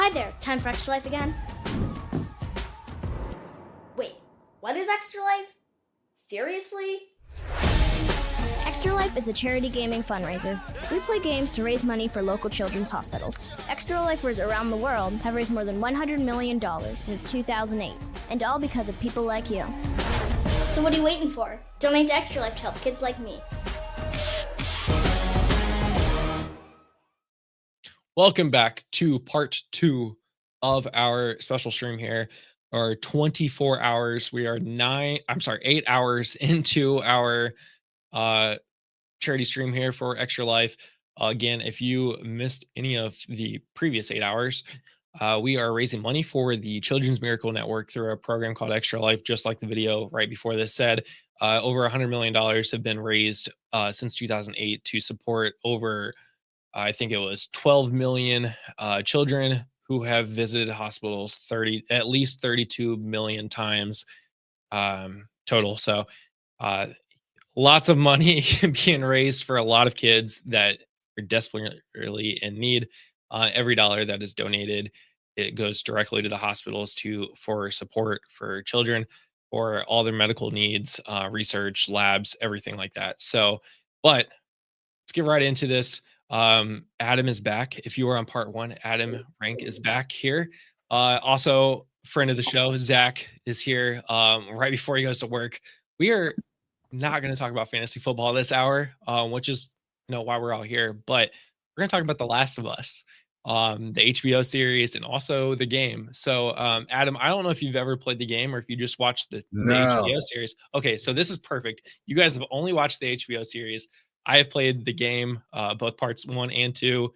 Hi there, time for Extra Life again? Wait, what is Extra Life? Seriously? Extra Life is a charity gaming fundraiser. We play games to raise money for local children's hospitals. Extra Lifers around the world have raised more than $100 million since 2008, and all because of people like you. So what are you waiting for? Donate to Extra Life to help kids like me. Welcome back to part 2 of our special stream here. Our 24 hours. We are 8 hours into our charity stream here for Extra Life. Again, if you missed any of the previous 8 hours, we are raising money for the Children's Miracle Network through a program called Extra Life, just like the video right before this said. Over $100 million have been raised since 2008 to support over, I think it was 12 million children who have visited hospitals at least 32 million times total. So lots of money being raised for a lot of kids that are desperately in need. Every dollar that is donated, it goes directly to the hospitals for support for children, for all their medical needs, research, labs, everything like that. So, but let's get right into this. Adam is back. If you were on part 1, Adam Rank is back here. Also, friend of the show, Zach is here right before he goes to work. We are not going to talk about fantasy football this hour, which is why we're all here, but we're going to talk about The Last of Us, the HBO series, and also the game. So, Adam, I don't know if you've ever played the game or if you just watched the HBO series. Okay, so this is perfect. You guys have only watched the HBO series. I have played the game, both parts 1 and 2,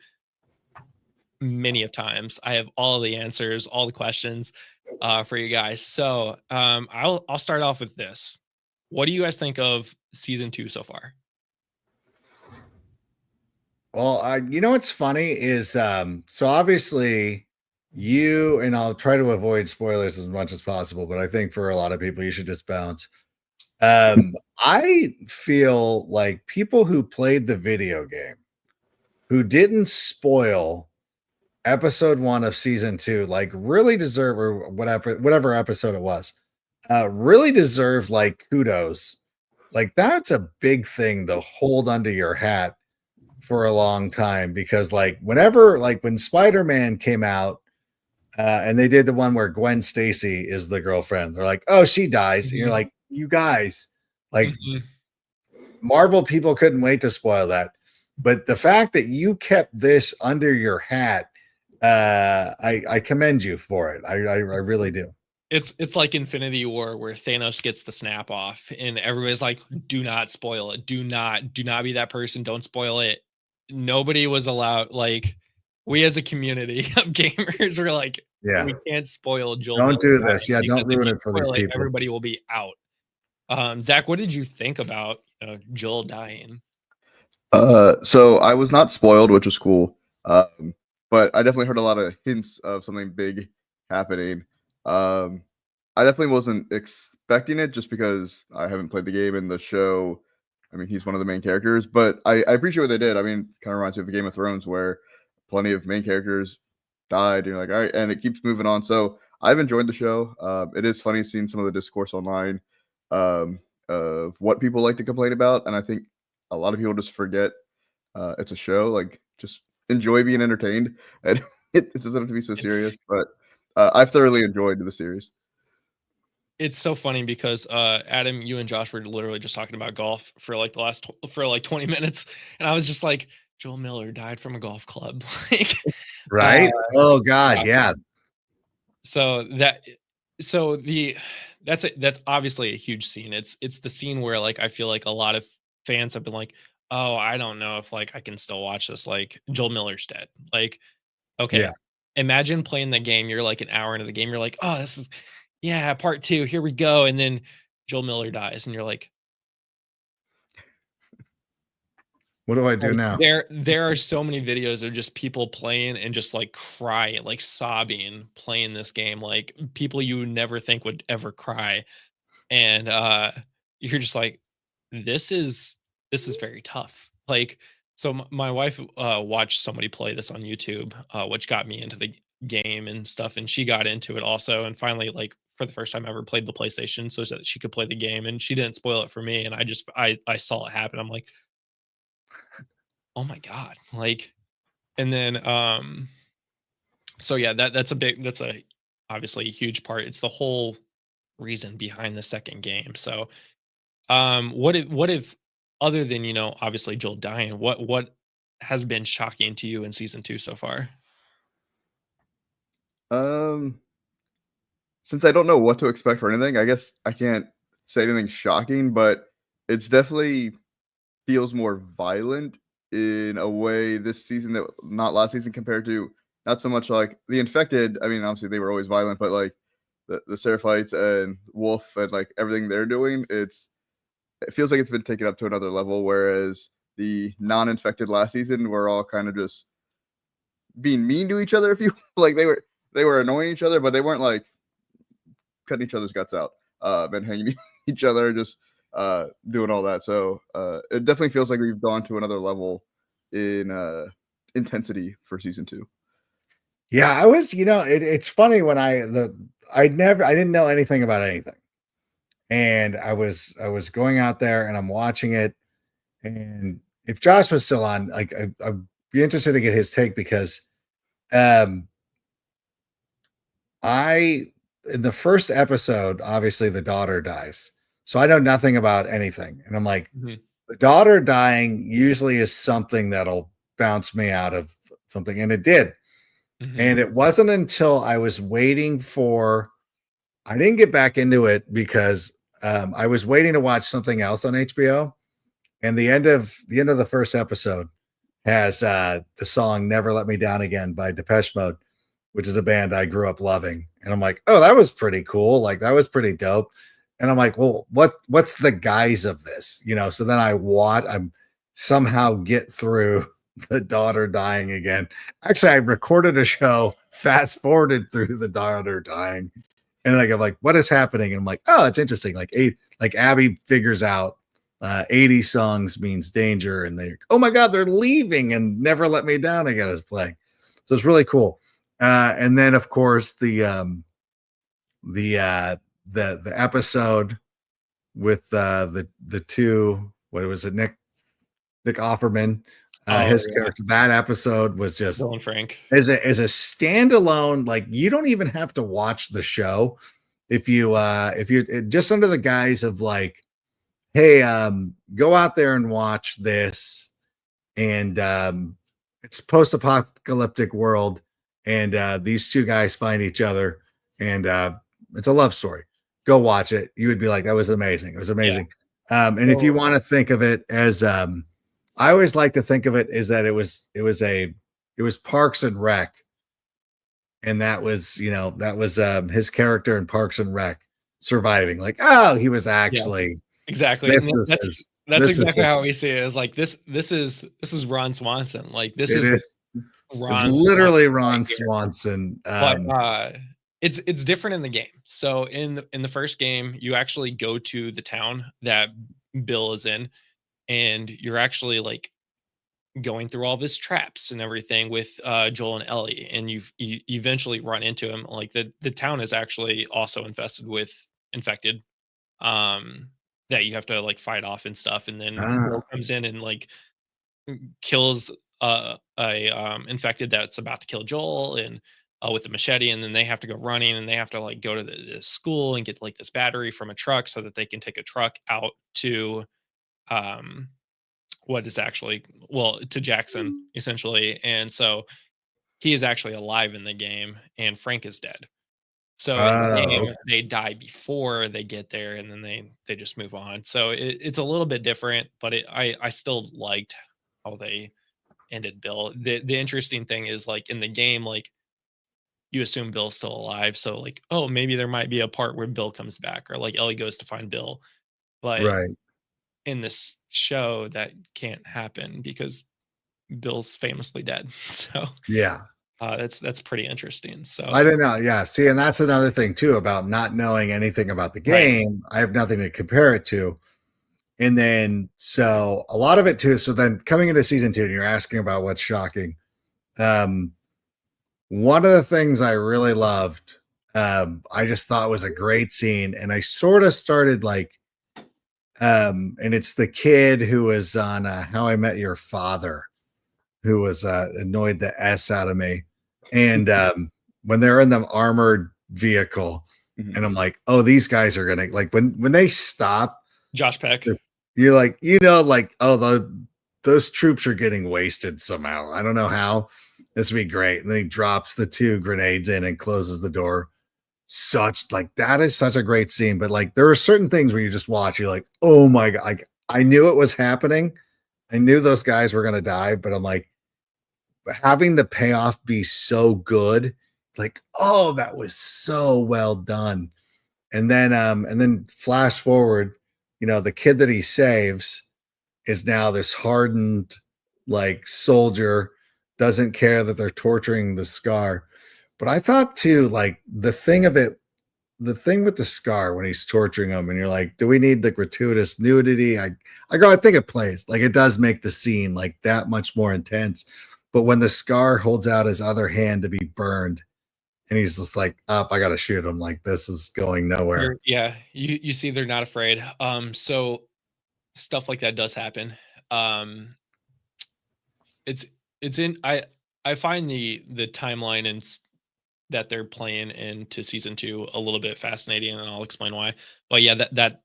many of times. I have all of the answers, all the questions for you guys. So I'll start off with this. What do you guys think of season 2 so far? Well, you know what's funny is so obviously you, and I'll try to avoid spoilers as much as possible, but I think for a lot of people you should just bounce. I feel like people who played the video game who didn't spoil episode 1 of season 2 like really deserve, or whatever episode it was, really deserve like kudos. Like that's a big thing to hold under your hat for a long time, because like when Spider-Man came out, and they did the one where Gwen Stacy is the girlfriend, they're like, oh, she dies. And you're like, you guys, like Marvel people couldn't wait to spoil that. But the fact that you kept this under your hat, I commend you for it. I really do. It's like Infinity War, where Thanos gets the snap off and everybody's like, do not spoil it. Do not be that person. Don't spoil it. Nobody was allowed. Like, we as a community of gamers were like, yeah, we can't spoil Joel. Don't do this. Yeah, don't ruin it for these people. Everybody will be out. Zach, what did you think about Joel dying? So I was not spoiled, which was cool. But I definitely heard a lot of hints of something big happening. I definitely wasn't expecting it, just because I haven't played the game and the show. I mean, he's one of the main characters, but I appreciate what they did. I mean, kind of reminds me of Game of Thrones, where plenty of main characters died. You're like, all right, and it keeps moving on. So I've enjoyed the show. It is funny seeing some of the discourse online of what people like to complain about, and I think a lot of people just forget it's a show. Like, just enjoy being entertained, and it doesn't have to be so serious. But I've thoroughly enjoyed the series. It's so funny because Adam, you and Josh were literally just talking about golf for like 20 minutes, and I was just like, Joel Miller died from a golf club. Like, right? Oh God, yeah. So that's obviously a huge scene. It's the scene where, like, I feel like a lot of fans have been like, oh, I don't know if like I can still watch this. Like, Joel Miller's dead. Like, okay, Yeah. Imagine playing the game. You're like an hour into the game. You're like, oh, this is, yeah, part 2. Here we go. And then Joel Miller dies, and you're like, what do I do now? There are so many videos of just people playing and just like crying, like sobbing, playing this game, like people you never think would ever cry. And you're just like, this is very tough. Like, so my wife watched somebody play this on YouTube, which got me into game and stuff, and she got into it also, and finally, like, for the first time ever played the PlayStation so that she could play the game, and she didn't spoil it for me, and I saw it happen. I'm like, "Oh my god." Like, and then, so yeah, that's a obviously a huge part. It's the whole reason behind the second game. So, what if other than, obviously Joel dying, what has been shocking to you in season 2 so far? Um, since I don't know what to expect for anything, I guess I can't say anything shocking, but it's definitely feels more violent in a way this season that not last season compared to not so much like the infected. I mean, obviously they were always violent, but like the Seraphites and Wolf and like everything they're doing, it feels like it's been taken up to another level. Whereas the non-infected last season were all kind of just being mean to each other. If you like, they were annoying each other, but they weren't like cutting each other's guts out, and hanging each other, just doing all that. So it definitely feels like we've gone to another level in intensity for season 2. Yeah, I was, it's funny when I didn't know anything about anything. And I was going out there and I'm watching it. And if Josh was still on, like I'd be interested to get his take because um I in the first episode, obviously the daughter dies. So I know nothing about anything. And I'm like, Mhm, the daughter dying usually is something that'll bounce me out of something. And it did. mhm. And it wasn't until I was waiting for I didn't get back into it because I was waiting to watch something else on HBO. And the end of the first episode has the song "Never Let Me Down Again" by Depeche Mode, which is a band I grew up loving. And I'm like, oh, that was pretty cool. Like that was pretty dope. And I'm like, well, what's the guise of this? So then I'm somehow get through the daughter dying again. Actually, I recorded a show, fast forwarded through the daughter dying, and like I'm like, what is happening? And I'm like, oh, it's interesting. Like Abby figures out 80 songs means danger, and oh my god, they're leaving, and Never Let Me Down Again is playing. So it's really cool. And then of course the episode with the two, what was it, Nick Offerman, Oh, his yeah. character. That episode was just Bill and Frank. as a standalone. Like you don't even have to watch the show if you're just under the guise of like, hey, go out there and watch this, and it's post-apocalyptic world, and these two guys find each other, and it's a love story. Go watch it. You would be like, that was amazing. It was Yeah. amazing. And if you want to think of it as I always like to think of it is that it was Parks and Rec, and that was his character in Parks and Rec surviving. Like, oh, he was Yeah, actually exactly, this and is that's this is exactly his, how we see it, is like, this is Ron Swanson, like, this it is is it's Ron literally Swanson right Ron here. Swanson. But, it's different in the game. So in the first game, you actually go to the town that Bill is in, and you're actually, like, going through all of his traps and everything with, Joel and Ellie, and you eventually run into him. Like, the town is actually also infested with infected, um, that you have to, like, fight off and stuff, and then Ah, Bill comes in and, like, kills a infected that's about to kill Joel, and with a machete, and then they have to go running, and they have to like go to this school and get like this battery from a truck so that they can take a truck out to um what is actually, well, to Jackson essentially. And so he is actually alive in the game, and Frank is dead. So in the oh, game, okay. they die before they get there, and then they just move on. So it's a little bit different, but I still liked how they ended Bill. The interesting thing is, like, in the game, like, you assume Bill's still alive, so, like, oh, maybe there might be a part where Bill comes back, or, like, Ellie goes to find Bill. But Right. in this show, that can't happen because Bill's famously dead. So, Yeah. that's pretty interesting. I So don't know. Yeah. See, and that's another thing too about not knowing anything about the right. game. I have nothing to compare it to. And then so a lot of it too. So then coming into season 2, and you're asking about what's shocking. Um, one of the things I really loved, I just thought was a great scene, and I sort of started like, and it's the kid who was on How I Met Your Father, who was annoyed the S out of me. And when they're in the armored vehicle, Mhm. and I'm like, oh, these guys are gonna like when they stop, Josh Peck. you're like, like, oh, those troops are getting wasted somehow. I don't know how. This would be great. And then he drops the 2 grenades in and closes the door. Such like that is such a great scene. But like there are certain things where you just watch, you're like, oh my god, like I knew it was happening. I knew those guys were gonna die, but I'm like, having the payoff be so good, like, oh, that was so well done. And then flash forward, the kid that he saves is now this hardened like soldier, doesn't care that they're torturing the Scar. But I thought too, like the thing with the Scar when he's torturing him, and you're like, do we need the gratuitous nudity? I think it plays like it does make the scene like that much more intense. But when the Scar holds out his other hand to be burned, and he's just like, up, I gotta shoot him. Like this is going nowhere. Yeah, you see, they're not afraid. So stuff like that does happen. Um, it's it's in I find the timeline and that they're playing into season 2 a little bit fascinating, and I'll explain why. But yeah, that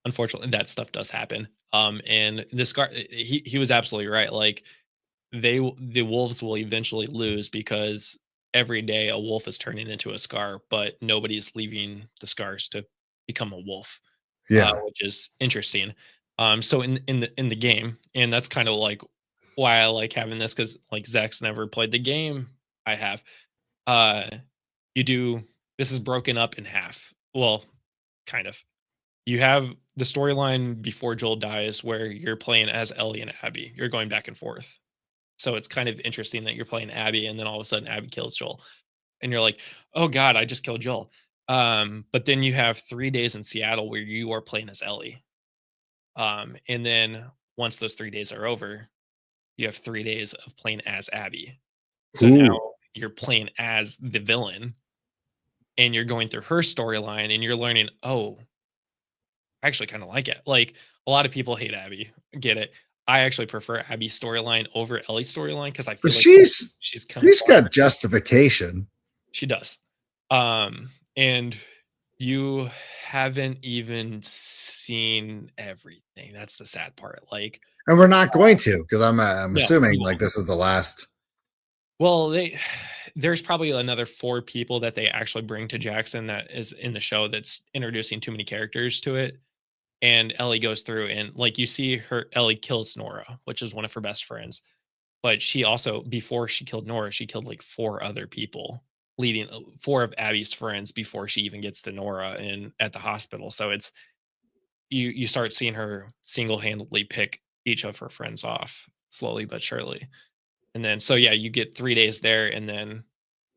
unfortunately that stuff does happen. And this guy, he was absolutely right. Like the wolves will eventually lose because every day a wolf is turning into a Scar, but nobody's leaving the Scars to become a wolf, Yeah. which is interesting. So in the game, and that's kind of like why I like having this, because like Zach's never played the game. I have. Uh, you do this is broken up in half. Well, kind of. You have the storyline before Joel dies, where you're playing as Ellie and Abby. You're going back and forth. So it's kind of interesting that you're playing Abby, and then all of a sudden Abby kills Joel, and you're like, "Oh God, I just killed Joel." But then you have 3 days in Seattle where you are playing as Ellie, and then once those 3 days are over, you have 3 days of playing as Abby. So Ooh. now you're playing as the villain, and you're going through her storyline, and you're learning, oh, I actually kind of like it. Like a lot of people hate Abby. Get it. I actually prefer Abby's storyline over Ellie's storyline because I But feel like she's kind of she's got justification. she does. And you haven't even seen everything. That's the sad part. Like, And we're not going to, because I'm no, assuming you like won't. this is the last. Well, there's probably another 4 people that they actually bring to Jackson that is in the show that's introducing too many characters to it. And Ellie goes through and like you see her Ellie kills Nora, which is one of her best friends. But she also, before she killed Nora, she killed like 4 other people, leading 4 of Abby's friends before she even gets to Nora and at the hospital. So it's you start seeing her single-handedly pick each of her friends off slowly but surely. And then so yeah, you get 3 days there, and then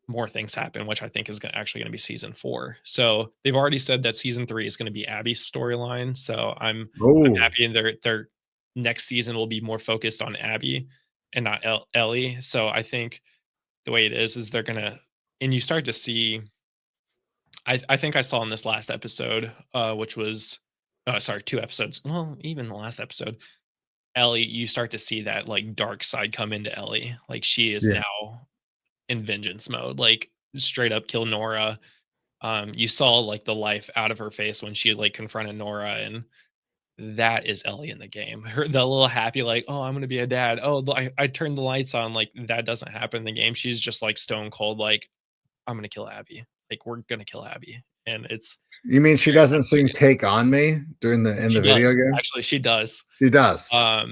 more things happen, which I think is actually going to be season 4. So they've already said that season 3 is going to be Abby's storyline. So I'm Oh, happy, and their next season will be more focused on Abby and not Ellie. So I think the way it is they're gonna, and you start to see. I think I saw in this last episode, which was, sorry, 2 episodes. Well, even the last episode, Ellie, you start to see that like dark side come into Ellie. Like she is yeah. now in vengeance mode, like straight up kill Nora. You saw like the life out of her face when she like confronted Nora, and that is Ellie in the game. The little happy, like, oh, I'm gonna be a dad. Oh, I turned the lights on. Like that doesn't happen in the game. She's just like stone cold, like, I'm gonna kill Abby. Like we're gonna kill Abby, and it's You mean she very doesn't sing fascinating. "Take on Me" during the in She the video does game? actually. She does. She does.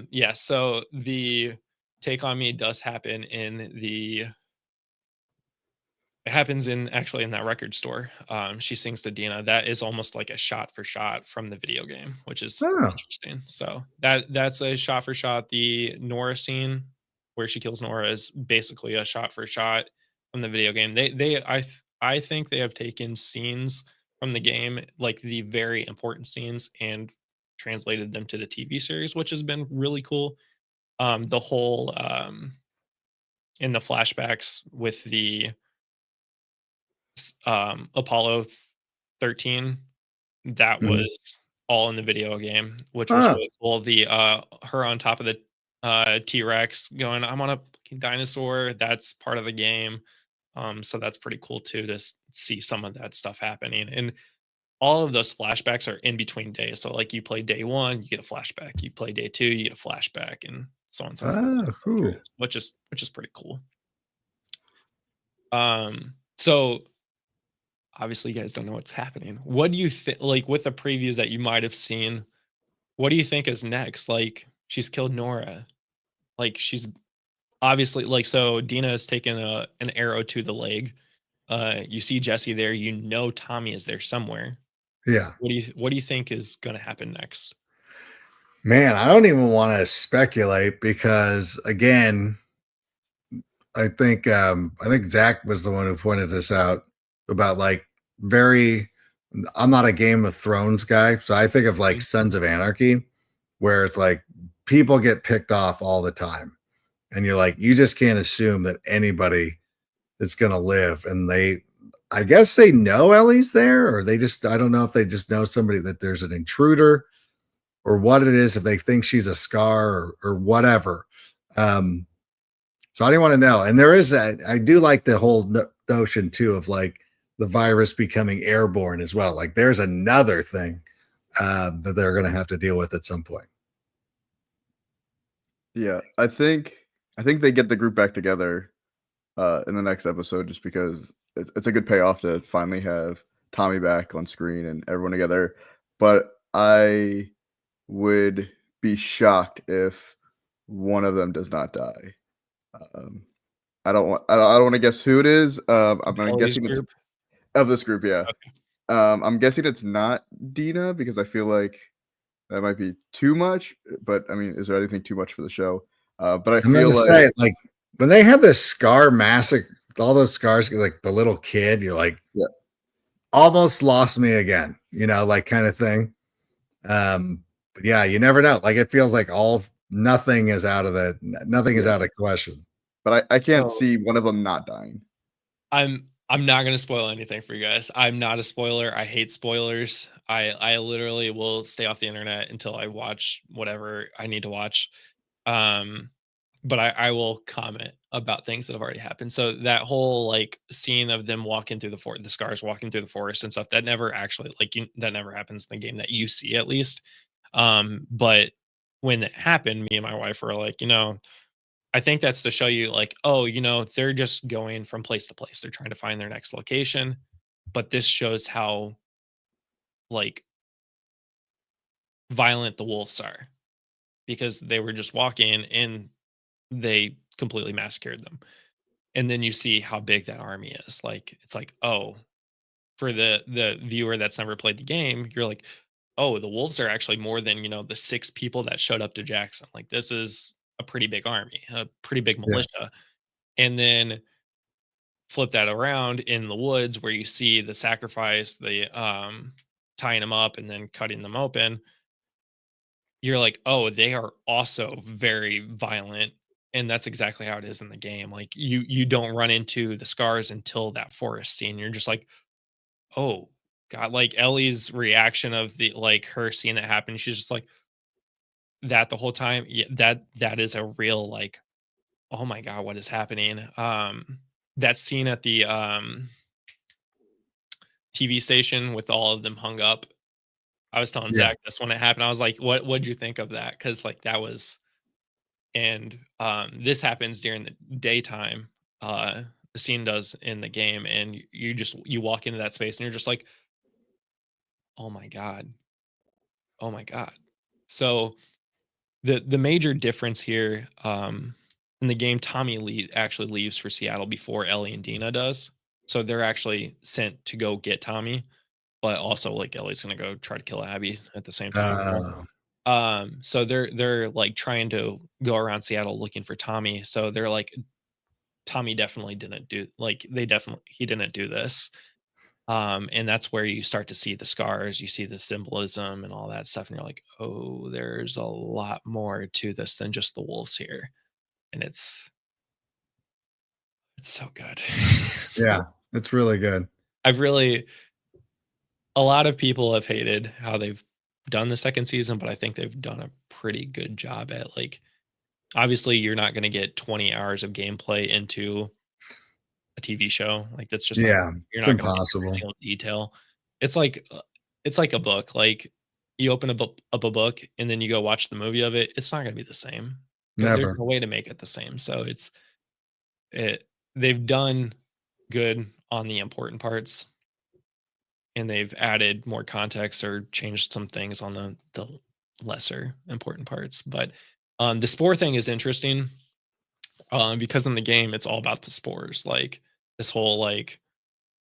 Yeah. So the take on me does happen in the It happens in actually in that record store. She sings to Dina. That is almost like a shot for shot from the video game, which is Oh, interesting. So that's a shot for shot. The Nora scene where she kills Nora is basically a shot for shot from the video game. I think they have taken scenes from the game, like the very important scenes, and translated them to the TV series, which has been really cool. The whole in the flashbacks with the Apollo 13, that Mhm. was all in the video game, which was Oh, really cool. The her on top of the T-Rex going, I'm on a fucking dinosaur, that's part of the game. So that's pretty cool too to see some of that stuff happening. And all of those flashbacks are in between days. So like you play day 1, you get a flashback. You play day 2, you get a flashback, and so on and so forth. oh, cool. Which is pretty cool. So obviously you guys don't know what's happening. What do you think, like with the previews that you might have seen, what do you think is next? Like she's killed Nora. Like she's obviously like, so Dina has taken an arrow to the leg. You see Jesse there, you know Tommy is there somewhere. Yeah. What do you think is gonna happen next? Man, I don't even want to speculate because again, I think Zach was the one who pointed this out about like very I'm not a Game of Thrones guy, so I think of like Mhm. Sons of Anarchy, where it's like people get picked off all the time. And you're like, you just can't assume that anybody is gonna live. And I guess they know Ellie's there, or they just I don't know if they just know somebody that there's an intruder or what it is, if they think she's a scar or whatever. Um, so I didn't want to know. And there is I do like the whole notion too of like the virus becoming airborne as well. Like there's another thing that they're going to have to deal with at some point. Yeah, I think they get the group back together in the next episode just because it's a good payoff to finally have Tommy back on screen and everyone together. But I would be shocked if one of them does not die. Um, I don't want to guess who it is. I'm Ellie's guessing it's group? of this group. Yeah. Okay. I'm guessing it's not Dina because I feel like that might be too much. But I mean, is there anything too much for the show? But I I'm going feel to like say like when they have this scar massacre, all those scars, like the little kid, you're like, yeah, almost lost me again, like kind of thing. But yeah, you never know. Like it feels like nothing is nothing is yeah. out of question. But I can't So see one of them not dying. I'm not gonna spoil anything for you guys. I'm not a spoiler. I hate spoilers. I literally will stay off the internet until I watch whatever I need to watch. Um, but I will comment about things that have already happened. So that whole like scene of them walking through the scars walking through the forest and stuff, that never actually that never happens in the game that you see at least. But when it happened, me and my wife were like, I think that's to show you like, oh, they're just going from place to place. They're trying to find their next location. But this shows how like violent the wolves are because they were just walking and they completely massacred them. And then you see how big that army is. Like it's like, oh, for the viewer that's never played the game, you're like, oh, the wolves are actually more than, the 6 people that showed up to Jackson. Like this is a pretty big army, a pretty big Yeah. militia. And then flip that around in the woods where you see the sacrifice, the tying them up and then cutting them open, you're like, oh, they are also very violent. And that's exactly how it is in the game. Like you don't run into the scars until that forest scene. You're just like, oh God, like Ellie's reaction of the like her seeing that happen, she's just like that the whole time. Yeah, that is a real like, oh my God, what is happening? That scene at the TV station with all of them hung up. I was telling Yeah. Zach this when it happened. I was like, what'd you think of that? Because like that was and this happens during the daytime. The scene does in the game, and you walk into that space and you're just like, oh my God. Oh my God. So the major difference here, in the game, Tommy actually leaves for Seattle before Ellie and Dina does. So they're actually sent to go get Tommy, but also like Ellie's gonna go try to kill Abby at the same time as well. Uh, So they're like trying to go around Seattle looking for Tommy. So they're like, Tommy definitely didn't do like he didn't do this. And that's where you start to see the scars, you see the symbolism and all that stuff, and you're like, oh, there's a lot more to this than just the wolves here. And It's so good. Yeah, it's really good. A lot of people have hated how they've done the second season, but I think they've done a pretty good job at, like, obviously you're not going to get 20 hours of gameplay into a TV show. Like, that's just not, Yeah, you're it's not going to get every impossible. single detail. It's like it's like a book. Like, you open up a book and then you go watch the movie of it. It's not going to be the same. There's Never. no way to make it the same. So they've done good on the important parts, and they've added more context or changed some things on the lesser important parts. But the spore thing is interesting, because in the game it's all about the spores. Like, this whole, like,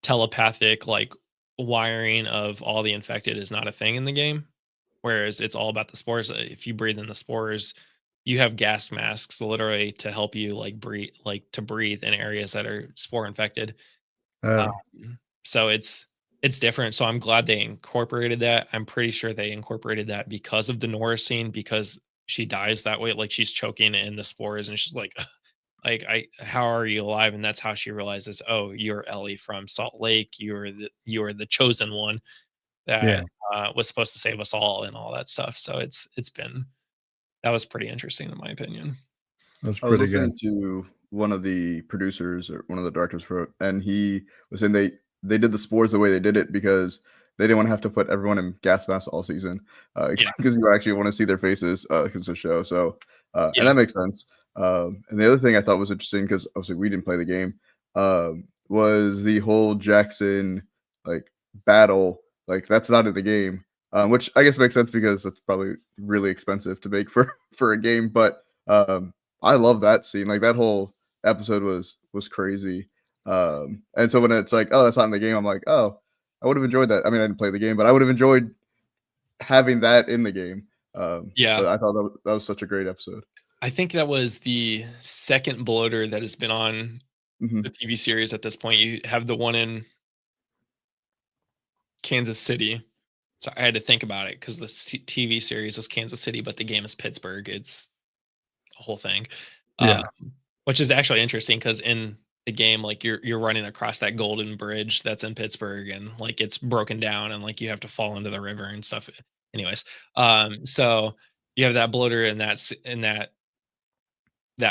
telepathic, like, wiring of all the infected is not a thing in the game, whereas it's all about the spores. If you breathe in the spores, you have gas masks literally to help you, like, breathe in areas that are spore infected. Oh, So it's different. So I'm glad they incorporated that. I'm pretty sure they incorporated that because of the Nora scene, because she dies that way. Like, she's choking in the spores and she's like, like, how are you alive? And that's how she realizes, oh, you're Ellie from Salt Lake. You are the chosen one yeah, that was supposed to save us all and all that stuff. So that was pretty interesting in my opinion. that's I was pretty good. listening to one of the producers or one of the directors for it, and he was saying they did the spores the way they did it because they didn't want to have to put everyone in gas masks all season, Yeah. because you actually want to see their faces because it's a show. So and Yeah. that makes sense. And the other thing I thought was interesting, because obviously we didn't play the game, was the whole Jackson, like, battle. Like, that's not in the game, which I guess makes sense because it's probably really expensive to make for a game, but. I love that scene. Like, that whole episode was crazy. And so when it's like, oh, that's not in the game, I'm like, oh, I would have enjoyed that. I mean, I didn't play the game, but I would have enjoyed having that in the game. Yeah. But I thought that was such a great episode. I think that was the second bloater that has been on Hmm. the TV series at this point. You have the one in Kansas City. So I had to think about it because the TV series is Kansas City, but the game is Pittsburgh. It's a whole thing, Yeah. which is actually interesting because in the game, like, you're running across that golden bridge that's in Pittsburgh, and, like, it's broken down, and, like, you have to fall into the river and stuff. Anyways, so you have that bloater in that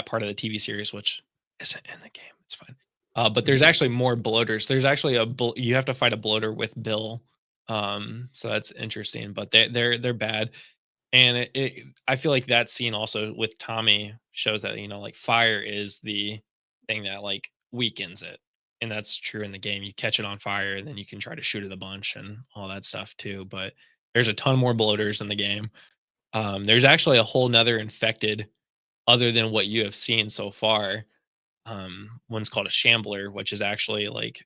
part of the TV series, which isn't in the game. It's fine. But there's actually more bloaters. There's actually you have to fight a bloater with Bill. So that's interesting, but they're bad. And I feel like that scene also with Tommy shows that, like, fire is the thing that, like, weakens it. And that's true in the game. You catch it on fire, then you can try to shoot it a bunch and all that stuff too. But there's a ton more bloaters in the game. There's actually a whole nother infected other than what you have seen so far. One's called a shambler, which is actually, like,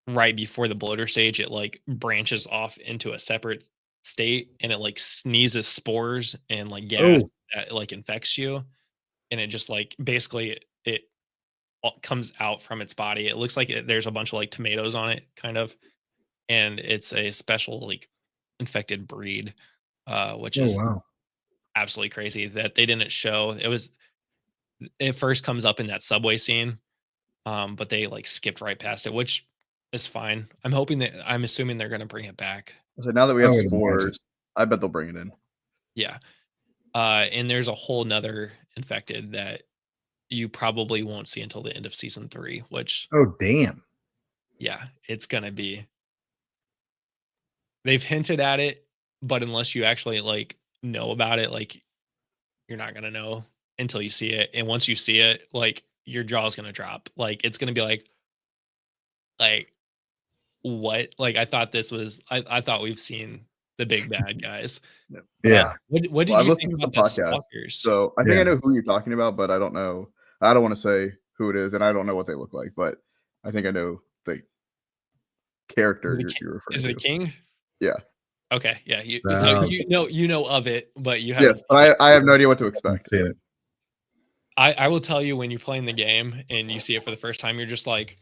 right before the bloater stage. It, like, branches off into a separate state, and it, like, sneezes spores and, like, gas Oh, that, like, infects you, and it just, like, basically it comes out from its body. It looks like there's a bunch of, like, tomatoes on it, kind of, and it's a special, like, infected breed, which oh is wow. absolutely crazy that they didn't show. It first comes up in that subway scene, but they, like, skipped right past it, which is fine. I'm assuming they're gonna bring it back. So now that we I have would imagine. spores, I bet they'll bring it in. Yeah. And there's a whole nother infected that you probably won't see until the end of season 3, which, Oh, damn. yeah, it's gonna be, they've hinted at it, but unless you actually, like, know about it, like, you're not gonna know until you see it. And once you see it, like, your jaw's gonna drop. Like, it's gonna be like, what? Like, I thought this was I thought we've seen the big bad guys. Yeah. Yeah. What Well, did I've you think listened to some about the podcasts, stalkers? so I think I Yeah. know who you're talking about, but I don't know. I don't want to say who it is, and I don't know what they look like, but I think I know the character you're referring Is it a to. king? Yeah. Okay, yeah, so Wow. you know of it, but you haven't Yes, seen it. but I have no idea what to I haven't expect. seen it. I will tell you, when you're playing the game and you see it for the first time, you're just like,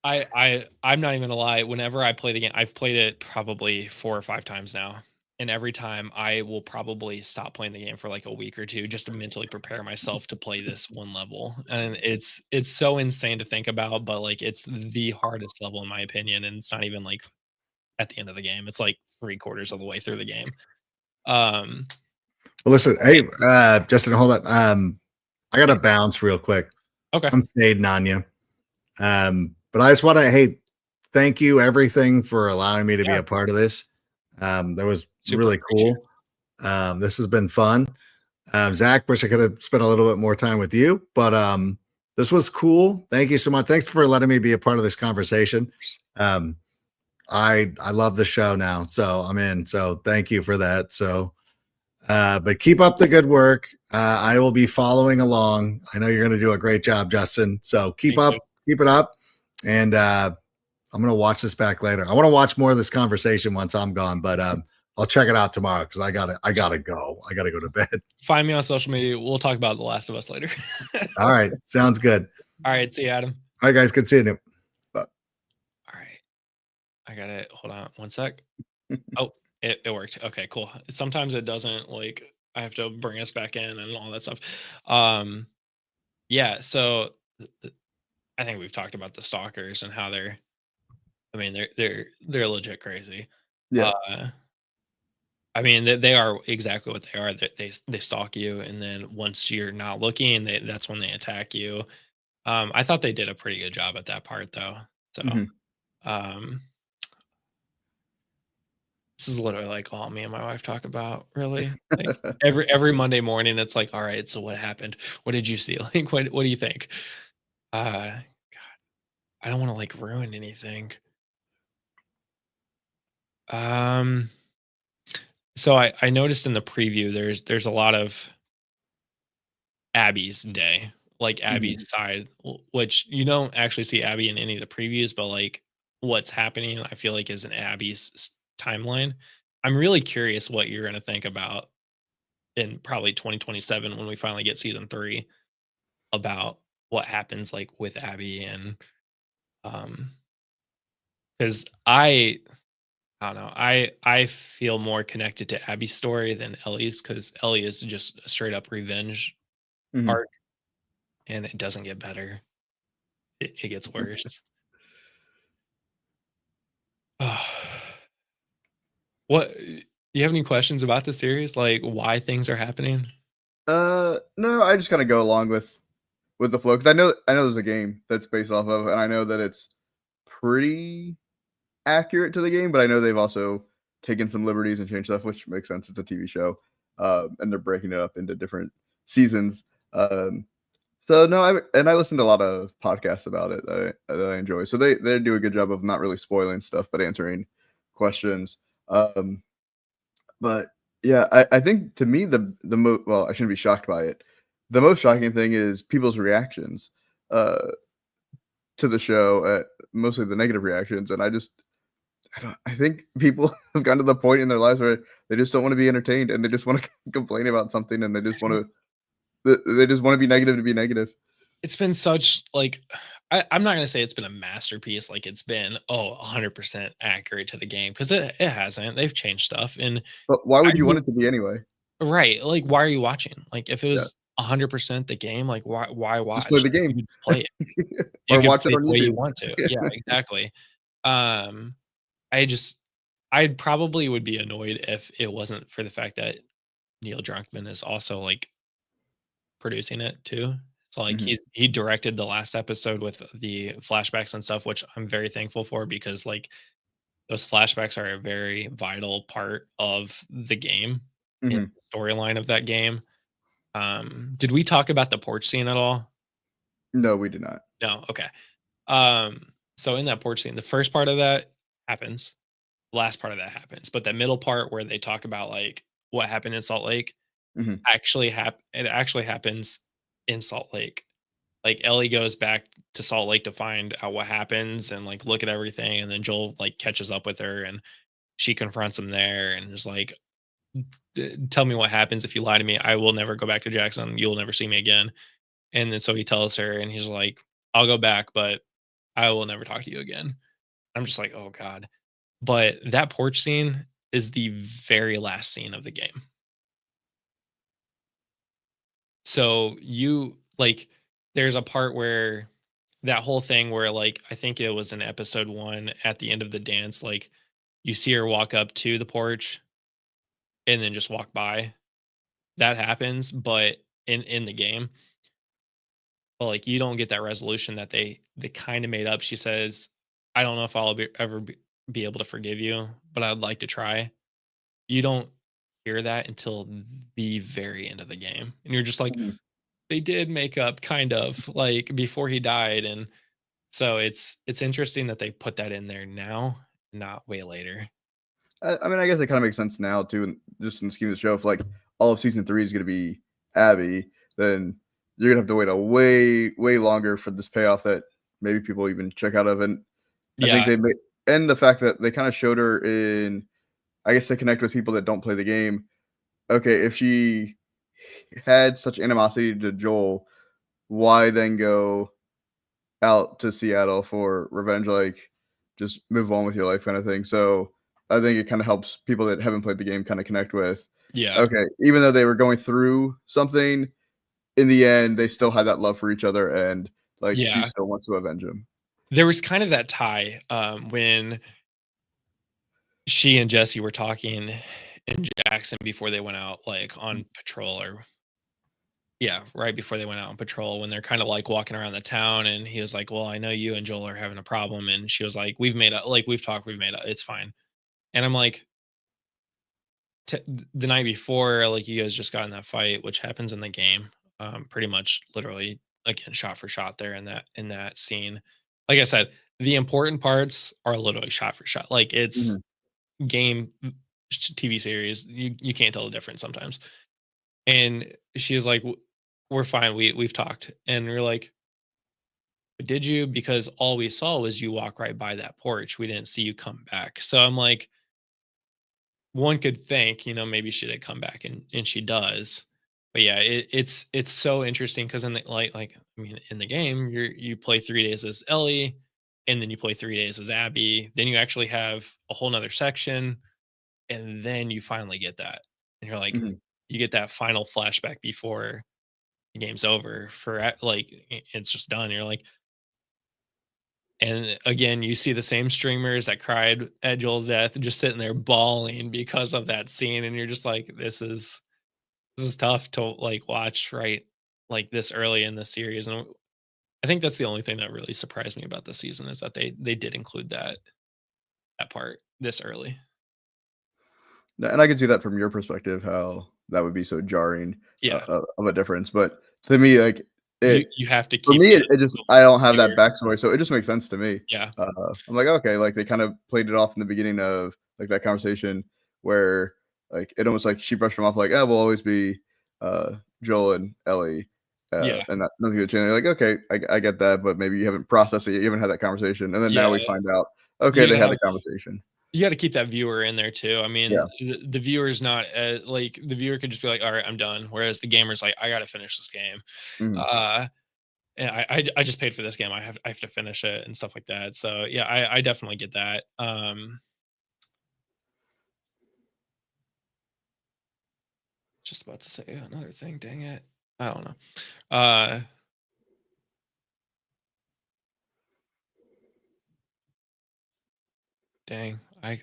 I'm not even gonna lie, whenever I play the game, I've played it probably 4 or 5 times now. and every time I will probably stop playing the game for like a week or two just to mentally prepare myself to play this one level. And it's so insane to think about, but like it's the hardest level in my opinion, and it's not even like at the end of the game. It's like 3/4 of the way through the game. Um Well, listen, hey, Justin, hold on. I gotta bounce real quick. okay. I'm fading on you. But I just want to, hey, thank you everything for allowing me to be Yeah. a part of this. That was Super really appreciate cool. This has been fun. Zach, wish I could have spent a little bit more time with you, but this was cool. Thank you so much. Thanks for letting me be a part of this conversation. I love the show now, so I'm in. So thank you for that. So but keep up the good work. I will be following along. I know you're going to do a great job, Justin. So keep it up. And I'm going to watch this back later. I want to watch more of this conversation once I'm gone, but I'll check it out tomorrow because I gotta go. I gotta go to bed. Find me on social media. We'll talk about The Last of Us later. All right. Sounds good. All right. See you, Adam. All right, guys. Good seeing you. All right. I got it. Hold on one sec. Oh, it worked. Okay, cool. Sometimes it doesn't, like I have to bring us back in and all that stuff. Yeah, so I think we've talked about the stalkers and how they're I mean they're legit crazy. Yeah. I mean they are exactly what they are. They stalk you, and then once you're not looking, that's when they attack you. I thought they did a pretty good job at that part though. So Mhm. um this is literally like all me and my wife talk about, really. Like every Monday morning, it's like, all right, so what happened? What did you see? Like what do you think? God, I don't want to like ruin anything. Um so I noticed in the preview there's a lot of Abby's day, like Abby's side, which you don't actually see Abby in any of the previews, but like what's happening, I feel like is in Abby's timeline. I'm really curious what you're gonna think about in probably 2027 when we finally get season 3 about what happens like with Abby and um because I don't know. I feel more connected to Abby's story than Ellie's because Ellie is just a straight up revenge Mhm. arc, and it doesn't get better. It gets worse. What do you have any questions about the series? Like why things are happening? No, I just kind of go along with the flow because I know there's a game that's based off of, and I know that it's pretty accurate to the game, but I know they've also taken some liberties and changed stuff, which makes sense. It's a TV show, and they're breaking it up into different seasons. So no, I listen to a lot of podcasts about it that I enjoy. So they do a good job of not really spoiling stuff, but answering questions. But yeah, I think to me well, I shouldn't be shocked by it. The most shocking thing is people's reactions uh, to the show, mostly the negative reactions, and I think people have gotten to the point in their lives where they just don't want to be entertained and they just want to complain about something and they just want to be negative to be negative. It's been such like I'm not gonna say it's been a masterpiece, like it's been 100% accurate to the game because it hasn't. They've changed stuff, and But why I would you want would it to be anyway? right. Like, why are you watching? Like, if it Yeah, was 100% the game, like, why just play watch? the Like, game you could just play it. You or can watch it play it on the way you YouTube. want to. Yeah, exactly. Um, I just I'd probably would be annoyed if it wasn't for the fact that Neil Druckmann is also, like, producing it too. So, like, Mhm, he directed the last episode with the flashbacks and stuff, which I'm very thankful for because, like, those flashbacks are a very vital part of the game and mhm. the storyline of that game. Did we talk about the porch scene at all? No, we did not. No, okay. So in that porch scene, the first part of that happens, the last part of that happens, but that middle part where they talk about like what happened in Salt Lake Mhm, it actually happens in Salt Lake. Like Ellie goes back to Salt Lake to find out what happens and like look at everything, and then Joel like catches up with her and she confronts him there and is like, Tell me what happens if you lie to me. I will never go back to Jackson. You'll never see me again." And then so he tells her, and he's like, "I'll go back, but I will never talk to you again." I'm just like, "Oh god." But that porch scene is the very last scene of the game. So you like there's a part where that whole thing where like I think it was in episode 1 at the end of the dance, like you see her walk up to the porch and then just walk by. That happens, but in the game, but like you don't get that resolution that they kind of made up. She says, "I don't know if I'll be able to forgive you, but I'd like to try." You don't hear that until the very end of the game, and you're just like, Mhm. they did make up kind of like before he died, and so it's interesting that they put that in there now, not way later. I mean, I guess it kind of makes sense now too, and just in the scheme of the show, if like all of season 3 is going to be Abby, then you're gonna have to wait a way longer for this payoff that maybe people even check out of. And I think Yeah, they made, and the fact that they kind of showed her in, I guess, to connect with people that don't play the game. Okay, if she had such animosity to Joel, why then go out to Seattle for revenge? Like, just move on with your life, kind of thing. So I think it kind of helps people that haven't played the game kind of connect with. yeah, Okay, even though they were going through something, in the end, they still had that love for each other, and like she yeah. still wants to avenge him. There was kind of that tie when she and Jesse were talking in Jackson before they went out like on patrol or yeah, right before they went out on patrol when they're kind of like walking around the town and he was like, "Well, I know you and Joel are having a problem." And she was like, "We've made up, like we've talked, we've made up, it's fine." And I'm like, the night before, like you guys just got in that fight, which happens in the game, pretty much literally again shot for shot there in that scene. Like I said, the important parts are literally shot for shot. Like it's Mhm. game TV series. You can't tell the difference sometimes. And she's like, We're fine. We've talked." And we're like, "But did you? Because all we saw was you walk right by that porch. We didn't see you come back." So I'm like, one could think, maybe she did come back and she does. But yeah, it's so interesting because in the like I mean in the game, you play 3 days as Ellie, and then you play 3 days as Abby. Then you actually have a whole nother section, and then you finally get that. And you're like, Mhm. you get that final flashback before the game's over like it's just done. You're like, and again, you see the same streamers that cried at Joel's death just sitting there bawling because of that scene, and you're just like, this is tough to like watch right like this early in the series. And I think that's the only thing that really surprised me about this season is that they did include that part this early. And I can see that from your perspective, how that would be so jarring Yeah, of a difference. But to me, like it, you have to for keep me, it just the I don't have that viewer. backstory, so it just makes sense to me. Yeah, I'm like, okay, like they kind of played it off in the beginning of like that conversation where like it almost like she brushed him off like, oh, we'll always be Joel and Ellie, yeah, and that, nothing to change. Like, okay, I get that, but maybe you haven't processed it, you haven't had that conversation, and then now we yeah. find out, okay, You they gotta had a have conversation. you got to keep that viewer in there too. I Yeah. mean, the viewer's not like the viewer could just be like, "All right, I'm done," whereas the gamer's like, "I got to finish this game." Mhm. Uh, and I just paid for this game. I have to finish it and stuff like that. So yeah, I definitely get that. Just about to say another thing. Dang it, I don't know. Uh, dang, I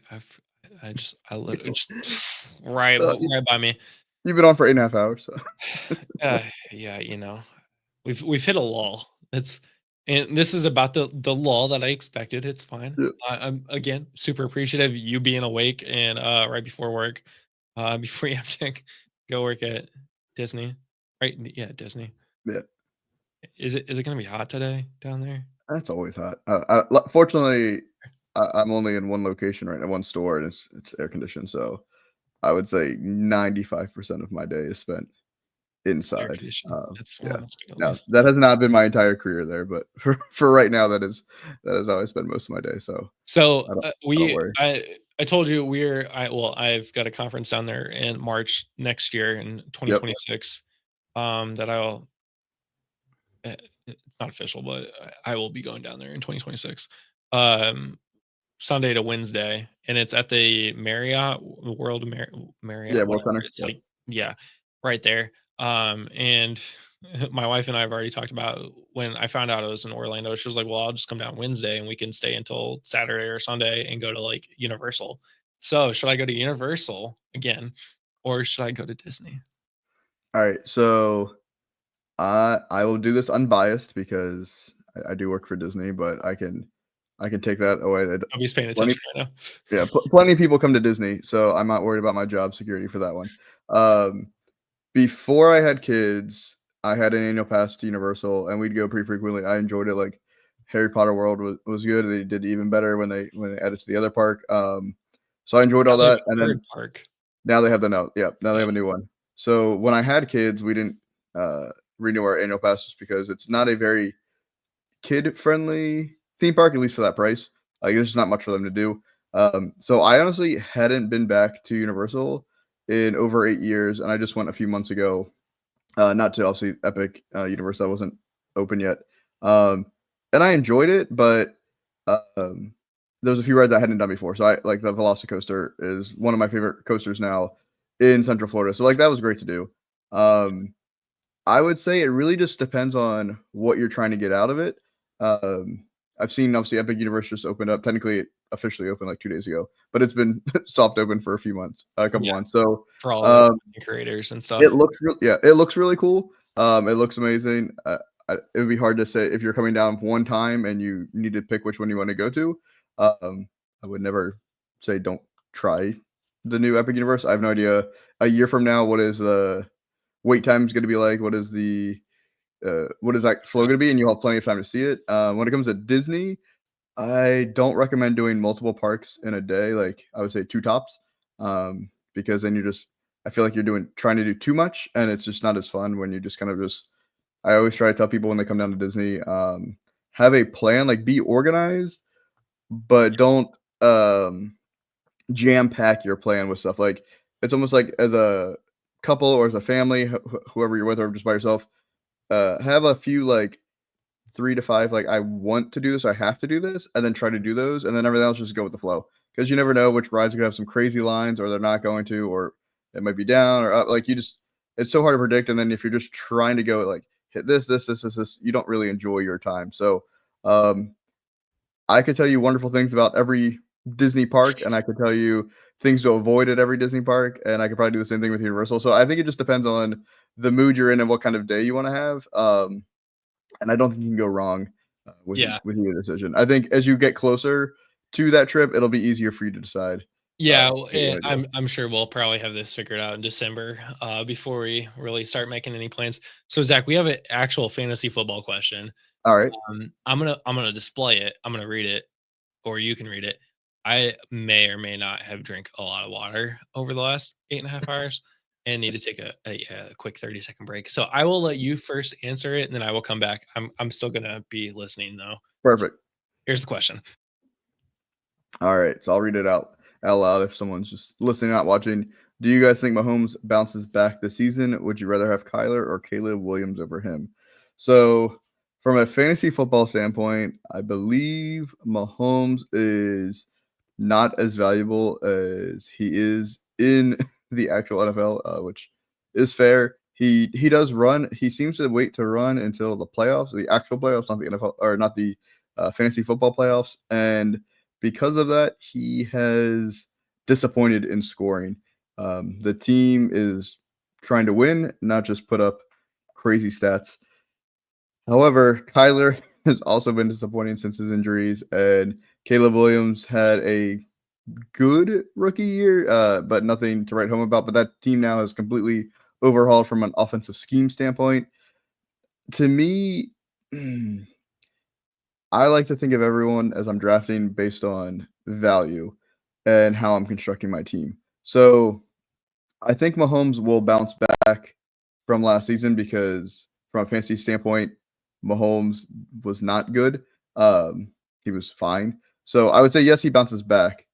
literally just You, right by me. you've been on for 8.5 hours, so Yeah, we've hit a lull. It's and this is about the lull that I expected. It's fine. yeah. I'm again super appreciative you being awake and right before work, before you have to go work at Disney, right? Yeah, Disney. Yeah. Is it gonna be hot today down there? That's always hot. Fortunately, I'm only in one location right now, one store, and it's air conditioned. So I would say 95% of my day is spent Air inside. conditioning. That's Yeah. well, that's good at Now least. that has not been my entire career there, but for right now, that is how I spend most of my day. So So I don't worry. I told you I've got a conference down there in March next year in Yep. 2026. That I'll it's not official, but I will be going down there in 2026. Um, Sunday to Wednesday, and it's at the Marriott Marriott. Yeah, World Whatever. Center. It's like right there. And my wife and I have already talked about when I found out it was in Orlando. She was like, "Well, I'll just come down Wednesday and we can stay until Saturday or Sunday and go to like Universal." So should I go to Universal again, or should I go to Disney? All right, so I will do this unbiased because I do work for Disney, but I can take that away. Nobody's paying Plenty, attention right now. yeah, plenty of people come to Disney, so I'm not worried about my job security for that one. Before I had kids, I had an annual pass to Universal, and we'd go pretty frequently. I enjoyed it. Like Harry Potter World was good. They did even better when they added to the other park. So I enjoyed all Now they have that, a and third then park. now they have now they have a new one. So when I had kids, we didn't renew our annual passes because it's not a very kid-friendly theme park, at least for that price. Like there's just not much for them to do. So I honestly hadn't been back to Universal in over 8 years, and I just went a few months ago. Not to obviously Epic Universal, that wasn't open yet. And I enjoyed it, but there was a few rides I hadn't done before. So I like the Velocicoaster is one of my favorite coasters now in Central Florida. So like that was great to do. I would say it really just depends on what you're trying to get out of it. I've seen obviously Epic Universe just opened up. Technically, it officially opened like 2 days ago, but it's been soft open for a couple months. So for all the creators and stuff. it looks it looks really cool. It looks amazing. It would be hard to say if you're coming down one time and you need to pick which one you want to go to. I would never say don't try the new Epic Universe. I have no idea a year from now what is the wait time is going to be like. What is that flow going to be? And you'll have plenty of time to see it. When it comes to Disney, I don't recommend doing multiple parks in a day. Like I would say 2 tops, because then I feel like you're trying to do too much, and it's just not as fun when you just kind of just. I always try to tell people when they come down to Disney, have a plan, like be organized, but don't jam pack your plan with stuff. Like it's almost like as a couple or as a family, whoever you're with, or just by yourself, have a few like 3 to 5, like I want to do this, I have to do this, and then try to do those, and then everything else just go with the flow. Because you never know which rides are gonna have some crazy lines, or they're not going to, or it might be down, or up. Like it's so hard to predict. And then if you're just trying to go like hit this, you don't really enjoy your time. So I could tell you wonderful things about every Disney park, and I could tell you things to avoid at every Disney park, and I could probably do the same thing with Universal. So I think it just depends on the mood you're in and what kind of day you want to have. And I don't think you can go wrong with your decision. I think as you get closer to that trip, it'll be easier for you to decide. Yeah, and I'm sure we'll probably have this figured out in December before we really start making any plans. So Zach, we have an actual fantasy football question. All right. I'm gonna display it. I'm gonna read it, or you can read it. I may or may not have drank a lot of water over the last 8.5 hours and need to take a quick 30-second break. So I will let you first answer it, and then I will come back. I'm still gonna be listening though. Perfect. Here's the question. All right, so I'll read it out loud if someone's just listening, not watching. Do you guys think Mahomes bounces back this season? Would you rather have Kyler or Caleb Williams over him? So from a fantasy football standpoint, I believe Mahomes is not as valuable as he is in the actual NFL, which is fair. He does run. He seems to wait to run until the playoffs, the actual playoffs, not the NFL or not the fantasy football playoffs. And because of that, he has disappointed in scoring. The team is trying to win, not just put up crazy stats. However, Kyler has also been disappointing since his injuries, and Caleb Williams had a good rookie year, but nothing to write home about. But that team now is completely overhauled from an offensive scheme standpoint. To me, I like to think of everyone as I'm drafting based on value and how I'm constructing my team. So I think Mahomes will bounce back from last season because from a fantasy standpoint, Mahomes was not good. He was fine. So I would say, yes, he bounces back.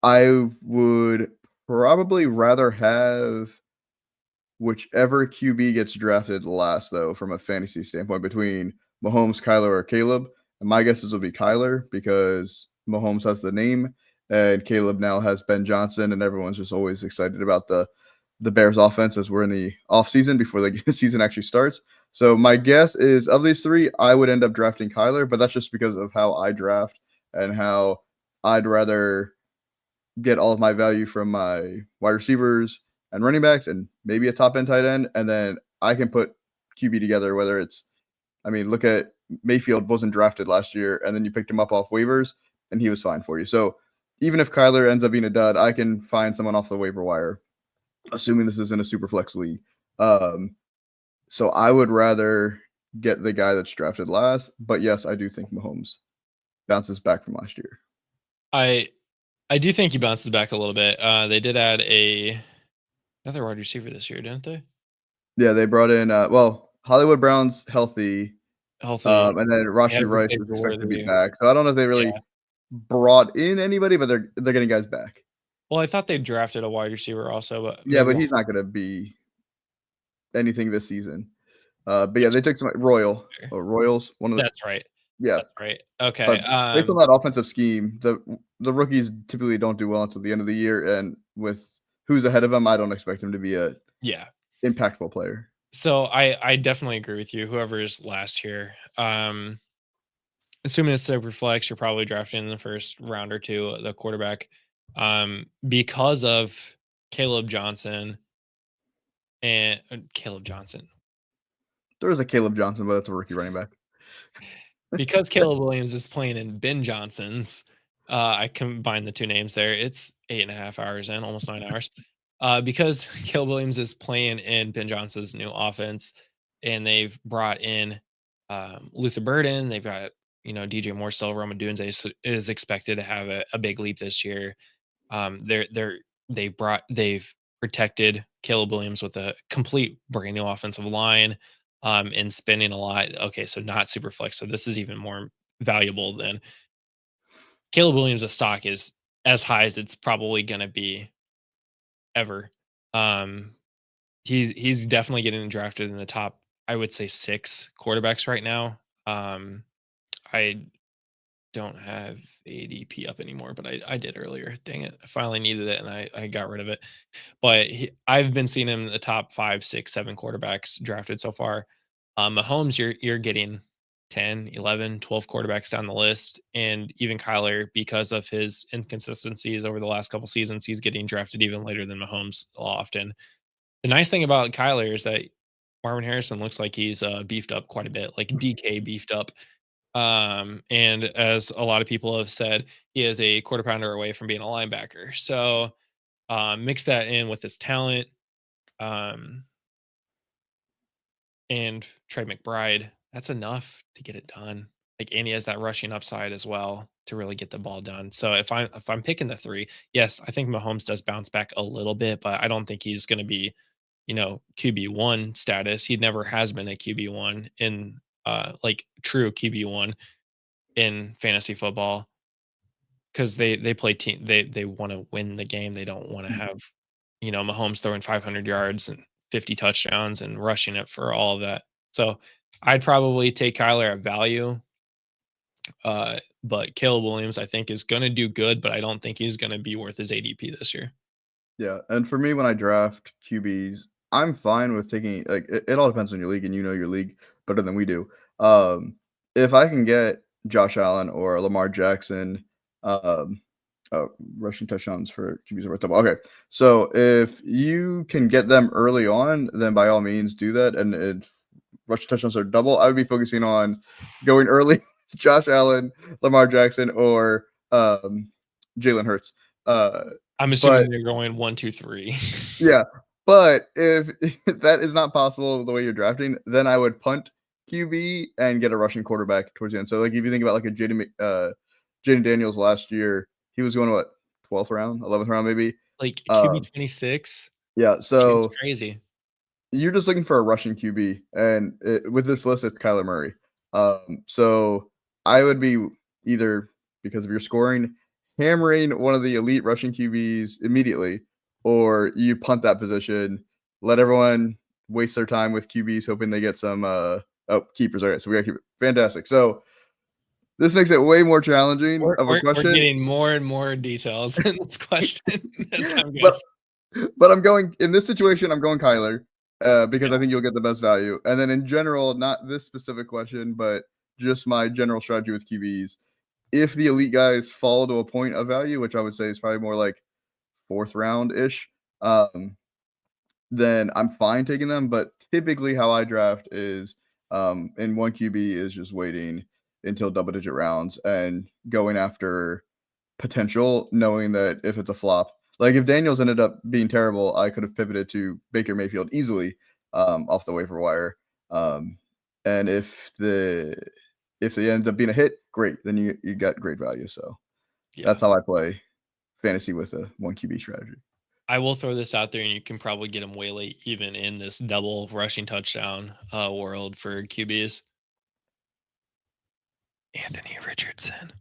I would probably rather have whichever QB gets drafted last, though, from a fantasy standpoint, between Mahomes, Kyler, or Caleb. And my guesses will be Kyler because Mahomes has the name, and Caleb now has Ben Johnson, and everyone's just always excited about the Bears offense as we're in the offseason before the season actually starts. So my guess is of these three, I would end up drafting Kyler, but that's just because of how I draft and how I'd rather get all of my value from my wide receivers and running backs and maybe a top end tight end. And then I can put QB together, whether it's, I mean, look at Mayfield wasn't drafted last year, and then you picked him up off waivers and he was fine for you. So even if Kyler ends up being a dud, I can find someone off the waiver wire, assuming this is in a super flex league. So I would rather get the guy that's drafted last. But yes, I do think Mahomes bounces back from last year. I do think he bounces back a little bit. They did add another wide receiver this year, didn't they? Yeah, they brought in Hollywood Brown's healthy. Healthy. And then Rashi Hasn't Rice played is for expected to be Worthy. back. So I don't know if they really brought in anybody, but they're getting guys back. Well, I thought they drafted a wide receiver also, but Yeah, but he's not going to be anything this season. But yeah, they took some Royals. One of the, that's right. yeah, That's right. Okay. but based on that offensive scheme, the rookies typically don't do well until the end of the year, and with who's ahead of him, I don't expect him to be a impactful player. So I definitely agree with you. Whoever's last here, assuming it's super flex, you're probably drafting in the first round or two the quarterback, because of Caleb Johnson. There is a Caleb Johnson, but that's a rookie running back. Because Caleb Williams is playing in Ben Johnson's, I combined the two names there. It's 8.5 hours in, almost 9 hours. Because Caleb Williams is playing in Ben Johnson's new offense, and they've brought in Luther Burden. They've got DJ Moore still. Roma Dunze is expected to have a big leap this year. They've protected Caleb Williams with a complete brand new offensive line, and spending a lot. Okay, so not super flex. So this is even more valuable than Caleb Williams' stock is as high as it's probably going to be ever. He's definitely getting drafted in the top, I would say, 6 quarterbacks right now. I don't have ADP up anymore, but I did earlier. Dang it. I finally needed it and I got rid of it. But I've been seeing him in the top 5, 6, 7 quarterbacks drafted so far. Mahomes, you're getting 10, 11, 12 quarterbacks down the list. And even Kyler, because of his inconsistencies over the last couple seasons, he's getting drafted even later than Mahomes often. The nice thing about Kyler is that Marvin Harrison looks like he's beefed up quite a bit, like DK beefed up. And as a lot of people have said, he is a quarter pounder away from being a linebacker. So mix that in with his talent. And Trey McBride, that's enough to get it done. And he has that rushing upside as well to really get the ball done. So if I'm picking the 3, yes, I think Mahomes does bounce back a little bit, but I don't think he's going to be, QB1 status. He never has been a QB1 in true QB1 in fantasy football, because they play team. They want to win the game. They don't want to have, Mahomes throwing 500 yards and 50 touchdowns and rushing it for all of that. So I'd probably take Kyler at value. But Caleb Williams, I think, is going to do good, but I don't think he's going to be worth his ADP this year. Yeah. And for me, when I draft QBs, I'm fine with taking, it all depends on your league, and your league better than we do. If I can get Josh Allen or Lamar Jackson, rushing touchdowns for QBs over double. Okay. So if you can get them early on, then by all means do that. And if rushing touchdowns are double, I would be focusing on going early, Josh Allen, Lamar Jackson, or Jalen Hurts. I'm assuming you're going 1, 2, 3. Yeah. But if that is not possible the way you're drafting, then I would punt QB and get a rushing quarterback towards the end. So if you think about a Jaden Daniels last year, he was going 12th round, 11th round, maybe QB 26. Yeah, so it's crazy. You're just looking for a rushing QB, and with this list, it's Kyler Murray. So I would be either, because of your scoring, hammering one of the elite rushing QBs immediately, or you punt that position, let everyone waste their time with QBs, hoping they get some keepers. All right, so we got keepers. Fantastic. So this makes it way more challenging We're, of a we're question. getting more and more details in this question as time But, goes. but I'm going in this situation. I'm going Kyler because I think you'll get the best value. And then in general, not this specific question, but just my general strategy with QBs. If the elite guys fall to a point of value, which I would say is probably more like 4th round ish, then I'm fine taking them. But typically, how I draft is in one QB is just waiting until double-digit rounds and going after potential, knowing that if it's a flop, like if Daniels ended up being terrible, I could have pivoted to Baker Mayfield easily off the waiver wire. And if it ends up being a hit, great, then you got great value. So that's how I play fantasy with a 1 QB strategy. I will throw this out there, and you can probably get him way late, even in this double rushing touchdown world for QBs. Anthony Richardson.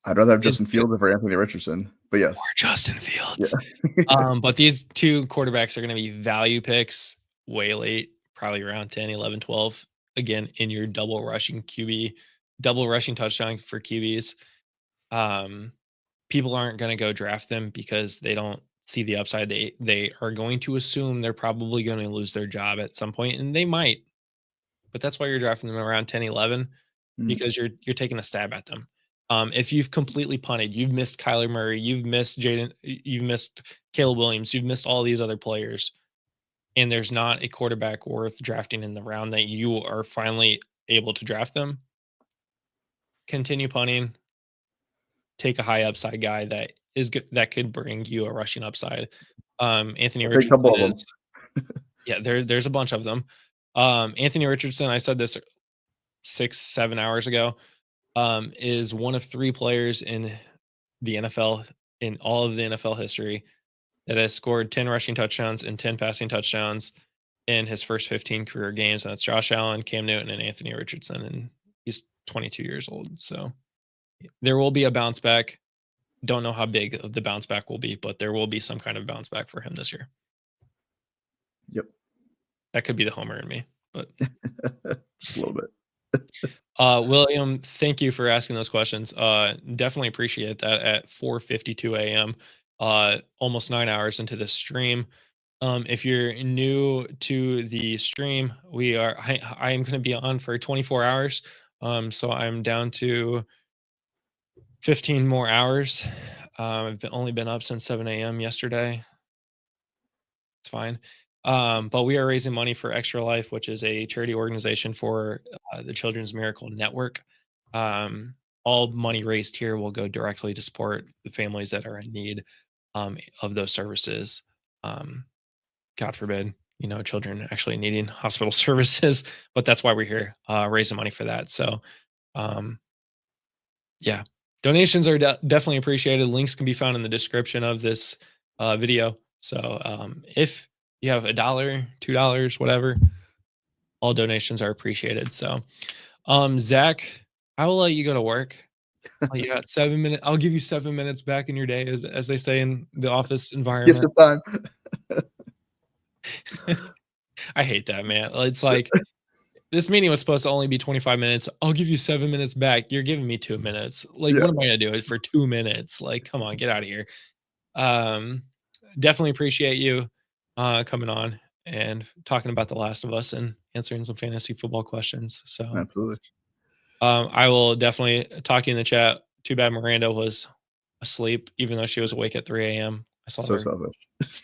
I'd rather have Justin Fields over Anthony Richardson, but yes. Or Justin Fields. Yeah. But these two quarterbacks are going to be value picks way late, probably around 10, 11, 12. Again, in your double rushing QB, double rushing touchdown for QBs. People aren't going to go draft them because they don't see the upside. They are going to assume they're probably going to lose their job at some point, and they might. But that's why you're drafting them around 10, 11, because you're taking a stab at them. If you've completely punted, you've missed Kyler Murray, you've missed Jaden, you've missed Caleb Williams, you've missed all these other players, and there's not a quarterback worth drafting in the round that you are finally able to draft them, continue punting, take a high upside guy that is good, that could bring you a rushing upside. Anthony Richardson is, there's a bunch of them. Anthony Richardson, I said this 6-7 hours ago, is one of 3 players in the NFL, in all of the NFL history, that has scored 10 rushing touchdowns and 10 passing touchdowns in his first 15 career games. And that's Josh Allen, Cam Newton, and Anthony Richardson. And he's 22 years old. So there will be a bounce back. Don't know how big the bounce back will be, but there will be some kind of bounce back for him this year. Yep. That could be the homer in me, but just a little bit. William, thank you for asking those questions. Definitely appreciate that at 4:52 a.m. Almost 9 hours into this stream. If you're new to the stream, I am going to be on for 24 hours. So I'm down to 15 more hours. I've only been up since 7 a.m. yesterday. It's fine. But we are raising money for Extra Life, which is a charity organization for the Children's Miracle Network. All money raised here will go directly to support the families that are in need of those services. God forbid, children actually needing hospital services, but that's why we're here, raising money for that. So, yeah, donations are definitely appreciated. Links can be found in the description of this video. So if you have $1, $2, whatever, all donations are appreciated. So, Zach, I will let you go to work. You got 7 minutes. I'll give you 7 minutes back in your day, as they say in the office environment. Gift of time. I hate that, man. It's like, this meeting was supposed to only be 25 minutes. I'll give you 7 minutes back. You're giving me 2 minutes. Like, what am I going to do it for 2 minutes? Like, come on, get out of here. Definitely appreciate you coming on and talking about The Last of Us and answering some fantasy football questions. So absolutely. I will definitely talk to you in the chat. Too bad Miranda was asleep, even though she was awake at 3 a.m. I saw her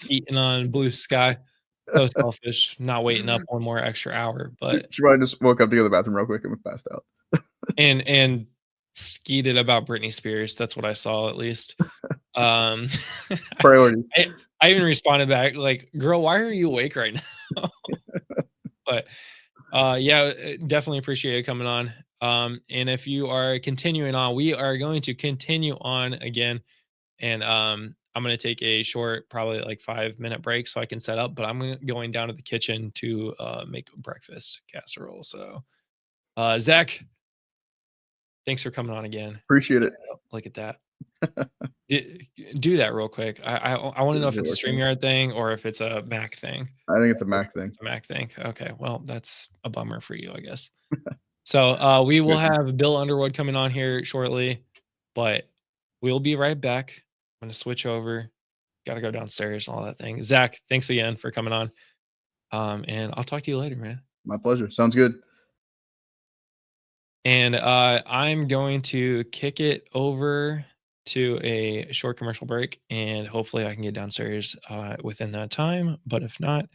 eating on Blue Sky. So selfish, not waiting up one more extra hour. But she probably just woke up to go to the bathroom real quick and passed out. and skeeted about Britney Spears. That's what I saw, at least. Priority. I even responded back like, "Girl, why are you awake right now?" But yeah, definitely appreciate you coming on. And if you are continuing on, we are going to continue on again. And I'm going to take a short, probably like 5-minute break so I can set up, but I'm going down to the kitchen to make breakfast casserole. So Zach, thanks for coming on again. Appreciate it. Look at that. Do that real quick. I want to know if it's a StreamYard thing or if it's a Mac thing. I think it's a Mac thing. It's a Mac thing. Okay. Well, that's a bummer for you, I guess. So we will have Bill Underwood coming on here shortly, but we'll be right back. I'm going to switch over. Got to go downstairs and all that thing. Zach, thanks again for coming on. And I'll talk to you later, man. My pleasure. Sounds good. And I'm going to kick it over to a short commercial break, and hopefully I can get downstairs within that time. But if not,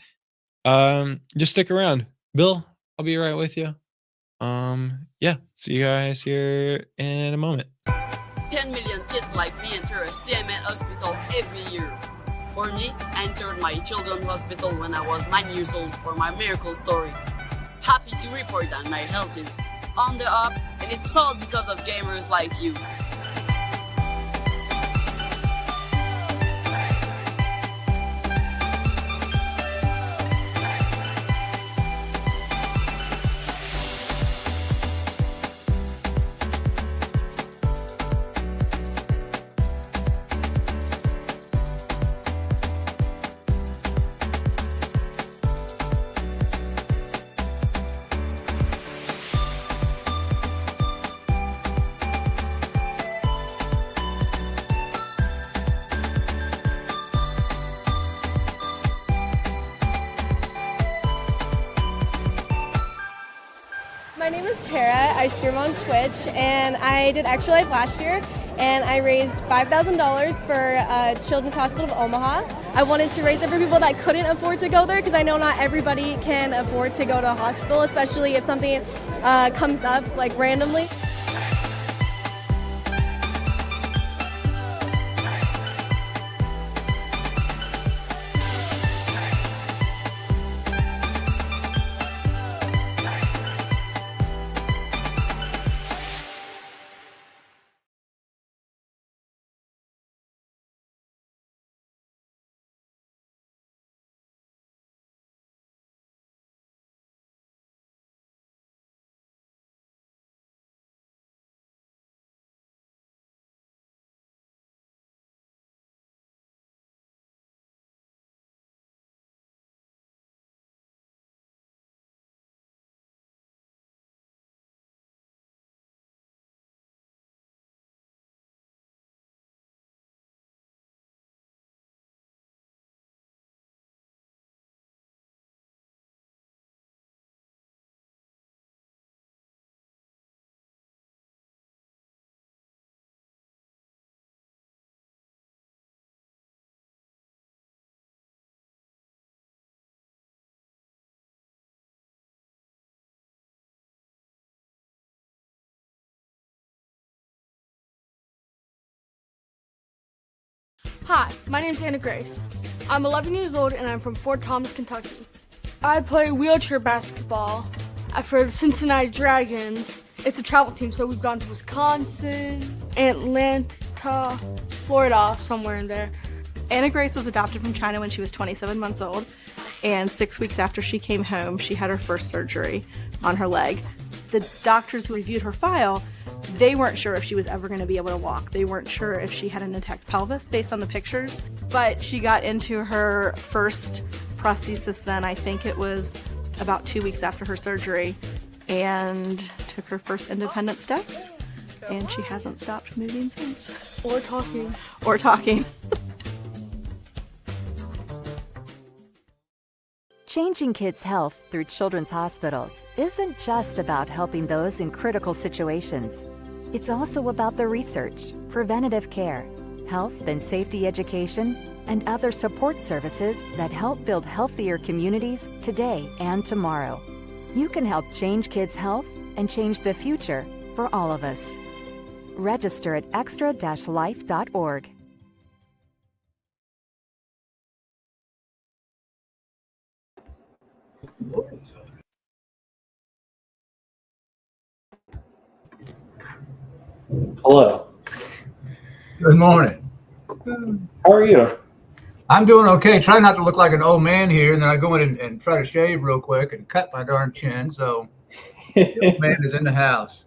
just stick around. Bill, I'll be right with you. Yeah, see you guys here in a moment. 10 million kids like me enter a CMN hospital every year. For me, I entered my children's hospital when I was 9 years old for my miracle story. Happy to report that my health is on the up, and it's all because of gamers like you. My name is Tara. I stream on Twitch, and I did Extra Life last year, and I raised $5,000 for Children's Hospital of Omaha. I wanted to raise it for people that couldn't afford to go there, because I know not everybody can afford to go to a hospital, especially if something comes up like randomly. Hi, my name's Anna Grace. I'm 11 years old and I'm from Fort Thomas, Kentucky. I play wheelchair basketball for the Cincinnati Dragons. It's a travel team, so we've gone to Wisconsin, Atlanta, Florida, somewhere in there. Anna Grace was adopted from China when she was 27 months old, and 6 weeks after she came home, she had her first surgery on her leg. The doctors who reviewed her file, they weren't sure if she was ever going to be able to walk. They weren't sure if she had an intact pelvis based on the pictures, but she got into her first prosthesis then. I think it was about 2 weeks after her surgery, and took her first independent steps, and she hasn't stopped moving since. Or talking. Or talking. Changing kids' health through children's hospitals isn't just about helping those in critical situations. It's also about the research, preventative care, health and safety education, and other support services that help build healthier communities today and tomorrow. You can help change kids' health and change the future for all of us. Register at extra-life.org. Hello. Good morning. How are you? I'm doing okay. Try not to look like an old man here, and then I go in and try to shave real quick and cut my darn chin. So the old man is in the house.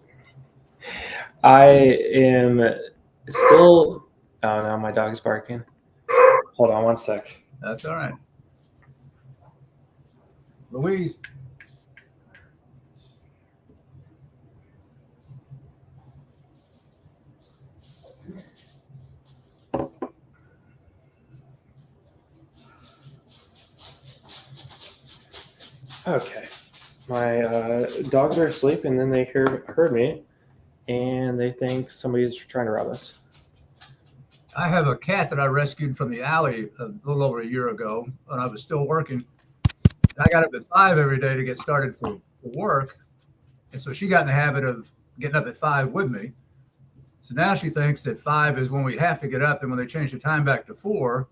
I am still. Oh no, my dog's barking. Hold on one sec. That's all right. Louise. Okay. My dogs are asleep, and then they heard me, and they think somebody's trying to rob us. I have a cat that I rescued from the alley a little over a year ago when I was still working. I got up at 5 every day to get started for work. And so she got in the habit of getting up at 5 with me. So now she thinks that 5 is when we have to get up. And when they changed the time back to 4,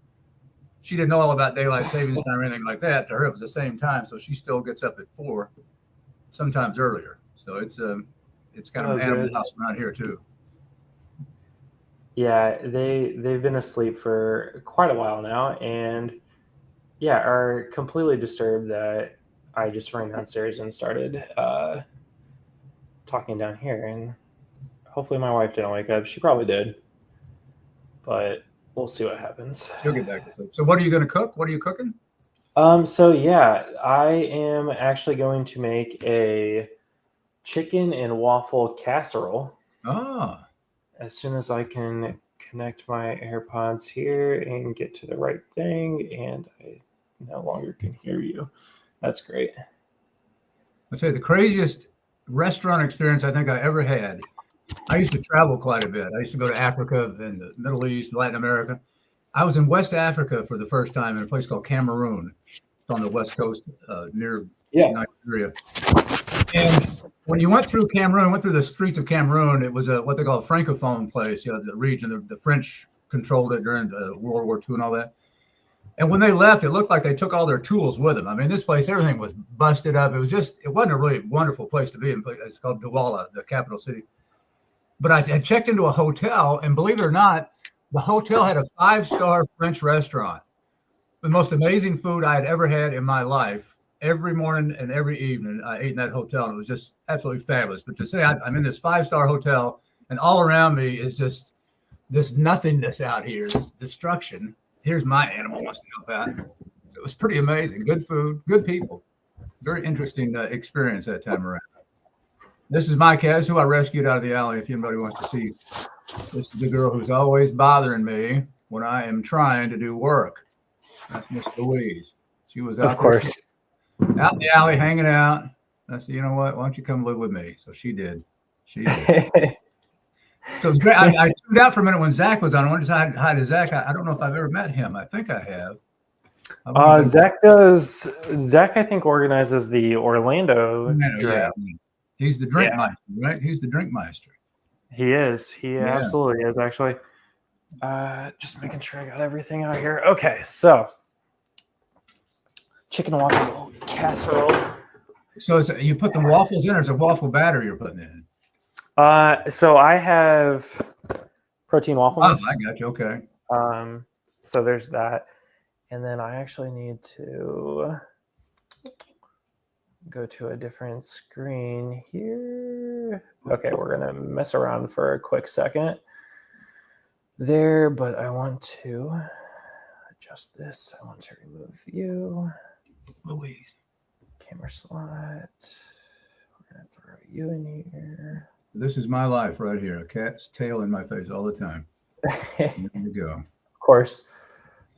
she didn't know all about daylight savings time or anything like that. To her, it was the same time. So she still gets up at 4, sometimes earlier. So it's kind of an animal good. house around here too. Yeah, they've been asleep for quite a while now, and yeah, are completely disturbed that I just ran downstairs and started talking down here. And hopefully my wife didn't wake up. She probably did, but we'll see what happens. She'll get back to sleep. So what are you going to cook? What are you cooking? So yeah, I am actually going to make a chicken and waffle casserole. Ah. As soon as I can connect my AirPods here and get to the right thing, and I no longer can hear you. That's great. I'll tell you, the craziest restaurant experience I think I ever had. I used to travel quite a bit. I used to go to Africa and the Middle East, Latin America. I was in West Africa for the first time in a place called Cameroon. It's on the west coast near Nigeria. And when you went through Cameroon, went through the streets of Cameroon, it was what they call a francophone place, the region. The French controlled it during World War II and all that. And when they left, it looked like they took all their tools with them. I mean, this place, everything was busted up. It wasn't a really wonderful place to be in. It's called Douala, the capital city. But I had checked into a hotel, and believe it or not, the hotel had a 5-star French restaurant. The most amazing food I had ever had in my life. Every morning and every evening, I ate in that hotel, and it was just absolutely fabulous. But to say I'm in this 5-star hotel, and all around me is just this nothingness out here, this destruction. Here's my animal wants to help out. So it was pretty amazing. Good food, good people. Very interesting experience that time around. This is my cat, who I rescued out of the alley. If anybody wants to see, this is the girl who's always bothering me when I am trying to do work. That's Miss Louise. She was out there, out in the alley hanging out. I said, you know what? Why don't you come live with me? So she did. She did. So it's great. I tuned out for a minute when Zach was on. I wanted to say hi to Zach. I don't know if I've ever met him. I think I have. Zach, I think, organizes the Orlando. Yeah. He's the drink meister, right? He's the drink meister. He is. He absolutely is, actually. Just making sure I got everything out here. Okay, so chicken waffle casserole. So you put the waffles in, or is it waffle batter you're putting in? So I have protein waffle mix. Oh, I got you. Okay. So there's that. And then I actually need to go to a different screen here. Okay, we're going to mess around for a quick second there, but I want to adjust this. I want to remove view. Louise. Camera slot. We're going to throw you in here. This is my life right here. A cat's tail in my face all the time. There you go. Of course.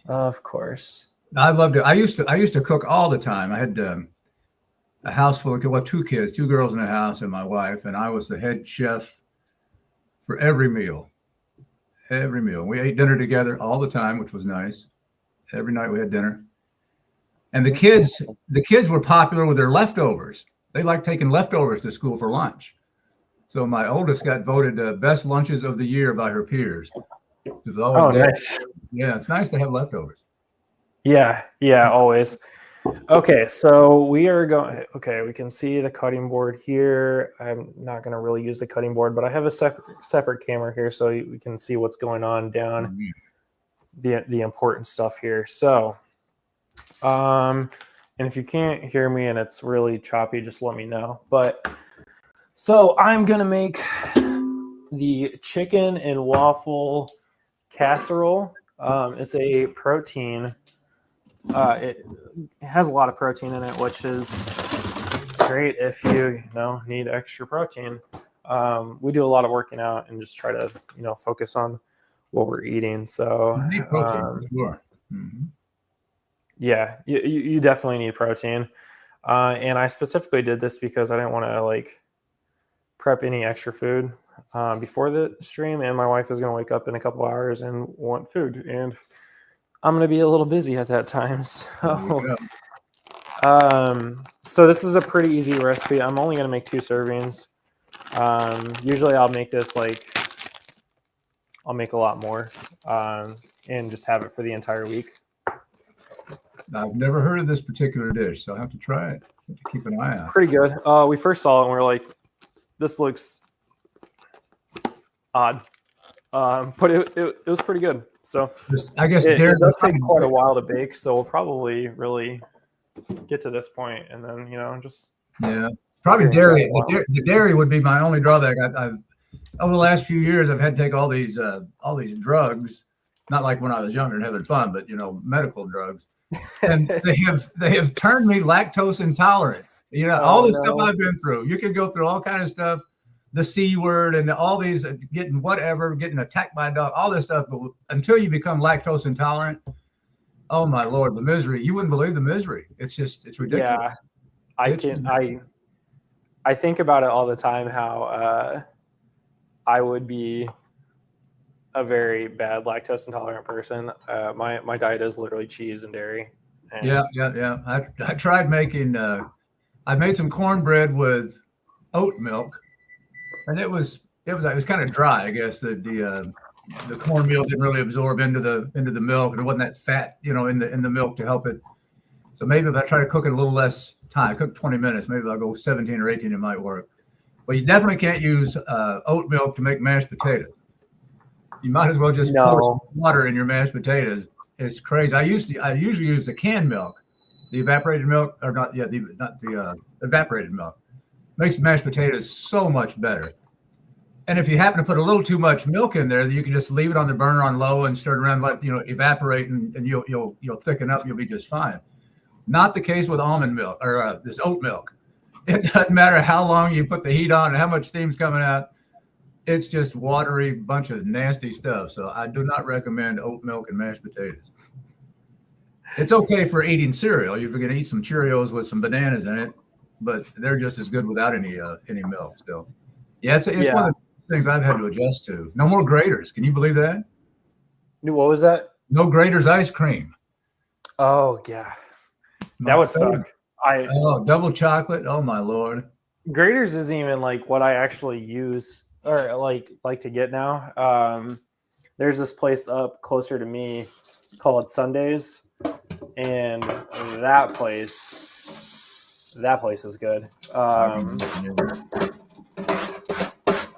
Of course. I loved it. I used to cook all the time. I had a house full of 2 kids, 2 girls in the house, and my wife, and I was the head chef for every meal. Every meal. We ate dinner together all the time, which was nice. Every night we had dinner. And the kids were popular with their leftovers. They liked taking leftovers to school for lunch. So my oldest got voted best lunches of the year by her peers. It was always nice. Yeah, it's nice to have leftovers. Yeah, always. Okay, so we are going. Okay, we can see the cutting board here. I'm not going to really use the cutting board, but I have a separate camera here, so we can see what's going on down the important stuff here. So, and if you can't hear me and it's really choppy, just let me know. But so I'm going to make the chicken and waffle casserole. It's a protein. It has a lot of protein in it, which is great if you need extra protein. We do a lot of working out and just try to focus on what we're eating. So you need protein for sure. Mm-hmm. Yeah, you definitely need protein. And I specifically did this because I didn't want to like prep any extra food before the stream, and my wife is going to wake up in a couple hours and want food, and I'm going to be a little busy at that time. So this is a pretty easy recipe. I'm only going to make 2 servings. Usually I'll make this like, I'll make a lot more and just have it for the entire week. I've never heard of this particular dish, so I'll have to try it. Have to keep an eye out. Pretty good. We first saw it and we were like, this looks odd. But it was pretty good. So I guess it does take quite a while to bake, so we'll probably really get to this point and then, you know, just probably dairy. The dairy would be my only drawback. I've over the last few years, I've had to take all these drugs, not like when I was younger and having fun, but you know, medical drugs, and they have turned me lactose intolerant. You know, all the stuff I've been through. You could go through all kind of stuff, the C word, and all these getting attacked by a dog, all this stuff. But until you become lactose intolerant, oh my Lord, the misery! You wouldn't believe the misery. It's ridiculous. Yeah, I think about it all the time. How I would be a very bad lactose intolerant person. My diet is literally cheese and dairy. And yeah. I tried making. I made some cornbread with oat milk, and it was kind of dry. I guess the cornmeal didn't really absorb into the milk, and it wasn't that fat, you know, in the milk to help it. So maybe if I try to cook it a little less time, cook 20 minutes, maybe I'll go 17 or 18. It might work. But you definitely can't use oat milk to make mashed potatoes. You might as well just pour some water in your mashed potatoes. It's crazy. I usually use the canned milk, the evaporated milk, or not the evaporated milk. Makes the mashed potatoes so much better. And if you happen to put a little too much milk in there, you can just leave it on the burner on low and stir it around, let evaporate, and you'll thicken up. You'll be just fine. Not the case with almond milk or this oat milk. It doesn't matter how long you put the heat on and how much steam's coming out. It's just watery bunch of nasty stuff. So I do not recommend oat milk and mashed potatoes. It's okay for eating cereal. You're going to eat some Cheerios with some bananas in it, but they're just as good without any milk still. Yeah, it's one of the things I've had to adjust to. No more Graters. Can you believe that? What was that? No Graters ice cream. Oh, yeah. That would suck. Double chocolate. Oh my Lord. Graters isn't even like what I actually use or like to get now. There's this place up closer to me called Sundays, and that place is good.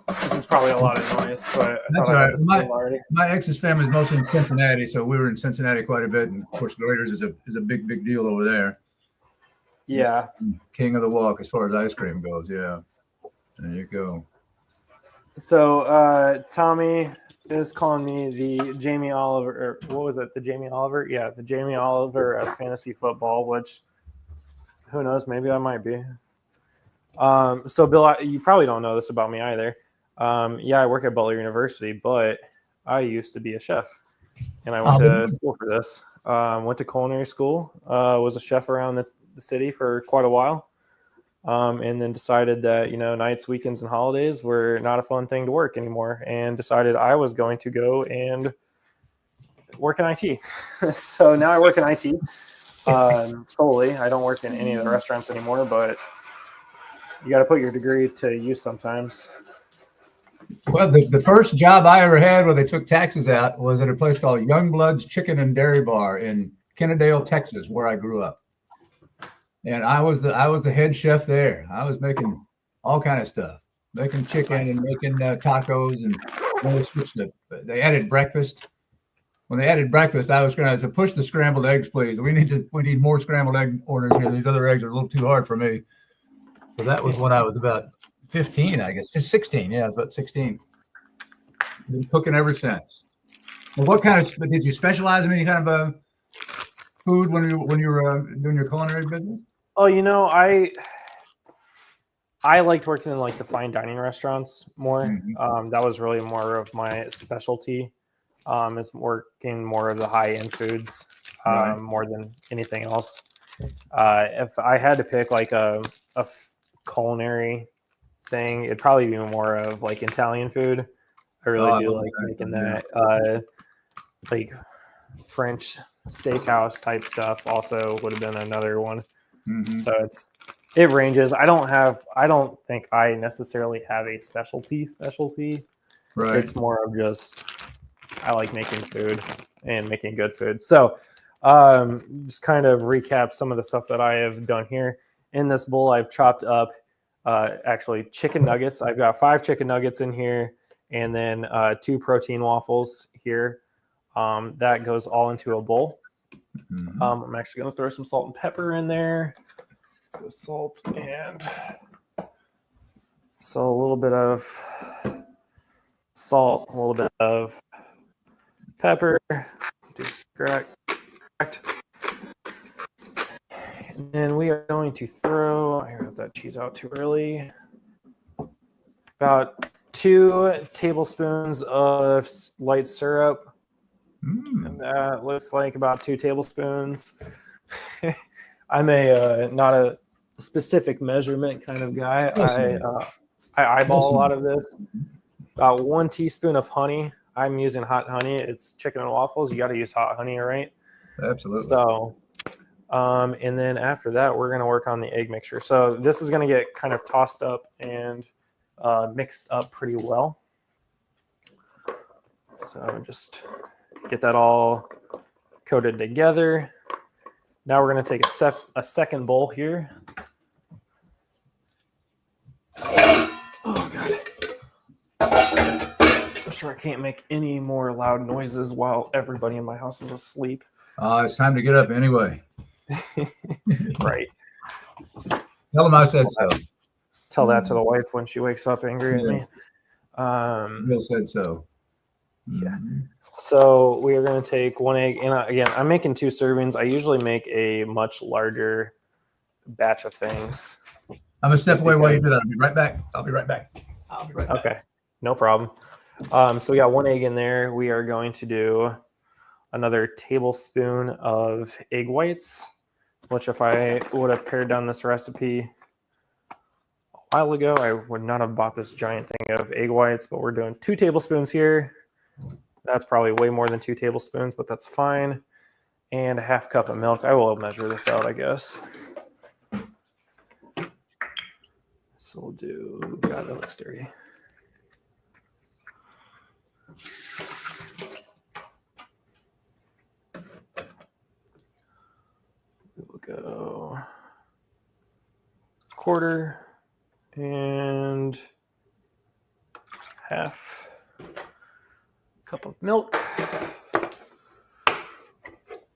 This is probably a lot of noise, but that's all right. My ex's family is mostly in Cincinnati, so we were in Cincinnati quite a bit, and of course, Graters is a big deal over there. Yeah, king of the walk as far as ice cream goes. Yeah, there you go. So Tommy is calling me the Jamie Oliver, or what was it? The Jamie Oliver? Yeah, the Jamie Oliver of fantasy football, which who knows? Maybe I might be. So Bill, you probably don't know this about me either. Yeah, I work at Butler University, but I used to be a chef, and I went to school for this. Went to culinary school. Was a chef around the city for quite a while, and then decided that nights, weekends, and holidays were not a fun thing to work anymore, and decided I was going to go and work in IT. So now I work in IT solely. I don't work in any of the restaurants anymore, but you got to put your degree to use sometimes. Well, the first job I ever had where they took taxes out was at a place called Youngblood's Chicken and Dairy Bar in Kennedale, Texas, where I grew up. And I was the head chef there. I was making all kind of stuff, making chicken and making tacos. And when they added breakfast. When they added breakfast, I was going to push the scrambled eggs, please. We need more scrambled egg orders here. These other eggs are a little too hard for me. So that was when I was about 15, I guess. Just 16. Yeah, I was about 16. Been cooking ever since. Well, what kind of did you specialize in? Any kind of food when you were doing your culinary business? Oh, I liked working in like the fine dining restaurants more. Mm-hmm. That was really more of my specialty. Is working more of the high end foods more than anything else. If I had to pick like a culinary thing, it'd probably be more of like Italian food. I really do like making that. Like French steakhouse type stuff also would have been another one. So it ranges. I don't think I necessarily have a specialty. Right. It's more of just I like making food and making good food. So just kind of recap some of the stuff that I have done here. In this bowl, I've chopped up actually chicken nuggets. I've got 5 chicken nuggets in here, and then 2 protein waffles here. That goes all into a bowl. I'm actually going to throw some salt and pepper in there. So salt and so a little bit of salt, a little bit of pepper. Just correct. And then we are going to throw, I got that cheese out too early, about 2 tablespoons of light syrup. And that looks like about 2 tablespoons. I'm not a specific measurement kind of guy. I eyeball a lot of this. About 1 teaspoon of honey. I'm using hot honey. It's chicken and waffles. You got to use hot honey, right? Absolutely. So, and then after that, we're going to work on the egg mixture. So this is going to get kind of tossed up and mixed up pretty well. So just get that all coated together. Now we're going to take a second bowl here. Oh, God. I'm sure I can't make any more loud noises while everybody in my house is asleep. It's time to get up anyway. Right. Tell them I said so. Tell that to the wife when she wakes up angry at me. Bill said so. Yeah. So we are going to take 1 egg. And again, I'm making 2 servings. I usually make a much larger batch of things. I'm going to step away while you do that. I'll be right back. I'll be right back. Okay. No problem. So we got 1 egg in there. We are going to do another tablespoon of egg whites, which if I would have pared down this recipe a while ago, I would not have bought this giant thing of egg whites, but we're doing 2 tablespoons here. That's probably way more than 2 tablespoons, but that's fine. And a half cup of milk. I will measure this out, I guess. So we'll do, God, that looks dirty. We'll go 1/4 and half cup of milk.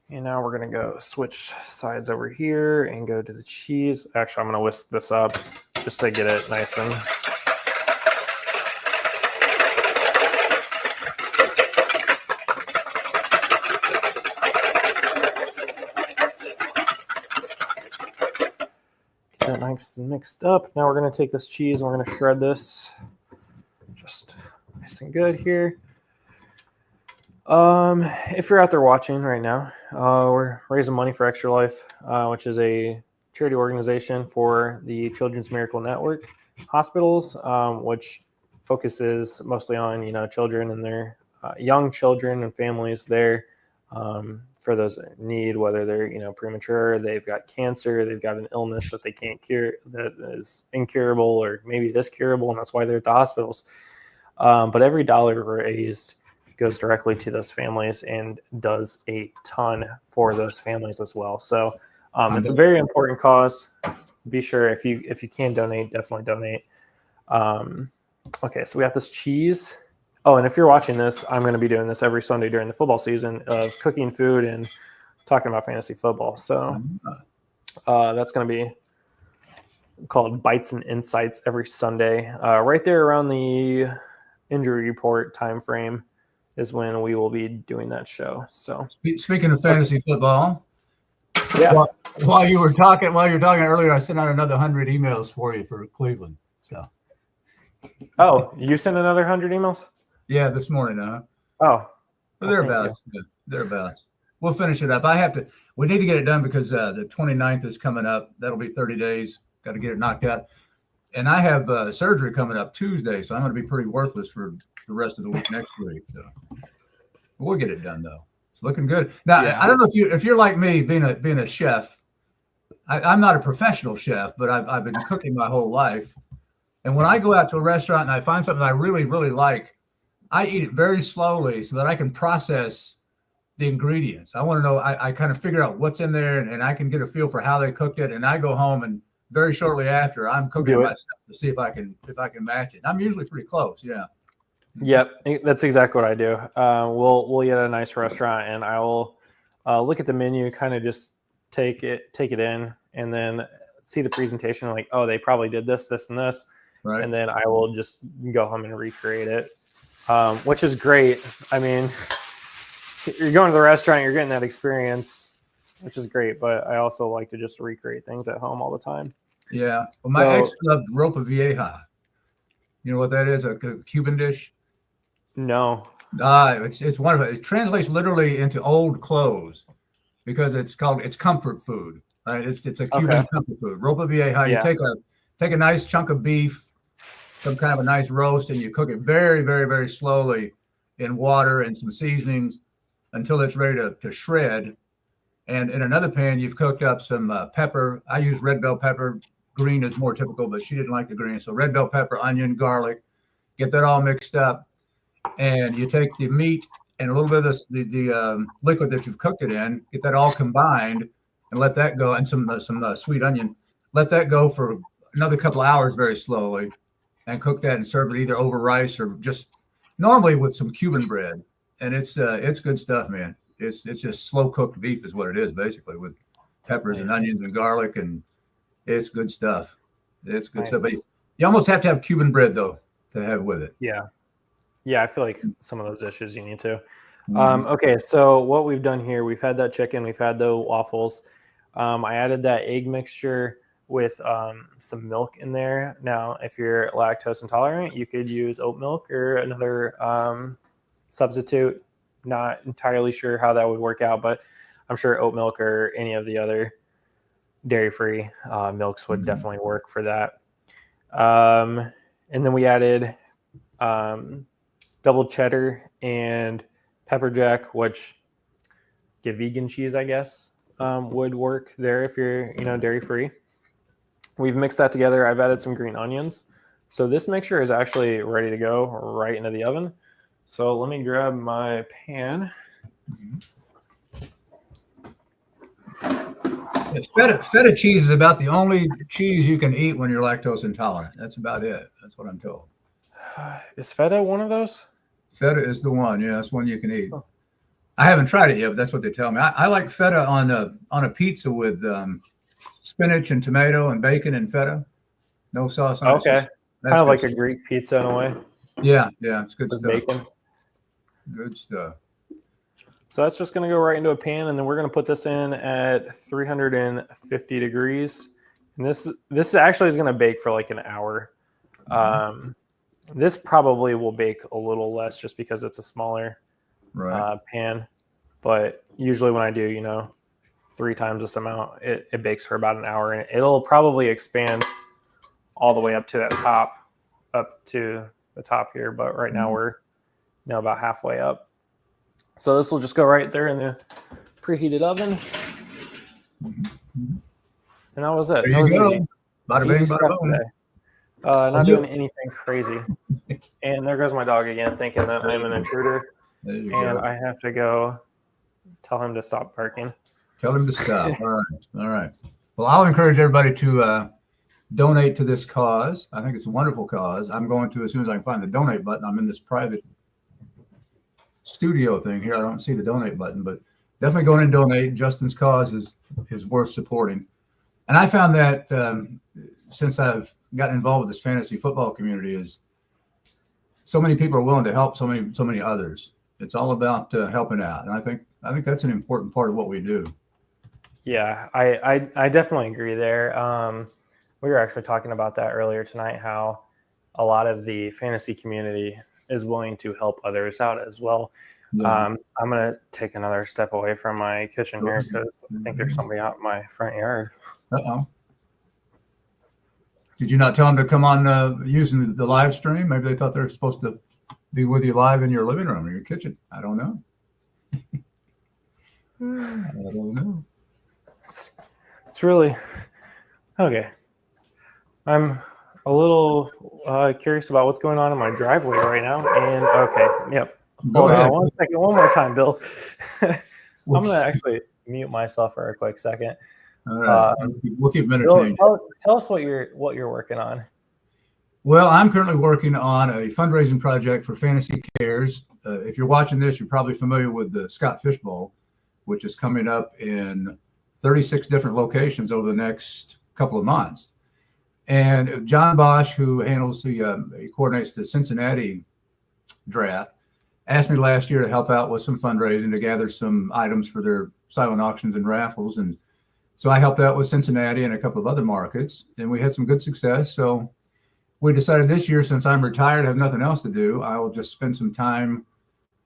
And now we're going to go switch sides over here and go to the cheese. Actually, I'm going to whisk this up just to get it nice and get that nice and mixed up. Now we're going to take this cheese and we're going to shred this just nice and good here. If you're out there watching right now, we're raising money for Extra Life, which is a charity organization for the Children's Miracle Network hospitals, which focuses mostly on, children and their young children and families there, for those that need, whether they're, premature, they've got cancer, they've got an illness that they can't cure, that is incurable, or maybe it is curable, and that's why they're at the hospitals. But every dollar raised goes directly to those families and does a ton for those families as well. So it's a very important cause. Be sure if you can donate, definitely donate. Okay, so we got this cheese. Oh, and if you're watching this, I'm going to be doing this every Sunday during the football season of cooking food and talking about fantasy football. So that's going to be called Bites and Insights every Sunday. Right there around the injury report time frame is when we will be doing that show. So speaking of fantasy football, yeah. While you were talking earlier, I sent out another 100 emails for you for Cleveland. So. Oh, you sent another 100 emails? Yeah, this morning. Oh, thereabouts. Yeah, thereabouts. we'll finish it up. We need to get it done because the 29th is coming up. That'll be 30 days. Got to get it knocked out. And I have surgery coming up Tuesday, so I'm going to be pretty worthless for the rest of the week next week. So we'll get it done though. It's looking good. Now, I don't know if you're like me, being a chef. I'm not a professional chef, but I've been cooking my whole life. And when I go out to a restaurant and I find something I really, really like, I eat it very slowly so that I can process the ingredients. I want to know, I kind of figure out what's in there, and I can get a feel for how they cooked it. And I go home, and very shortly after, I'm cooking it myself to see if I can match it. I'm usually pretty close. Yeah. Yep, that's exactly what I do. We'll get a nice restaurant, and I will look at the menu, kind of just take it in, and then see the presentation. Like, oh, they probably did this, and this, right. And then I will just go home and recreate it, which is great. I mean, you're going to the restaurant, you're getting that experience, which is great. But I also like to just recreate things at home all the time. Yeah. Well, my ex loved ropa vieja. You know what that is? A Cuban dish? No. It's wonderful. It translates literally into old clothes because it's comfort food. Right? It's a Cuban comfort food. Ropa vieja. You take a nice chunk of beef, some kind of a nice roast, and you cook it very, very, very slowly in water and some seasonings until it's ready to shred. And in another pan, you've cooked up some pepper. I use red bell pepper. Green is more typical, but she didn't like the green. So red bell pepper, onion, garlic. Get that all mixed up. And you take the meat and a little bit of the liquid that you've cooked it in, get that all combined, and let that go, and some sweet onion. Let that go for another couple of hours very slowly, and cook that and serve it either over rice or just normally with some Cuban bread. And it's good stuff, man. It's just slow cooked beef is what it is basically, with peppers and onions and garlic, and it's good stuff. It's good stuff. But you almost have to have Cuban bread though to have with it. Yeah, I feel like some of those dishes you need to. Okay, so what we've done here, we've had that chicken, we've had the waffles. I added that egg mixture with some milk in there. Now, if you're lactose intolerant, you could use oat milk or another substitute. Not entirely sure how that would work out, but I'm sure oat milk or any of the other dairy-free milks would definitely work for that. And then we added double cheddar and pepper jack, which get vegan cheese, I guess, would work there if you're, dairy free. We've mixed that together. I've added some green onions. So this mixture is actually ready to go right into the oven. So let me grab my pan. Feta cheese is about the only cheese you can eat when you're lactose intolerant. That's about it. That's what I'm told. Is feta one of those? Feta is the one. Yeah, that's one you can eat. I haven't tried it yet, but that's what they tell me. I like feta on a pizza with spinach and tomato and bacon and feta. No sauce on it. Okay. Kind of like a Greek pizza in a way. Yeah, it's good stuff. Bacon. Good stuff. So that's just going to go right into a pan, and then we're going to put this in at 350 degrees. And this actually is going to bake for like an hour. This probably will bake a little less just because it's a smaller pan. But usually when I do, 3 times this amount, it bakes for about an hour, and it'll probably expand all the way up to the top here. But right now we're about halfway up. So this will just go right there in the preheated oven. And that was it. There you go. Bada bing, bada boom. Not doing anything crazy. And there goes my dog again, thinking that I'm an intruder. And I have to go tell him to stop barking. Tell him to stop. All right. Well, I'll encourage everybody to donate to this cause. I think it's a wonderful cause. I'm going to, as soon as I can find the donate button, I'm in this private studio thing here. I don't see the donate button, but definitely go in and donate. Justin's cause is worth supporting. And I found that since I've gotten involved with this fantasy football community, is so many people are willing to help so many others. It's all about helping out, and I think that's an important part of what we do. Yeah, I definitely agree there. We were actually talking about that earlier tonight, how a lot of the fantasy community is willing to help others out as well. Yeah. I'm gonna take another step away from my kitchen here because I think there's somebody out in my front yard. Uh-oh. Did you not tell them to come on using the live stream? Maybe they thought they were supposed to be with you live in your living room or your kitchen. I don't know. I don't know. It's really okay. I'm a little curious about what's going on in my driveway right now. And okay, yep. Hold on 1 second, one more time, Bill. I'm gonna actually mute myself for a quick second. All right, we'll keep them Bill, entertained. tell us what you're working on. Well, I'm currently working on a fundraising project for Fantasy Cares. If you're watching this, you're probably familiar with the Scott Fish Bowl, which is coming up in 36 different locations over the next couple of months. And John Bosch, who handles he coordinates the Cincinnati draft, asked me last year to help out with some fundraising to gather some items for their silent auctions and raffles. And so I helped out with Cincinnati and a couple of other markets, and we had some good success. So we decided this year, since I'm retired, I have nothing else to do, I will just spend some time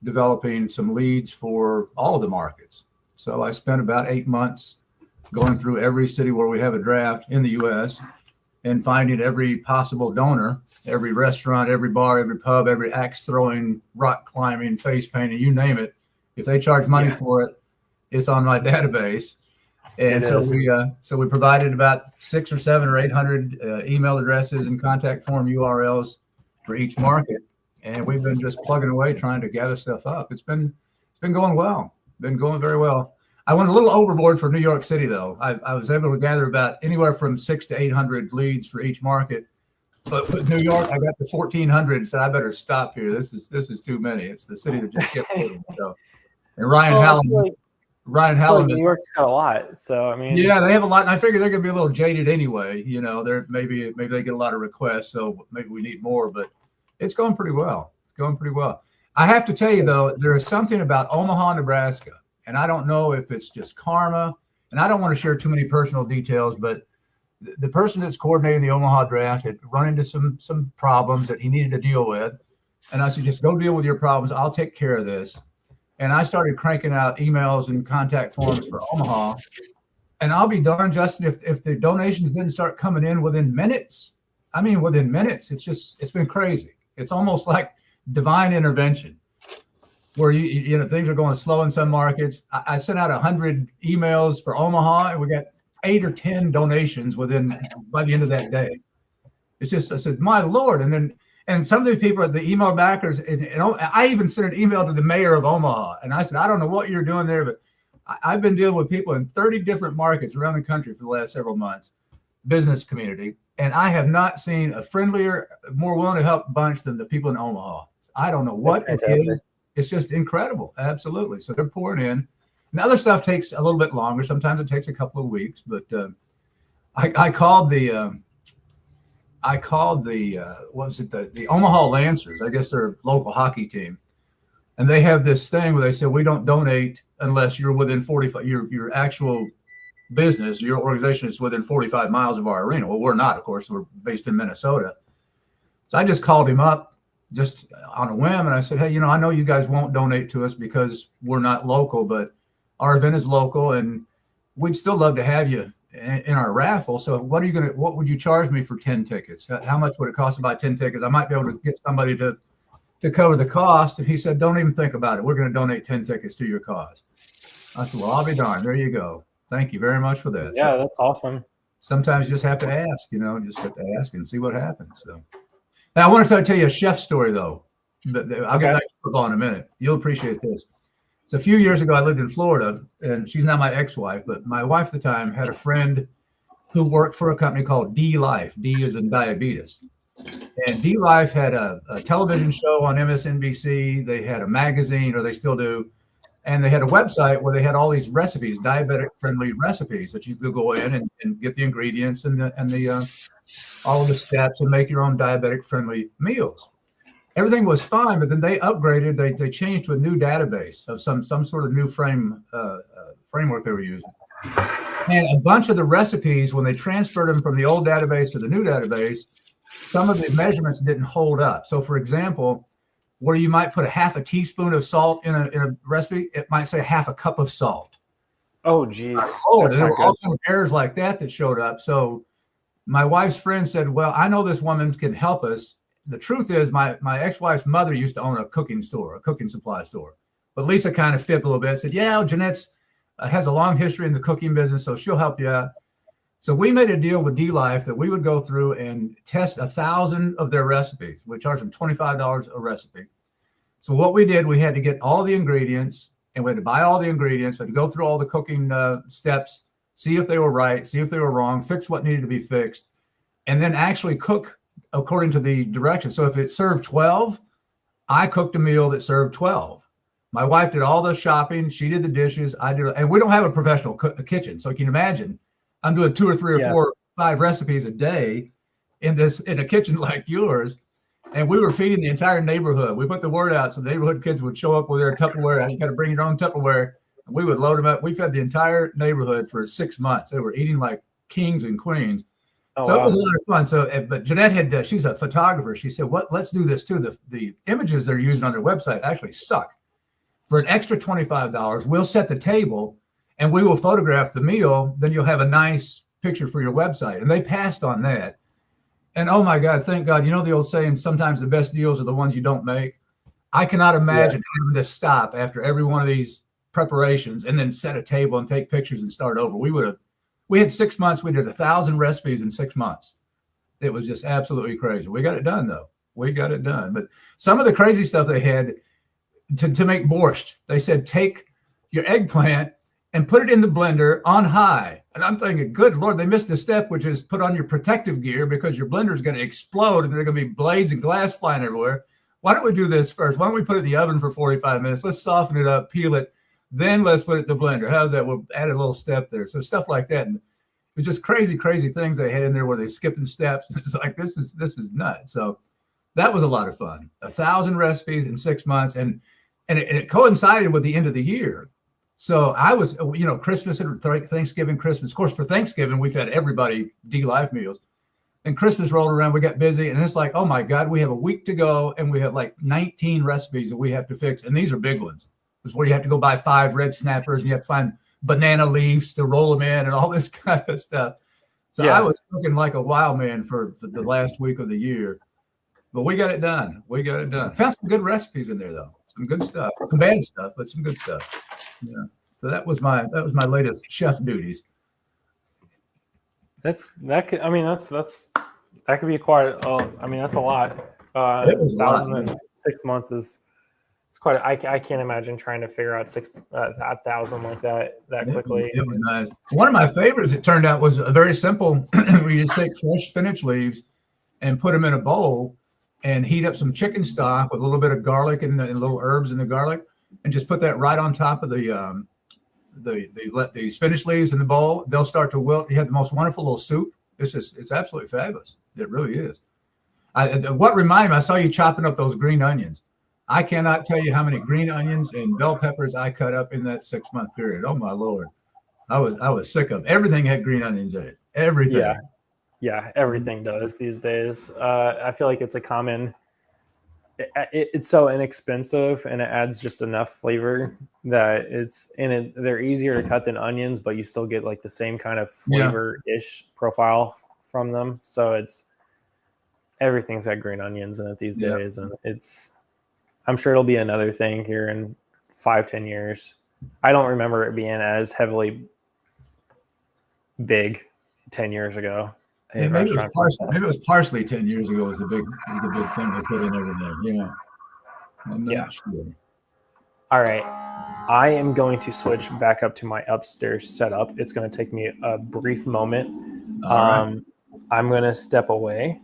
developing some leads for all of the markets. So I spent about 8 months going through every city where we have a draft in the U.S. and finding every possible donor, every restaurant, every bar, every pub, every axe throwing, rock climbing, face painting, you name it. If they charge money for it, it's on my database. And so we provided about 600 or 700 or 800 email addresses and contact form URLs for each market. And we've been just plugging away trying to gather stuff up. It's been going well, been going very well. I went a little overboard for New York City, though. I was able to gather about anywhere from 600 to 800 leads for each market. But with New York, I got to 1,400 and said, I better stop here. This is too many. It's the city that just kept moving. So, and Ryan Hallam. New York's got a lot. So, I mean. Yeah, they have a lot. And I figure they're going to be a little jaded anyway. You know, maybe they get a lot of requests. So maybe we need more. But it's going pretty well. It's going pretty well. I have to tell you, though, there is something about Omaha, Nebraska. And I don't know if it's just karma, and I don't want to share too many personal details, but the person that's coordinating the Omaha draft had run into some problems that he needed to deal with. And I said, just go deal with your problems. I'll take care of this. And I started cranking out emails and contact forms for Omaha. And I'll be darned, Justin, if the donations didn't start coming in within minutes. I mean, within minutes. It's been crazy. It's almost like divine intervention, where you know things are going slow in some markets. I sent out 100 emails for Omaha, and we got 8 or 10 donations by the end of that day. It's just, I said, my Lord. And some of the people, the email backers, I even sent an email to the mayor of Omaha, and I said, I don't know what you're doing there, but I've been dealing with people in 30 different markets around the country for the last several months, business community, and I have not seen a friendlier, more willing to help bunch than the people in Omaha. I don't know what it is. It's just incredible. Absolutely. So they're pouring in. And other stuff takes a little bit longer. Sometimes it takes a couple of weeks, but I called the the Omaha Lancers. I guess they're a local hockey team. And they have this thing where they say, we don't donate unless you're within 45, your actual business, your organization is within 45 miles of our arena. Well, we're not, of course, we're based in Minnesota. So I just called him up just on a whim. And I said, hey, I know you guys won't donate to us because we're not local, but our event is local and we'd still love to have you in our raffle. So what would you charge me for 10 tickets? How much would it cost to buy 10 tickets? I might be able to get somebody to cover the cost. And he said, don't even think about it. We're going to donate 10 tickets to your cause. I said, well, I'll be darned. There you go. Thank you very much for that. Yeah, so that's awesome. Sometimes you just have to ask, just have to ask and see what happens. So now I want to tell you a chef story, though. I'll get back to football in a minute. You'll appreciate this. So a few years ago, I lived in Florida, and she's now my ex-wife, but my wife at the time had a friend who worked for a company called D Life. D is in diabetes. And D Life had a television show on MSNBC. They had a magazine, or they still do. And they had a website where they had all these recipes, diabetic-friendly recipes that you could go in and get the ingredients and all of the steps and make your own diabetic-friendly meals. Everything was fine, but then they upgraded. They changed to a new database of some sort of new framework they were using. And a bunch of the recipes, when they transferred them from the old database to the new database, some of the measurements didn't hold up. So, for example, where you might put a half a teaspoon of salt in a recipe, it might say half a cup of salt. Oh, geez. Oh, there were all kinds of errors like that showed up. So my wife's friend said, well, I know this woman can help us. The truth is my ex-wife's mother used to own a cooking supply store. But Lisa kind of fibbed a little bit, said, yeah, Jeanette's has a long history in the cooking business, so she'll help you out. So we made a deal with D-Life that we would go through and test 1,000 of their recipes. We charged them $25 a recipe. So what we did, we had to get all the ingredients, and we had to buy all the ingredients. We had to go through all the cooking steps, see if they were right, see if they were wrong, fix what needed to be fixed, and then actually cook according to the directions. So if it served 12, I cooked a meal that served 12. My wife did all the shopping. She did the dishes. I did, and we don't have a professional kitchen. So you can imagine I'm doing 2 or 3 or 4 or 5 recipes a day in a kitchen like yours. And we were feeding the entire neighborhood. We put the word out so the neighborhood kids would show up with their Tupperware. You got to bring your own Tupperware. And we would load them up. We fed the entire neighborhood for 6 months. They were eating like kings and queens. Oh, so wow. it was a lot of fun. So, but Jeanette had, she's a photographer. She said, let's do this too. The images they're using on their website actually suck. For an extra $25, we'll set the table and we will photograph the meal. Then you'll have a nice picture for your website. And they passed on that. And oh my God, thank God. You know the old saying, sometimes the best deals are the ones you don't make. I cannot imagine having to stop after every one of these preparations and then set a table and take pictures and start over. We had 6 months. We did 1,000 recipes in 6 months. It was just absolutely crazy. We got it done though. We got it done. But some of the crazy stuff they had to make borscht, they said, take your eggplant and put it in the blender on high. And I'm thinking, good Lord, they missed a step, which is put on your protective gear because your blender is going to explode and there are going to be blades and glass flying everywhere. Why don't we do this first? Why don't we put it in the oven for 45 minutes? Let's soften it up, peel it, then let's put it in the blender. How's that? We'll add a little step there. So stuff like that. And it was just crazy, crazy things they had in there where they skipping steps. It's like, this is nuts. So that was a lot of fun. 1,000 recipes in 6 months. And it coincided with the end of the year. So I was, Christmas and Thanksgiving, Christmas. Of course, for Thanksgiving, we've had everybody D-Life meals. And Christmas rolled around, we got busy. And it's like, oh my God, we have a week to go. And we have like 19 recipes that we have to fix. And these are big ones. It's where you have to go buy 5 red snappers and you have to find banana leaves to roll them in and all this kind of stuff. So I was looking like a wild man for the last week of the year. But we got it done. Found some good recipes in there, though. Some good stuff. Some bad stuff, but some good stuff. Yeah. So that was my latest chef duties. That could be quite. That's a lot. It was a lot. 1,000 in 6 months is quite. I can't imagine trying to figure out 1,000 like that quickly. It was nice. One of my favorites, it turned out, was a very simple. We just take fresh spinach leaves and put them in a bowl and heat up some chicken stock with a little bit of garlic and little herbs in the garlic, and just put that right on top of the spinach leaves in the bowl. They'll start to wilt. You have the most wonderful little soup. It's absolutely fabulous. It really is. What reminded me, I saw you chopping up those green onions. I cannot tell you how many green onions and bell peppers I cut up in that 6 month period. Oh my Lord. I was sick of everything had green onions in it. Everything. Yeah, everything does these days. I feel like it's a common. It's so inexpensive and it adds just enough flavor that they're easier to cut than onions, but you still get like the same kind of flavor-ish profile from them. So everything's got green onions in it these days, and I'm sure it'll be another thing here in 5-10 years. I don't remember it being as heavily big 10 years ago. Yeah, maybe it was parsley 10 years ago was the big thing they put in everything. Yeah. I'm not sure. All right. I am going to switch back up to my upstairs setup. It's going to take me a brief moment. All right. I'm going to step away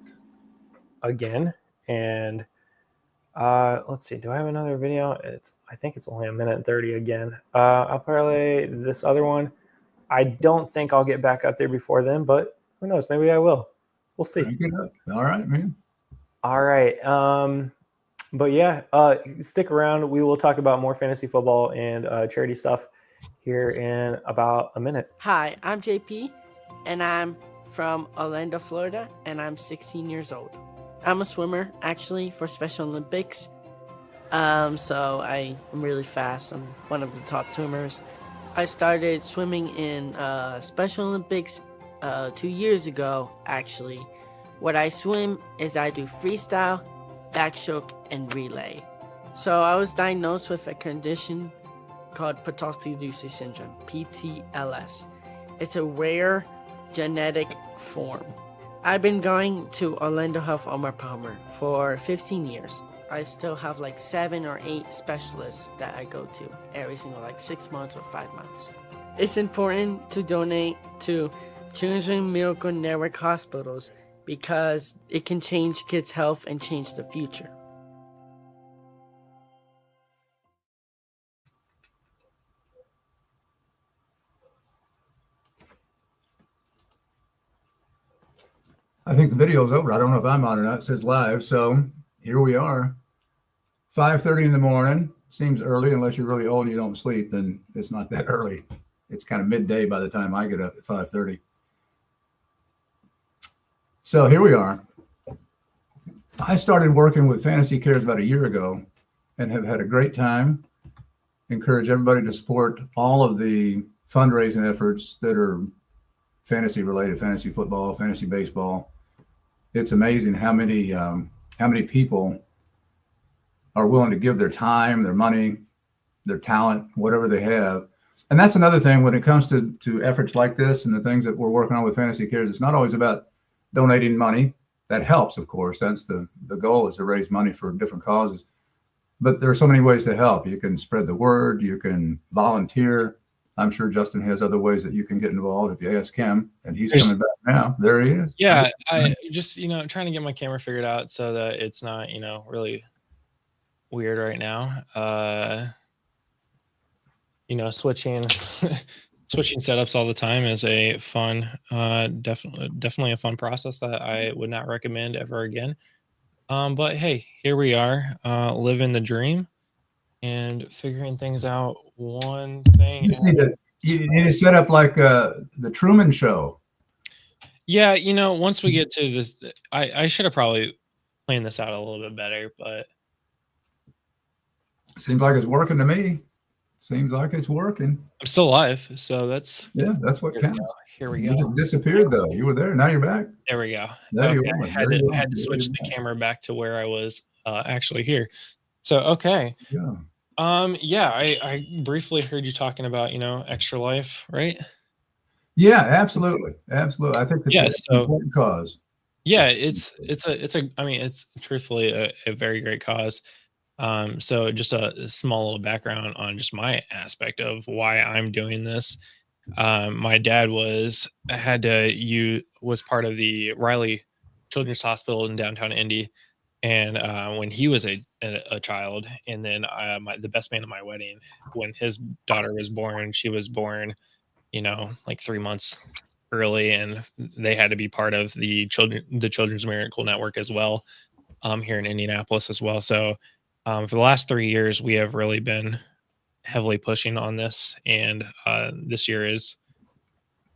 again. And let's see. Do I have another video? I think it's only 1:30 again. I'll play this other one. I don't think I'll get back up there before then, but who knows? Maybe I will. We'll see. All right, man. All right. But yeah, stick around. We will talk about more fantasy football and charity stuff here in about a minute. Hi, I'm JP, and I'm from Orlando, Florida, and I'm 16 years old. I'm a swimmer, actually, for Special Olympics, So I'm really fast. I'm one of the top swimmers. I started swimming in Special Olympics 2 years ago, actually. What I swim is I do freestyle, backstroke, and relay. So I was diagnosed with a condition called Potocki-Ducey syndrome, PTLS. It's a rare genetic form. I've been going to Orlando Health Armor Palmer for 15 years. I still have like 7 or 8 specialists that I go to every single 6 months or 5 months. It's important to donate to Children's Miracle Network hospitals because it can change kids' health and change the future. I think the video's over. I don't know if I'm on or not. It says live. So here we are. 5:30 in the morning. Seems early unless you're really old and you don't sleep, then it's not that early. It's kind of midday by the time I get up at 5:30. So here we are. I started working with Fantasy Cares about a year ago and have had a great time. Encourage everybody to support all of the fundraising efforts that are fantasy related, fantasy football, fantasy baseball. It's amazing how many people are willing to give their time, their money, their talent, whatever they have. And that's another thing when it comes to efforts like this and the things that we're working on with Fantasy Cares. It's not always about donating money. That helps, of course. That's the goal, is to raise money for different causes. But there are so many ways to help. You can spread the word. You can volunteer. I'm sure Justin has other ways that you can get involved if you ask him, and he's coming back now. There he is. Yeah, I just, trying to get my camera figured out so that it's not, really weird right now. Switching switching setups all the time is a fun, definitely a fun process that I would not recommend ever again. But hey, here we are, living the dream and figuring things out one thing. You need to set up like the Truman Show. Yeah, once we get to this, I should have probably planned this out a little bit better, but seems like it's working to me. Seems like it's working. I'm still alive, so that's what counts. Here we go. You just disappeared though. You were there. Now you're back. There we go. There you Okay. are. Had to switch the camera back to where I was actually here. So okay. Yeah. I briefly heard you talking about Extra Life, right? Yeah, absolutely. I think it's an important cause. Yeah, it's truthfully a very great cause. So just a small little background on just my aspect of why I'm doing this. My dad was part of the Riley Children's Hospital in downtown Indy, and when he was a child, and then the best man at my wedding, when his daughter was born, she was born, 3 months early, and they had to be part of the Children's Miracle Network as well, here in Indianapolis as well. So for the last 3 years, we have really been heavily pushing on this, and this year is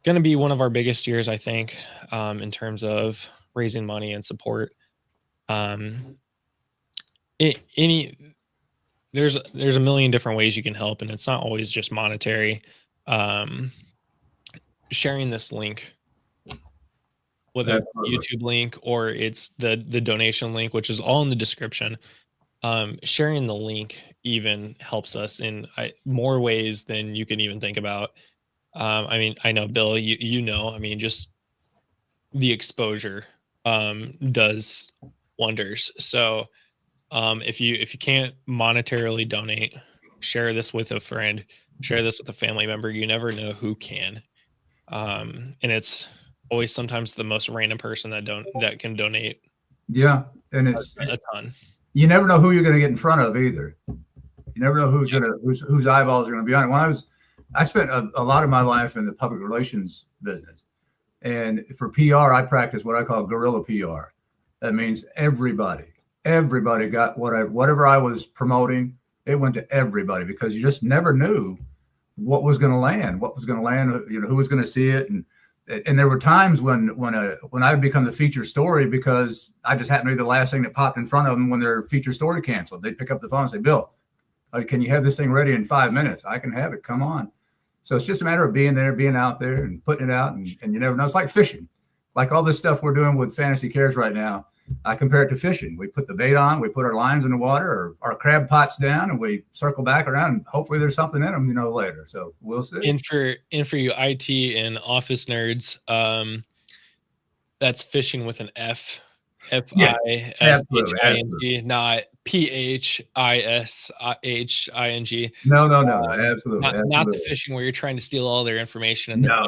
going to be one of our biggest years, I think, in terms of raising money and support. There's a million different ways you can help, and it's not always just monetary. Sharing this link, whether it's the YouTube link or it's the donation link, which is all in the description. Sharing the link even helps us in more ways than you can even think about. I know, Bill, just the exposure does wonders. So if you can't monetarily donate, share this with a friend, share this with a family member. You never know who can. And it's always sometimes the most random person that can donate. Yeah, and it's a ton. You never know who you're going to get in front of either. You never know whose eyeballs are going to be on it. When I spent a lot of my life in the public relations business, and for PR, I practice what I call guerrilla PR. That means everybody got whatever I was promoting. It went to everybody, because you just never knew what was going to land, who was going to see it. And and there were times when I would become the feature story because I just happened to be the last thing that popped in front of them when their feature story canceled. They'd pick up the phone and say, Bill, can you have this thing ready in 5 minutes? I can have it. Come on. So it's just a matter of being there, being out there and putting it out. And you never know. It's like fishing. Like all this stuff we're doing with Fantasy Cares right now, I compare it to fishing. We put the bait on, we put our lines in the water or our crab pots down, and we circle back around and hopefully there's something in them, later. So we'll see. And for you IT and office nerds, that's fishing with an F. F-I-S-H-I-N-G, not P-H-I-S-H-I-N-G. No, absolutely. Not the fishing where you're trying to steal all their information and No.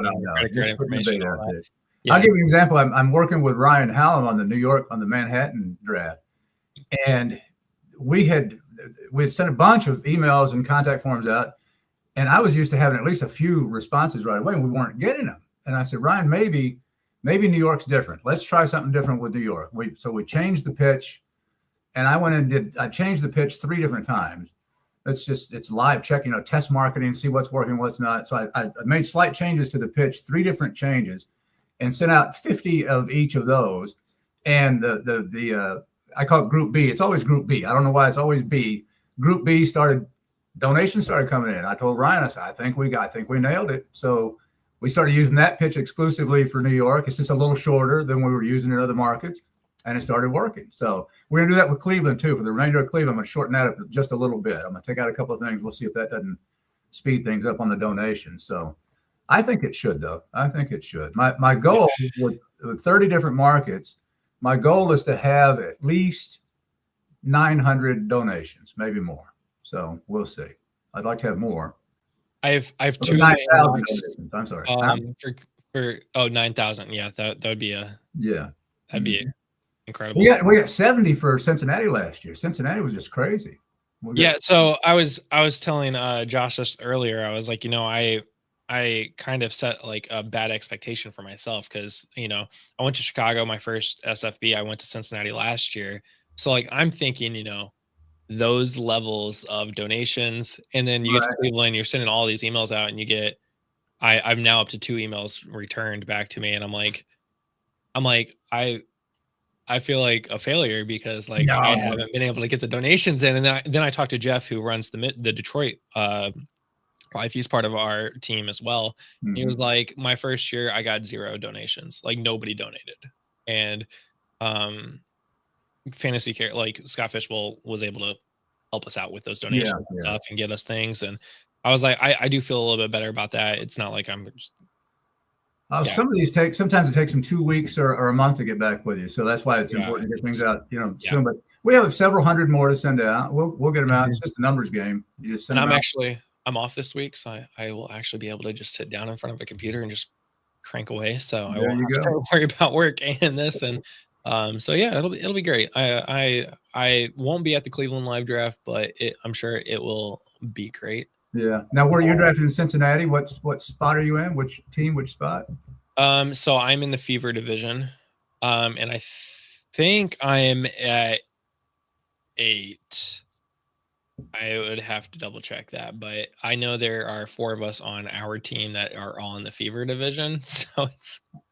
Just putting the bait out there. Yeah. I'll give you an example. I'm working with Ryan Hallam on the Manhattan draft, and we had sent a bunch of emails and contact forms out, and I was used to having at least a few responses right away, and we weren't getting them. And I said, Ryan, maybe New York's different. Let's try something different with New York. So we changed the pitch, and I changed the pitch 3 different times. It's live check, test marketing, see what's working, what's not. So I made slight changes to the pitch, 3 different changes, and sent out 50 of each of those. And the I call it Group B. It's always Group B. I don't know why it's always B. Group B donations started coming in. I told Ryan, I said, I think we nailed it. So we started using that pitch exclusively for New York. It's just a little shorter than we were using in other markets, and it started working. So we're going to do that with Cleveland too. For the remainder of Cleveland, I'm going to shorten that up just a little bit. I'm going to take out a couple of things. We'll see if that doesn't speed things up on the donation. So I think it should, though. I think it should. My goal with 30 different markets, my goal is to have at least 900 donations, maybe more. So we'll see. I'd like to have more. I have 2 9,000 donations. I'm sorry. For 9,000. Yeah, that would be that'd be incredible. We got 70 for Cincinnati last year. Cincinnati was just crazy. So I was telling Josh this earlier. I was like, I kind of set like a bad expectation for myself because I went to Chicago my first SFB. I went to Cincinnati last year. So like I'm thinking, those levels of donations, and then you get to Cleveland, you're sending all these emails out, and you get I'm now up to 2 emails returned back to me, and I'm like I feel like a failure because I haven't been able to get the donations in. And then I talked to Jeff, who runs the Detroit Life. He's part of our team as well. Mm-hmm. He was like, my first year I got 0 donations, like nobody donated. And Fantasy Care, like Scott Fishbowl was able to help us out with those donations and stuff and get us things. And I was like, I do feel a little bit better about that. It's not like I'm just some of these sometimes it takes them 2 weeks or a month to get back with you. So that's why it's important to get things out, soon. But we have several hundred more to send out. We'll get them out. It's just a numbers game. You just send them out. I'm off this week, so I will actually be able to just sit down in front of a computer and just crank away. So I won't have to worry about work and this. And so yeah, it'll be great. I won't be at the Cleveland live draft, but I'm sure it will be great. Yeah. Now, where you're drafted in Cincinnati, what spot are you in? Which team? Which spot? So I'm in the Fever division, and I think I'm at 8. I would have to double check that, but I know there are 4 of us on our team that are all in the Fever division. So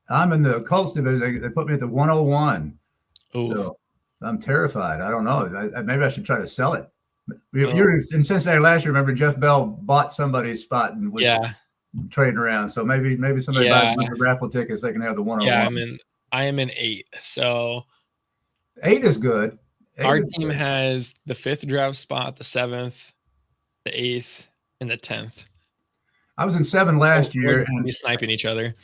I'm in the Colts division. They put me at the 101. Ooh. So I'm terrified. I don't know. Maybe I should try to sell it. You were in Cincinnati last year. Remember, Jeff Bell bought somebody's spot and was trading around. So maybe somebody buys the raffle tickets. They can have the 101. Yeah, I am in 8. So 8 is good. Our team has the 5th draft spot, the 7th, the 8th, and the 10th. I was in 7 last year, and we sniping each other.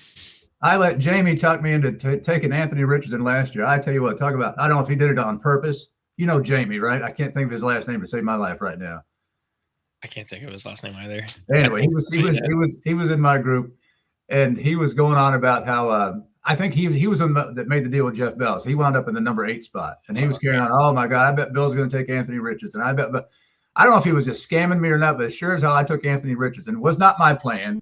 I let Jamie talk me into taking Anthony Richardson last year. I tell you what, talk about. I don't know if he did it on purpose. You know Jamie, right? I can't think of his last name to save my life right now. I can't think of his last name either. Anyway, he was in my group, and he was going on about how I think he was the one that made the deal with Jeff Bell. So he wound up in the number 8 spot, and he was carrying on. Oh my God, I bet Bill's going to take Anthony Richardson. But I don't know if he was just scamming me or not. But sure as hell, I took Anthony Richardson. It was not my plan.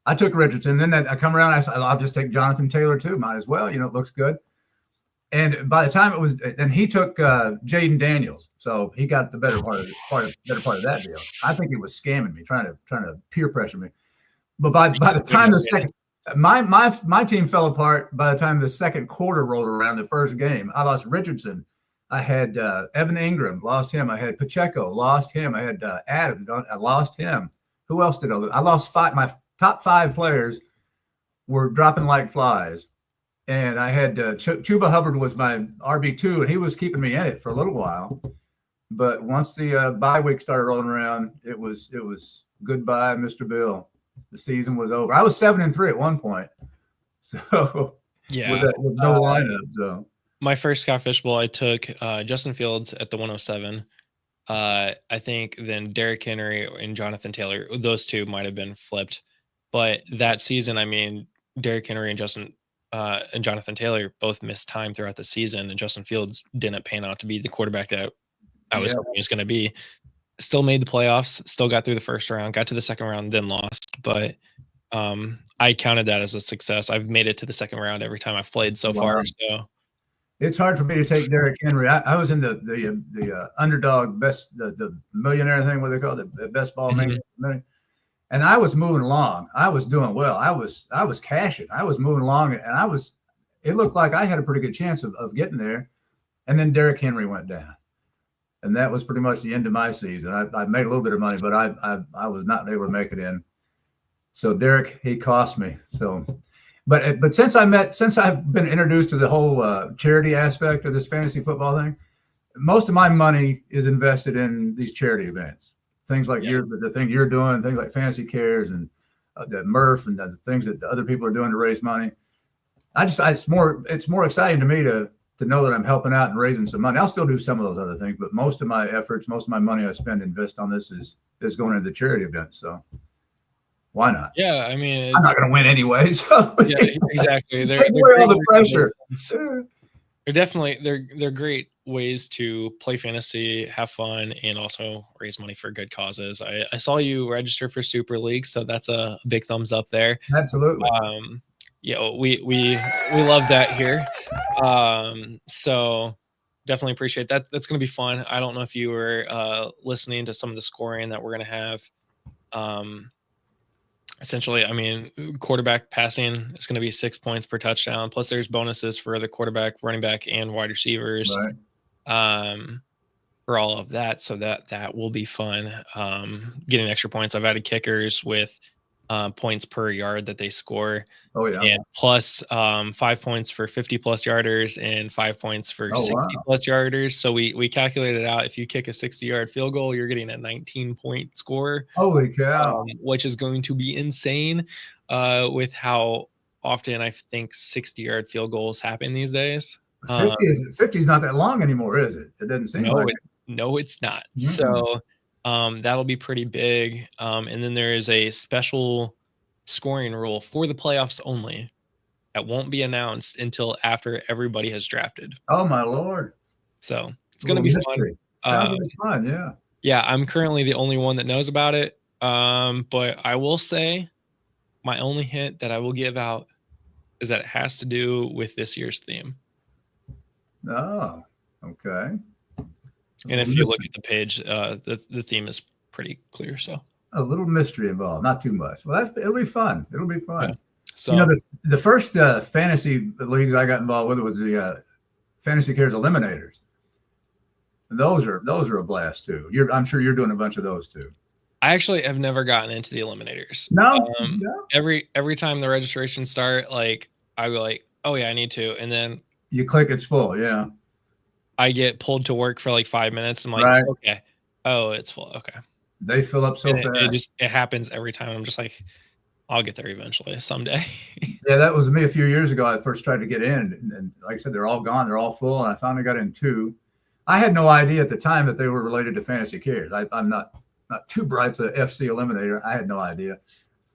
I took Richardson. Then I come around. I said, I'll just take Jonathan Taylor too. Might as well. It looks good. And by the time it was, and he took Jaden Daniels, so he got the better part of that deal. I think he was scamming me, trying to peer pressure me. But by the time My team fell apart by the time the second quarter rolled around. The first game, I lost Richardson. I had Evan Ingram, lost him. I had Pacheco, lost him. I had Adams, I lost him. Who else did I lose? I lost five. My top 5 players were dropping like flies. And I had Chuba Hubbard was my RB2, and he was keeping me in it for a little while. But once the bye week started rolling around, it was goodbye, Mr. Bill. The season was over. I was 7-3 at one point. So Yeah, with no lineup. So my first Scott Fishbowl, I took Justin Fields at the 107. I think then Derrick Henry and Jonathan Taylor. Those two might have been flipped, but that season, I mean, Derrick Henry and Jonathan Taylor both missed time throughout the season, and Justin Fields didn't pan out to be the quarterback that I was hoping he was going to be. Still made the playoffs, still got through the first round, got to the second round, then lost. But I counted that as a success. I've made it to the second round every time I've played so far. So it's hard for me to take Derrick Henry. I was in the underdog the millionaire thing, what they call it, the best ball maker. And I was moving along. I was doing well. I was cashing. I was moving along, and it looked like I had a pretty good chance of getting there. And then Derrick Henry went down. And that was pretty much the end of my season. I made a little bit of money, but I was not able to make it in. So Derrick, he cost me. So, but since I've been introduced to the whole charity aspect of this fantasy football thing, most of my money is invested in these charity events. Things like the thing you're doing, things like Fantasy Cares and the Murph and the things that the other people are doing to raise money. It's more exciting to me to know that I'm helping out and raising some money. I'll still do some of those other things, but most of my efforts, most of my money I invest on this is going into the charity event. So why not? Yeah, I mean, I'm not going to win anyway. So yeah, exactly. Take away all the pressure. They're great ways to play fantasy, have fun, and also raise money for good causes. I saw you register for Super League, so that's a big thumbs up there. Absolutely. Yeah, we love that here. So definitely appreciate that. That's going to be fun. I don't know if you were listening to some of the scoring that we're going to have. Essentially, I mean, quarterback passing is going to be 6 points per touchdown. Plus, there's bonuses for the quarterback, running back, and wide receivers. Right. For all of that, so that will be fun. Getting extra points. I've added kickers with points per yard that they score. Oh yeah. And plus 5 points for 50+ yarders and 5 points for 60+ yarders. So we calculated out if you kick a 60-yard field goal, you're getting a 19-point score. Holy cow. Which is going to be insane with how often I think 60-yard field goals happen these days. 50 is not that long anymore, is it? It doesn't seem like it. No, it's not. Mm-hmm. So that'll be pretty big. And then there is a special scoring rule for the playoffs only that won't be announced until after everybody has drafted. Oh my Lord. So it's going to be fun. Sounds like fun. Yeah. Yeah. I'm currently the only one that knows about it. But I will say my only hint that I will give out is that it has to do with this year's theme. Oh, okay. And if you look at the page, the theme is pretty clear. So a little mystery involved, not too much. Well, it'll be fun. It'll be fun. Yeah. So the first fantasy leagues I got involved with was the Fantasy Cares Eliminators. And those are a blast too. I'm sure you're doing a bunch of those too. I actually have never gotten into the Eliminators. No. Every time the registration start, like I go like, oh yeah, I need to, and then you click, it's full. Yeah. I get pulled to work for like 5 minutes. I'm like, okay, oh, it's full. Okay. They fill up so fast. It happens every time. I'm just like, I'll get there eventually someday. Yeah, that was me a few years ago. I first tried to get in, and like I said, they're all gone. They're all full, and I finally got in 2. I had no idea at the time that they were related to Fantasy Cares. I'm not too bright to FC Eliminator. I had no idea.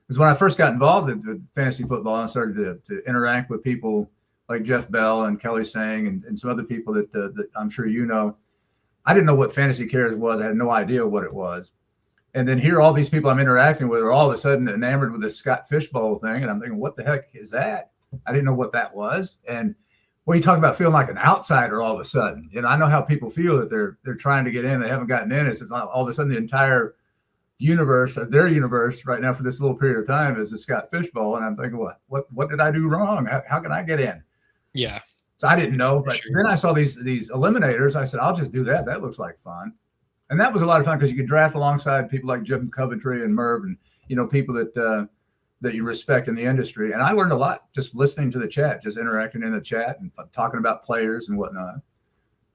Because when I first got involved in fantasy football, I started to interact with people like Jeff Bell and Kelly Sang and some other people that I'm sure you know. I didn't know what Fantasy Cares was. I had no idea what it was. And then here, all these people I'm interacting with are all of a sudden enamored with this Scott Fishbowl thing. And I'm thinking, what the heck is that? I didn't know what that was. And when you talk about feeling like an outsider all of a sudden, I know how people feel that they're trying to get in. They haven't gotten in. It's all of a sudden the entire universe, their universe right now for this little period of time is the Scott Fishbowl. And I'm thinking, what did I do wrong? How can I get in? Yeah. So I didn't know, but Sure. then I saw these eliminators. I said, I'll just do that. That looks like fun. And that was a lot of fun because you could draft alongside people like Jim Coventry and Merv and, people that you respect in the industry. And I learned a lot just listening to the chat, just interacting in the chat and talking about players and whatnot.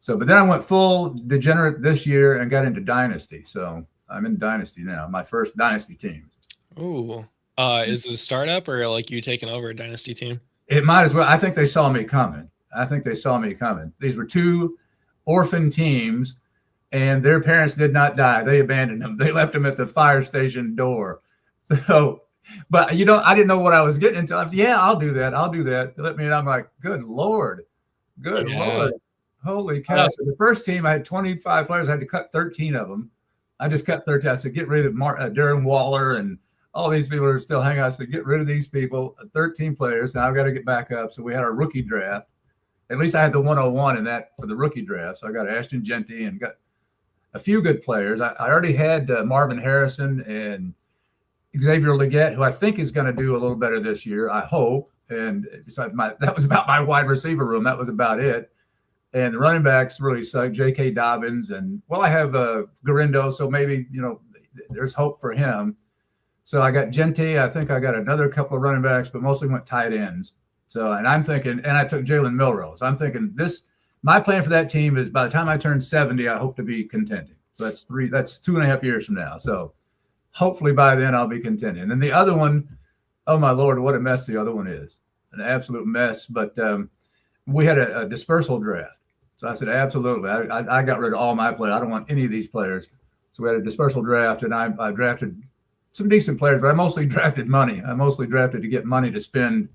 So, but then I went full degenerate this year and got into Dynasty. So I'm in Dynasty now, my first Dynasty team. Ooh. Is it a startup or like you taking over a Dynasty team? It might as well. I think they saw me coming. These were two orphan teams, and their parents did not die. They abandoned them. They left them at the fire station door. So, but I didn't know what I was getting into. I'll do that. They let me in. I'm like, good Lord. Holy cow. So the first team, I had 25 players. I had to cut 13 of them. I just cut 13. I said, get rid of Darren Waller and all these people are still hanging out. So get rid of these people, 13 players. Now I've got to get back up. So we had our rookie draft. At least I had the 101 in that for the rookie draft. So I got Ashton Genty and got a few good players. I already had Marvin Harrison and Xavier Legette, who I think is going to do a little better this year, I hope. And that was about my wide receiver room. That was about it. And the running backs really suck. J.K. Dobbins. And, I have Garindo, so maybe, there's hope for him. So I got Genty. I think I got another couple of running backs, but mostly went tight ends. So, and I'm thinking, and I took Jalen Milrose. I'm thinking my plan for that team is by the time I turn 70, I hope to be contending. So that's 2.5 years from now. So hopefully by then I'll be contending. And then the other one, oh my Lord, what a mess the other one is. An absolute mess. But we had a dispersal draft. So I said, absolutely. I got rid of all my players. I don't want any of these players. So we had a dispersal draft, and I drafted some decent players, but I mostly drafted money. I mostly drafted to get money to spend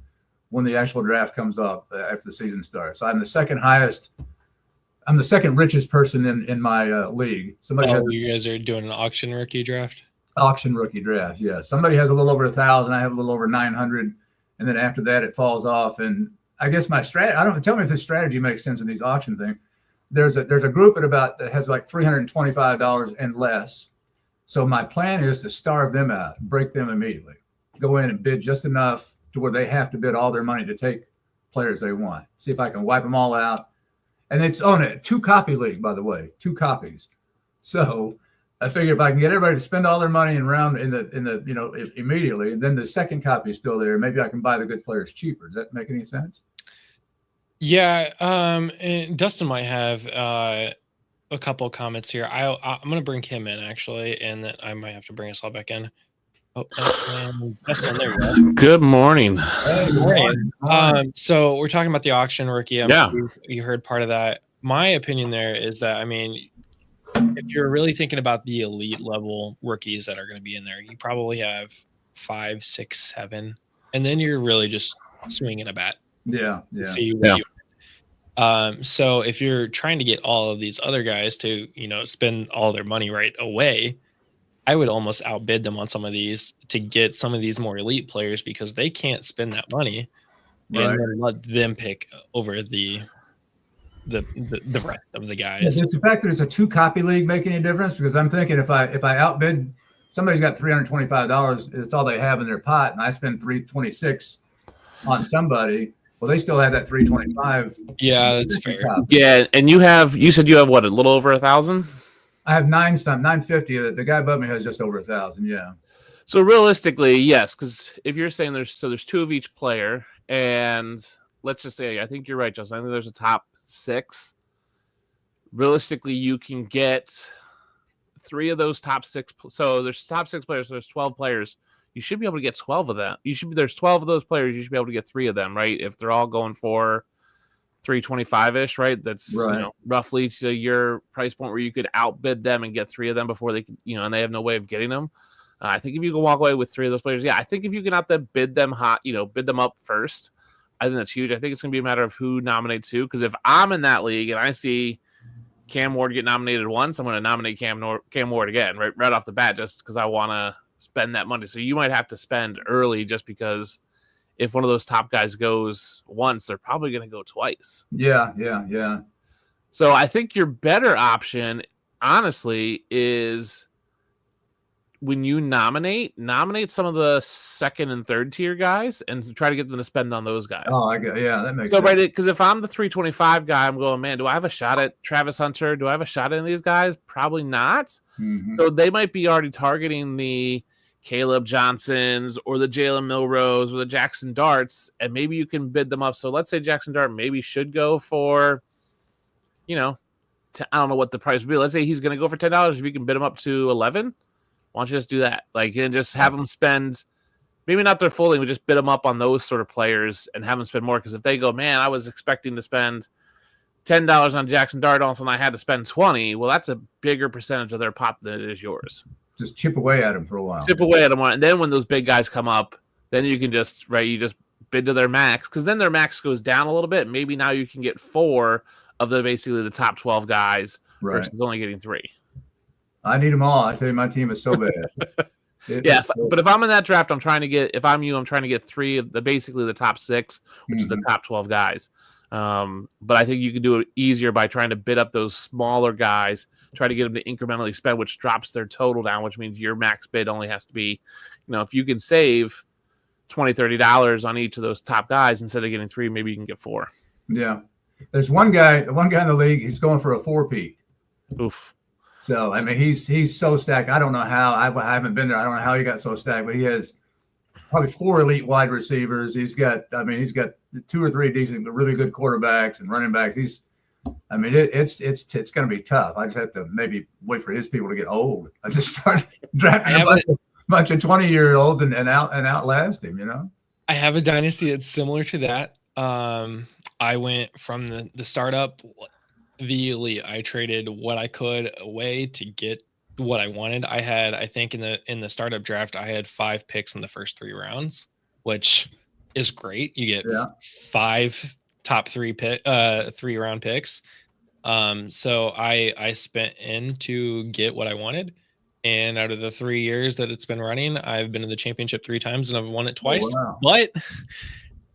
when the actual draft comes up after the season starts. So I'm the second richest person in my league. You guys are doing an auction rookie draft? Auction rookie draft, yeah. Somebody has a little over 1,000. I have a little over 900. And then after that, it falls off. And I guess my strategy, tell me if this strategy makes sense in these auction things. There's a group that has like $325 and less. So my plan is to starve them out, break them immediately, go in and bid just enough to where they have to bid all their money to take players they want. See if I can wipe them all out. And it's on a 2-copy league, by the way, 2 copies. So I figure if I can get everybody to spend all their money in the immediately, and then the second copy is still there, maybe I can buy the good players cheaper. Does that make any sense? Yeah. And Dustin might have a couple of comments here. I'm going to bring him in actually, and then I might have to bring us all back in. Oh, Dustin, there you go. Good morning. Hey, good morning. So we're talking about the auction rookie. Yeah. Sure you heard part of that. My opinion there is that, if you're really thinking about the elite level rookies that are going to be in there, you probably have 5, 6, 7, and then you're really just swinging a bat. Yeah. See what you so if you're trying to get all of these other guys to, spend all their money right away, I would almost outbid them on some of these to get some of these more elite players because they can't spend that money, and then let them pick over the rest of the guys. Does the fact that it's a 2-copy league make any difference? Because I'm thinking if I outbid somebody's got $325, it's all they have in their pot, and I spend $326 on somebody. Well, they still have that $325. Yeah, that's fair. Yeah, and you said you have what, a little over 1,000? I have 950. The guy above me has just over 1,000. Yeah. So realistically, yes, because if you're saying there's 2 of each player, and let's just say I think you're right, Justin. I think there's a top 6. Realistically, you can get 3 of those top 6. So there's top 6 players. So there's 12 players. You should be able to get 12 of them. There's 12 of those players. You should be able to get 3 of them, right? If they're all going for 325-ish, right? That's roughly to your price point where you could outbid them and get 3 of them before they can, and they have no way of getting them. I think if you can walk away with 3 of those players, I think if you can outbid them bid them up first, I think that's huge. I think it's going to be a matter of who nominates who. Because if I'm in that league and I see Cam Ward get nominated once, I'm going to nominate Cam Ward again, right off the bat, just because I want to spend that money. So you might have to spend early just because if one of those top guys goes once, they're probably going to go twice. Yeah. So I think your better option, honestly, is when you nominate some of the second and third tier guys and try to get them to spend on those guys. Oh, I get, yeah, that makes So sense. right, because if I'm the 325 guy, I'm going, man, do I have a shot at Travis Hunter? Do I have a shot at any of these guys? Probably not. Mhm. So they might be already targeting the Caleb Johnsons or the Jalen Milrose or the Jackson Darts, and maybe you can bid them up. So let's say Jackson Dart maybe should go for, you know, I don't know what the price would be. Let's say he's going to go for $10. If you can bid him up to 11, why don't you just do that? Like, and just have them spend, maybe not their full thing, but just bid them up on those sort of players and have them spend more. Because if they go, man, I was expecting to spend $10 on Jackson Dart, also, and I had to spend 20. Well, that's a bigger percentage of their pop than it is yours. Just chip away at him for a while. Chip away at them, and then when those big guys come up, then you can just you just bid to their max, because then their max goes down a little bit. Maybe now you can get 4 of basically the top 12 guys versus only getting 3. I need them all. I tell you, my team is so bad. But if I'm in that draft, I'm trying to get 3 of basically the top 6, which is the top 12 guys. But I think you can do it easier by trying to bid up those smaller guys, try to get them to incrementally spend, which drops their total down, which means your max bid only has to be, if you can save $20, $30 on each of those top guys, instead of getting 3, maybe you can get 4. Yeah. There's one guy in the league, he's going for a 4-peat. Oof. So, I mean, he's so stacked. I don't know how. I haven't been there. I don't know how he got so stacked, but he has probably 4 elite wide receivers. He's got 2 or 3 decent, really good quarterbacks and running backs. It's going to be tough. I just have to maybe wait for his people to get old. I just start drafting a bunch of 20-year-olds and outlast him. I have a dynasty that's similar to that. I went from the startup, the elite. I traded what I could away to get what I wanted. I think in the startup draft, I had 5 picks in the first 3 rounds, which is great. You get 5 top 3 round picks. So I spent in to get what I wanted. And out of the 3 years that it's been running, I've been in the championship 3 times and I've won it twice. Oh, wow. But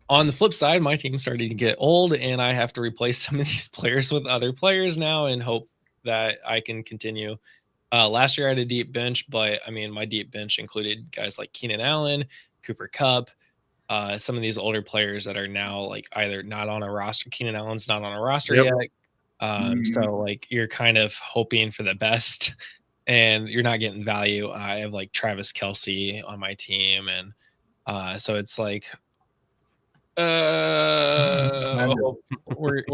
on the flip side, my team's starting to get old and I have to replace some of these players with other players now and hope that I can continue. Last year I had a deep bench, but I mean, my deep bench included guys like Keenan Allen, Cooper Kupp, some of these older players that are now like either not on a roster. Keenan Allen's not on a roster yet. So like you're kind of hoping for the best and you're not getting value. I have like Travis Kelce on my team. And so it's like, we're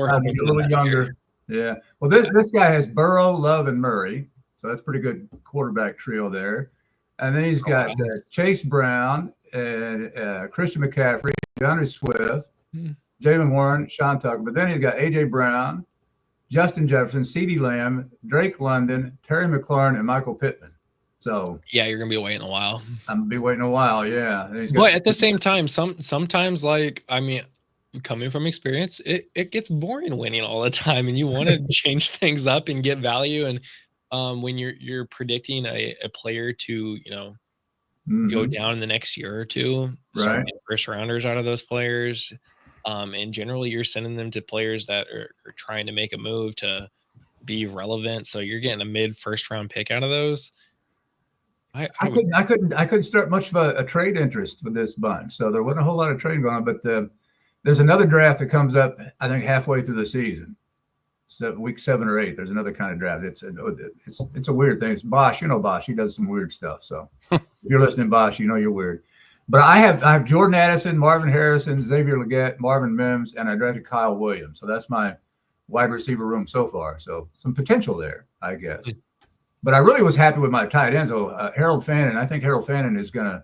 hoping a little younger. Yeah. Well, this guy has Burrow, Love, and Murray. So that's pretty good quarterback trio there. And then he's got Chase Brown and Christian McCaffrey, DeAndre Swift, Jalen Warren, Sean Tucker. But then he's got A.J. Brown, Justin Jefferson, CeeDee Lamb, Drake London, Terry McLaurin, and Michael Pittman. So yeah, you're gonna be waiting a while. I'm gonna be waiting a while. Yeah. But at the same time, sometimes like, I mean, coming from experience, it gets boring winning all the time, and you want to change things up and get value. And when you're predicting a player to go down in the next year or 2, right? First rounders out of those players, and generally you're sending them to players that are trying to make a move to be relevant. So you're getting a mid first round pick out of those. I couldn't start much of a trade interest with this bunch, so there wasn't a whole lot of trade going on. But there's another draft that comes up, I think, halfway through the season. So week 7 or 8, there's another kind of draft. It's a weird thing. It's Bosch, Bosch. He does some weird stuff. So if you're listening, Bosch, you're weird. But I have Jordan Addison, Marvin Harrison, Xavier Legette, Marvin Mims, and I drafted Kyle Williams. So that's my wide receiver room so far. So some potential there, I guess. But I really was happy with my tight ends. So Harold Fannin, I think Harold Fannin is gonna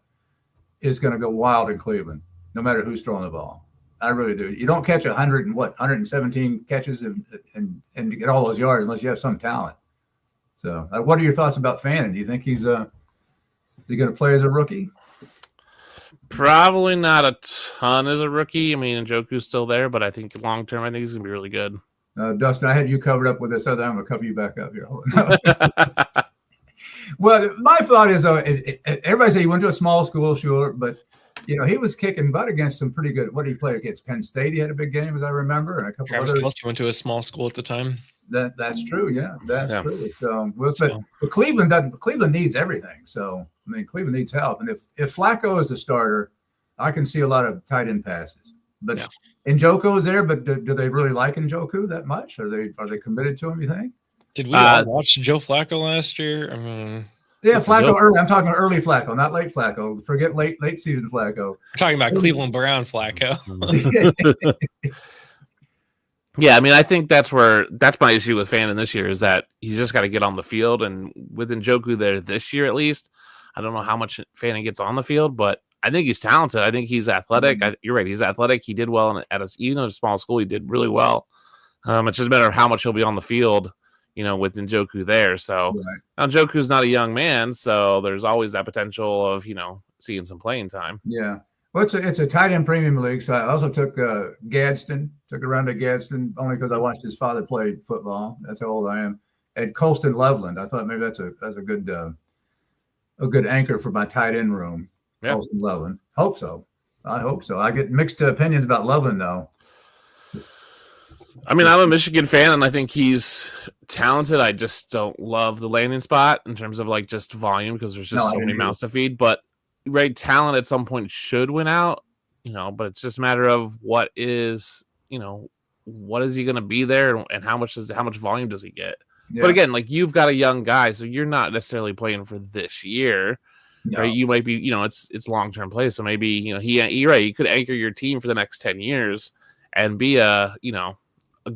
go wild in Cleveland, no matter who's throwing the ball. I really do. You don't catch 117 catches and get all those yards unless you have some talent. So, what are your thoughts about Fannin? Do you think is he going to play as a rookie? Probably not a ton as a rookie. I mean, Njoku's still there, but I think long term, I think he's going to be really good. Dustin, I had you covered up with this other. I'm going to cover you back up here. Well, my thought is, everybody say he went to a small school, sure, but he was kicking butt against some pretty good. What did he play against? Penn State. He had a big game, as I remember, and a couple Travis others. Kelce went to a small school at the time. That's true. Yeah, that's Yeah. true. But Cleveland needs everything. So I mean, Cleveland needs help. And if Flacco is the starter, I can see a lot of tight end passes. But Yeah. Njoku is there. But do they really like Njoku that much? Are they committed to him? You think? Did we all watch Joe Flacco last year? I mean, Yeah, Flacco early. I'm talking early Flacco, not late Flacco. Forget late season Flacco. we're talking about Cleveland Brown Flacco. Yeah, I mean, I think that's my issue with Fannin this year is that he's just got to get on the field, and with Njoku there this year at least, I don't know how much Fannin gets on the field, but I think he's talented. I think he's athletic. You're right, he's athletic. He did well even at a small school. He did really well. It's just a matter of how much he'll be on the field, with Njoku there. So now Njoku's not a young man, so there's always that potential of seeing some playing time. Yeah. Well, it's a tight end premium league. So I also took Gadsden, took a round at Gadsden only because I watched his father play football. That's how old I am. At Colston Loveland, I thought maybe that's a good anchor for my tight end room. Yep. Colston Loveland. Hope so. I hope so. I get mixed opinions about Loveland though. I mean, I'm a Michigan fan, and I think he's talented. I just don't love the landing spot in terms of just volume because there's just so many mouths to feed. But talent at some point should win out, but it's just a matter of what is he going to be there and how much volume does he get? Yeah. But again, you've got a young guy, so you're not necessarily playing for this year, right? You might be, it's long-term play. So maybe, you're right. You could anchor your team for the next 10 years and be a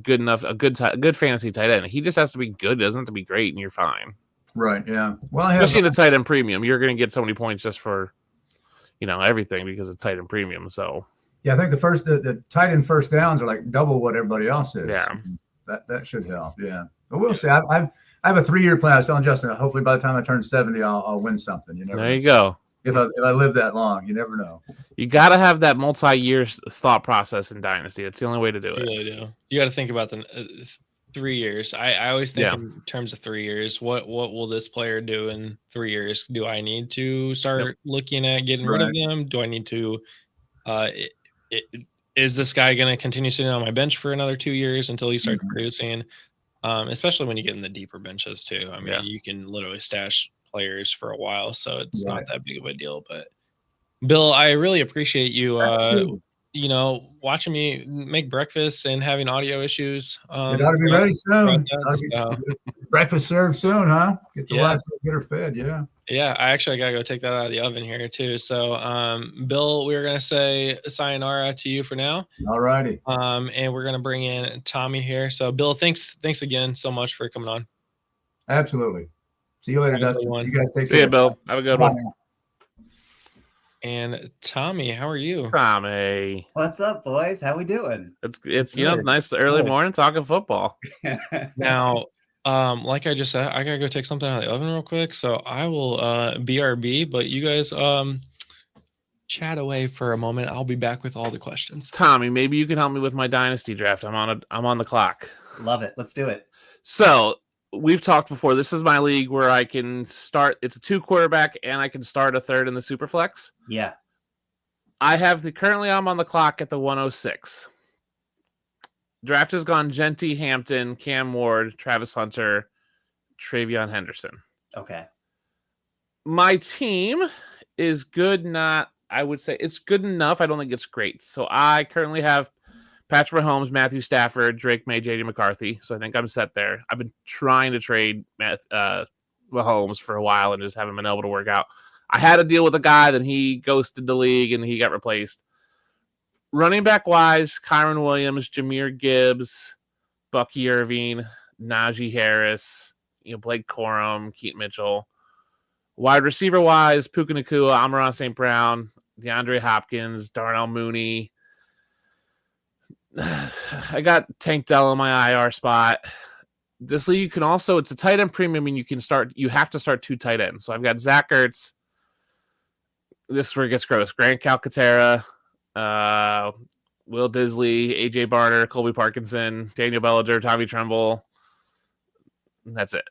good fantasy tight end. He just has to be good. It doesn't have to be great, and you're fine. Right. Yeah. Well, especially in the tight end premium, you're going to get so many points just for, everything because it's tight end premium. So yeah, I think the tight end first downs are double what everybody else is. Yeah, that should help. Yeah, but we'll see. I have a 3-year plan. I was telling Justin, hopefully by the time I turn 70, I'll win something. There you go. If I live that long, you never know. You got to have that multi-year thought process in Dynasty. It's the only way to do it. You really do. You got to think about the 3 years. I always think in terms of 3 years. What will this player do in 3 years? Do I need to start looking at getting rid of them? Do I need to? Is this guy going to continue sitting on my bench for another 2 years until he starts producing? Especially when you get in the deeper benches too. I mean, you can literally stash players for a while, so it's not that big of a deal. But Bill, I really appreciate you watching me make breakfast and having audio issues. It ought to be ready soon. Breakfast served soon, huh? Get the wife, get her fed. Yeah, I gotta go take that out of the oven here too. So Bill, we were gonna say sayonara to you for now. All righty. And we're gonna bring in Tommy here. So Bill, thanks again so much for coming on. Absolutely. See you later, Dustin. You guys take care. See you, Bill. Have a good one. And Tommy, how are you? Tommy, what's up, boys? How we doing? It's nice early morning talking football. Now, like I just said, I gotta go take something out of the oven real quick. So I will BRB, but you guys chat away for a moment. I'll be back with all the questions. Tommy, maybe you can help me with my dynasty draft. I'm on the clock. Love it. Let's do it. So we've talked before. This is my league where I can start. It's a 2 quarterback, and I can start a third in the super flex. Yeah. Currently I'm on the clock at the 106. Draft has gone Genty, Hampton, Cam Ward, Travis Hunter, Travion Henderson. Okay. My team is good. I would say it's good enough. I don't think it's great. So I currently have Patrick Mahomes, Matthew Stafford, Drake May, J.D. McCarthy. So I think I'm set there. I've been trying to trade Mahomes for a while and just haven't been able to work out. I had a deal with a guy, then he ghosted the league and he got replaced. Running back wise, Kyron Williams, Jahmyr Gibbs, Bucky Irving, Najee Harris, Blake Corum, Keaton Mitchell. Wide receiver wise, Puka Nacua, Amon-Ra St. Brown, DeAndre Hopkins, Darnell Mooney. I got Tank Dell in my IR spot. This league, you can also, it's a tight end premium, and you have to start 2 tight ends. So I've got Zach Ertz. This is where it gets gross. Grant Calcaterra, Will Disley, AJ Barner, Colby Parkinson, Daniel Bellinger, Tommy Tremble. That's it.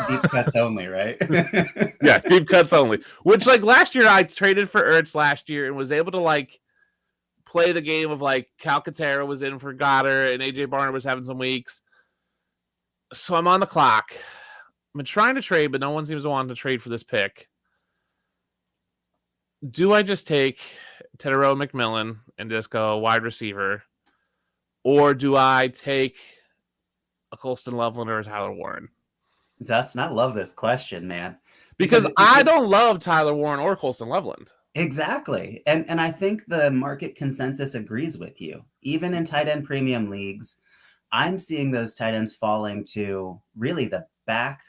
Deep cuts only, right? Yeah, deep cuts only. Which, last year, I traded for Ertz last year and was able to, play the game of Calcaterra was in for Goddard and AJ Barner was having some weeks. So I'm on the clock. I've been trying to trade, but no one seems to want to trade for this pick. Do I just take Tedero McMillan and just go wide receiver? Or do I take a Colston Loveland or a Tyler Warren? Dustin, I love this question, man. Because I don't love Tyler Warren or Colston Loveland. Exactly. And I think the market consensus agrees with you. Even in tight end premium leagues, I'm seeing those tight ends falling to really the back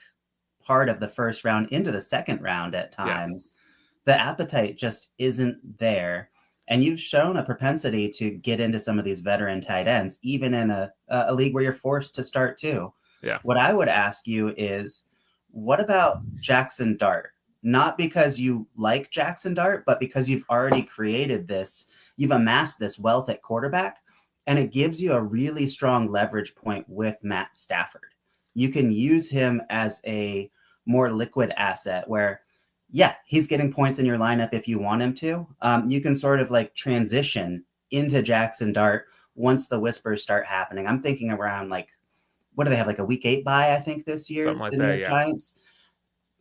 part of the first round into the second round at times. Yeah. The appetite just isn't there. And you've shown a propensity to get into some of these veteran tight ends, even in a league where you're forced to start too. Yeah. What I would ask you is, what about Jackson Dart? Not because you like Jackson Dart, but because you've already created this, you've amassed this wealth at quarterback, and it gives you a really strong leverage point with Matt Stafford. You can use him as a more liquid asset where, yeah, he's getting points in your lineup if you want him to. You can sort of like transition into Jackson Dart once the whispers start happening. I'm thinking around like, what do they have, like a week 8 bye, I think, this year? Something like the that, New yeah. Giants.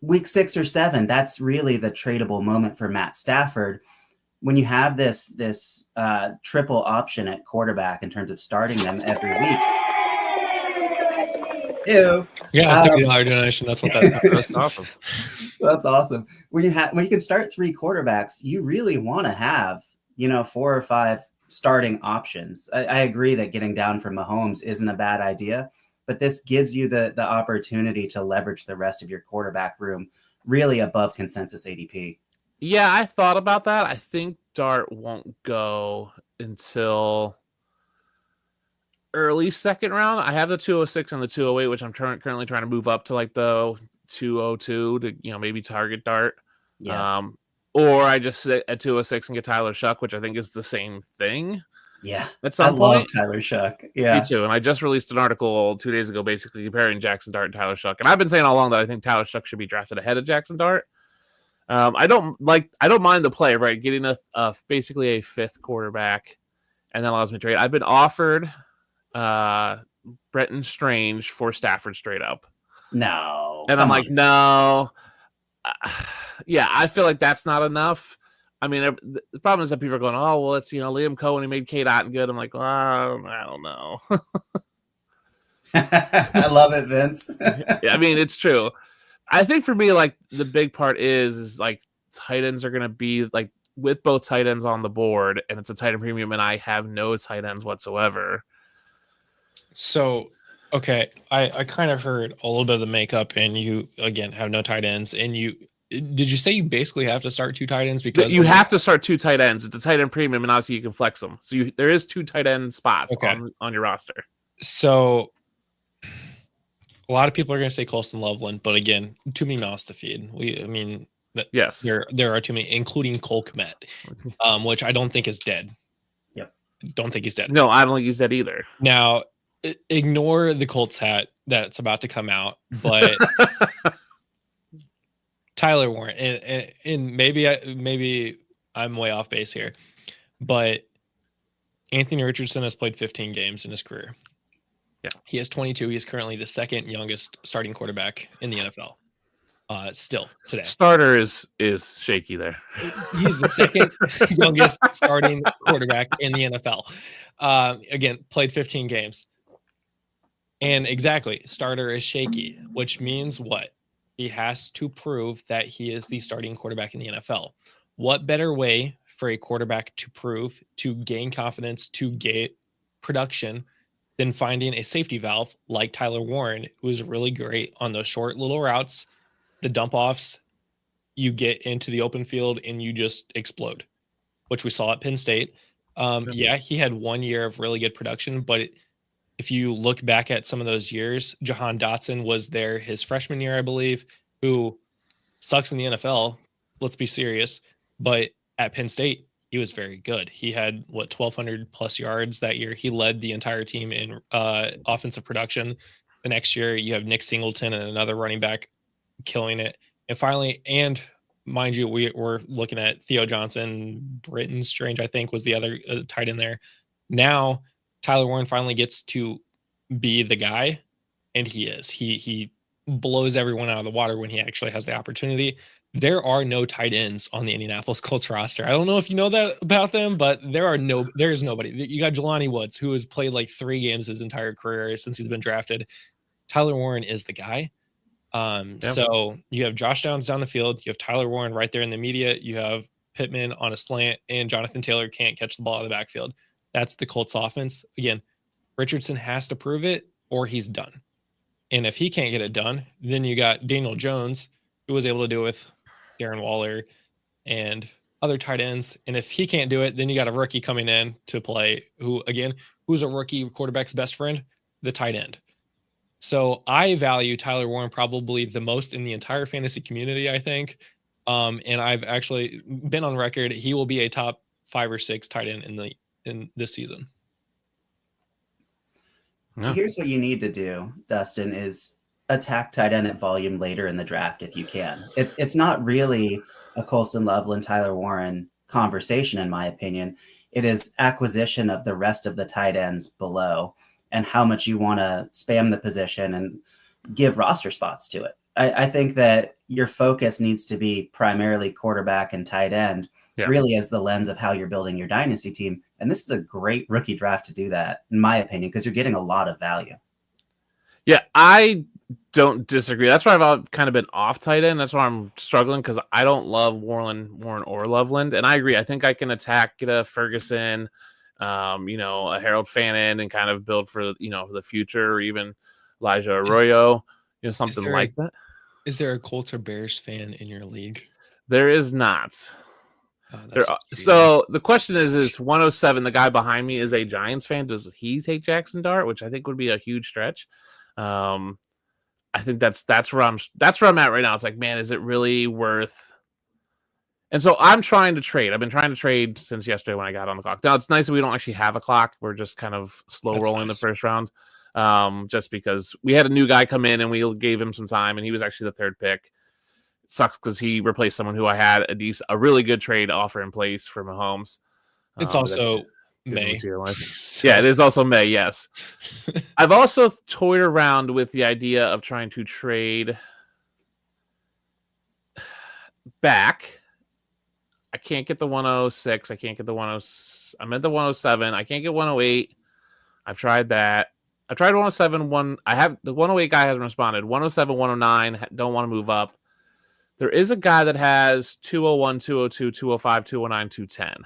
Week 6 or 7, that's really the tradable moment for Matt Stafford. When you have this triple option at quarterback in terms of starting them every week. Ew. Yeah, $30 donation. That's what that's awesome. That's awesome. When you can start 3 quarterbacks, you really want to have 4 or 5 starting options. I agree that getting down from Mahomes isn't a bad idea, but this gives you the opportunity to leverage the rest of your quarterback room really above consensus ADP. Yeah, I thought about that. I think Dart won't go until early second round. I have the 206 and the 208, which I'm currently trying to move up to like the 202 to maybe target Dart. Yeah. Or I just sit at 206 and get Tyler Shuck, which I think is the same thing. Yeah. At some point. Love Tyler Shuck. Yeah. Me too. And I just released an article 2 days ago basically comparing Jackson Dart and Tyler Shuck. And I've been saying all along that I think Tyler Shuck should be drafted ahead of Jackson Dart. I don't mind the play, right? Getting a basically a 5th quarterback and that allows me to trade. I've been offered Brenton Strange for Stafford straight up. No. And I'm like, no. Yeah, I feel like that's not enough. I mean, the problem is that people are going, oh, well, it's, Liam Cohen, he made Kate Otten good. I'm like, well, I don't know. I love it, Vince. Yeah, I mean, it's true. I think for me, like, the big part is like tight ends are going to be like with both tight ends on the board, and it's a tight end premium, and I have no tight ends whatsoever. So, okay, I kind of heard a little bit of the makeup, and you, again, have no tight ends, and did you say you basically have to start 2 tight ends? Because you have to start 2 tight ends. It's a tight end premium, and obviously you can flex them. So there is 2 tight end spots on your roster. So a lot of people are going to say Colston Loveland, but again, too many mouths to feed. Yes, there are too many, including Cole Kmet, which I don't think is dead. Yep, don't think he's dead. No, I don't think he's dead either. Now, ignore the Colts hat that's about to come out, but Tyler Warren, and maybe I'm way off base here, but Anthony Richardson has played 15 games in his career. Yeah, he has 22. He is currently the 2nd youngest starting quarterback in the NFL. Still today, starter is shaky there. He's the 2nd youngest starting quarterback in the NFL. Again, played 15 games, and exactly, starter is shaky, which means what? He has to prove that he is the starting quarterback in the NFL. What better way for a quarterback to prove, to gain confidence, to get production than finding a safety valve like Tyler Warren, who is really great on those short little routes, the dump offs, you get into the open field and you just explode, which we saw at Penn State. Yeah, he had 1 year of really good production, but if you look back at some of those years, Jahan Dotson was there his freshman year, I believe, who sucks in the NFL. Let's be serious. But at Penn State, he was very good. He had 1,200 plus yards that year. He led the entire team in offensive production. The next year, you have Nick Singleton and another running back killing it. And finally, and mind you, we're looking at Theo Johnson, Britton Strange, I think, was the other tight end there. Now, Tyler Warren finally gets to be the guy. and he is. He blows everyone out of the water when he actually has the opportunity. There are no tight ends on the Indianapolis Colts roster. I don't know if you know that about them, but there is nobody. You got Jelani Woods, who has played like 3 games his entire career since he's been drafted. Tyler Warren is the guy. So you have Josh Downs down the field, you have Tyler Warren right there in the immediate, you have Pittman on a slant, and Jonathan Taylor can't catch the ball in the backfield. That's the Colts offense. Again, Richardson has to prove it or he's done. And if he can't get it done, then you got Daniel Jones, who was able to do it with Darren Waller and other tight ends. And if he can't do it, then you got a rookie coming in to play who's a rookie quarterback's best friend? The tight end. So I value Tyler Warren probably the most in the entire fantasy community, I think. And I've actually been on record. He will be a top 5 or 6 tight end in this season. Yeah. Here's what you need to do, Dustin, is attack tight end at volume later in the draft if you can. It's not really a Colston Loveland, Tyler Warren conversation, in my opinion. It is acquisition of the rest of the tight ends below and how much you want to spam the position and give roster spots to it. I think that your focus needs to be primarily quarterback and tight end, really as the lens of how you're building your dynasty team. And this is a great rookie draft to do that, in my opinion, because you're getting a lot of value. Yeah, I don't disagree. That's why I've kind of been off tight end. That's why I'm struggling, because I don't love Warren or Loveland. And I agree. I think I can get a Ferguson, a Harold Fannin, and kind of build for, the future, or even Elijah Arroyo, something like that. Is there a Colts or Bears fan in your league? There is not. So the question is 107, the guy behind me is a Giants fan. Does he take Jackson Dart, which I think would be a huge stretch? I think that's where I'm at right now. It's like, man, is it really worth? And so I'm trying to trade. I've been trying to trade since yesterday when I got on the clock. Now it's nice that we don't actually have a clock. We're just kind of rolling the first round. Just because we had a new guy come in and we gave him some time, and he was actually the 3rd pick. Sucks because he replaced someone who I had a really good trade offer in place for Mahomes. It's also May. Yeah, it is also May. Yes. I've also toyed around with the idea of trying to trade back. I can't get the 106. I can't get the 106. I'm at the 107. I can't get 108. I've tried that. I tried 107. I have the 108 guy hasn't responded. 107, 109 don't want to move up. There is a guy that has 201, 202, 205, 209, 210.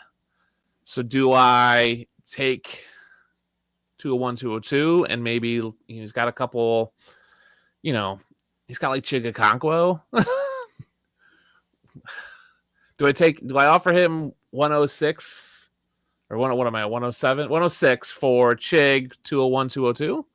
So do I take 201, 202, and maybe he's got a couple, he's got like Chigakonkwo. Do I offer him 106 or what am I, 107? 106 for Chig, 201, 202?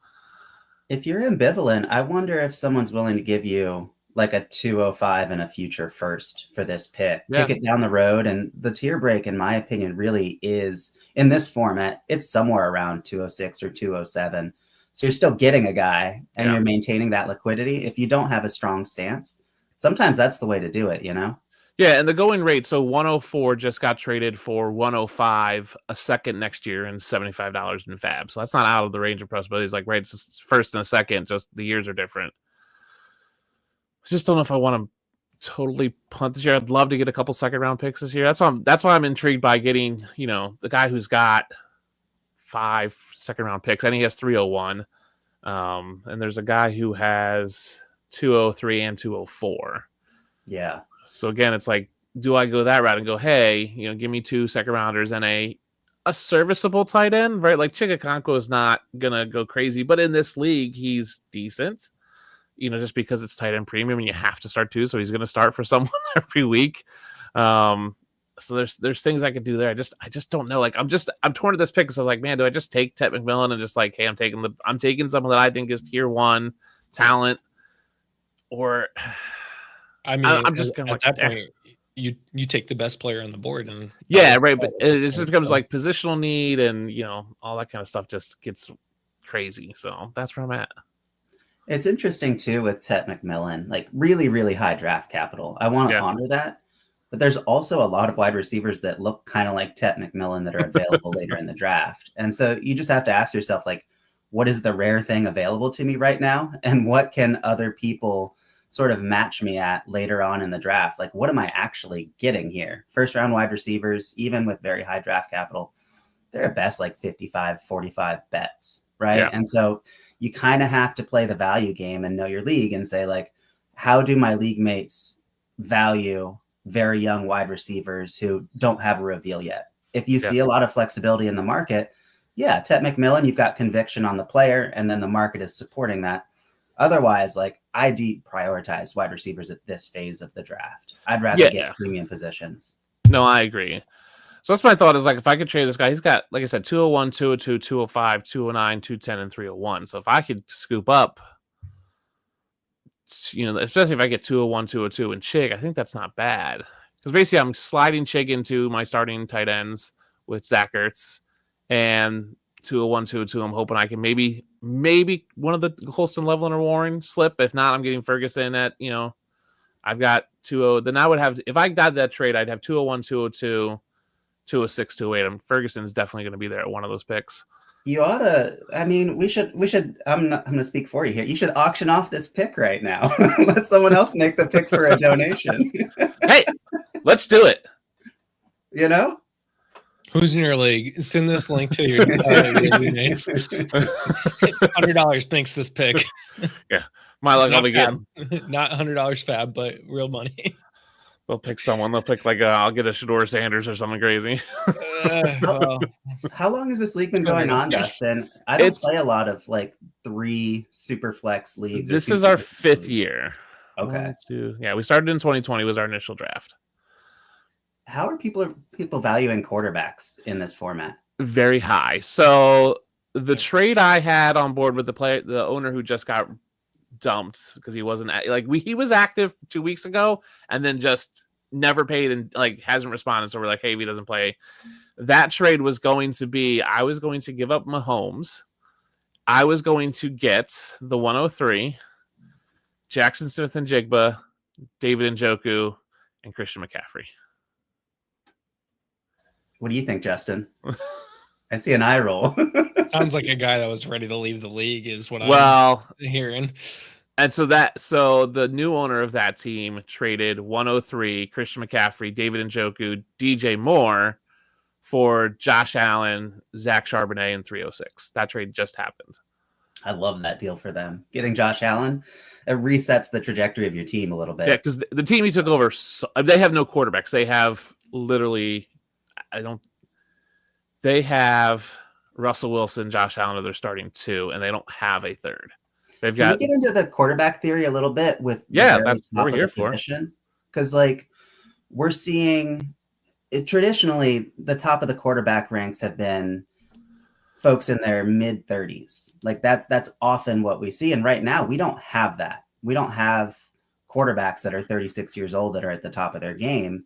If you're ambivalent, I wonder if someone's willing to give you like a 205 and a future first for this pick. Kick it down the road. And the tier break, in my opinion, really is, in this format, it's somewhere around 206 or 207. So you're still getting a guy and you're maintaining that liquidity. If you don't have a strong stance, sometimes that's the way to do it, Yeah, and the going rate, so 104 just got traded for 105 a second next year and $75 in fab. So that's not out of the range of possibilities. Like, right, it's first and a second, just the years are different. I just don't know if I want to totally punt this year. I'd love to get a couple second round picks this year. That's why I'm intrigued by getting, the guy who's got 5 second round picks. I think he has 301. And there's a guy who has 203 and 204. Yeah. So again, it's like, do I go that route and go, hey, give me 2 second rounders and a serviceable tight end, right? Like Chigakonkwo is not gonna go crazy, but in this league, he's decent. Just because it's tight end premium and you have to start 2, so he's gonna start for someone every week. So there's things I could do there. I just don't know. Like I'm torn at this pick. So like, man, do I just take Ted McMillan and just like, hey, I'm taking someone that I think is tier 1 talent, or I mean, I'm just at that point, you take the best player on the board, and right. But it just becomes like positional need, and all that kind of stuff just gets crazy. So that's where I'm at. It's interesting too with Ted McMillan, like really, really high draft capital. I want to honor that, but there's also a lot of wide receivers that look kind of like Ted McMillan that are available later in the draft, and so you just have to ask yourself, like, what is the rare thing available to me right now, and what can other people sort of match me at later on in the draft? Like, what am I actually getting here? First round wide receivers, even with very high draft capital, they're at best like 55, 45 bets, right? Yeah. And so you kind of have to play the value game and know your league and say, like, how do my league mates value very young wide receivers who don't have a reveal yet? If you see a lot of flexibility in the market, yeah, Ted McMillan, you've got conviction on the player, and then the market is supporting that. Otherwise, like, I deprioritize wide receivers at this phase of the draft. I'd rather get premium positions. No, I agree. So that's my thought is, like, if I could trade this guy, he's got, like I said, 201, 202, 205, 209, 210, and 301. So if I could scoop up, especially if I get 201, 202 and Chig, I think that's not bad. Because basically I'm sliding Chig into my starting tight ends with Zach Ertz, and 201, 202, I'm hoping I can maybe one of the Colston, Leveland, or Warren slip. If not, I'm getting Ferguson at, I've got 20. Then I would have, if I got that trade, I'd have 201, 202, 206, 208. Ferguson's definitely going to be there at one of those picks. You ought to, I mean, we should, I'm going to speak for you here. You should auction off this pick right now. Let someone else make the pick for a donation. Hey, let's do it. Who's in your league? Send this link to your mates. $100 makes this pick. Yeah, my luck, I'll be getting not $100 fab, but real money. They'll pick someone. They'll pick I'll get a Shador Sanders or something crazy. How long has this league been going on, Dustin? I don't play a lot of 3 super flex leagues. This is our 5th year. Okay. We started in 2020 was our initial draft. How are people valuing quarterbacks in this format? Very high. So the trade I had on board with the owner who just got dumped because he wasn't he was active 2 weeks ago and then just never paid and hasn't responded. So we're like, hey, if he doesn't play, that trade was going to be, I was going to give up Mahomes. I was going to get the 103, Jackson Smith and Jigba, David Njoku, and Christian McCaffrey. What do you think, Justin? I see an eye roll. Sounds like a guy that was ready to leave the league is what I'm hearing. And so the new owner of that team traded 103, Christian McCaffrey, David Njoku, DJ Moore for Josh Allen, Zach Charbonnet, and 306. That trade just happened. I love that deal for them. Getting Josh Allen, it resets the trajectory of your team a little bit. Yeah, because the team he took over, they have no quarterbacks. They have literally, they have Russell Wilson, Josh Allen are their starting 2, and they don't have a third. Can we get into the quarterback theory a little bit with that's what we're here for. Because we're seeing it traditionally, the top of the quarterback ranks have been folks in their mid 30s. That's often what we see. And right now we don't have that. We don't have quarterbacks that are 36 years old that are at the top of their game.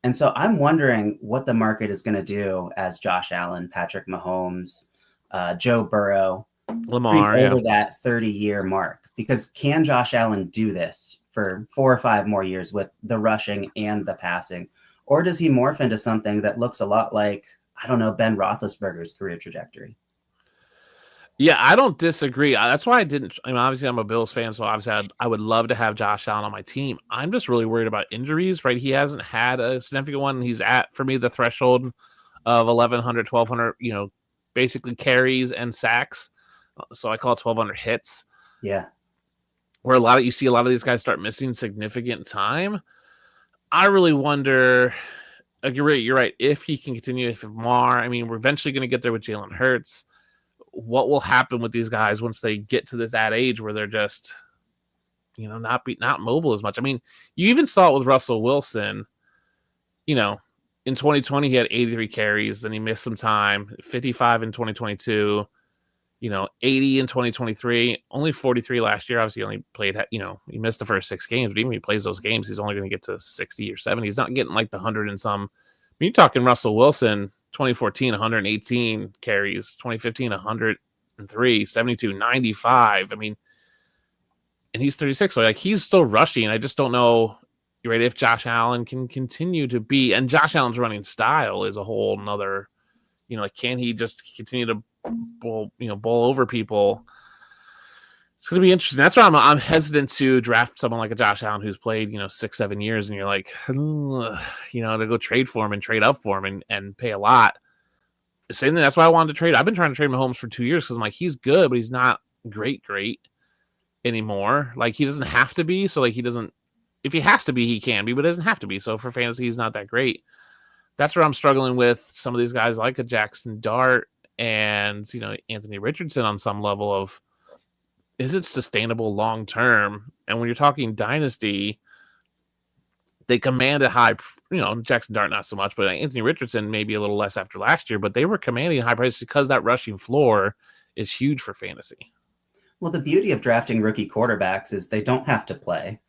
And so I'm wondering what the market is going to do as Josh Allen, Patrick Mahomes, Joe Burrow, Lamar over that 30-year mark. Because can Josh Allen do this for 4 or 5 more years with the rushing and the passing? Or does he morph into something that looks a lot like, I don't know, Ben Roethlisberger's career trajectory? Yeah, I don't disagree. That's why I didn't. Obviously, I'm a Bills fan, so obviously I would love to have Josh Allen on my team. I'm just really worried about injuries, right? He hasn't had a significant one. He's at, for me, the threshold of 1,100, 1,200, basically carries and sacks. So I call it 1,200 hits. Yeah. Where you see a lot of these guys start missing significant time. I really wonder. You're right. If he can continue, if Lamar, we're eventually going to get there with Jalen Hurts. What will happen with these guys once they get to that age where they're just, not mobile as much? You even saw it with Russell Wilson. In 2020 he had 83 carries, then he missed some time. 55 in 2022. 80 in 2023. Only 43 last year. Obviously, he only played. He missed the first 6 games, but even if he plays those games, he's only going to get to 60 or 70. He's not getting the 100 and some. You're talking Russell Wilson. 2014, 118 carries. 2015, 103, 72, 95. And he's 36. So he's still rushing. I just don't know, you're right, if Josh Allen can continue to be, and Josh Allen's running style is a whole nother, can he just continue to bowl over people. It's going to be interesting. That's why I'm hesitant to draft someone like a Josh Allen who's played 6-7 years, and you're like, to go trade for him and trade up for him and pay a lot. The same thing. That's why I wanted to trade. I've been trying to trade Mahomes for 2 years because I'm like, he's good, but he's not great anymore. Like, he doesn't have to be. So, like, he doesn't. If he has to be, he can be, but it doesn't have to be. So for fantasy, he's not that great. That's where I'm struggling with some of these guys like a Jackson Dart and Anthony Richardson on some level of, is it sustainable long term? And when you're talking dynasty, they command a high, Jackson Dart not so much, but Anthony Richardson maybe a little less after last year, but they were commanding high prices because that rushing floor is huge for fantasy. Well, the beauty of drafting rookie quarterbacks is they don't have to play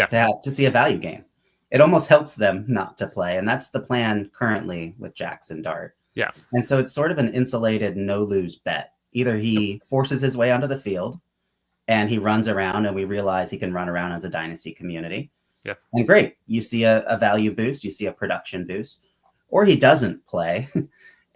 to see a value game. It almost helps them not to play. And that's the plan currently with Jackson Dart. Yeah. And so it's sort of an insulated no-lose bet. Either he forces his way onto the field and he runs around and we realize he can run around as a dynasty community. Yeah. And great. You see a value boost. You see a production boost. Or he doesn't play.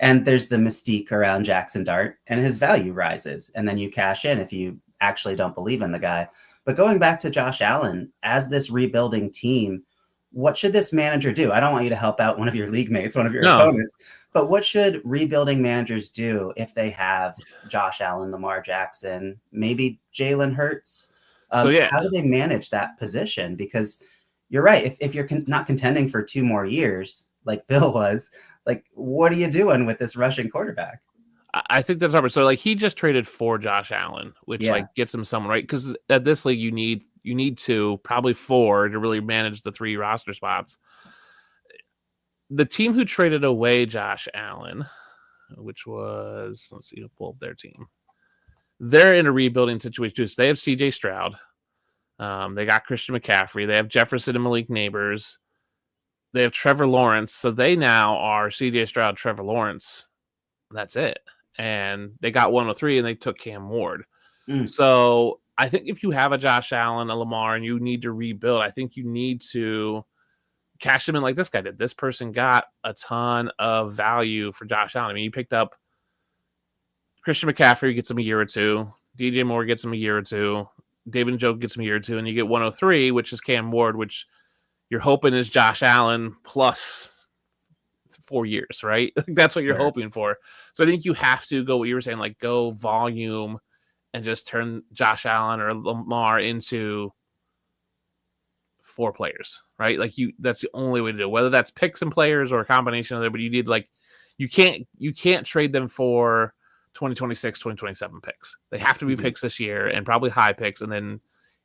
And there's the mystique around Jackson Dart and his value rises. And then you cash in if you actually don't believe in the guy. But going back to Josh Allen, as this rebuilding team, what should this manager do? I don't want you to help out one of your league mates, one of your opponents, but what should rebuilding managers do if they have Josh Allen, Lamar Jackson, maybe Jalen Hurts? How do they manage that position? Because you're right. If you're not contending for 2 more years, like Bill was, like, what are you doing with this rushing quarterback? I think that's hard. So, like, he just traded for Josh Allen, which like gets him someone, right? Because at this league, you need probably 4 to really manage the 3 roster spots. The team who traded away Josh Allen, which was, let's see, pull up their team. They're in a rebuilding situation too. So they have CJ Stroud. They got Christian McCaffrey. They have Jefferson and Malik Neighbors. They have Trevor Lawrence. So they now are CJ Stroud, Trevor Lawrence. That's it. And they got 103 and they took Cam Ward. So I think if you have a Josh Allen, a Lamar, and you need to rebuild, I think you need to cash them in like this guy did. This person got a ton of value for Josh Allen. I mean, he picked up Christian McCaffrey, gets him a year or 2. DJ Moore gets him a year or 2. David Njoku gets him a year or 2. And you get 103, which is Cam Ward, which you're hoping is Josh Allen plus 4 years, right? That's what you're hoping for. So I think you have to go what you were saying, like go volume and just turn Josh Allen or Lamar into 4 players, right? Like that's the only way to do it. Whether that's picks and players or a combination of them, but you need you can't trade them for 2026, 2027 picks. They have to be picks this year and probably high picks. And then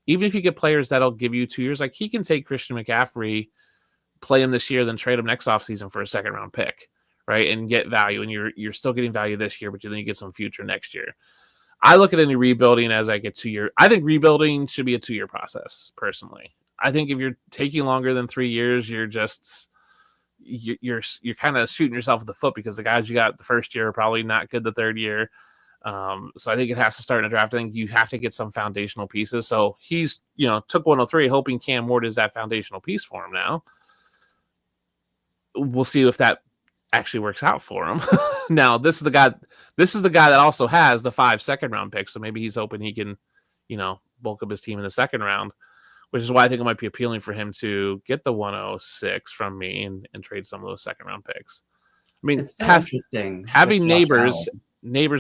even if you get players that'll give you 2 years, like he can take Christian McCaffrey, play him this year, then trade him next offseason for a 2nd round pick, right? And get value. And you're still getting value this year, but then you get some future next year. I look at any rebuilding as like a 2-year. I think rebuilding should be a 2-year process, personally. I think if you're taking longer than 3 years, you're kind of shooting yourself in the foot because the guys you got the first year are probably not good the 3rd year. So I think it has to start in a draft. I think you have to get some foundational pieces. So he's, took 103, hoping Cam Ward is that foundational piece for him now. We'll see if that actually works out for him. Now, this is the guy that also has the 5 second-round picks. So maybe he's hoping he can, bulk up his team in the 2nd round, which is why I think it might be appealing for him to get the 106 from me and trade some of those 2nd-round picks. I mean, it's so interesting. Having Neighbors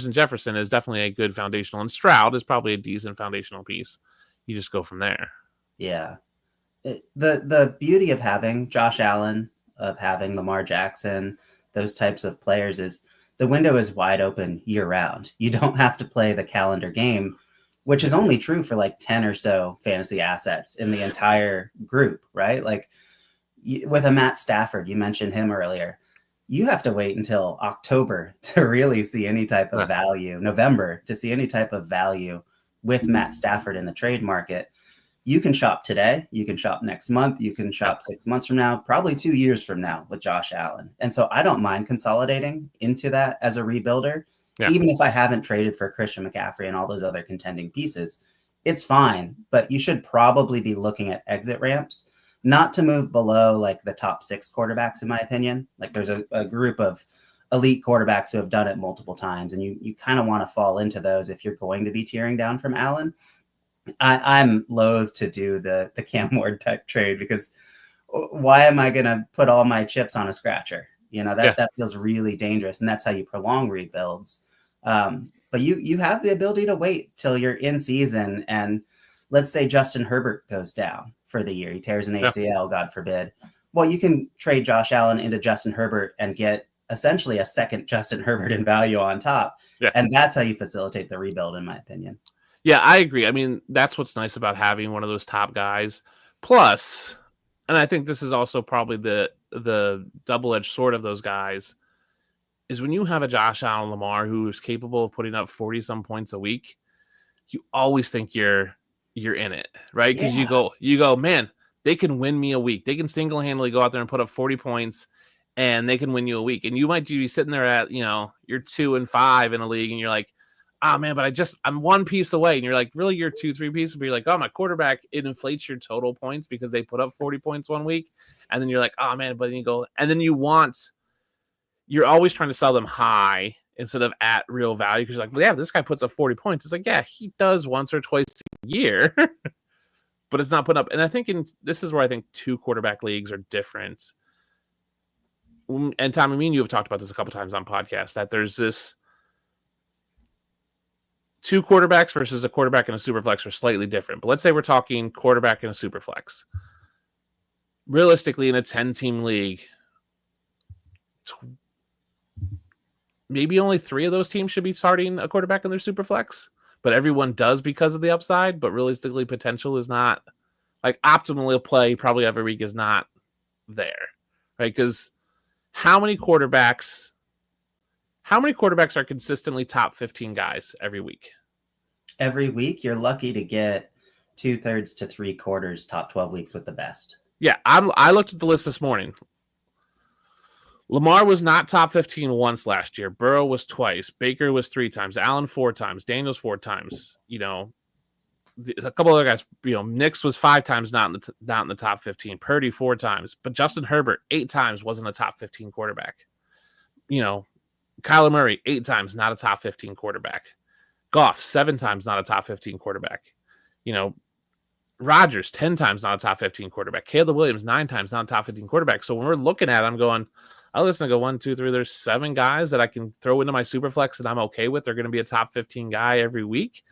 and Jefferson is definitely a good foundational, and Stroud is probably a decent foundational piece. You just go from there. Yeah. The beauty of having Josh Allen, of having Lamar Jackson, those types of players is the window is wide open year round. You don't have to play the calendar game, which is only true for like 10 or so fantasy assets in the entire group, right? Like with a Matt Stafford, you mentioned him earlier. You have to wait until October to really see any type of value, November to see any type of value with Matt Stafford in the trade market. You can shop today, you can shop next month, you can shop 6 months from now, probably 2 years from now with Josh Allen. And so I don't mind consolidating into that as a rebuilder, even if I haven't traded for Christian McCaffrey and all those other contending pieces. It's fine, but you should probably be looking at exit ramps, not to move below like the top 6 quarterbacks, in my opinion. Like there's a group of elite quarterbacks who have done it multiple times, and you kind of want to fall into those if you're going to be tearing down from Allen. I'm loath to do the Cam Ward type trade, because why am I going to put all my chips on a scratcher? That feels really dangerous, and that's how you prolong rebuilds. But you have the ability to wait till you're in season, and let's say Justin Herbert goes down for the year. He tears an ACL, God forbid. Well, you can trade Josh Allen into Justin Herbert and get essentially a second Justin Herbert in value on top. Yeah. And that's how you facilitate the rebuild, in my opinion. Yeah, I agree. I mean, that's what's nice about having one of those top guys. Plus, and I think this is also probably the double-edged sword of those guys, is when you have a Josh Allen Lamar who is capable of putting up 40-some points a week, you always think you're in it, right? Because you go, man, they can win me a week. They can single-handedly go out there and put up 40 points, and they can win you a week. And you might be sitting there at, you're 2-5 in a league, and you're like, oh man, but I'm one piece away. And you're like, really, you're 2-3 pieces? But you're like, oh, my quarterback, it inflates your total points because they put up 40 points one week. And then you're like, oh man, but then you go, and then you're always trying to sell them high instead of at real value, because you're like, well, yeah, this guy puts up 40 points. It's like, yeah, he does once or twice a year, but it's not putting up. And I think this is where I think 2 quarterback leagues are different. And Tommy, me and you have talked about this a couple times on podcasts, that there's this 2 quarterbacks versus a quarterback and a super flex are slightly different. But let's say we're talking quarterback and a super flex. Realistically, in a 10-team league, maybe only 3 of those teams should be starting a quarterback in their super flex, but everyone does because of the upside. But realistically, potential is not, like, optimally play probably every week is not there, right? Because how many quarterbacks are consistently top 15 guys every week? Every week, you're lucky to get 2/3 to 3/4 top 12 weeks with the best. Yeah, I looked at the list this morning. Lamar was not top 15 once last year. Burrow was twice. Baker was 3 times. Allen 4 times. Daniels 4 times. A couple other guys. Nix was 5 times not in the top 15. Purdy 4 times. But Justin Herbert 8 times wasn't a top 15 quarterback. Kyler Murray 8 times not a top 15 quarterback. Goff 7 times not a top 15 quarterback. Rodgers 10 times not a top 15 quarterback. Caleb Williams 9 times not a top 15 quarterback. So when we're looking at it, I'm going, I listen to go 1, 2, 3. There's 7 guys that I can throw into my super flex that I'm okay with. They're going to be a top 15 guy every week.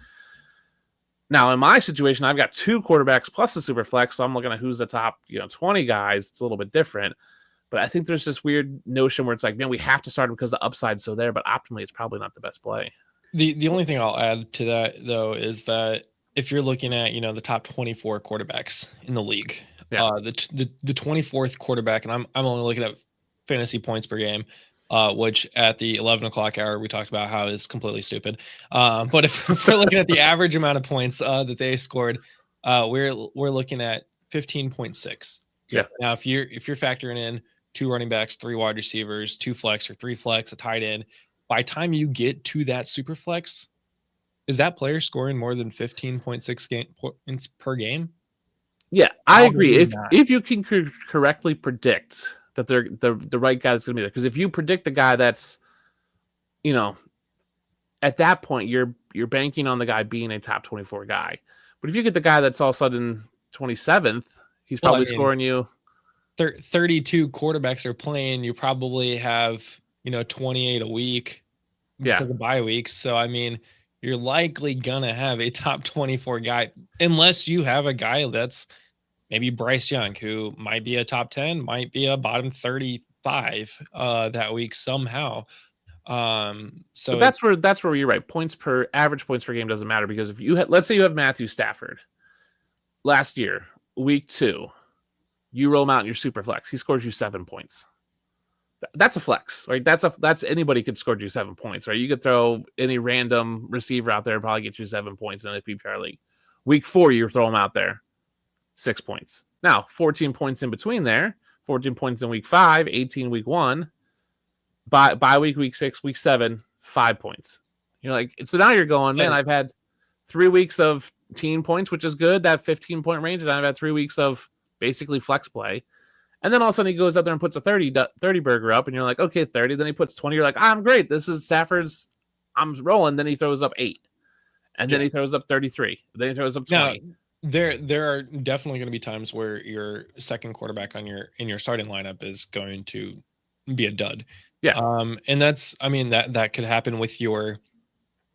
Now, in my situation, I've got 2 quarterbacks plus a super flex, so I'm looking at who's the top 20 guys. It's a little bit different. But I think there's this weird notion where it's like, man, we have to start him because the upside's so there, but optimally it's probably not the best play. The only thing I'll add to that, though, is that if you're looking at, the top 24 quarterbacks in the league, the 24th quarterback, and I'm only looking at fantasy points per game, which at the 11 o'clock hour, we talked about how it's completely stupid. But if we're looking at the average amount of points that they scored, we're looking at 15.6. Yeah. Now, if you're factoring in 2 running backs, 3 wide receivers, 2 flex or 3 flex, a tight end, by the time you get to that super flex, is that player scoring more than 15.6 points per game? Yeah, I agree. If you can correctly predict that they're the right guy that's going to be there, because if you predict the guy that's, at that point you're banking on the guy being a top 24 guy. But if you get the guy that's all of a sudden 27th, he's probably scoring you. 32 quarterbacks are playing. You probably have 28 a week. Yeah, for the bye weeks. So you're likely gonna have a top 24 guy, unless you have a guy that's maybe Bryce Young, who might be a top 10, might be a bottom 35 that week somehow. So but that's where you're right. Average points per game doesn't matter, because if let's say you have Matthew Stafford last year, week 2, you roll him out in your super flex, he scores you 7 points. That's a flex, right? That's anybody could score you 7 points, right? You could throw any random receiver out there and probably get you 7 points in a PPR league. Week 4, you throw them out there, 6 points. Now, 14 points in between there, 14 points in week 5, 18 week 1, bye week 6, week 7, 5 points. You're like, so now you're going, man, I've had 3 weeks of teen points, which is good, that 15-point range, and I've had 3 weeks of basically flex play. And then all of a sudden he goes out there and puts a 30 burger up, and you're like, okay, 30. Then he puts 20. You're like, I'm great. This is Stafford's. I'm rolling. Then he throws up 8. And then he throws up 33. Then he throws up 20. Now, there are definitely going to be times where your second quarterback in your starting lineup is going to be a dud. Yeah. And that's, I mean, that could happen with your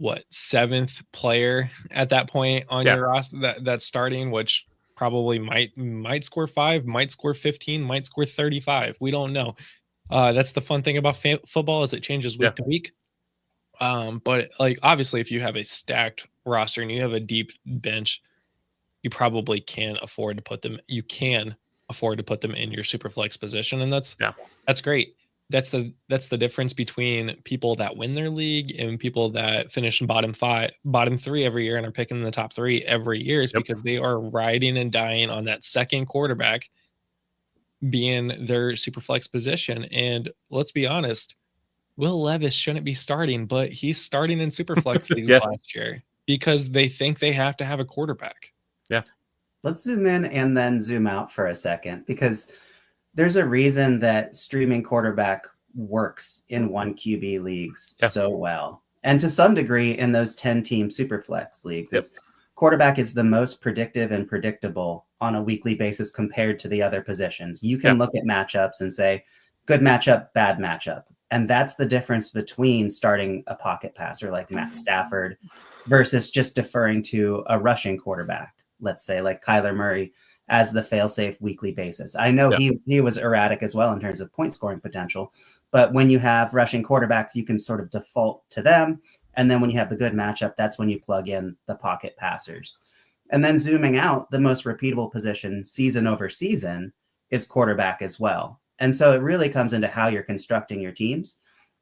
7th player at that point on your roster that's starting, which probably might score 5, might score 15, might score 35. We don't know. That's the fun thing about football is it changes week to week. But like obviously, if you have a stacked roster and you have a deep bench, you probably can afford to put them. You can afford to put them in your super flex position, and that's great. That's the difference between people that win their league and people that finish in bottom 3 every year and are picking in the top 3 every year is because they are riding and dying on that second quarterback being their super flex position. And let's be honest, Will Levis shouldn't be starting, but he's starting in super flex leagues last year because they think they have to have a quarterback. Yeah. Let's zoom in and then zoom out for a second, because there's a reason that streaming quarterback works in 1 QB leagues so well. And to some degree in those 10-team superflex leagues. Quarterback is the most predictive and predictable on a weekly basis compared to the other positions. You can look at matchups and say, good matchup, bad matchup. And that's the difference between starting a pocket passer like Matt Stafford versus just deferring to a rushing quarterback, let's say like Kyler Murray, as the fail-safe weekly basis. I know he was erratic as well in terms of point scoring potential, but when you have rushing quarterbacks, you can sort of default to them. And then when you have the good matchup, that's when you plug in the pocket passers. And then zooming out, the most repeatable position season over season is quarterback as well. And so it really comes into how you're constructing your teams.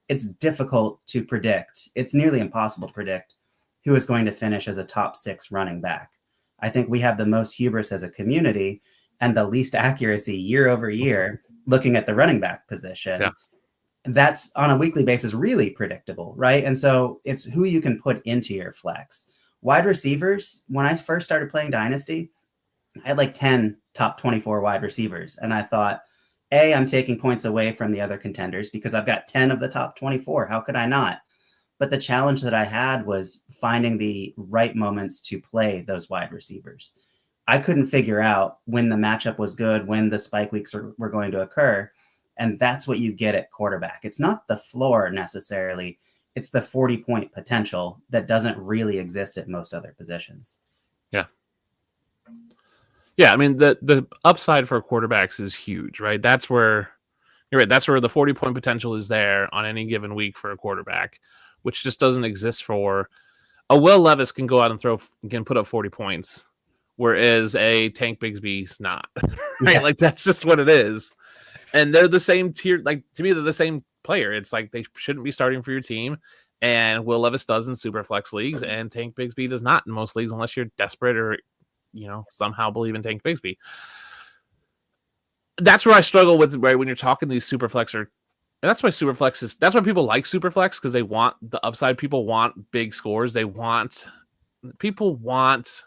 It's difficult to predict. It's nearly impossible to predict who is going to finish as a top 6 running back. I think we have the most hubris as a community and the least accuracy year over year looking at the running back position. Yeah. That's on a weekly basis really predictable, right? And so it's who you can put into your flex. Wide receivers, when I first started playing Dynasty, I had like 10 top 24 wide receivers. And I thought, I'm taking points away from the other contenders because I've got 10 of the top 24. How could I not? But the challenge that I had was finding the right moments to play those wide receivers. I couldn't figure out when the matchup was good, when the spike weeks were going to occur. And that's what you get at quarterback. It's not the floor necessarily. It's the 40-point potential that doesn't really exist at most other positions. Yeah. Yeah, I mean, the upside for quarterbacks is huge, right? That's where you're right. That's where the 40-point potential is there on any given week for a quarterback, which just doesn't exist for a Will Levis can go out and can put up 40 points, whereas a Tank Bigsby's not. Right? Yeah. Like that's just what it is. And they're the same tier. Like to me, they're the same player. It's like they shouldn't be starting for your team. And Will Levis does in super flex leagues, and Tank Bigsby does not in most leagues unless you're desperate or somehow believe in Tank Bigsby. That's where I struggle with, right? When you're talking these super flexer. And that's why Superflex that's why people like Superflex, because they want the upside. People want big scores. People want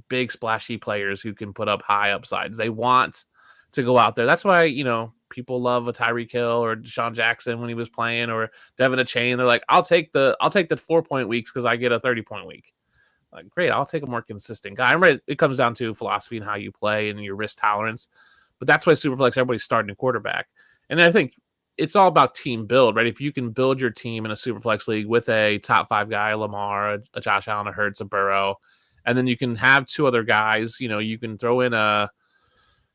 big splashy players who can put up high upsides. They want to go out there. That's why, people love a Tyreek Hill or Deshaun Jackson when he was playing, or Devin Achane. They're like, I'll take the 4-point weeks because I get a 30-point week. Like, great, I'll take a more consistent guy. I'm right. It comes down to philosophy and how you play and your risk tolerance. But that's why Superflex, everybody's starting a quarterback. And I think it's all about team build, right? If you can build your team in a Superflex league with a top 5 guy, a Lamar, a Josh Allen, a Hurts, a Burrow, and then you can have 2 other guys, you can throw in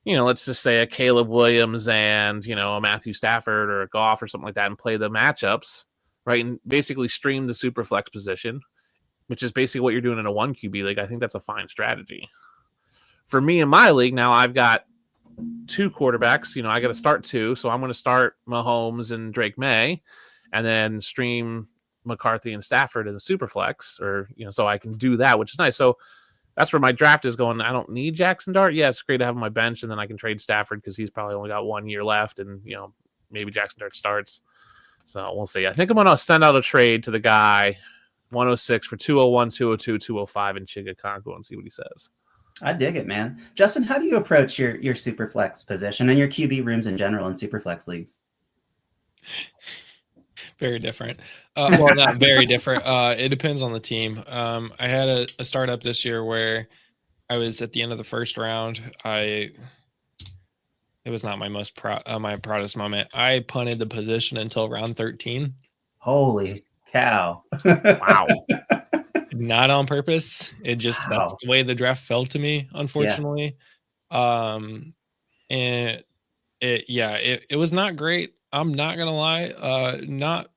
let's just say a Caleb Williams and, a Matthew Stafford or a Goff or something like that and play the matchups, right? And basically stream the Superflex position, which is basically what you're doing in a 1 QB league. I think that's a fine strategy. For me in my league now, I've got 2 quarterbacks. I got to start 2, so I'm going to start Mahomes and Drake May, and then stream McCarthy and Stafford in the Superflex, or so I can do that, which is nice. So that's where my draft is going. I don't need Jackson Dart. Yeah, it's great to have on my bench, and then I can trade Stafford because he's probably only got 1 year left, and maybe Jackson Dart starts. So we'll see. I think I'm going to send out a trade to the guy 106 for 201, 202, 205 in Chicago and see what he says. I dig it, man. Justin, how do you approach your super flex position and your QB rooms in general in super flex leagues? Very different. Well, not very different. It depends on the team. I had a startup this year where I was at the end of the first round. It was not my most my proudest moment. I punted the position until round 13. Holy cow. Wow. Not on purpose. It just that's Wow. the way the draft fell to me, unfortunately. And it was not great. I'm not gonna lie. Not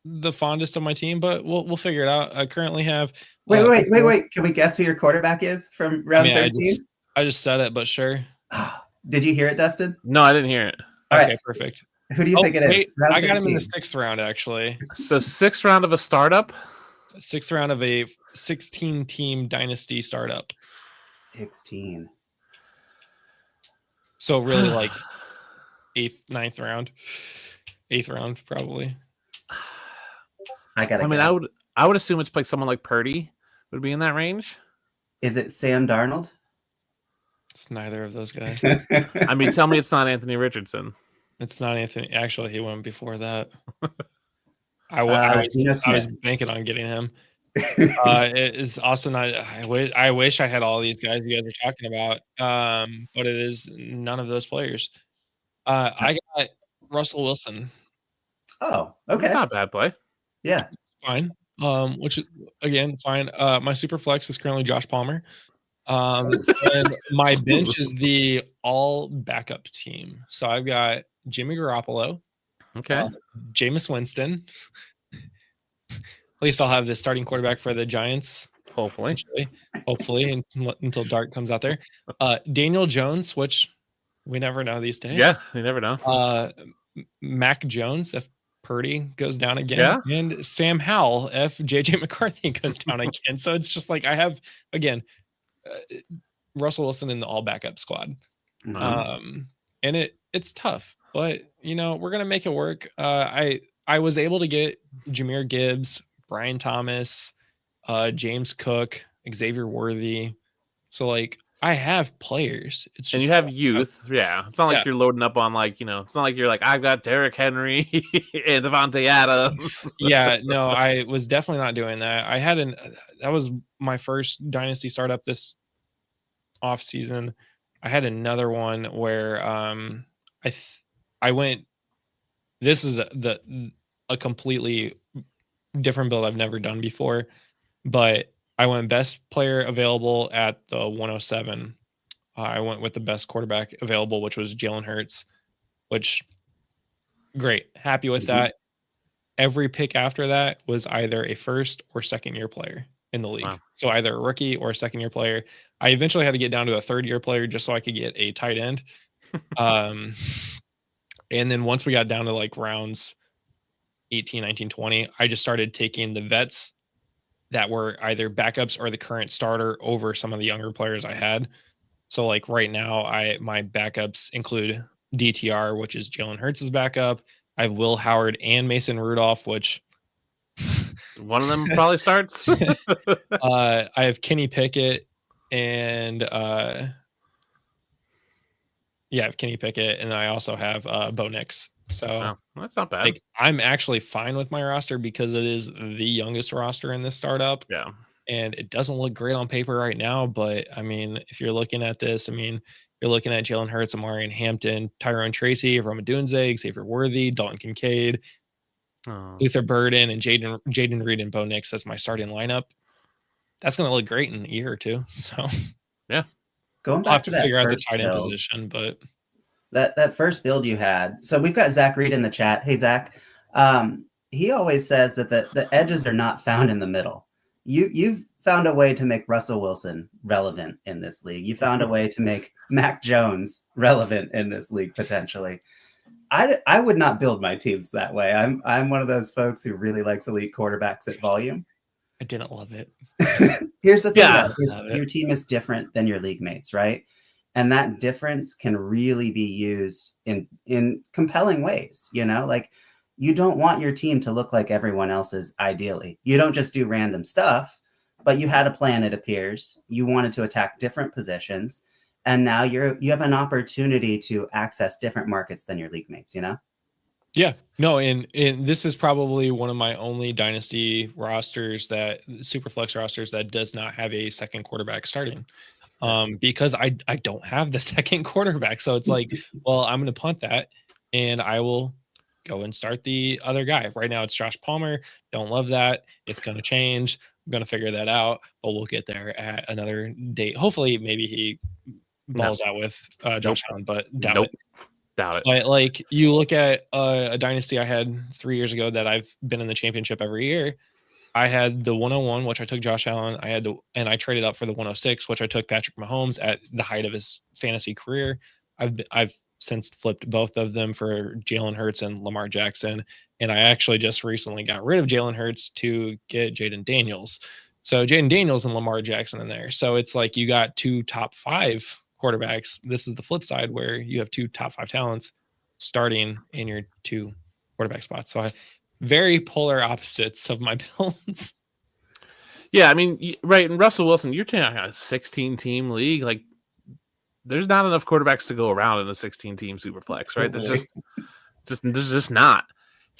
the fondest of my team, but we'll figure it out. I currently have Wait. Can we guess who your quarterback is from round 13? I just said it, but sure. Did you hear it, Dustin? No, I didn't hear it. All Okay, right. perfect. Who do you think it is? Round I got him in the 13. 6th round, actually. So 6th round of a startup? 6th round of a 16-team dynasty startup. 16. So really like 8th, 9th round. 8th round, probably. I mean, I would assume it's like someone like Purdy would be in that range. Is it Sam Darnold? It's neither of those guys. I mean, tell me it's not Anthony Richardson. It's not Anthony. Actually, he went before that. I was banking on getting him. It's also not. I wish I had all these guys you guys are talking about, but it is none of those players. I got Russell Wilson. Oh, okay. That's not a bad play. Yeah. Fine. Which again, fine. My super flex is currently Josh Palmer. And my bench is the all backup team. So I've got Jimmy Garoppolo. Okay. Jameis Winston. At least I'll have the starting quarterback for the Giants. Hopefully until Dart comes out there. Daniel Jones, which we never know these days. Yeah, you never know. Mac Jones, if Purdy goes down again, and Sam Howell, if JJ McCarthy goes down again. So it's just like I have again Russell Wilson in the all backup squad. And it's tough, but we're gonna make it work. I was able to get Jahmyr Gibbs, Brian Thomas, James Cook, Xavier Worthy. So like I have players. It's just and you have youth. Yeah. It's not like you're loading up on it's not like you're like, I've got Derrick Henry and Devontae Adams. Yeah, no, I was definitely not doing that. That was my first dynasty startup this off season. I had another one where I went. This is a completely different build I've never done before, but I went best player available at the 107. I went with the best quarterback available, which was Jalen Hurts, which great. Happy with that. Every pick after that was either a first or second year player in the league. Wow. So either a rookie or a second year player. I eventually had to get down to a third year player just so I could get a tight end. And then once we got down to like rounds 18, 19, 20, I just started taking the vets that were either backups or the current starter over some of the younger players I had. So like right now, my backups include DTR, which is Jalen Hurts' backup. I have Will Howard and Mason Rudolph, which one of them probably starts. I have Kenny Pickett and I have Kenny Pickett, and I also have Bo Nix. So that's not bad. Like I'm actually fine with my roster because it is the youngest roster in this startup. Yeah. And it doesn't look great on paper right now, but I mean, if you're looking at this, I mean, you're looking at Jalen Hurts, Amarian Hampton, Tyrone Tracy, Roma Dunze, Xavier Worthy, Dalton Kincaid, Luther Burden, and Jaden Reed and Bo Nix as my starting lineup. That's going to look great in a year or two. So yeah, going back to that figure out the first tight end build, position, but that first build you had. So we've got Zach Reed in the chat. Hey Zach, he always says that the edges are not found in the middle. You've found a way to make Russell Wilson relevant in this league. You found a way to make Mac Jones relevant in this league potentially. I would not build my teams that way. I'm one of those folks who really likes elite quarterbacks at volume. I didn't love it. Here's the thing, your team is different than your league mates, right? And that difference can really be used in compelling ways, like you don't want your team to look like everyone else's ideally. You don't just do random stuff. but you had a plan, it appears. You wanted to attack different positions, and now you have an opportunity to access different markets than your league mates, you know? Yeah, no, and this is probably one of my only dynasty rosters that Superflex rosters that does not have a second quarterback starting. Because I don't have the second quarterback. So it's like, well, I'm going to punt that and I will go and start the other guy. Right now it's Josh Palmer. Don't love that. It's going to change. I'm going to figure that out, but we'll get there at another date. Hopefully maybe he balls out with Josh Allen, but doubt it. Doubt it. But like you look at a dynasty I had 3 years ago that I've been in the championship every year. I had the 101, which I took Josh Allen. And I traded up for the 106, which I took Patrick Mahomes at the height of his fantasy career. I've since flipped both of them for Jalen Hurts and Lamar Jackson. And I actually just recently got rid of Jalen Hurts to get Jaden Daniels. So Jaden Daniels and Lamar Jackson in there. So it's like you got 2 top 5 quarterbacks. This is the flip side where you have 2 top 5 talents starting in your 2 quarterback spots. So very polar opposites of my builds. Yeah, I mean, right. And Russell Wilson, you're talking about a 16-team league. Like, there's not enough quarterbacks to go around in a 16-team superflex, right? There's just not.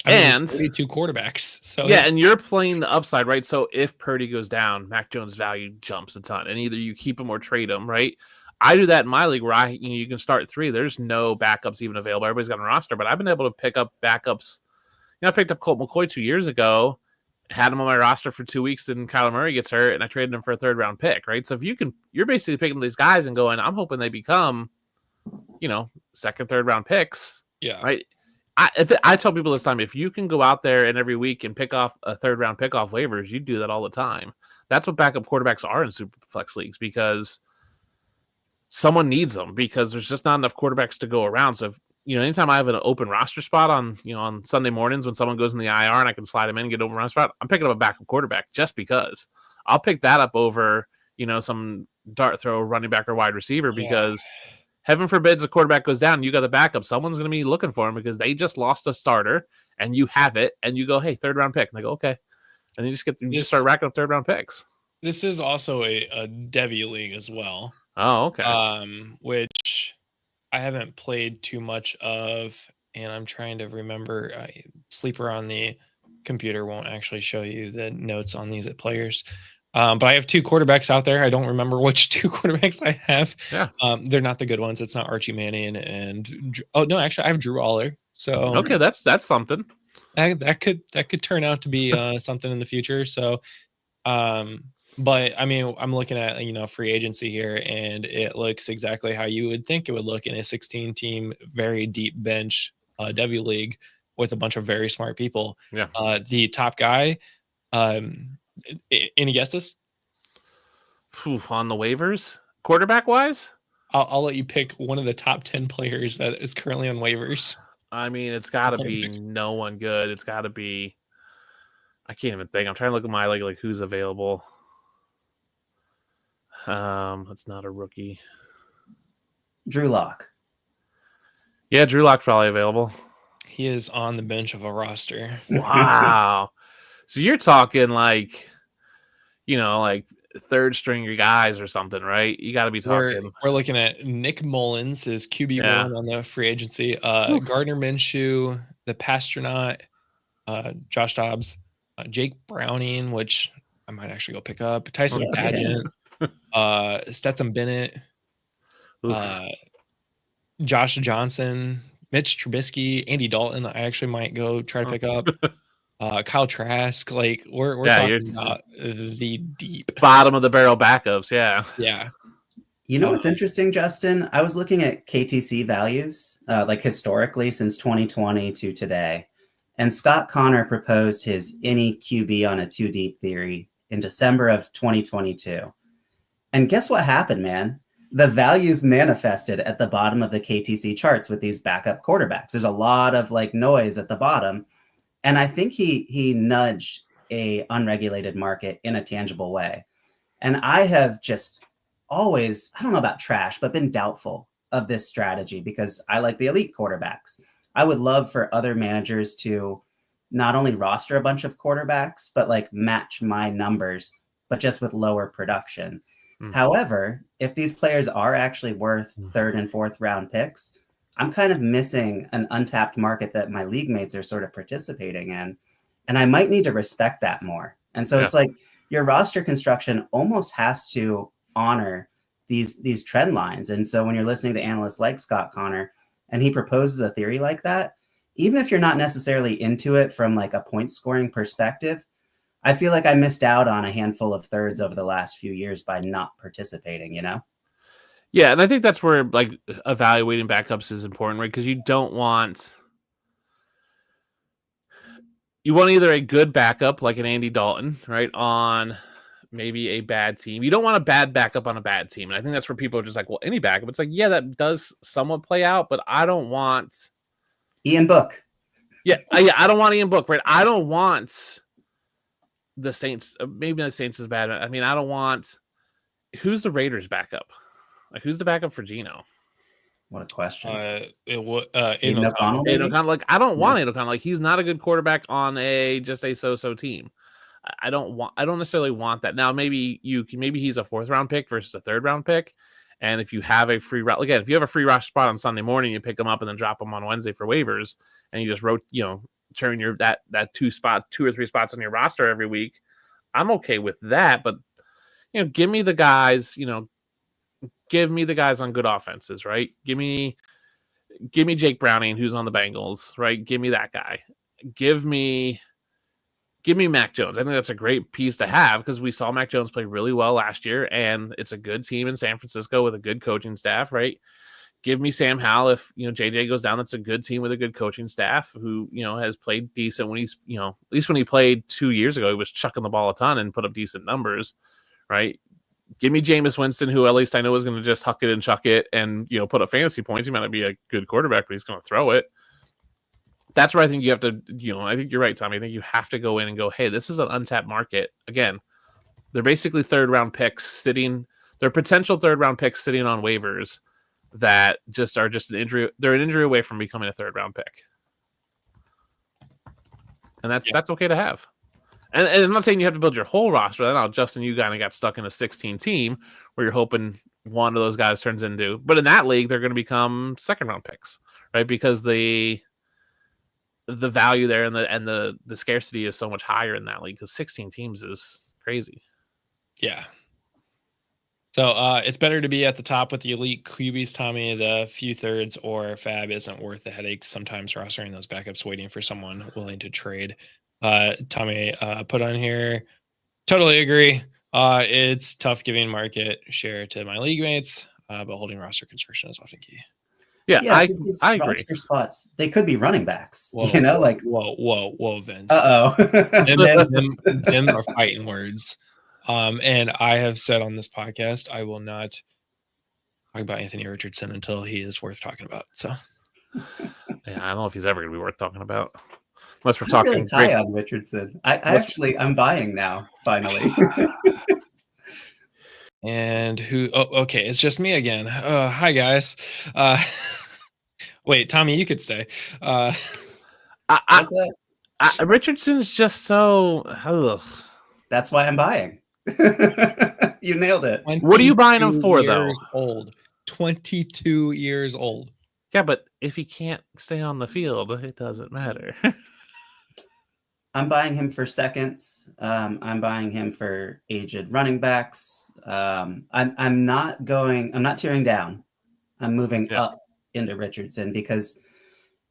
I mean, and 32 quarterbacks. So yeah, and you're playing the upside, right? So if Purdy goes down, Mac Jones' value jumps a ton, and either you keep him or trade him, right? I do that in my league where you can start 3. There's no backups even available. Everybody's got a roster, but I've been able to pick up backups. I picked up Colt McCoy 2 years ago, had him on my roster for 2 weeks, and Kyler Murray gets hurt, and I traded him for a 3rd-round pick, right? So if you're basically picking these guys and going, I'm hoping they become, 2nd, 3rd-round picks. Yeah. Right. I tell people this time, if you can go out there and every week and pick off a 3rd-round pick off waivers, you do that all the time. That's what backup quarterbacks are in Superflex leagues because someone needs them because there's just not enough quarterbacks to go around. So if, anytime I have an open roster spot on Sunday mornings when someone goes in the IR and I can slide him in and get an open roster spot, I'm picking up a backup quarterback just because. I'll pick that up over, some dart throw running back or wide receiver because heaven forbids a quarterback goes down and you got the backup. Someone's going to be looking for him because they just lost a starter and you have it and you go, hey, 3rd-round pick. And they go, okay. And you just start racking up 3rd-round picks. This is also a Devi league as well. Oh, okay. Which I haven't played too much of, and I'm trying to remember. Sleeper on the computer won't actually show you the notes on these players. But I have 2 quarterbacks out there. I don't remember which 2 quarterbacks I have. Yeah. They're not the good ones. It's not Archie Manning no, actually I have Drew Aller. So okay, that's something. That could turn out to be something in the future. So but I mean, I'm looking at, free agency here and it looks exactly how you would think it would look in a 16-team, very deep bench Devi league with a bunch of very smart people. Yeah. The top guy, any guesses? On the waivers, quarterback wise? I'll let you pick one of the top 10 players that is currently on waivers. I mean, it's got to be no one good. It's got to be. I can't even think. I'm trying to look at my league, like who's available. It's not a rookie. Drew Lock. Yeah, Drew Lock probably available. He is on the bench of a roster. Wow. So you're talking like 3rd stringer guys or something, right? You got to be talking. We're looking at Nick Mullins is QB1 on the free agency. Gardner Minshew, the Pastronaut, Josh Dobbs, Jake Browning, which I might actually go pick up. Tyson Bagent, Stetson Bennett, Josh Johnson, Mitch Trubisky, Andy Dalton. I actually might go try to pick up. Kyle Trask. Like we're talking about the deep bottom of the barrel backups. Yeah. Yeah. You know what's interesting, Justin? I was looking at KTC values, like historically since 2020 to today. And Scott Connor proposed his any QB on a 2 deep theory in December of 2022. And guess what happened, man? The values manifested at the bottom of the KTC charts with these backup quarterbacks. There's a lot of noise at the bottom. And I think he nudged a unregulated market in a tangible way. And I have just always, I don't know about trash, but been doubtful of this strategy because I like the elite quarterbacks. I would love for other managers to not only roster a bunch of quarterbacks, but match my numbers but just with lower production. However, if these players are actually worth third and fourth round picks, I'm kind of missing an untapped market that my league mates are sort of participating in. And I might need to respect that more. And so it's like your roster construction almost has to honor these trend lines. And so when you're listening to analysts like Scott Connor, and he proposes a theory like that, even if you're not necessarily into it from like a point scoring perspective, I feel like I missed out on a handful of thirds over the last few years by not participating, you know? Yeah, and I think that's where like evaluating backups is important, right? Because you want either a good backup like an Andy Dalton, right, on maybe a bad team. You don't want a bad backup on a bad team. And I think that's where people are just like, well, any backup. It's like, yeah, that does somewhat play out, but I don't want Ian Book. Yeah, I don't want Ian Book, right? I don't want the Saints. Maybe the Saints is bad. I mean, I don't want. Who's the Raiders' backup? Like, who's the backup for Geno? What a question. Aiden O'Connell. Like, I don't want Aiden O'Connell. Like, he's not a good quarterback on just a so-so team. I don't necessarily want that. Now, maybe he's a 4th round pick versus a 3rd round pick. And if you have a free route, again, if you have a free rush spot on Sunday morning, you pick them up and then drop them on Wednesday for waivers, and you just turn your that 2 or 3 spots on your roster every week. I'm okay with that, but give me the guys, give me the guys on good offenses, right? Give me Jake Browning, who's on the Bengals, right? Give me that guy. Give me Mac Jones. I think that's a great piece to have because we saw Mac Jones play really well last year, and it's a good team in San Francisco with a good coaching staff, right? Give me Sam Howell. If JJ goes down, that's a good team with a good coaching staff who has played decent when he's at least when he played 2 years ago, he was chucking the ball a ton and put up decent numbers, right? Give me Jameis Winston, who at least I know is going to just huck it and chuck it and put up fantasy points. He might not be a good quarterback, but he's going to throw it. That's where I think you have to, I think you're right, Tommy. I think you have to go in and go, hey, this is an untapped market. Again, they're basically 3rd round picks sitting, they're potential 3rd round picks sitting on waivers that just are just an injury. They're an injury away from becoming a 3rd round pick. And that's okay to have. And I'm not saying you have to build your whole roster. I know, Justin, you kind of got stuck in a 16 team where you're hoping one of those guys turns into, but in that league, they're going to become 2nd round picks, right? Because the value there and the scarcity is so much higher in that league because 16 teams is crazy. Yeah. So it's better to be at the top with the elite QBs, Tommy. The few thirds or fab isn't worth the headache. Sometimes rostering those backups, waiting for someone willing to trade. Tommy put on here. Totally agree. It's tough giving market share to my league mates, but holding roster construction is often key. Yeah, I agree. Roster spots, they could be running backs. Whoa, whoa, Vince. Them are fighting words. And I have said on this podcast, I will not talk about Anthony Richardson until he is worth talking about. So, yeah, I don't know if he's ever going to be worth talking about, unless we're talking really high on Richardson. I'm buying now. Finally. And who? Oh, okay. It's just me again. Hi guys. Wait, Tommy, you could stay. Richardson's just so. Ugh. That's why I'm buying. You nailed it. What are you buying him for, though? 22 years old. Yeah, but if he can't stay on the field, it doesn't matter. I'm buying him for seconds. I'm buying him for aged running backs. I'm not tearing down. I'm moving up into Richardson because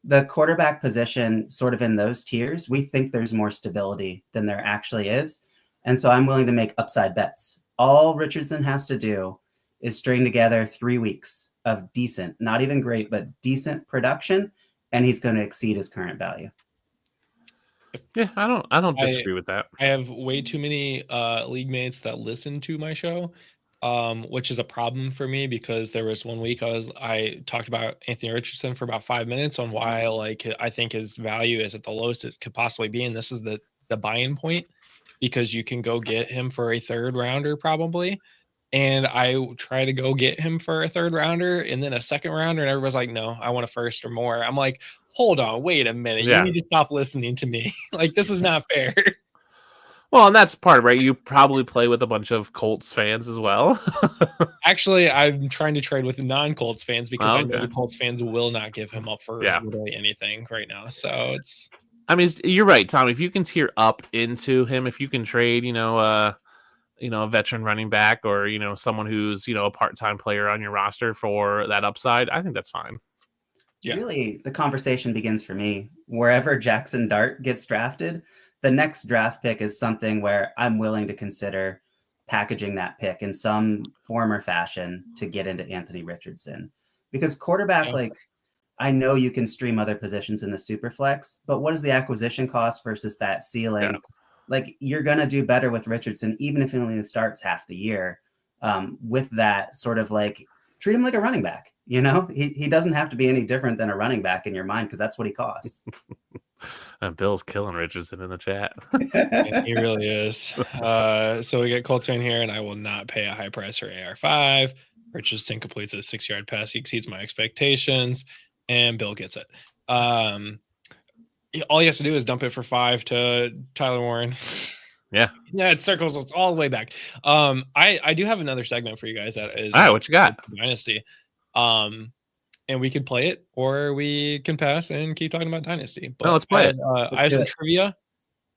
the quarterback position, sort of in those tiers, we think there's more stability than there actually is. And so I'm willing to make upside bets. All Richardson has to do is string together 3 weeks of decent, not even great, but decent production, and he's going to exceed his current value. Yeah, I don't disagree with that. I have way too many league mates that listen to my show, which is a problem for me because there was 1 week I talked about Anthony Richardson for about 5 minutes on why I think his value is at the lowest it could possibly be, and this is the buy-in point because you can go get him for a 3rd rounder probably. And I try to go get him for a 3rd rounder and then a 2nd rounder. And everybody's like, no, I want a 1st or more. I'm like, hold on, wait a minute. Yeah. You need to stop listening to me. Like, this is not fair. Well, and that's part, right? You probably play with a bunch of Colts fans as well. Actually, I'm trying to trade with non-Colts fans because I know Okay. the Colts fans will not give him up for Yeah. really anything right now. So it's. I mean, you're right, Tom. If you can tier up into him, if you can trade, a veteran running back or someone who's a part-time player on your roster for that upside, I think that's fine. Yeah. Really, the conversation begins for me. Wherever Jackson Dart gets drafted, the next draft pick is something where I'm willing to consider packaging that pick in some form or fashion to get into Anthony Richardson. Because quarterback, Yeah. like, I know you can stream other positions in the super flex, but what is the acquisition cost versus that ceiling? Yeah. Like, you're going to do better with Richardson, even if he only starts half the year, with that sort of like, treat him like a running back. He doesn't have to be any different than a running back in your mind because that's what he costs. Bill's killing Richardson in the chat. He really is. So we get Colts fan here, and I will not pay a high price for AR5. Richardson completes a 6-yard pass. He exceeds my expectations, and Bill gets it. All he has to do is dump it for 5 to Tyler Warren. Yeah. Yeah, it circles us all the way back. I do have another segment for you guys that is all right. What you got? Dynasty. And we could play it, or we can pass and keep talking about Dynasty. But no, let's play it. I have some trivia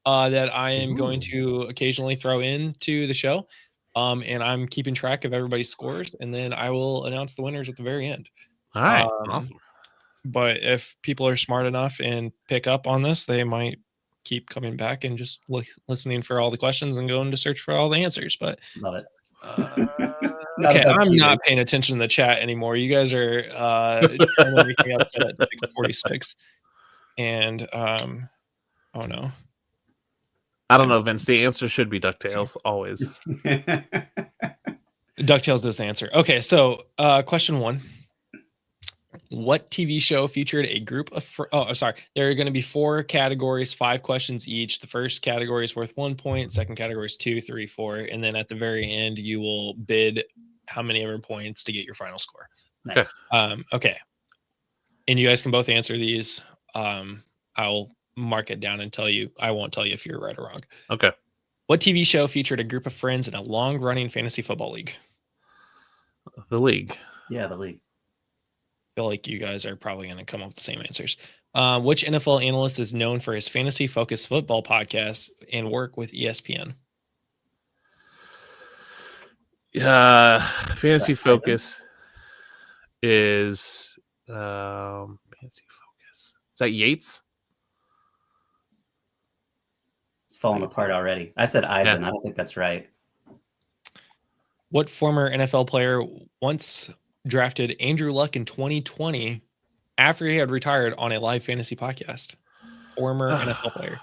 that I am going to occasionally throw into the show. And I'm keeping track of everybody's scores, and then I will announce the winners at the very end. All right. Awesome. But if people are smart enough and pick up on this, they might keep coming back and just listening for all the questions and going to search for all the answers. But love it. Okay, I'm not paying attention to the chat anymore. You guys are trying to make me upset at 6:46. And oh no. I don't know, Vince. The answer should be DuckTales, always. DuckTales is the answer. Okay, so question 1. What TV show featured a group of there are going to be 4 categories, 5 questions each. The first category is worth 1 point, second category is 2, 3, 4, and then at the very end you will bid how many ever points to get your final score. Nice. Okay. And you guys can both answer these. I'll mark it down and tell you. I won't tell you if you're right or wrong. Okay. What TV show featured a group of friends in a long-running fantasy football league? The League. Yeah, The League. I feel like you guys are probably going to come up with the same answers. Which NFL analyst is known for his fantasy-focused football podcasts and work with ESPN? Fantasy Focus is Fantasy Focus. Is that Yates? It's falling apart already. I said Eisen. Yeah. I don't think that's right. What former NFL player once drafted Andrew Luck in 2020 after he had retired on a live fantasy podcast? Former NFL player.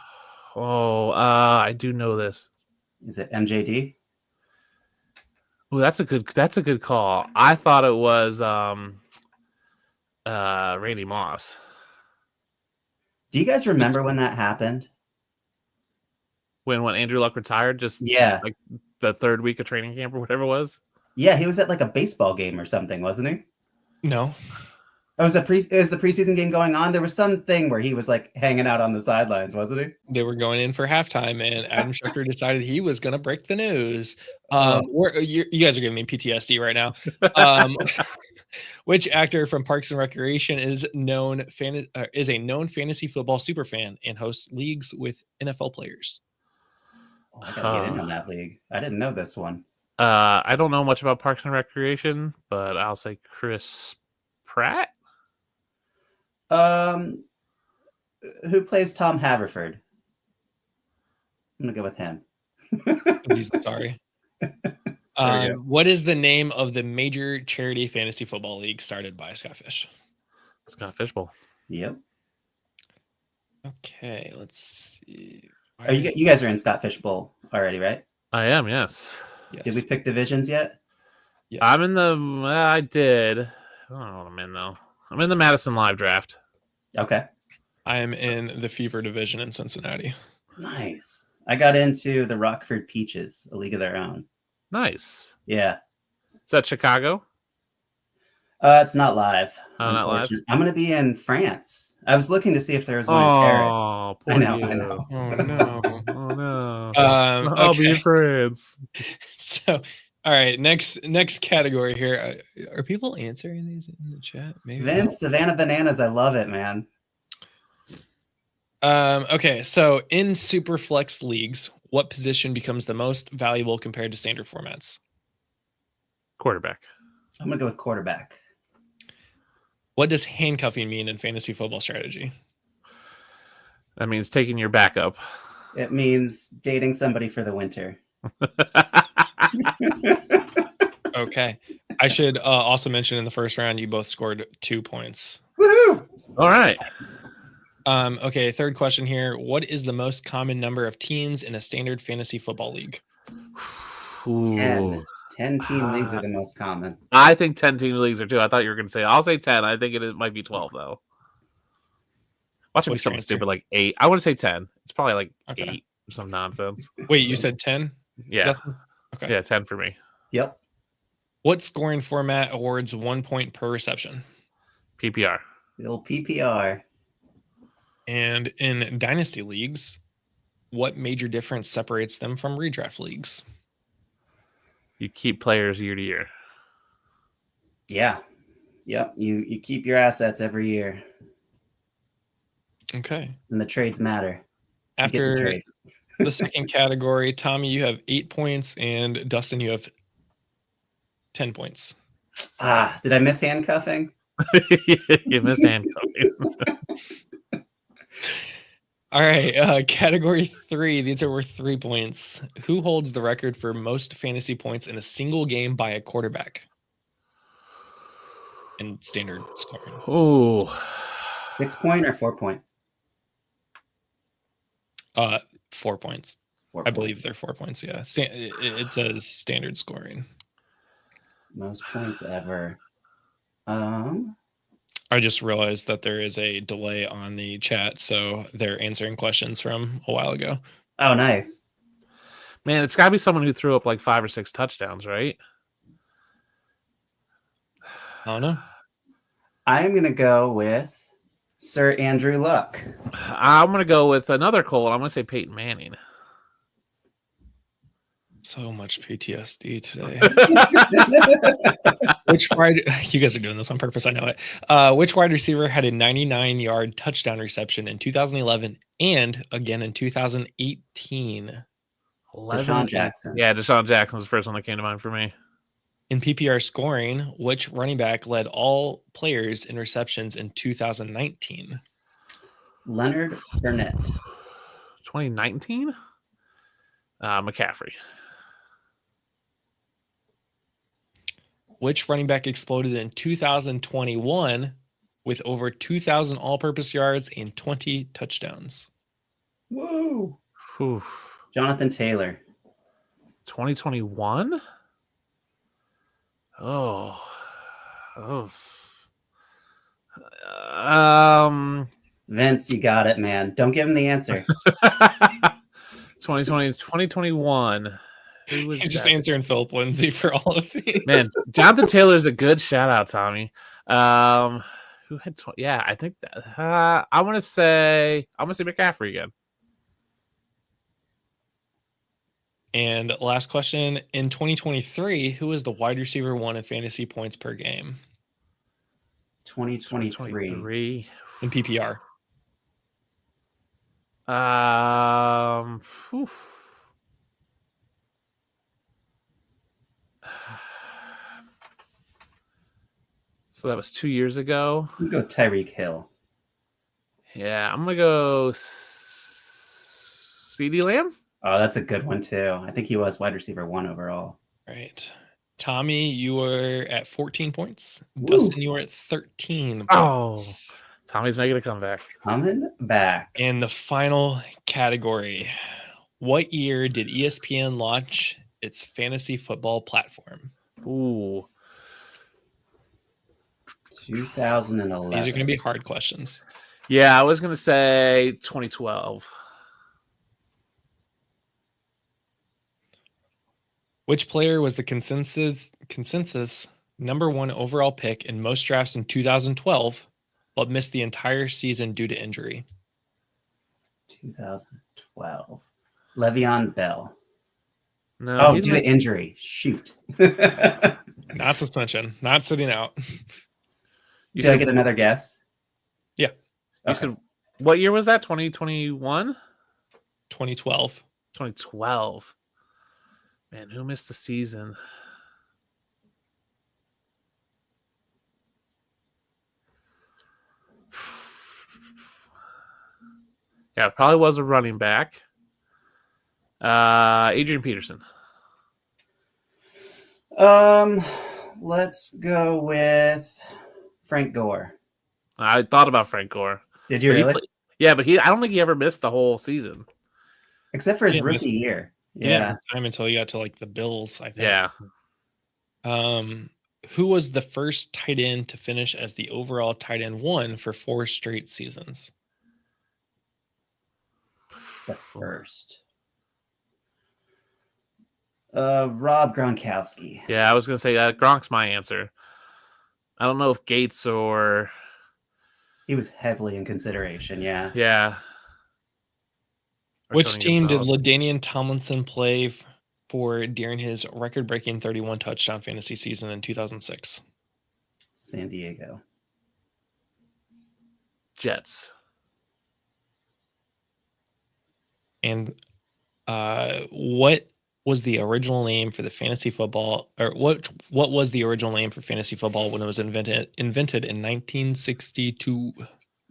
I do know this. Is it MJD? Oh, that's a good call. I thought it was Randy Moss. Do you guys remember when that happened? When Andrew Luck retired, just like the 3rd week of training camp or whatever it was. Yeah, he was at like a baseball game or something, wasn't he? No. It was the preseason game going on. There was something where he was like hanging out on the sidelines, wasn't he? They were going in for halftime, and Adam Schefter decided he was going to break the news. You guys are giving me PTSD right now. Which actor from Parks and Recreation is a known fantasy football superfan and hosts leagues with NFL players? Oh, I gotta get in on that league. I didn't know this one. I don't know much about Parks and Recreation, but I'll say Chris Pratt. Who plays Tom Haverford? I'm gonna go with him. Sorry. What is the name of the major charity fantasy football league started by Scott Fish? Scott Fishbowl. Yep. Okay, let's see. You guys are in Scott Fishbowl already, right? I am, yes. Did we pick divisions yet? Yes. I'm in the. I did. I don't know what I'm in though. I'm in the Madison Live Draft. Okay. I am in the Fever division in Cincinnati. Nice. I got into the Rockford Peaches, a league of their own. Nice. Yeah. Is that Chicago? It's not live. Oh, not live. I'm going to be in France. I was looking to see if there was one in Paris. Oh, poor I know. Oh no. Oh no. I'll be friends. So, all right, next category here. Are people answering these in the chat? Maybe. Vince, Savannah Bananas, I love it, man. Okay, so in Superflex leagues, what position becomes the most valuable compared to standard formats? Quarterback. I'm gonna go with quarterback. What does handcuffing mean in fantasy football strategy? That means taking your backup. It means dating somebody for the winter. Okay. I should also mention in the first round, you both scored 2 points. Woohoo! All right. Okay, third question here. What is the most common number of teams in a standard fantasy football league? 10. 10 team leagues are the most common. I think 10 team leagues are too. I thought you were going to say, I'll say 10. I think it might be 12, though. Watch it be something stupid like 8. I want to say 10. It's probably like 8 or some nonsense. Wait, you said 10? Yeah. Okay. Yeah, 10 for me. Yep. What scoring format awards 1 point per reception? PPR. The old PPR. And in dynasty leagues, what major difference separates them from redraft leagues? You keep players year to year. Yeah. Yep. You keep your assets every year. Okay. And the trades matter. After the second category, Tommy, you have 8 points, and Dustin, you have 10 points. Did I miss handcuffing? You missed handcuffing. All right, category 3. These are worth 3 points. Who holds the record for most fantasy points in a single game by a quarterback? In standard scoring. Oh, 6 point or 4 point? 4 points. I believe they're 4 points. Yeah, it says standard scoring. Most points ever. I just realized that there is a delay on the chat, so they're answering questions from a while ago. Oh, nice. Man, it's got to be someone who threw up like 5 or 6 touchdowns, right? I don't know. I'm going to go with Sir Andrew Luck. I'm going to go with another Cole. I'm going to say Peyton Manning. So much PTSD today. You guys are doing this on purpose. I know it. Which wide receiver had a 99-yard touchdown reception in 2011 and again in 2018? Deshaun Jackson. Yeah, Deshaun Jackson was the first one that came to mind for me. In PPR scoring, which running back led all players in receptions in 2019? Leonard Fournette. 2019? McCaffrey. Which running back exploded in 2021 with over 2,000 all-purpose yards and 20 touchdowns? Whoa. Oof. Jonathan Taylor. 2021? Oh. Vince, you got it, man. Don't give him the answer. 2021. He's just answering Philip Lindsay for all of these. Man, Jonathan Taylor is a good shout out, Tommy. Who had I think that I'm gonna say McCaffrey again. And last question. In 2023, who was the wide receiver 1 in fantasy points per game? 2023. In PPR. So that was 2 years ago. I'm gonna go Tyreek Hill. Yeah, I'm gonna go CeeDee Lamb. Oh, that's a good one too. I think he was wide receiver 1 overall. Right. Tommy, you were at 14 points. Woo. Dustin, you were at 13 Oh, points. Tommy's making a comeback. Coming back. And the final category. What year did ESPN launch its fantasy football platform? Ooh. 2011. These are going to be hard questions. Yeah, I was going to say 2012. Which player was the consensus number 1 overall pick in most drafts in 2012, but missed the entire season due to injury? 2012. Le'Veon Bell. No, Oh, he's due to injury. Shoot. Not suspension. Not sitting out. Did I get another guess? Yeah. You said, what year was that? 2021? 2012. 2012. Man, who missed the season? Yeah, it probably was a running back. Adrian Peterson. Let's go with Frank Gore. I thought about Frank Gore. Did you really? Yeah, but I don't think he ever missed the whole season. Except for his rookie year. He didn't miss time until he got to like the Bills, I think. Yeah. Who was the first tight end to finish as the overall tight end 1 for 4 straight seasons? The first. Rob Gronkowski. Yeah, I was gonna say Gronk's my answer. I don't know if Gates or he was heavily in consideration. Yeah. Yeah. Which team did LaDainian Tomlinson play for during his record-breaking 31 touchdown fantasy season in 2006? San Diego. Jets. And what was the original name for the fantasy football, or what was the original name for fantasy football when it was invented in 1962?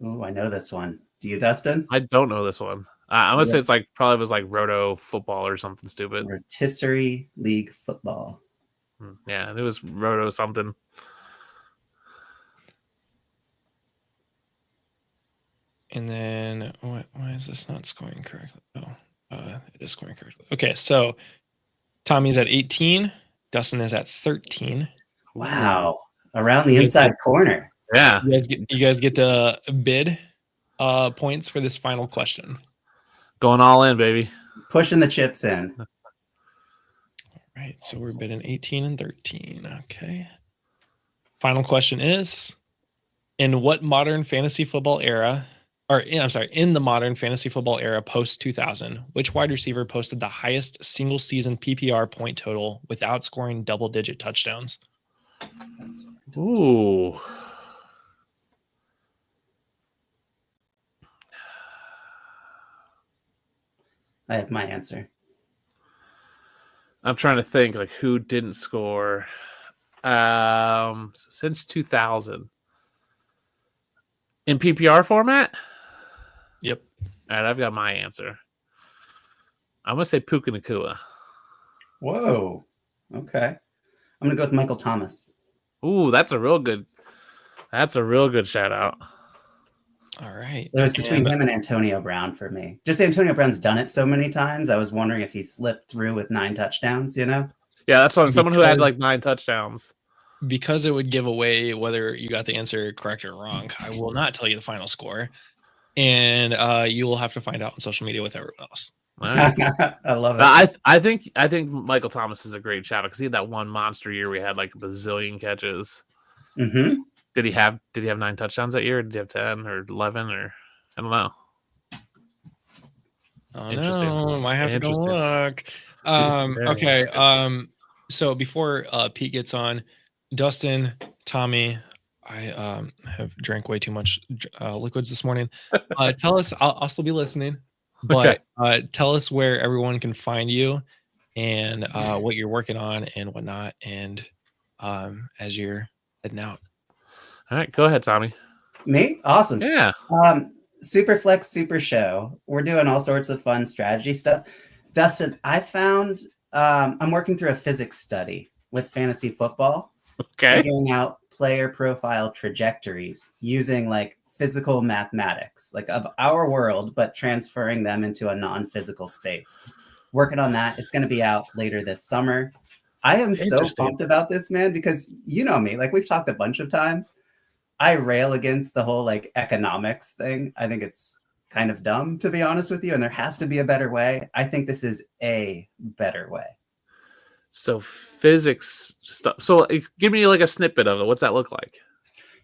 Oh, I know this one. Do you, Dustin? I don't know this one. I'm gonna say it's like probably was like Roto Football or something stupid. Rotisserie League Football. Yeah, it was Roto something. And then why is this not scoring correctly? Oh, it is scoring correctly. Okay, so Tommy's at 18. Dustin is at 13. Wow, around the inside corner. Yeah, you guys get to bid points for this final question. Going all in, baby. Pushing the chips in. All right, so we're bidding 18 and 13. Okay. Final question is, in what modern fantasy football era, in the modern fantasy football era post 2000, which wide receiver posted the highest single season PPR point total without scoring double-digit touchdowns? Ooh. I have my answer. I'm trying to think like who didn't score since 2000 in PPR format. Yep. All right, I've got my answer. I'm gonna say Puka Nacua. Whoa. Okay. I'm gonna go with Michael Thomas. Ooh, that's a real good shout out. All right. It was between him and Antonio Brown for me. Just Antonio Brown's done it so many times. I was wondering if he slipped through with 9 touchdowns, you know? Yeah, that's what someone who had like 9 touchdowns. Because it would give away whether you got the answer correct or wrong, I will not tell you the final score. And you will have to find out on social media with everyone else. Right. I love it. I think Michael Thomas is a great shout out because he had that one monster year where he had like a bazillion catches. Mm-hmm. Did he have 9 touchdowns that year? Or did he have 10 or 11 or I don't know? Oh no, might have to go look. Okay. So before Pete gets on, Dustin, Tommy, I have drank way too much liquids this morning. Tell us, I'll still be listening, but tell us where everyone can find you and what you're working on and whatnot, and as you're heading out. All right, go ahead, Tommy. Me? Awesome. Yeah. Super Flex Super Show. We're doing all sorts of fun strategy stuff. Dustin, I found I'm working through a physics study with fantasy football. Okay. Figuring out player profile trajectories using like physical mathematics, like of our world, but transferring them into a non-physical space. Working on that. It's going to be out later this summer. I am so pumped about this, man, because you know me, like we've talked a bunch of times. I rail against the whole like economics thing. I think it's kind of dumb, to be honest with you. And there has to be a better way. I think this is a better way. So physics stuff. So give me like a snippet of it. What's that look like?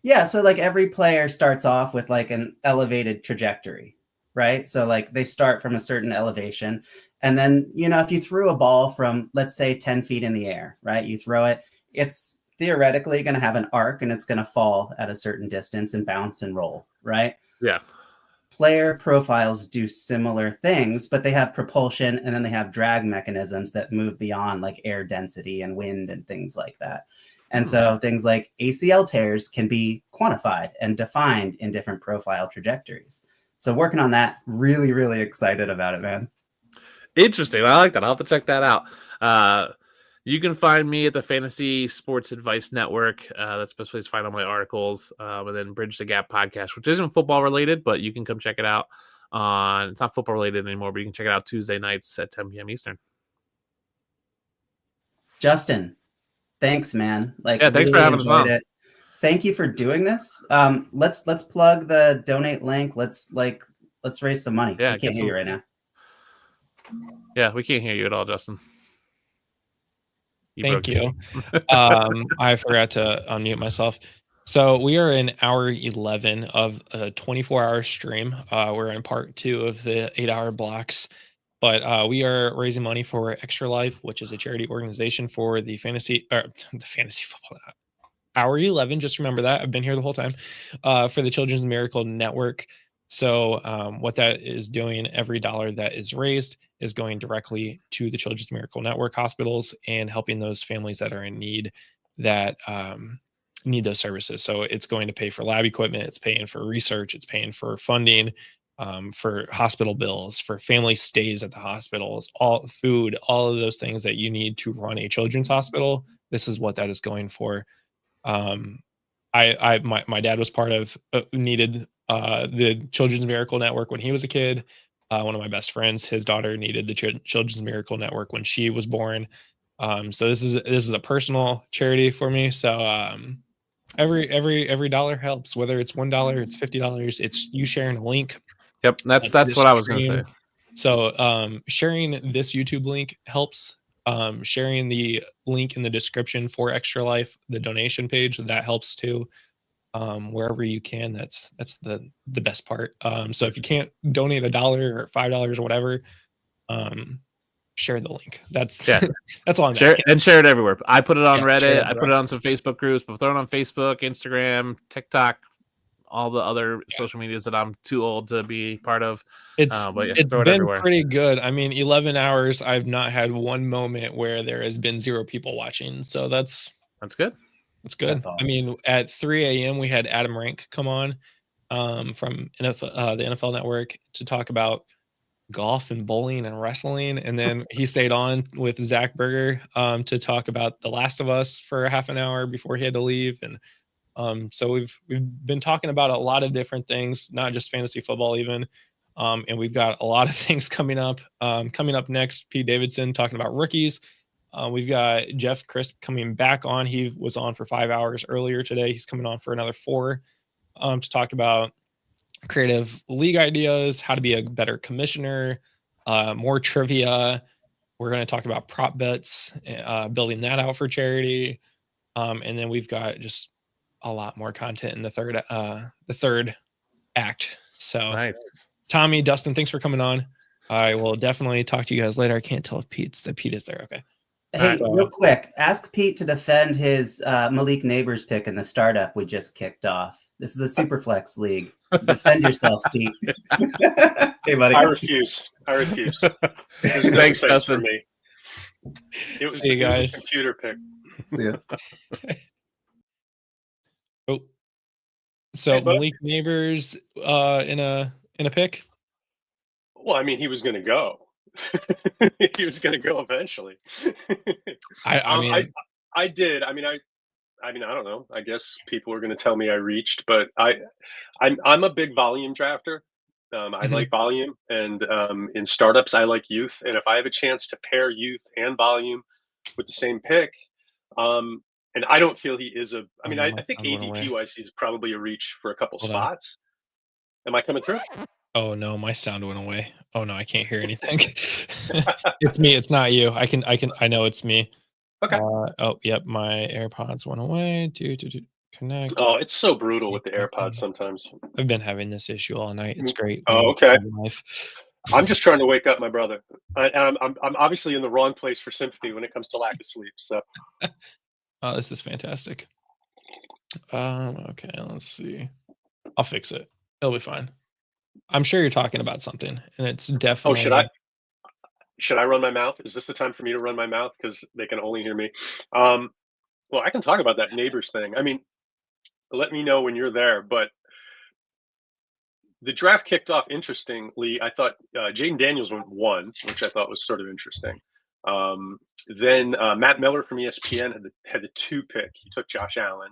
Yeah. So like every player starts off with like an elevated trajectory, right? So like they start from a certain elevation And then, if you threw a ball from, let's say, 10 feet in the air, right? You throw it, it's theoretically going to have an arc and it's going to fall at a certain distance and bounce and roll, right? Yeah. Player profiles do similar things, but they have propulsion and then they have drag mechanisms that move beyond like air density and wind and things like that. And so things like ACL tears can be quantified and defined in different profile trajectories. So working on that, really, really excited about it, man. Interesting. I like that. I'll have to check that out. You can find me at the Fantasy Sports Advice Network. That's the best place to find all my articles. And then Bridge the Gap podcast, which isn't football related, but you can come check it out it's not football related anymore, but you can check it out Tuesday nights at 10 p.m. Eastern. Justin, thanks, man. Thanks for having us on. Thank you for doing this. Let's plug the donate link. Let's raise some money. Yeah, I can't hear you right now. Yeah, we can't hear you at all, Justin. Thank you. I forgot to unmute myself. So we are in hour 11 of a 24-hour stream. We're in part 2 of the 8-hour blocks, but we are raising money for Extra Life, which is a charity organization for the fantasy football. Hour 11, just remember that. I've been here the whole time, for the Children's Miracle Network. So what that is doing, every dollar that is raised is going directly to the Children's Miracle Network hospitals and helping those families that are in need that need those services. So it's going to pay for lab equipment, it's paying for research, it's paying for funding, for hospital bills, for family stays at the hospitals, all food, all of those things that you need to run a children's hospital. This is what that is going for. My dad was part of needed the Children's Miracle Network when he was a kid. One of my best friends, his daughter needed the Children's Miracle Network when she was born. So this is a personal charity for me. So every dollar helps, whether it's $1, it's $50, it's you sharing a link. Yep, that's what I was going to say. So sharing this YouTube link helps. Sharing the link in the description for Extra Life, the donation page, that helps too. Wherever you can, that's the best part. So if you can't donate $1 or $5 or whatever, share the link. That's that's all I'm share asking. And share it everywhere. I put it on Reddit. Share it, I put it on some Facebook groups, but throw it on Facebook, Instagram, TikTok, all the other social medias that I'm too old to be part of. It's been everywhere. Pretty good. I mean, 11 hours, I've not had one moment where there has been 0 people watching. So that's good. That's good. That's awesome. I mean, at 3 a.m. we had Adam Rank come on from NFL, the NFL Network, to talk about golf and bowling and wrestling, and then he stayed on with Zach Berger to talk about The Last of Us for a half an hour before he had to leave. And so we've been talking about a lot of different things, not just fantasy football even. And we've got a lot of things coming up. Coming up next, Pete Davidson talking about rookies. We've got Jeff Crisp coming back on. He was on for 5 hours earlier today. He's coming on for another 4 to talk about creative league ideas, how to be a better commissioner, more trivia. We're going to talk about prop bets, building that out for charity. And then we've got just a lot more content in the third act. So nice. Tommy, Dustin, thanks for coming on. I will definitely talk to you guys later. I can't tell if Pete is there. Okay. Hey, real quick, ask Pete to defend his Malik Neighbors pick in the startup we just kicked off. This is a super flex league. Defend yourself, Pete. Hey, buddy. I refuse. Thanks, Dustin. For me. It was, See you guys. a computer pick. See ya. Oh, so Hey, Malik Neighbors in a pick. Well, I mean, he was going to go. He was going to go eventually. I did. I mean, I don't know. I guess people are going to tell me I reached, but I'm a big volume drafter. I like volume, and in startups, I like youth. And if I have a chance to pair youth and volume with the same pick, and I don't feel he is a. I mean, I think ADP wise, he's probably a reach for a couple spots. Am I coming through? Oh no, my sound went away. Oh no, I can't hear anything. It's me. It's not you. I know it's me. Okay. Oh, yep. My AirPods went away. Connect. Oh, it's so brutal with the AirPods sometimes. I've been having this issue all night. It's great. Oh, okay. I'm just trying to wake up my brother. I'm obviously in the wrong place for sympathy when it comes to lack of sleep. So, Oh, this is fantastic. Okay, let's see. I'll fix it. It'll be fine. I'm sure you're talking about something, and it's oh, definitely. should I run my mouth? Is this the time for me to run my mouth because they can only hear me? Well, I can talk about that neighbors thing. I mean, let me know when you're there. But the draft kicked off interestingly. I thought Jaden Daniels went 1, which I thought was sort of interesting. Then Matt Miller from ESPN had the 2 pick. He took Josh Allen.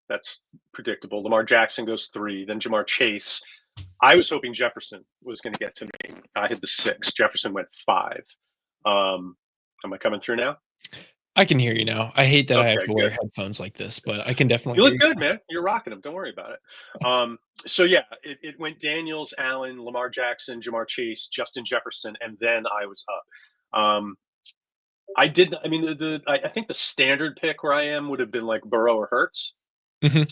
That's predictable. Lamar Jackson goes 3. Then Jamar Chase. I was hoping Jefferson was going to get to me. I had the 6. Jefferson went 5. Am I coming through now? I can hear you now. I hate that I have Okay, to wear good. headphones like this, but I can definitely You hear look good, man. You're rocking them. Don't worry about it. So yeah, it went Daniels, Allen, Lamar Jackson, Jamar Chase, Justin Jefferson, and then I was up. I did. I mean, I think the standard pick where I am would have been like Burrow or Hurts. Mhm.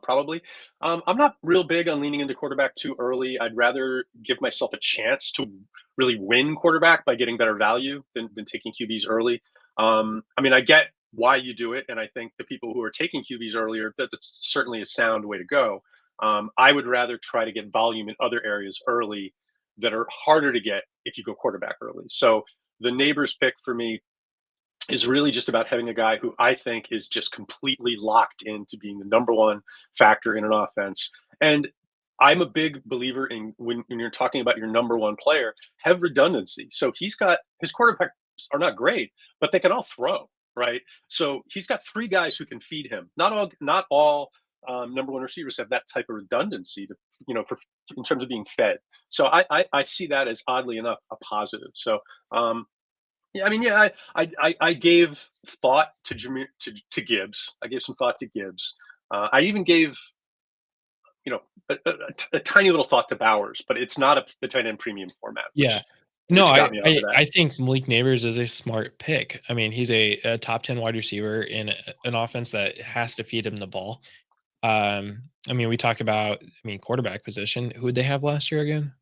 Probably. I'm not real big on leaning into quarterback too early. I'd rather give myself a chance to really win quarterback by getting better value than taking QBs early. I mean, I get why you do it, and I think the people who are taking QBs earlier, that's certainly a sound way to go. I would rather try to get volume in other areas early that are harder to get if you go quarterback early. So the neighbors pick for me is really just about having a guy who I think is just completely locked into being the number one factor in an offense. And I'm a big believer in when you're talking about your number one player, have redundancy. So he's got his quarterbacks are not great, but they can all throw, right? So he's got 3 guys who can feed him. Not all number one receivers have that type of redundancy to in terms of being fed. So I see that as oddly enough a positive. So yeah, I mean, yeah, I gave thought to to Gibbs. I gave some thought to Gibbs. I even gave a tiny little thought to Bowers, but it's not a tight end premium format. Yeah. Which No, got me off of that. I think Malik Neighbors is a smart pick. I mean, he's a top 10 wide receiver in an offense that has to feed him the ball. I mean, we talk about, quarterback position. Who would they have last year again?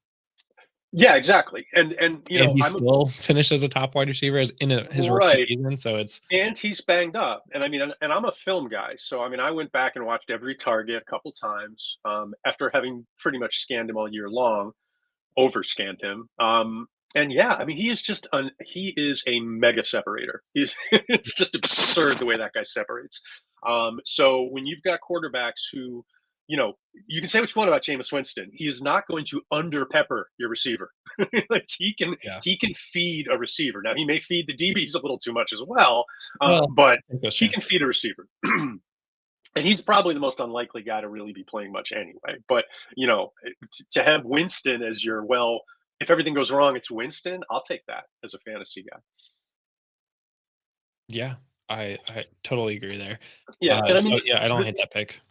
Yeah, exactly. And And he still finished as a top wide receiver in his rookie right. season. So it's And he's banged up. And I mean, and I'm a film guy, so I mean, I went back and watched every target a couple times after having pretty much scanned him all year long. Overscanned him. And yeah, I mean, he is a mega separator. It's just absurd the way that guy separates. So when you've got quarterbacks who, you can say what you want about Jameis Winston, he is not going to under pepper your receiver. Like he can feed a receiver. Now he may feed the DBs a little too much as well, but he can feed a receiver. And he's probably the most unlikely guy to really be playing much anyway. But, to have Winston as your, if everything goes wrong, it's Winston, I'll take that as a fantasy guy. Yeah, I totally agree there. Yeah, and I mean, I don't hate that pick.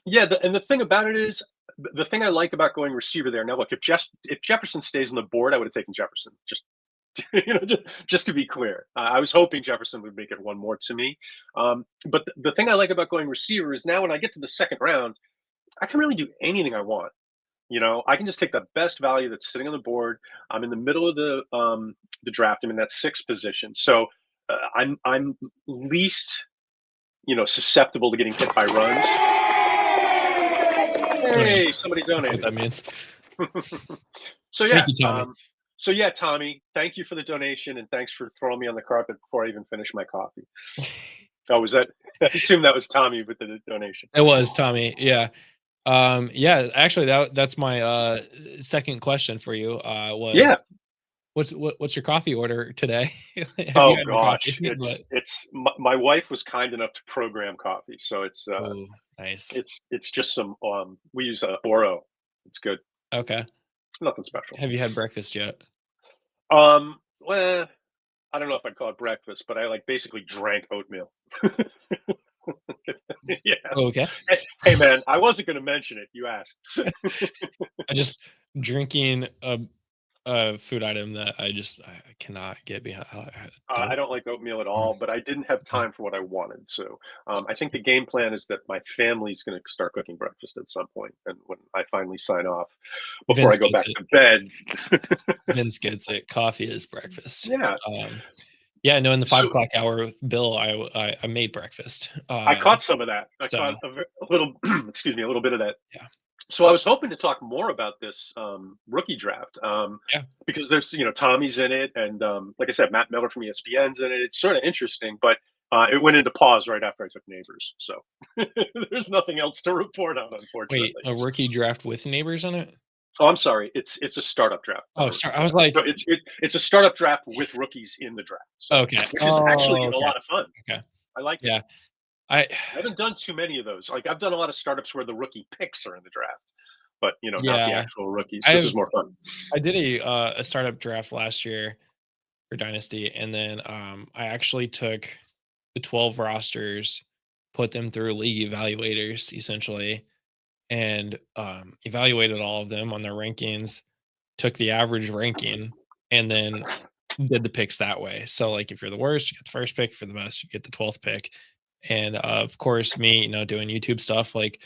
Yeah, and the thing about it is, the thing I like about going receiver there. Now, look, if Jefferson stays on the board, I would have taken Jefferson. Just to be clear, I was hoping Jefferson would make it one more to me. But the thing I like about going receiver is now when I get to the second round, I can really do anything I want. I can just take the best value that's sitting on the board. I'm in the middle of the draft. I'm in that 6th position, so I'm least susceptible to getting hit by runs. Hey, somebody donated. That's what that means. So yeah, Thank you, Tommy. So yeah, Tommy, thank you for the donation and thanks for throwing me on the carpet before I even finished my coffee. Oh, was that? I assume that was Tommy with the donation. It was Tommy. Yeah. Yeah, actually that's my second question for you. Was what's your coffee order today? Oh gosh, it's my wife was kind enough to program coffee, so it's nice. It's just some we use Oro. It's good. Okay. Nothing special. Have you had breakfast yet? Well, I don't know if I'd call it breakfast, but I basically drank oatmeal. Yeah. Okay. Hey man, I wasn't going to mention it. You asked. I just drinking a food item that I cannot get behind. I don't like oatmeal at all, but I didn't have time for what I wanted. So I think the game plan is that my family's going to start cooking breakfast at some point, and when I finally sign off, before I Vince go gets back it. to bed. Vince gets it. Coffee is breakfast. Yeah. Yeah, no, in the 5 So o'clock hour with Bill, I made breakfast. I caught some of that. I so caught a little, excuse me, a little bit of that. Yeah. So I was hoping to talk more about this rookie draft Yeah. because there's, Tommy's in it, and like I said, Matt Miller from ESPN's in it. It's sort of interesting, but it went into pause right after I took Neighbors, so there's nothing else to report on, unfortunately. Wait, a rookie draft with Neighbors on it? Oh, I'm sorry. It's a startup draft. Oh, sorry. I was like, So it's a startup draft with rookies in the draft. So, okay, which is actually a okay. lot of fun. Okay, I like it. yeah, I haven't done too many of those. Like I've done a lot of startups where the rookie picks are in the draft, but not the yeah. actual rookies. This is more fun. I did a startup draft last year for Dynasty, and then I actually took the 12 rosters, put them through league evaluators essentially, and evaluated all of them on their rankings, took the average ranking, and then did the picks that way. So like if you're the worst, you get the first pick. For the best, you get the 12th pick. And of course, me, doing YouTube stuff, like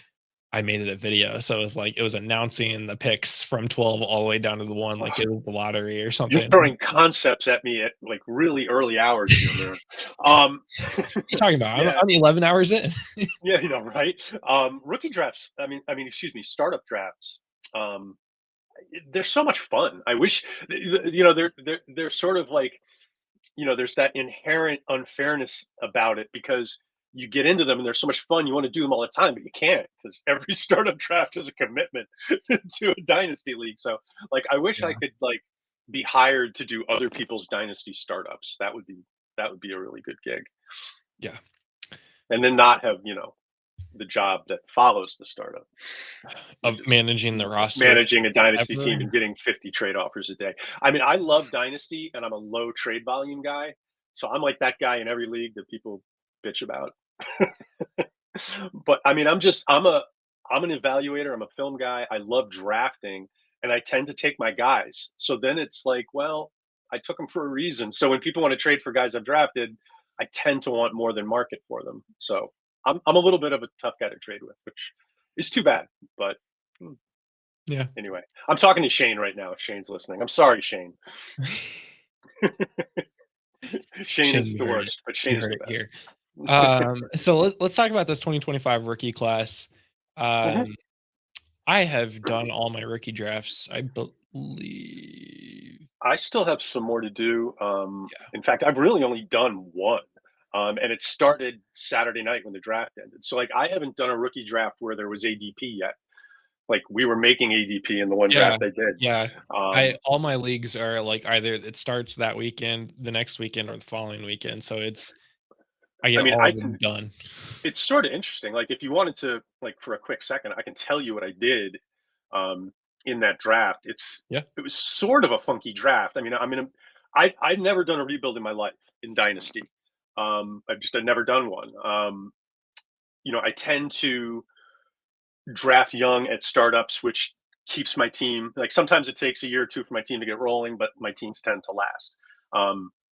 I made it a video. So it was announcing the picks from 12 all the way down to the 1, like it was the lottery or something. You're throwing concepts at me at like really early hours here, man. What are you talking about? Yeah. I'm 11 hours in. Yeah, right. Rookie drafts. Excuse me, startup drafts. They're so much fun. I wish, they're sort of like, there's that inherent unfairness about it because you get into them and they're so much fun. You want to do them all the time, but you can't because every startup draft is a commitment to a dynasty league. So, like, I wish I could like be hired to do other people's dynasty startups. That would be a really good gig. Yeah, and then not have the job that follows the startup of managing the roster, managing a dynasty team and getting 50 trade offers a day. I mean, I love dynasty and I'm a low trade volume guy. So I'm like that guy in every league that people bitch about. But I mean, I'm an evaluator. I'm a film guy. I love drafting and I tend to take my guys. So then it's like, well, I took them for a reason. So when people want to trade for guys I've drafted, I tend to want more than market for them. So I'm a little bit of a tough guy to trade with, which is too bad. But yeah. Anyway, I'm talking to Shane right now. If Shane's listening, I'm sorry, Shane. Shane is the worst, but Shane is the best. Here. So let's talk about this 2025 rookie class. I have done all my rookie drafts, I believe. I still have some more to do. In fact, I've really only done one. And it started Saturday night when the draft ended. So like I haven't done a rookie draft where there was ADP yet. Like we were making ADP in the one draft they did. Yeah. All my leagues are like either it starts that weekend, the next weekend, or the following weekend. So I get all of them done. It's sort of interesting. Like if you wanted to, like for a quick second, I can tell you what I did in that draft. It was sort of a funky draft. I mean, I've never done a rebuild in my life in Dynasty. I've never done one. I tend to draft young at startups, which keeps my team. Like sometimes it takes a year or two for my team to get rolling, but my teams tend to last.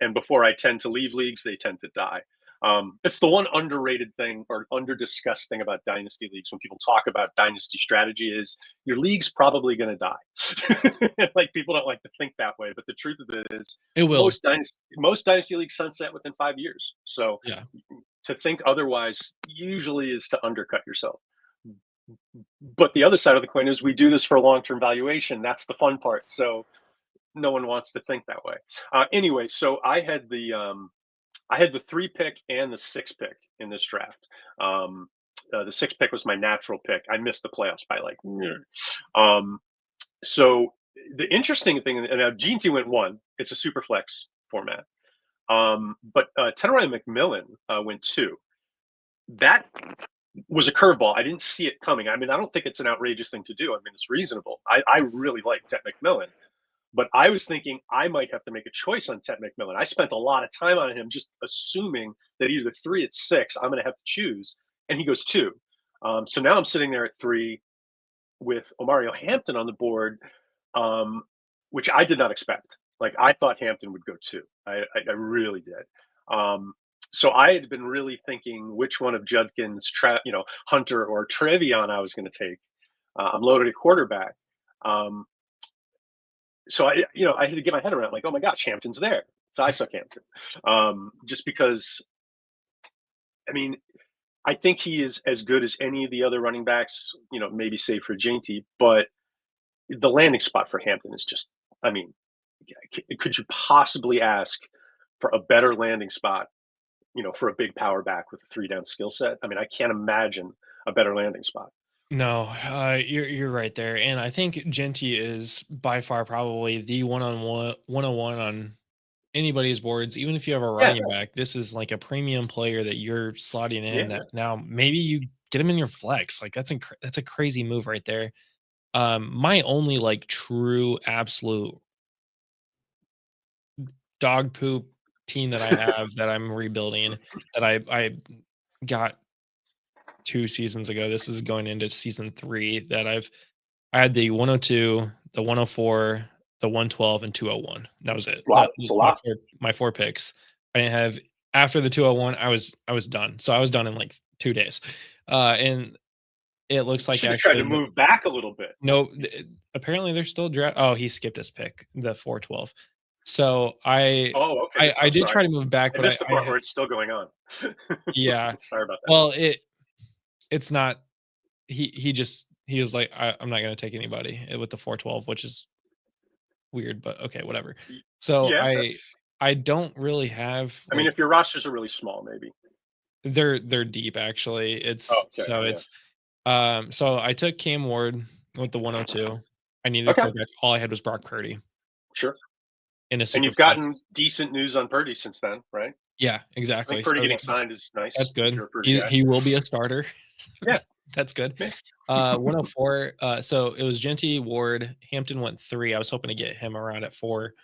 And before I tend to leave leagues, they tend to die. It's the one underrated thing or under-discussed thing about dynasty leagues when people talk about dynasty strategy is your league's probably going to die. Like people don't like to think that way, but the truth of it is it will. Most dynasty leagues sunset within 5 years. So to think otherwise usually is to undercut yourself. But the other side of the coin is we do this for long-term valuation. That's the fun part. So no one wants to think that way. Anyway, so I had the 3 pick and the 6 pick in this draft. The 6 pick was my natural pick. I missed the playoffs by like. So the interesting thing, and now GT went 1. It's a super flex format. But Tenerife McMillan went 2. That was a curveball. I didn't see it coming. I mean, I don't think it's an outrageous thing to do. I mean, it's reasonable. I really like Ted McMillan. But I was thinking I might have to make a choice on Ted McMillan. I spent a lot of time on him just assuming that either 3 at 6, I'm going to have to choose. And he goes 2. So now I'm sitting there at 3 with Omario Hampton on the board. which I did not expect. Like I thought Hampton would go 2. I really did. So I had been really thinking which one of Judkins, Hunter or Trevion I was going to take. I'm loaded at quarterback. So I had to get my head around like, oh my gosh, Hampton's there. So I took Hampton, just because. I mean, I think he is as good as any of the other running backs. Maybe save for Jainty, but the landing spot for Hampton is just. I mean, could you possibly ask for a better landing spot? For a big power back with a 3-down skill set. I mean, I can't imagine a better landing spot. No, you're right there, and I think Genty is by far probably the one-on-one on anybody's boards. Even if you have a Yeah. running back, this is like a premium player that you're slotting in. Yeah. That now maybe you get him in your flex. Like that's a crazy move right there. My only like true absolute dog poop team that I have that I'm rebuilding that I got 2 seasons ago. This is going into season 3 that I had the 102, the 104, the 112, and 201. That was it. Wow, That that's was a lot. my 4 picks. I didn't have after the 201. I was done. So I was done in like 2 days. And it looks like Should have tried actually to move back a little bit. no. Apparently they're still draft. Oh, he skipped his pick, the 412. So I Oh, okay. I did try to move back, I but missed the part where it's still going on. yeah. Sorry about that. Well, it's not. He was like, I'm not going to take anybody with the 412, which is weird, but okay, whatever. So Yeah, I don't really have. I mean, Like, if your rosters are really small, maybe. they're deep actually. It's Oh, okay, so yeah. it's so I took Cam Ward with the 102. I needed a Okay. quarterback. All I had was Brock Purdy Sure. in a And super you've gotten flex. decent news on Purdy since then, right? Yeah, I exactly. think Purdy So getting signed is nice. that's if good. you're a Purdy guy. He will be a starter. Yeah. That's good. Yeah. 104. So it was Genty, Ward, Hampton went 3. I was hoping to get him around at 4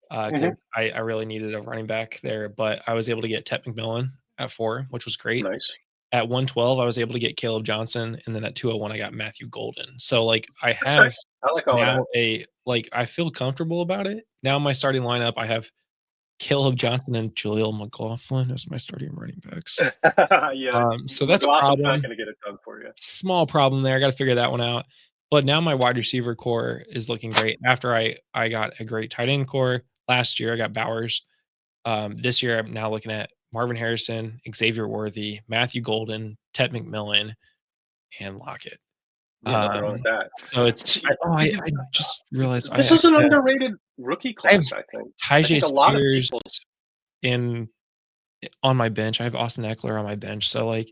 because I really needed a running back there, but I was able to get Tet McMillan at 4, which was great. Nice. At 112, I was able to get Caleb Johnson, and then at 201, I got Matthew Golden. So like I That's have nice. I like all now of I feel comfortable about it. Now my starting lineup, I have Caleb Johnson and Jaleel McLaughlin as my starting running backs. that. Yeah. So that's a McLaughlin's problem. not going to get it done for you. Small problem there. I got to figure that one out. But now my wide receiver core is looking great. After I got a great tight end core last year, I got Bowers. This year I'm now looking at Marvin Harrison, Xavier Worthy, Matthew Golden, Tet McMillan, and Lockett. Yeah, nothing wrong with that. So it's I just realized This is an underrated rookie class, I think. I think Tajay a lot of Spears people on my bench. I have Austin Eckler on my bench. So like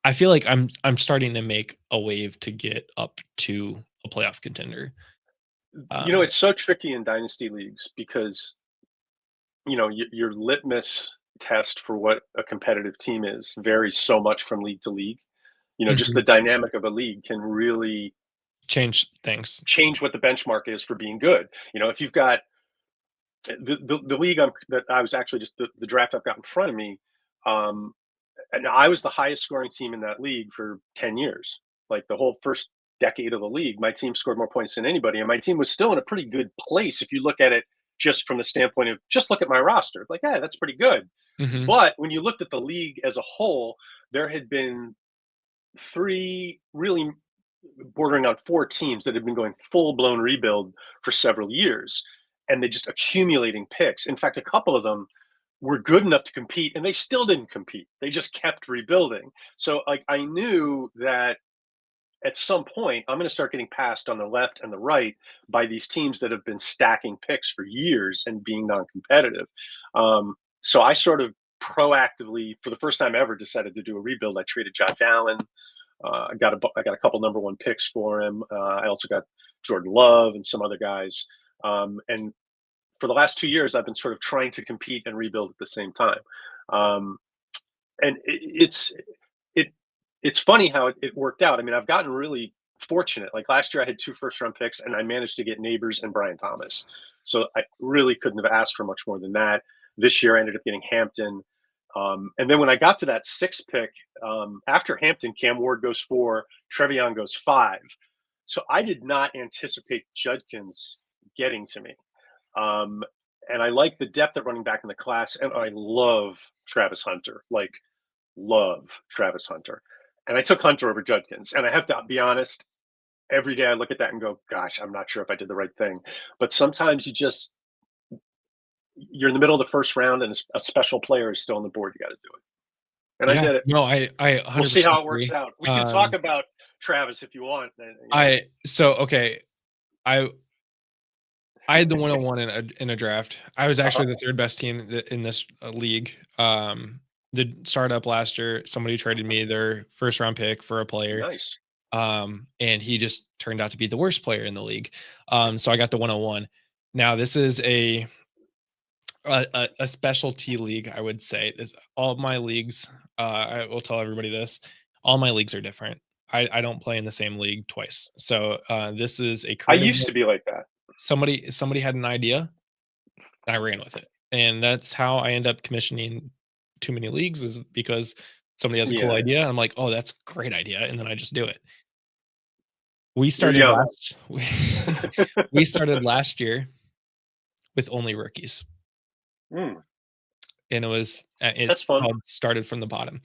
I feel like I'm starting to make a wave to get up to a playoff contender. It's so tricky in dynasty leagues because your litmus test for what a competitive team is varies so much from league to league. Just the dynamic of a league can really change things, change what the benchmark is for being good. If you've got the league that I was actually just the draft I've got in front of me, and I was the highest scoring team in that league for 10 years. Like the whole first decade of the league, my team scored more points than anybody, and my team was still in a pretty good place if you look at it just from the standpoint of just look at my roster. Like, yeah, that's pretty good. But when you looked at the league as a whole, there had been 3 really bordering on 4 teams that had been going full-blown rebuild for several years, and they just accumulating picks. In fact, a couple of them were good enough to compete, and they still didn't compete. They just kept rebuilding. So, like, I knew that at some point I'm going to start getting passed on the left and the right by these teams that have been stacking picks for years and being non-competitive. So I sort of proactively, for the first time ever, decided to do a rebuild. I traded Josh Allen. I got a couple number 1 picks for him. I also got Jordan Love and some other guys. And for the last 2 years, I've been sort of trying to compete and rebuild at the same time. And it's funny how it worked out. I mean, I've gotten really fortunate. Like last year, I had 2 first-round picks, and I managed to get Neighbors and Brian Thomas. So I really couldn't have asked for much more than that. This year, I ended up getting Hampton. And then when I got to that 6th pick, after Hampton, Cam Ward goes 4, Trevion goes 5. So I did not anticipate Judkins getting to me. And I like the depth at running back in the class, and I love Travis Hunter. Like, love Travis Hunter. And I took Hunter over Judkins. And I have to be honest, every day I look at that and go, gosh, I'm not sure if I did the right thing. But sometimes you're in the middle of the first round and a special player is still on the board. You got to do it. And I did it. No, I 100% We'll see how it works agree. out. We can talk about Travis if you want. Okay. I had the 101 in a draft. I was actually the third best team in this league. The startup last year, somebody traded me their first round pick for a player. Nice. And he just turned out to be the worst player in the league. So I got the 101. Now this is a specialty league, I would say. All of my leagues, I will tell everybody this, all my leagues are different. I don't play in the same league twice. So this is a I used to be like that. Somebody had an idea, and I ran with it. And that's how I end up commissioning too many leagues, is because somebody has a cool idea. And I'm like, oh, that's a great idea. And then I just do it. We started last year with only rookies. And it was it's called started from the bottom.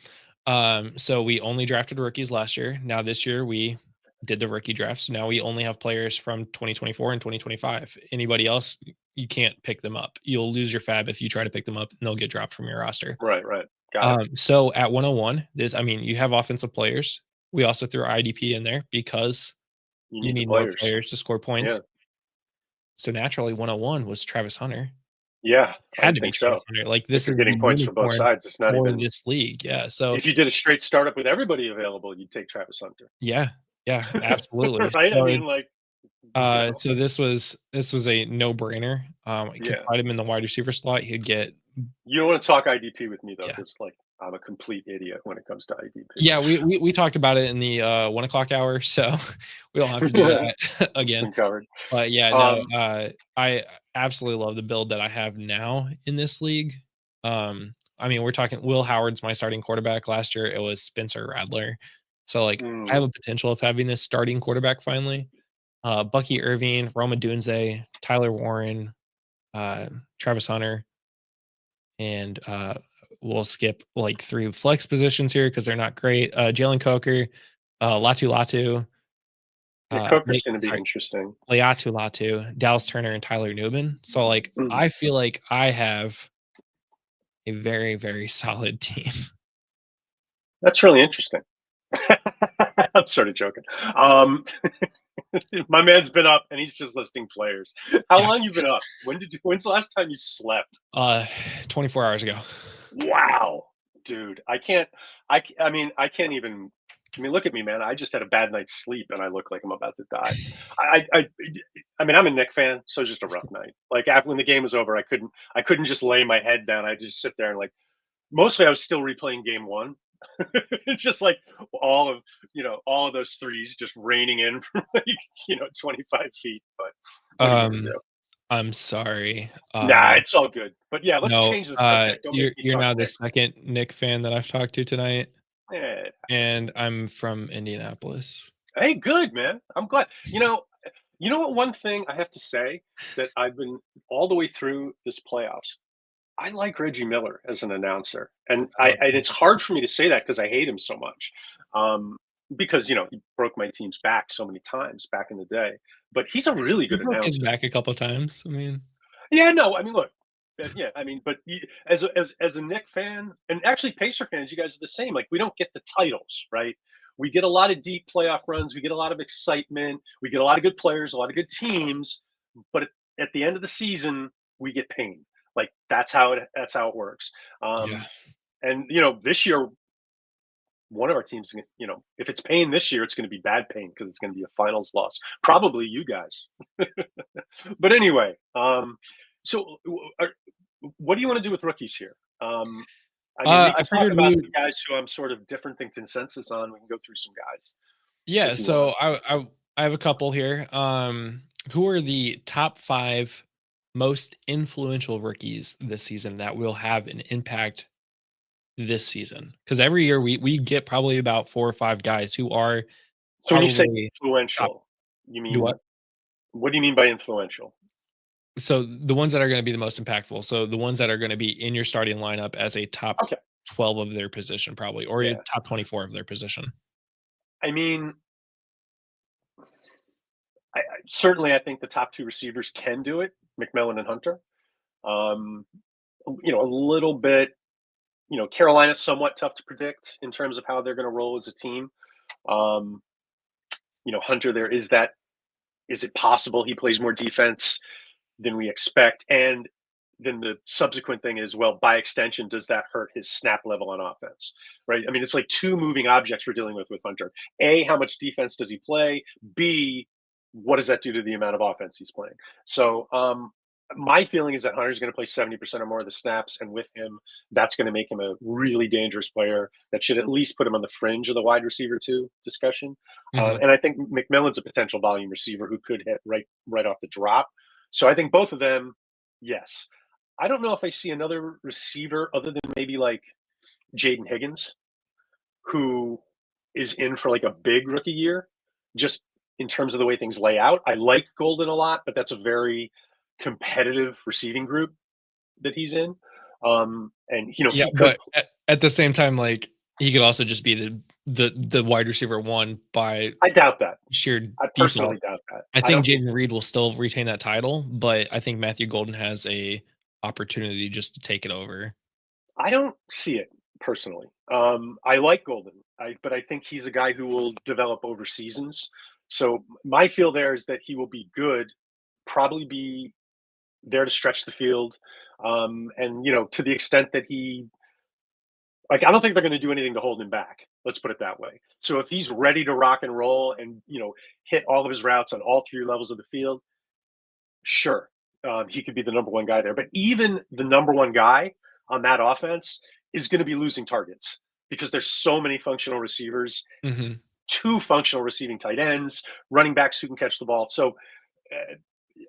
So we only drafted rookies last year. Now this year we did the rookie drafts. Now we only have players from 2024 and 2025. Anybody else, you can't pick them up. You'll lose your fab if you try to pick them up, and they'll get dropped from your roster. Right. Got it. So at 101, you have offensive players. We also threw IDP in there because you need more players to score points. Yeah. So naturally, 101 was Travis Hunter. Yeah, had to be Travis Hunter. Like, this is getting points from both sides. It's not even this league. Yeah. So if you did a straight startup with everybody available, you'd take Travis Hunter. Yeah, absolutely. Right? So I mean, like. So this was a no-brainer. You could find him in the wide receiver slot. He'd get. You don't want to talk IDP with me though, because like I'm a complete idiot when it comes to IDP. Yeah, we talked about it in the 1 o'clock hour, so we don't have to do that again. Covered. But yeah, I absolutely love the build that I have now in this league. I mean, we're talking Will Howard's my starting quarterback. Last year it was Spencer Radler. So like I have a potential of having this starting quarterback finally. Bucky Irving, Roma Dunze, Tyler Warren, Travis Hunter, and we'll skip like 3 flex positions here because they're not great. Jalen Coker, Latu. Coker's going to be interesting. Latu, Dallas Turner, and Tyler Newman. So like I feel like I have a very, very solid team. That's really interesting. I'm sort of joking. My man's been up and he's just listing players. How long you been up? When's the last time you slept? 24 hours ago. Wow, dude. I can't even. I mean, look at me, man. I just had a bad night's sleep and I look like I'm about to die. I mean, I'm a Knick fan, so it's just a rough night. Like when the game was over, I couldn't just lay my head down. I just sit there and like, mostly I was still replaying game 1. Just like all of those threes just raining in from like 25 feet. But I'm sorry. Nah, it's all good. But yeah, let's change the subject. You're now the second Knick fan that I've talked to tonight. Yeah. And I'm from Indianapolis. Hey, good, man. I'm glad. You know what? One thing I have to say that I've been all the way through this playoffs. I like Reggie Miller as an announcer, and it's hard for me to say that because I hate him so much. Because he broke my team's back so many times back in the day. But he's a really good announcer. His back a couple of times. I mean, yeah, no, I mean, look, yeah, I mean, but as a Knick fan, and actually Pacer fans, you guys are the same. Like, we don't get the titles, right? We get a lot of deep playoff runs. We get a lot of excitement. We get a lot of good players, a lot of good teams. But at the end of the season, we get pain. Like that's how it works. And this year, one of our teams, if it's pain this year, it's going to be bad pain because it's going to be a finals loss. Probably you guys. But anyway, so what do you want to do with rookies here? I mean, we can talk about the guys who I'm sort of different than consensus on. We can go through some guys. Yeah, so I have a couple here. Who are the top 5 most influential rookies this season that will have an impact this season? Because every year we get probably about 4 or 5 guys who are. So when you say influential, you mean what? What do you mean by influential? So the ones that are going to be the most impactful. So the ones that are going to be in your starting lineup as a top 12 of their position, probably, or a top 24 of their position. I mean, certainly I think the top 2 receivers can do it, McMillan and Hunter. You know, a little bit, you know, Carolina's somewhat tough to predict in terms of how they're going to roll as a team. You know, Hunter, there is that. Is it possible he plays more defense than we expect? And then the subsequent thing is, well, by extension, does that hurt his snap level on offense? Right? I mean, it's like 2 moving objects we're dealing with Hunter. A, how much defense does he play? B, what does that do to the amount of offense he's playing? So my feeling is that Hunter's going to play 70% or more of the snaps, and with him, that's going to make him a really dangerous player that should at least put him on the fringe of the wide receiver 2 discussion. And I think McMillan's a potential volume receiver who could hit right off the drop. So I think both of them, yes. I don't know if I see another receiver other than maybe like Jaden Higgins, who is in for like a big rookie year, just in terms of the way things lay out. I like Golden a lot, but that's a very competitive receiving group that he's in. And you know, yeah, but at the same time, like he could also just be the wide receiver 1 by. I doubt that. Sheer I personally doubt that. I think Jaden Reed will still retain that title, but I think Matthew Golden has a opportunity just to take it over. I don't see it personally. I like Golden, but I think he's a guy who will develop over seasons. So my feel there is that he will be good, probably be there to stretch the field, and you know, to the extent that he, like, I don't think they're going to do anything to hold him back. Let's put it that way. So if he's ready to rock and roll and, you know, hit all of his routes on all 3 levels of the field, sure, he could be the number 1 guy there. But even the number 1 guy on that offense is going to be losing targets because there's so many functional receivers, 2 functional receiving tight ends, running backs who can catch the ball. So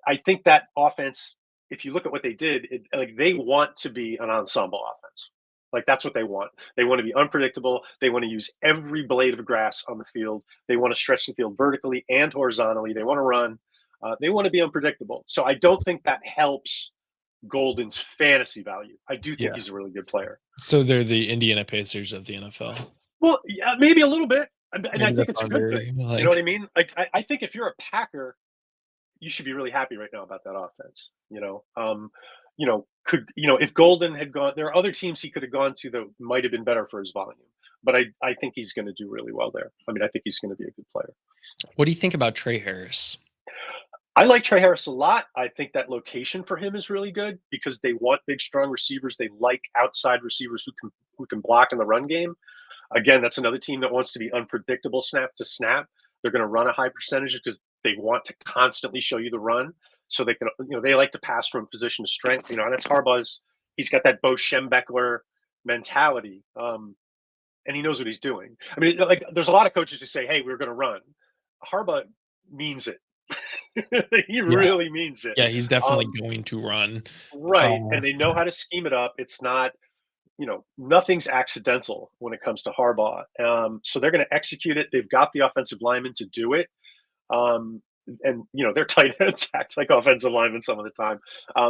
I think that offense, if you look at what they did, like they want to be an ensemble offense. Like that's what they want. They want to be unpredictable. They want to use every blade of grass on the field. They want to stretch the field vertically and horizontally. They want to run. They want to be unpredictable. So I don't think that helps Golden's fantasy value. I do think he's a really good player. So they're the Indiana Pacers of the NFL. Well, yeah, maybe a little bit. And I think it's a good thing. You know what I mean? Like I think if you're a Packer, you should be really happy right now about that offense. You know, if Golden had gone, there are other teams he could have gone to that might have been better for his volume. But I think he's going to do really well there. I mean, I think he's going to be a good player. What do you think about Trey Harris? I like Trey Harris a lot. I think that location for him is really good because they want big, strong receivers. They like outside receivers who can block in the run game. Again, that's another team that wants to be unpredictable snap to snap. They're going to run a high percentage because they want to constantly show you the run. So they can, you know, they like to pass from position to strength, you know, and that's Harbaugh's. He's got that Bo Schembechler mentality, and he knows what he's doing. I mean, like, there's a lot of coaches who say, "Hey, we're going to run." Harbaugh means it. He really means it. Yeah, he's definitely going to run. Right, and they know how to scheme it up. It's not, you know, nothing's accidental when it comes to Harbaugh. So they're going to execute it. They've got the offensive linemen to do it. And you know, their tight ends act like offensive linemen some of the time.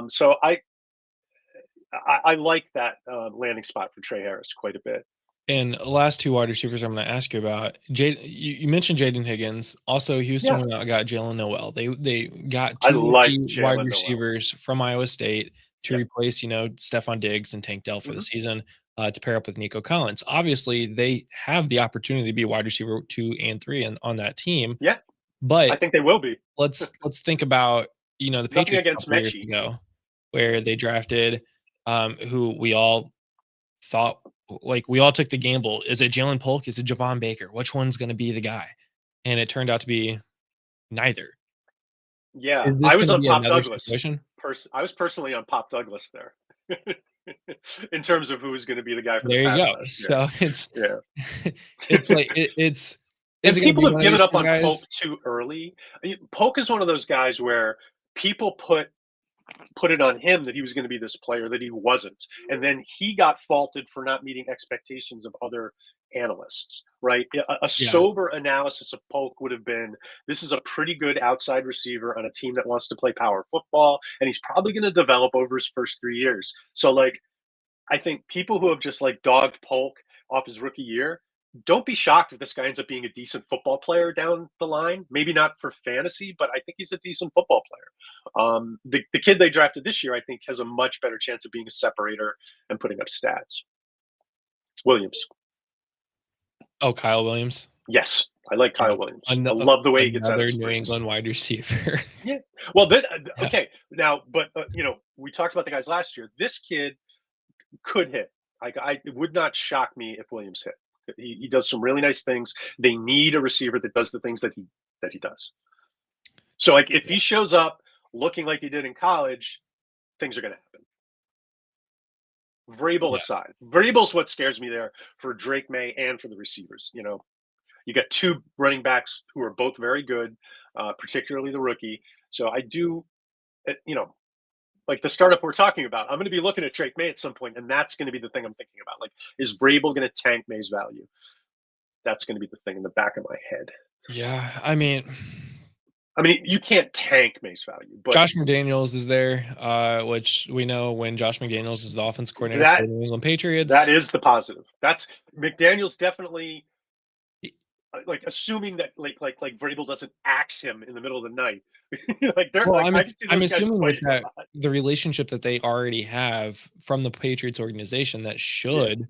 So I like that landing spot for Trey Harris quite a bit. And last 2 wide receivers I'm going to ask you about. You mentioned Jaden Higgins. Also, Houston went out and got Jalen Noel. They got 2 wide receivers from Iowa State to replace, you know, Stephon Diggs and Tank Dell for the season to pair up with Nico Collins. Obviously, they have the opportunity to be wide receiver 2 and 3 on that team. Yeah. But I think they will be. Let's think about, you know, the Patriots against years ago, where they drafted who we all thought, like, we all took the gamble. Is it Jalen Polk? Is it Javon Baker? Which one's going to be the guy? And it turned out to be neither. Yeah, I was on Pop Douglas. I was personally on Pop Douglas there. In terms of who was going to be the guy for there the you go. Pass. So it's it's like it's. And people have given up on Polk too early. I mean, Polk is one of those guys where people put put it on him that he was going to be this player that he wasn't. And then he got faulted for not meeting expectations of other analysts, right? A sober analysis of Polk would have been, this is a pretty good outside receiver on a team that wants to play power football, and he's probably going to develop over his first 3 years. So like, I think people who have just like dogged Polk off his rookie year, don't be shocked if this guy ends up being a decent football player down the line. Maybe not for fantasy, but I think he's a decent football player. The kid they drafted this year, I think, has a much better chance of being a separator and putting up stats. Williams. Oh, Kyle Williams. Yes, I like Kyle Williams. I love the way he gets out of Another his New screens. England wide receiver. Yeah. Well, okay. Now, but you know, we talked about the guys last year. This kid could hit. It would not shock me if Williams hit. He does some really nice things. They need a receiver that does the things that he does. So, like, if he shows up looking like he did in college, things are going to happen. Vrabel aside, Vrabel's what scares me there for Drake May and for the receivers. You know, you got two running backs who are both very good, particularly the rookie. So I do, you know, like the startup we're talking about, I'm going to be looking at Drake May at some point, and that's going to be the thing I'm thinking about. Like, is Vrabel going to tank May's value? That's going to be the thing in the back of my head. Yeah, I mean, you can't tank May's value. But Josh McDaniels is there, which we know when Josh McDaniels is the offense coordinator for the New England Patriots. That is the positive. That's McDaniels definitely. Like assuming that like Vrabel doesn't axe him in the middle of the night. Like they're well, like, I'm assuming with that the relationship that they already have from the Patriots organization that should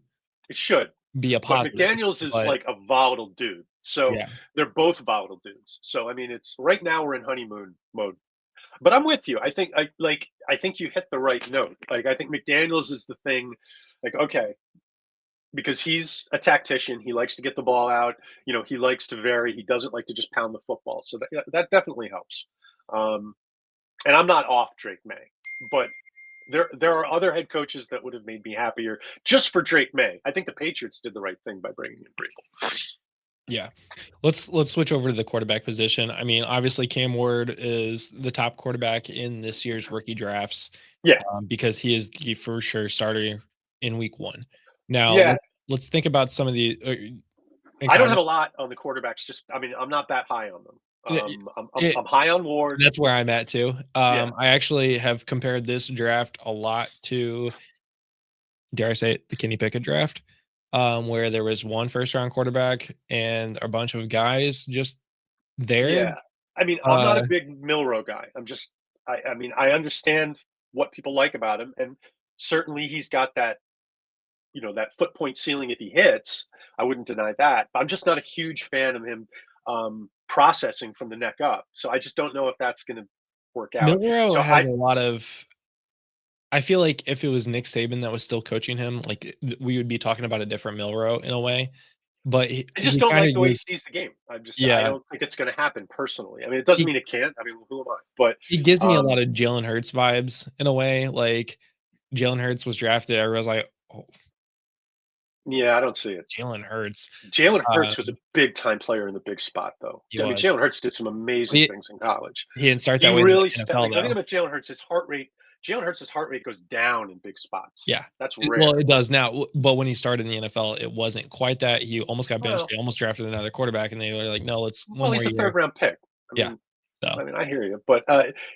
it should be a positive. But McDaniels is like a volatile dude. So they're both volatile dudes. So I mean, it's right now we're in honeymoon mode. But I'm with you. I think I think you hit the right note. Like I think McDaniels is the thing. Like okay. Because he's a tactician, he likes to get the ball out. You know, he likes to vary. He doesn't like to just pound the football. So that definitely helps. And I'm not off Drake May, but there are other head coaches that would have made me happier just for Drake May. I think the Patriots did the right thing by bringing in Vrabel. Yeah, let's switch over to the quarterback position. I mean, obviously Cam Ward is the top quarterback in this year's rookie drafts. Yeah, because he is the for sure starter in week 1. Now, let's think about some of the. I don't have a lot on the quarterbacks. Just, I mean, I'm not that high on them. I'm high on Ward. That's where I'm at too. I actually have compared this draft a lot to, dare I say it, the Kenny Pickett draft, where there was one first-round quarterback and a bunch of guys just there. Yeah, I mean, I'm not a big Milroe guy. I mean, I understand what people like about him, and certainly he's got that. You know, that foot point ceiling if he hits, I wouldn't deny that. But I'm just not a huge fan of him processing from the neck up. So I just don't know if that's going to work out. Milroe had a lot of. I feel like if it was Nick Saban that was still coaching him, like we would be talking about a different Milroe in a way. But I just don't like the way he sees the game. I don't think it's going to happen personally. I mean, it doesn't mean it can't. I mean, who am I? But he gives me a lot of Jalen Hurts vibes in a way. Like Jalen Hurts was drafted, I was like, oh. Yeah, I don't see it. Jalen Hurts. Jalen Hurts was a big time player in the big spot, though. I mean, Jalen Hurts did some amazing things in college. He didn't start that way. Really stepped. The thing about Jalen Hurts, Jalen Hurts' heart rate goes down in big spots. Yeah, that's rare. Well, it does now, but when he started in the NFL, it wasn't quite that. He almost got benched. They almost drafted another quarterback, and they were like, "No, let's one more he's a third-round pick." I mean, I hear you, but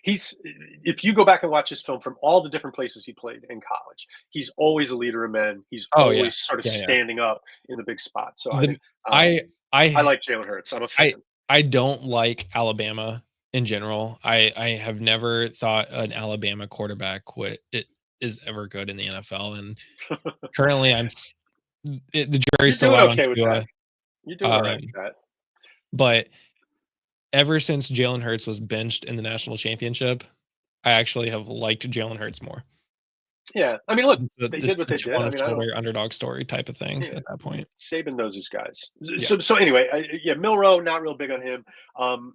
if you go back and watch his film from all the different places he played in college, he's always a leader of men. He's always sort of standing up in the big spot. So I like Jalen Hurts. I'm a fan. I don't like Alabama in general. I have never thought an Alabama quarterback is ever good in the NFL, and currently the jury's still out on Tua. You're doing all right with that. But ever since Jalen Hurts was benched in the national championship, I actually have liked Jalen Hurts more. Yeah, I mean, look, they did what they did. I mean, underdog story type of thing at that point. Saban knows his guys. So anyway, Milroe, not real big on him.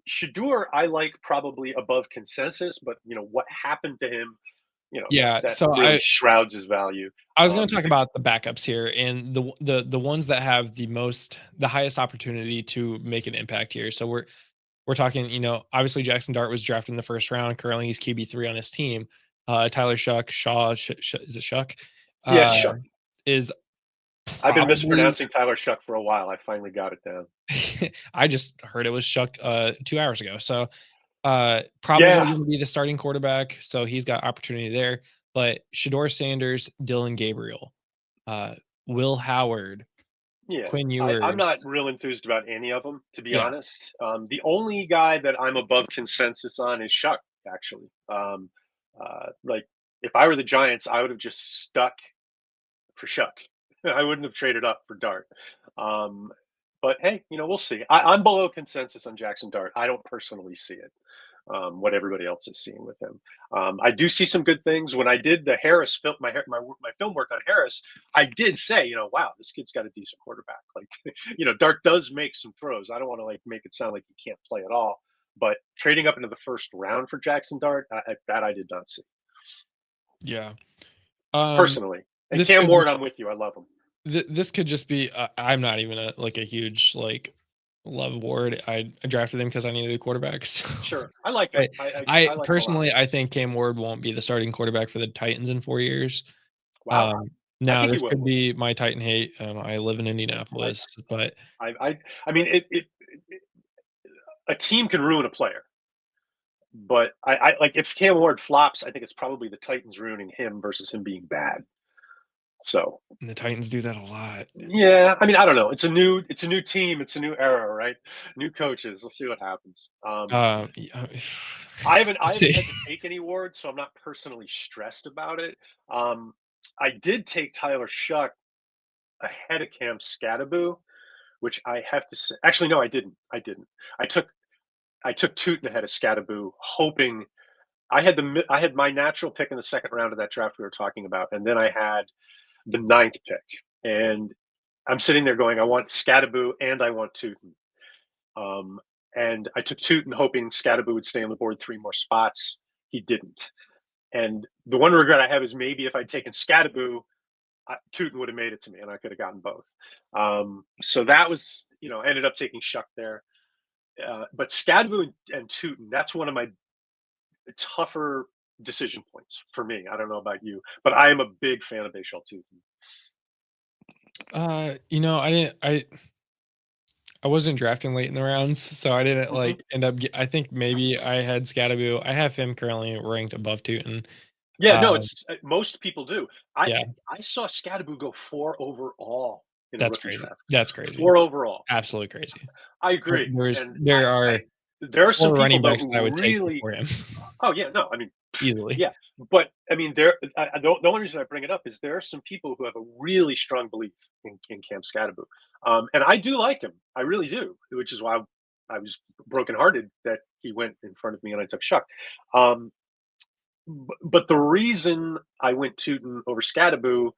Shador, I like probably above consensus, but you know what happened to him. You know, that really shrouds his value. I was going to talk about the backups here and the ones that have the highest opportunity to make an impact here. So we're talking, you know, obviously Jackson Dart was drafted in the first round. Currently he's QB3 on his team. Tyler Shaw, is it Shuck? Yeah, Shuck. Is I've been probably mispronouncing Tyler Shuck for a while. I finally got it down. I just heard it was Shuck 2 hours ago. So probably Yeah. going to be the starting quarterback. So he's got opportunity there. But Shador Sanders, Dylan Gabriel, Will Howard, Yeah, Quinn I'm Ewers. not real enthused about any of them, to be Yeah. honest. The only guy that I'm above consensus on is Shuck, actually. Like, if I were the Giants, I would have just stuck for Shuck. I wouldn't have traded up for Dart. But hey, we'll see. I'm below consensus on Jackson Dart. I don't personally see it. What everybody else is seeing with him. I do see some good things. When I did the Harris film, my film work on Harris, I did say, wow, this kid's got a decent quarterback. Like, Dart does make some throws. I don't want to make it sound like he can't play at all. But trading up into the first round for Jackson Dart, that I did not see. Yeah. Personally, and Cam Ward, I'm with you. I love him. This could just be. I'm not even a huge love Ward. I drafted him because I needed a quarterback. So. Sure, I like him. I like personally, I think Cam Ward won't be the starting quarterback for the Titans in 4 years. Wow. Now this could be my Titan hate. I live in Indianapolis, but I mean, a team can ruin a player, but I like if Cam Ward flops, I think it's probably the Titans ruining him versus him being bad. So and the Titans do that a lot. Yeah, I mean, I don't know. It's a new team. It's a new era, right? New coaches. We'll see what happens. I haven't had to take any awards, so I'm not personally stressed about it. I did take Tyler Shuck ahead of Cam Scattaboo, which I have to say. Actually, no, I didn't. I took Tootin ahead of Scattaboo, hoping I had my natural pick in the second round of that draft we were talking about, and then I had the 9th pick, and I'm sitting there going, I want Scattaboo and I want Tootin. And I took Tootin hoping Scattaboo would stay on the board 3 more spots. He didn't. And the one regret I have is maybe if I'd taken Scattaboo, Tootin would have made it to me and I could have gotten both. So that was, I ended up taking Shuck there. But Scattaboo and Tootin, that's one of my tougher decision points for me. I don't know about you, but I am a big fan of Bashal Tootin. I wasn't drafting late in the rounds, so I didn't end up. I think maybe I had Scattaboo. I have him currently ranked above Tootin. Yeah, no, it's most people do. I saw Scattaboo go 4 overall in That's a rookie crazy. draft. That's crazy. 4 overall. Absolutely crazy. I agree. There are some running backs that I would take really. before him. Oh yeah, no, I mean easily. Yeah, but I mean, the only reason I bring it up is there are some people who have a really strong belief in Cam Scattaboo, and I do like him. I really do, which is why I was brokenhearted that he went in front of me and I took Shuck. But the reason I went Tootin over Scattaboo,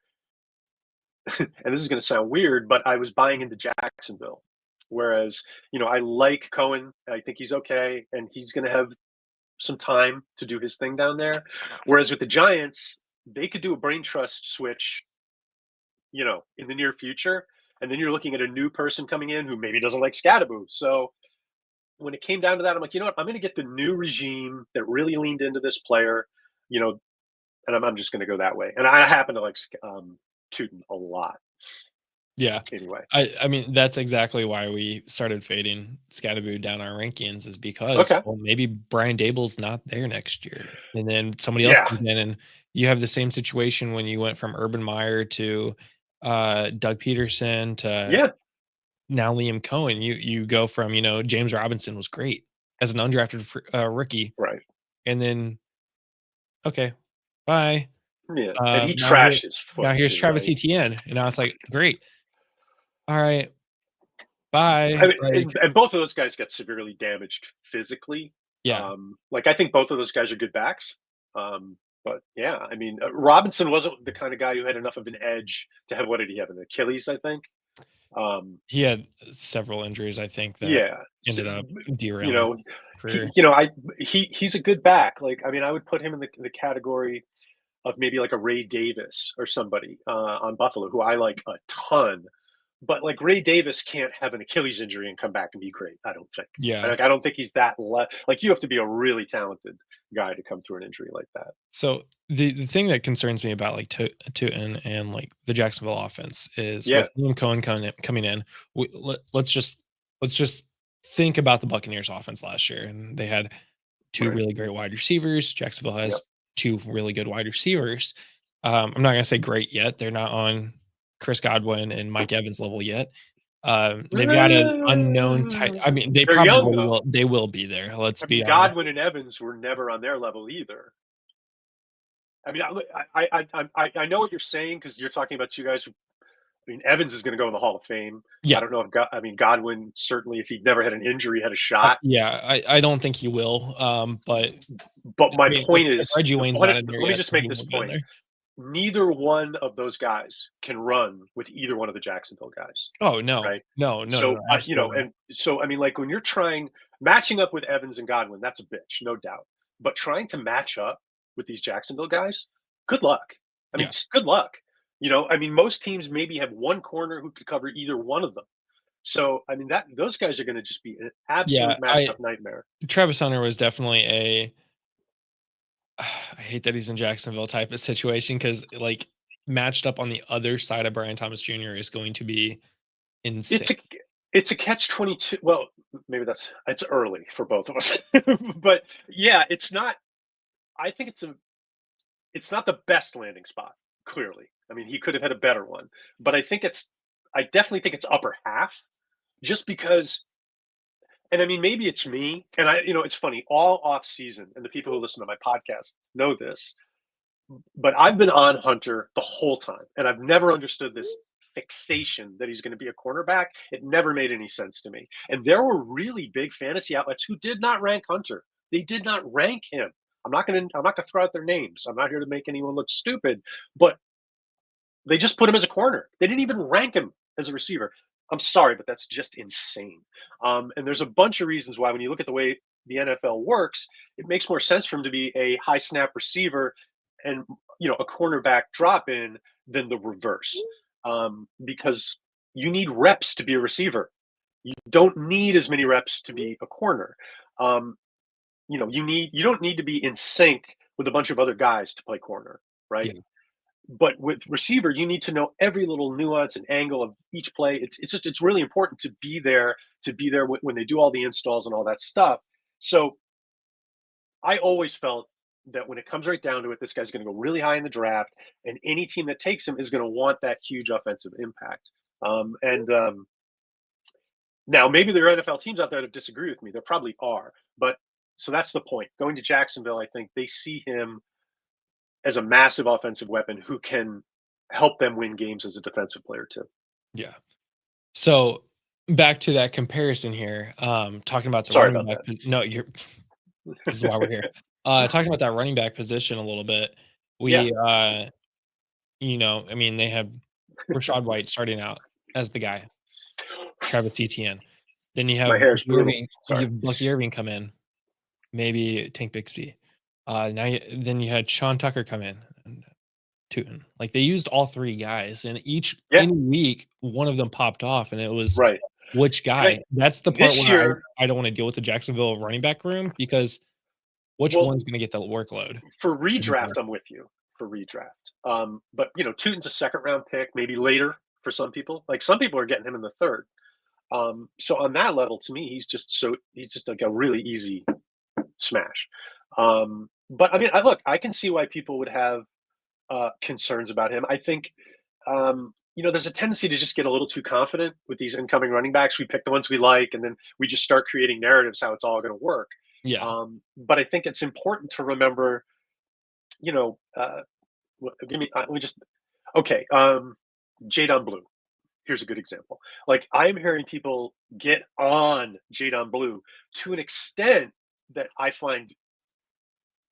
and this is going to sound weird, but I was buying into Jacksonville. Whereas, I like Cohen. I think he's okay, and he's going to have some time to do his thing down there. Whereas with the Giants, they could do a brain trust switch, in the near future, and then you're looking at a new person coming in who maybe doesn't like Scattaboo. So when it came down to that, I'm like, you know what? I'm going to get the new regime that really leaned into this player, and I'm just going to go that way. And I happen to like Tootin a lot. Yeah. Anyway, I mean, that's exactly why we started fading Scattaboo down our rankings, is because maybe Brian Dable's not there next year, and then somebody else comes in, and you have the same situation when you went from Urban Meyer to Doug Peterson to now Liam Cohen. You go from James Robinson was great as an undrafted rookie, right? And then bye. Yeah, and he trashed his foot. Now here's Travis Etienne, and now it's like great. All right, bye. I mean, and both of those guys got severely damaged physically. Yeah. I think both of those guys are good backs. But yeah, I mean, Robinson wasn't the kind of guy who had enough of an edge to have. What did he have? An Achilles, I think. He had several injuries, I think, that ended up derailing. He's a good back. I mean, I would put him in the category of maybe like a Ray Davis or somebody on Buffalo, who I like a ton. But Ray Davis can't have an Achilles injury and come back and be great. I don't think. Yeah. I don't think he's that. You have to be a really talented guy to come through an injury like that. So the thing that concerns me about like Tootin and like the Jacksonville offense is Yeah. with Liam Cohen coming in. Let's just think about the Buccaneers offense last year, and they had two Right. really great wide receivers. Jacksonville has Yep. two really good wide receivers. I'm not gonna say great yet. They're not on Chris Godwin and Mike Evans level yet. They've got an unknown type. I mean, they They're young, probably though. will. They will be there. Let's I be mean, honest. Godwin and Evans were never on their level either. I mean, I know what you're saying because you're talking about two guys who. I mean, Evans is going to go in the Hall of Fame. Yeah. I don't know if Godwin certainly, if he'd never had an injury, had a shot. Yeah, I don't think he will. But my I mean, point if is, Reggie Wayne's not in there let me yet, just then make he this won't be in point. there. Neither one of those guys can run with either one of the Jacksonville guys. Oh no, Right? no, So absolutely not. and so I mean, like when you're matching up with Evans and Godwin, that's a bitch, no doubt. But trying to match up with these Jacksonville guys, good luck. I mean, Yeah. just good luck. I mean, most teams maybe have one corner who could cover either one of them. So I mean, those guys are going to just be an absolute matchup nightmare. Travis Hunter was definitely I hate that he's in Jacksonville type of situation because like matched up on the other side of Brian Thomas Jr. is going to be insane. It's a catch-22. Well, maybe it's early for both of us, but yeah, it's not. I think it's not the best landing spot. Clearly, I mean, he could have had a better one, but I definitely think it's upper half, just because. And I mean, maybe it's me, and it's funny. All off season, and the people who listen to my podcast know this, but I've been on Hunter the whole time, and I've never understood this fixation that he's going to be a cornerback. It never made any sense to me. And there were really big fantasy outlets who did not rank Hunter. They did not rank him. I'm not going to throw out their names. I'm not here to make anyone look stupid, but they just put him as a corner. They didn't even rank him as a receiver. I'm sorry, but that's just insane. And there's a bunch of reasons why, when you look at the way the NFL works, it makes more sense for him to be a high snap receiver and a cornerback drop in than the reverse, because you need reps to be a receiver. You don't need as many reps to be a corner. You don't need to be in sync with a bunch of other guys to play corner, right? Yeah. But with receiver, you need to know every little nuance and angle of each play. It's really important to be there when they do all the installs and all that stuff. So I always felt that when it comes right down to it, this guy's going to go really high in the draft, and any team that takes him is going to want that huge offensive impact. Now maybe there are NFL teams out there that disagree with me. There probably are, but so that's the point. Going to Jacksonville, I think they see him as a massive offensive weapon who can help them win games as a defensive player too. Yeah. So back to that comparison here. Talking about the Sorry running about back. No, this is why we're here. Talking about that running back position a little bit. We I mean, they had Rashad White starting out as the guy, Travis Etienne. Then you have My hair's brutal. Bucky Irving come in, maybe Tank Bixby. Then you had Sean Tucker come in and Tootin. Like they used all three guys, and any week one of them popped off, and it was right. Which guy? That's the part where I don't want to deal with the Jacksonville running back room, because which one's going to get the workload? For redraft, I'm with you for redraft. But Tootin's a second round pick, maybe later for some people. Like some people are getting him in the third. So on that level, to me, he's just like a really easy smash. But I mean, I can see why people would have concerns about him. I think there's a tendency to just get a little too confident with these incoming running backs. We pick the ones we like, and then we just start creating narratives how it's all going to work. Yeah. But I think it's important to remember, Jadon Blue. Here's a good example. Like I'm hearing people get on Jadon Blue to an extent that I find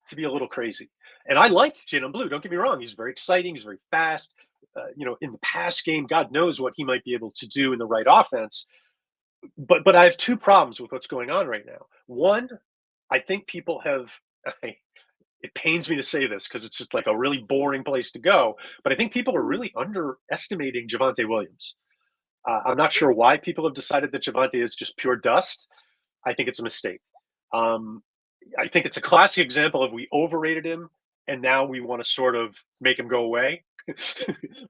to be a little crazy. And I like Jadon Blue. Don't get me wrong. He's very exciting. He's very fast. In the pass game, God knows what he might be able to do in the right offense. But I have two problems with what's going on right now. One, I think people have. It pains me to say this because it's just like a really boring place to go. But I think people are really underestimating Javonte Williams. I'm not sure why people have decided that Javonte is just pure dust. I think it's a mistake. I think it's a classic example of we overrated him and now we want to sort of make him go away.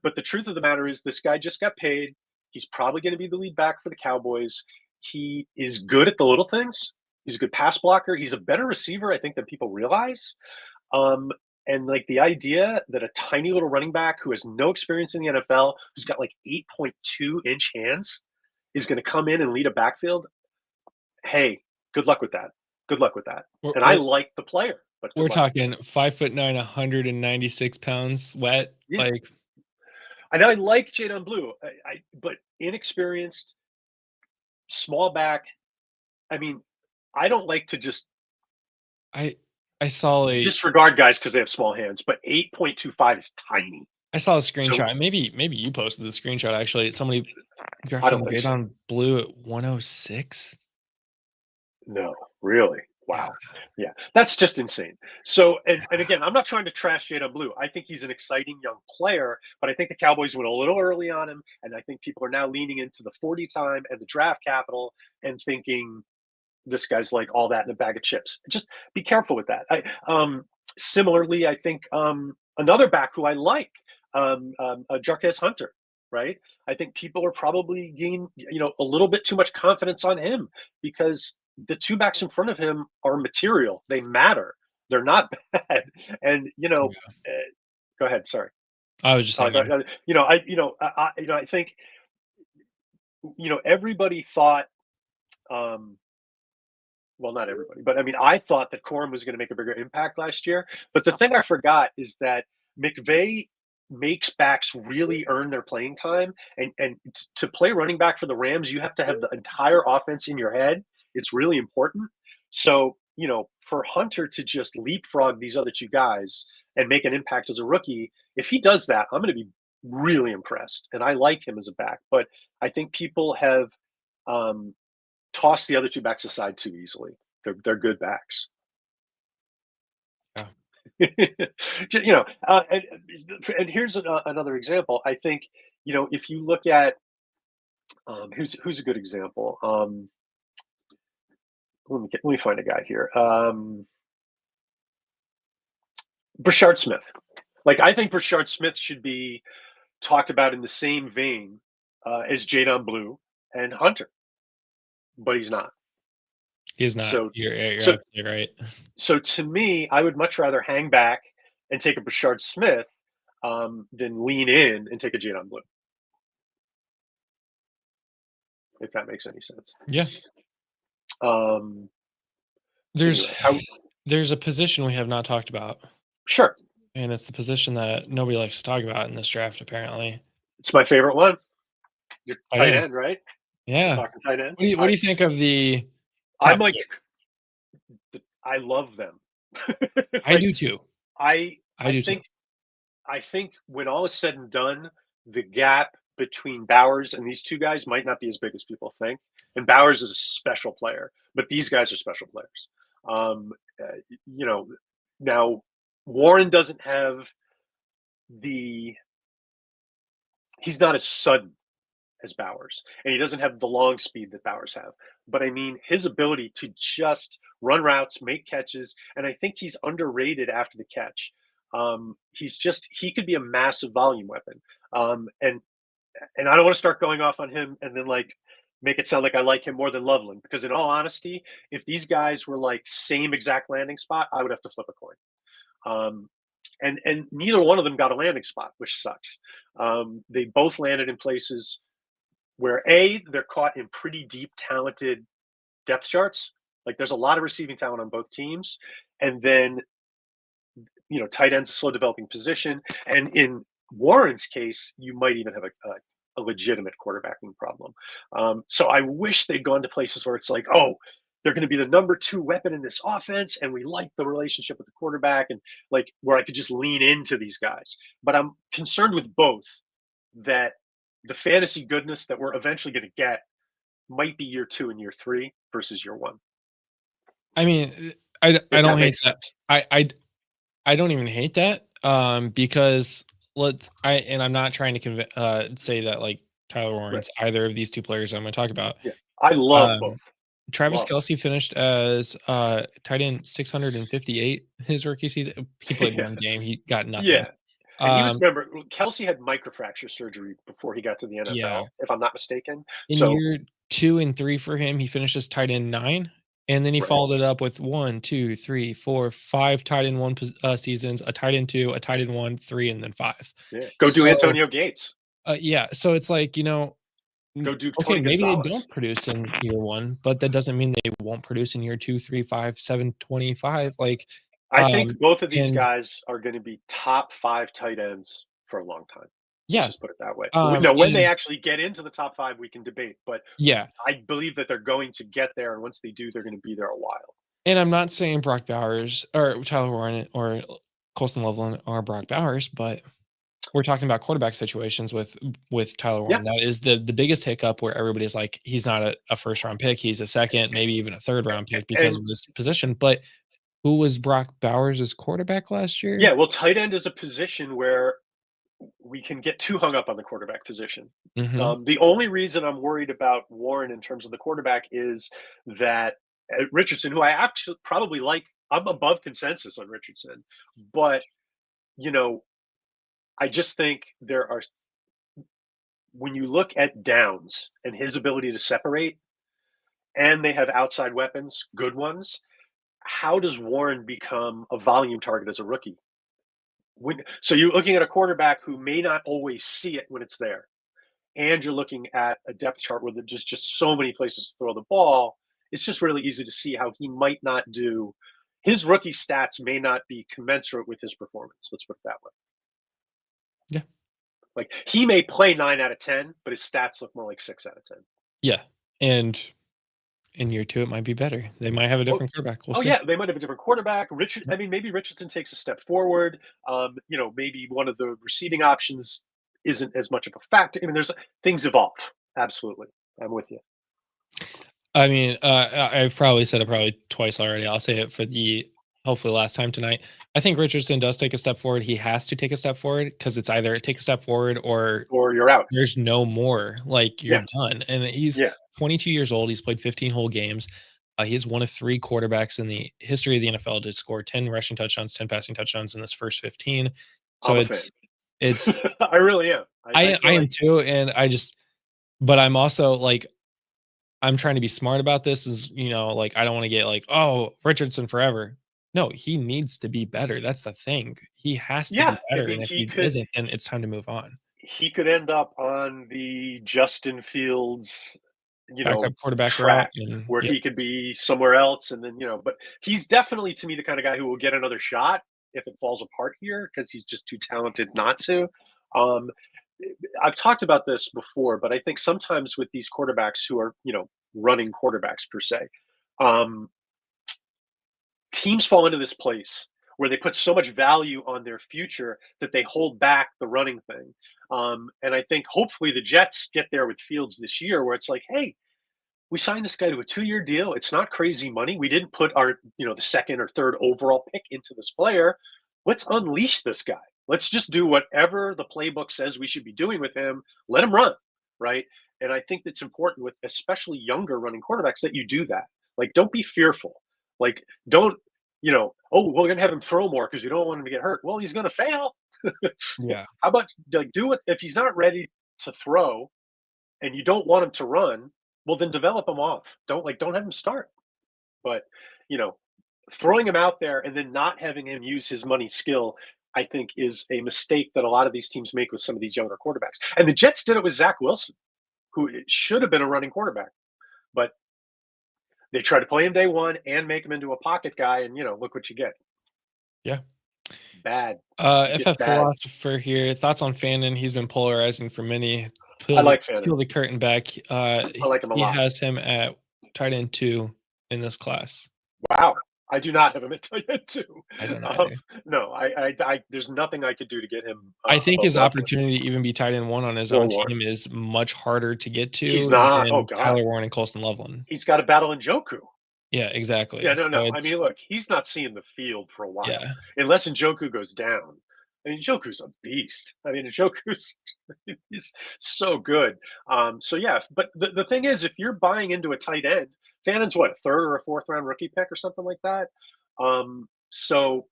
But the truth of the matter is, this guy just got paid. He's probably going to be the lead back for the Cowboys. He is good at the little things. He's a good pass blocker. He's a better receiver, I think, than people realize. And like the idea that a tiny little running back who has no experience in the NFL, who's got like 8.2-inch hands, is going to come in and lead a backfield. Hey, good luck with that. Good luck with that. And I like the player, but we're talking 5'9", 196 pounds, wet. Yeah. Like, I know I like Jadon Blue, but inexperienced, small back. I mean, I don't like to just I saw a disregard guys because they have small hands, but 8.25 is tiny. I saw a screenshot. Maybe you posted the screenshot actually. Somebody drafted Jadon Blue at 106. No, really? Wow. Yeah, that's just insane. So, and again, I'm not trying to trash Jadon Blue. I think he's an exciting young player, but I think the Cowboys went a little early on him, and I think people are now leaning into the 40 time and the draft capital and thinking this guy's like all that in a bag of chips. Just be careful with that. Similarly, I think another back who I like, Jarquez Hunter, right? I think people are probably gaining, a little bit too much confidence on him because the two backs in front of him are material. They matter. They're not bad. And go ahead. Sorry. I was just saying. I think everybody thought. Well, not everybody, but I mean, I thought that Corum was going to make a bigger impact last year. But the thing I forgot is that McVay makes backs really earn their playing time. And to play running back for the Rams, you have to have the entire offense in your head. It's really important. So, for Hunter to just leapfrog these other two guys and make an impact as a rookie, if he does that, I'm going to be really impressed. And I like him as a back. But I think people have toss the other two backs aside too easily. They're good backs. Yeah. And here's another example. I think if you look at who's a good example. Let me find a guy here. Brashard Smith. Like I think Brashard Smith should be talked about in the same vein as Jadon Blue and Hunter. But he's not. He's not. So you're absolutely right. So to me, I would much rather hang back and take a Brashard Smith than lean in and take a Jadon Blue. If that makes any sense. Yeah. There's a position we have not talked about. Sure. And it's the position that nobody likes to talk about in this draft, apparently. It's my favorite one. Your tight end, right? Yeah. Tight end. What do you think of the? I'm like, I love them. I do too. I think when all is said and done, the gap between Bowers and these two guys might not be as big as people think. And Bowers is a special player, but these guys are special players. Now Warren doesn't have he's not as sudden as Bowers, and he doesn't have the long speed that Bowers have. But I mean, his ability to just run routes, make catches, and I think he's underrated after the catch. He could be a massive volume weapon. And I don't want to start going off on him and then like make it sound like I like him more than Loveland, because in all honesty, if these guys were like same exact landing spot, I would have to flip a coin. And neither one of them got a landing spot, which sucks. They both landed in places where they're caught in pretty deep, talented depth charts. Like there's a lot of receiving talent on both teams. And then, tight end's a slow developing position. And in Warren's case, you might even have a legitimate quarterbacking problem. So I wish they'd gone to places where it's like, oh, they're going to be the number 2 weapon in this offense, and we like the relationship with the quarterback, and like where I could just lean into these guys. But I'm concerned with both, that the fantasy goodness that we're eventually going to get might be year 2 and year 3 versus year 1. I mean, I don't hate that. I don't even hate that because I'm not trying to say that like Tyler Warren's either of these two players I'm going to talk about. Yeah, I love both. Travis Love. Kelce finished as tight end 658 his rookie season. He played one game. He got nothing. Yeah. And he was, remember, Kelsey had microfracture surgery before he got to the NFL, Yeah. if I'm not mistaken. In So year 2 and 3 for him, he finished as tight end 9, and then he Right. followed it up with 1, 2, 3, 4, 5 tight end 1 seasons, a tight end 2, a tight end 1, 3, and then 5. yeah, go do So, Antonio Gates. yeah, so it's like, you know, Go do okay, Tony maybe they Gonzalez. don't produce in year 1, but that doesn't mean they won't produce in year 2, 3, 5, 7, 25. Like, I think both of these and guys are going to be top 5 tight ends for a long time. Let's yeah, just put it that way. Now, when they actually get into the top 5, we can debate, but yeah. I believe that they're going to get there, and once they do, they're going to be there a while. And I'm not saying Brock Bowers or Tyler Warren or Colston Loveland are Brock Bowers, but we're talking about quarterback situations with Tyler Warren. Yeah. That is the biggest hiccup where everybody's like, he's not a first round pick. He's a second, maybe even a third round pick because of this position. But who was Brock Bowers as quarterback last year? Yeah, well, tight end is a position where we can get too hung up on the quarterback position. Mhm. The only reason I'm worried about Warren in terms of the quarterback is that Richardson, who I actually probably like, I'm above consensus on Richardson, but you know, I just think there are, when you look at Downs and his ability to separate, and they have outside weapons, good ones, how does Warren become a volume target as a rookie? So you're looking at a quarterback who may not always see it when it's there, and you're looking at a depth chart where there's just so many places to throw the ball. It's just really easy to see how he might not do. His rookie stats may not be commensurate with his performance. Let's put it that way. Yeah. Like, he may play 9 out of 10, but his stats look more like 6 out of 10. Yeah. And in year 2, it might be better. They might have a different quarterback. We'll see. Yeah, they might have a different quarterback. I mean, maybe Richardson takes a step forward. You know, maybe one of the receiving options isn't as much of a factor. I mean, there's things evolve. Absolutely. I'm with you. I mean, I've probably said it twice already. I'll say it for the hopefully last time tonight. I think Richardson does take a step forward. He has to take a step forward because it's either take a step forward or you're out. There's no more. Like, you're done. And he's 22 years old. He's played 15 whole games. He's one of 3 quarterbacks in the history of the NFL to score 10 rushing touchdowns, 10 passing touchdowns in this first 15. So I'm a it's I really am. I am too, and but I'm also like, I'm trying to be smart about this. Is, you know, like, I don't want to get like, oh, Richardson forever. No, he needs to be better. That's the thing. He has to be better, I mean, and if he isn't, then it's time to move on. He could end up on the Justin Fields, you know, Backup quarterback track, route, where he could be somewhere else, and then, you know, but he's definitely, to me, the kind of guy who will get another shot if it falls apart here because he's just too talented not to. I've talked about this before, but I think sometimes with these quarterbacks who are, you know, running quarterbacks per se, teams fall into this place where they put so much value on their future that they hold back the running thing. And I think hopefully the Jets get there with Fields this year, where it's like, hey, we signed this guy to a 2-year deal. It's not crazy money. We didn't put our, you know, the 2nd or 3rd overall pick into this player. Let's unleash this guy. Let's just do whatever the playbook says we should be doing with him. Let him run, right? And I think that's important with especially younger running quarterbacks that you do that. Like, don't be fearful. Like, don't, you know, oh, we're going to have him throw more because we don't want him to get hurt. Well, he's going to fail. Yeah. How about, like, do it if he's not ready to throw and you don't want him to run, well, then develop him off. Don't have him start. But, you know, throwing him out there and then not having him use his money skill, I think, is a mistake that a lot of these teams make with some of these younger quarterbacks. And the Jets did it with Zach Wilson, who should have been a running quarterback. But they tried to play him day one and make him into a pocket guy, and, you know, look what you get. Yeah. Bad. FF Philosopher here. Thoughts on Fannin? He's been polarizing for many. I like Fannin. Peel the curtain back. I like him a lot. He has him at tight end 2 in this class. Wow. I do not have him at tight end 2. I don't know. No, I there's nothing I could do to get him. I think his opportunity to even be tight end 1 on his own team is much harder to get to. He's not. Than Oh, God. Tyler Warren and Colston Loveland. He's got to battle Njoku. Yeah, exactly. Yeah, no. So I mean, look, he's not seeing the field for a while. Yeah. Unless Njoku goes down, I mean, Njoku's a beast. I mean, Njoku's he's so good. So yeah, but the thing is, if you're buying into a tight end, Fannon's what, a third or a fourth round rookie pick or something like that. So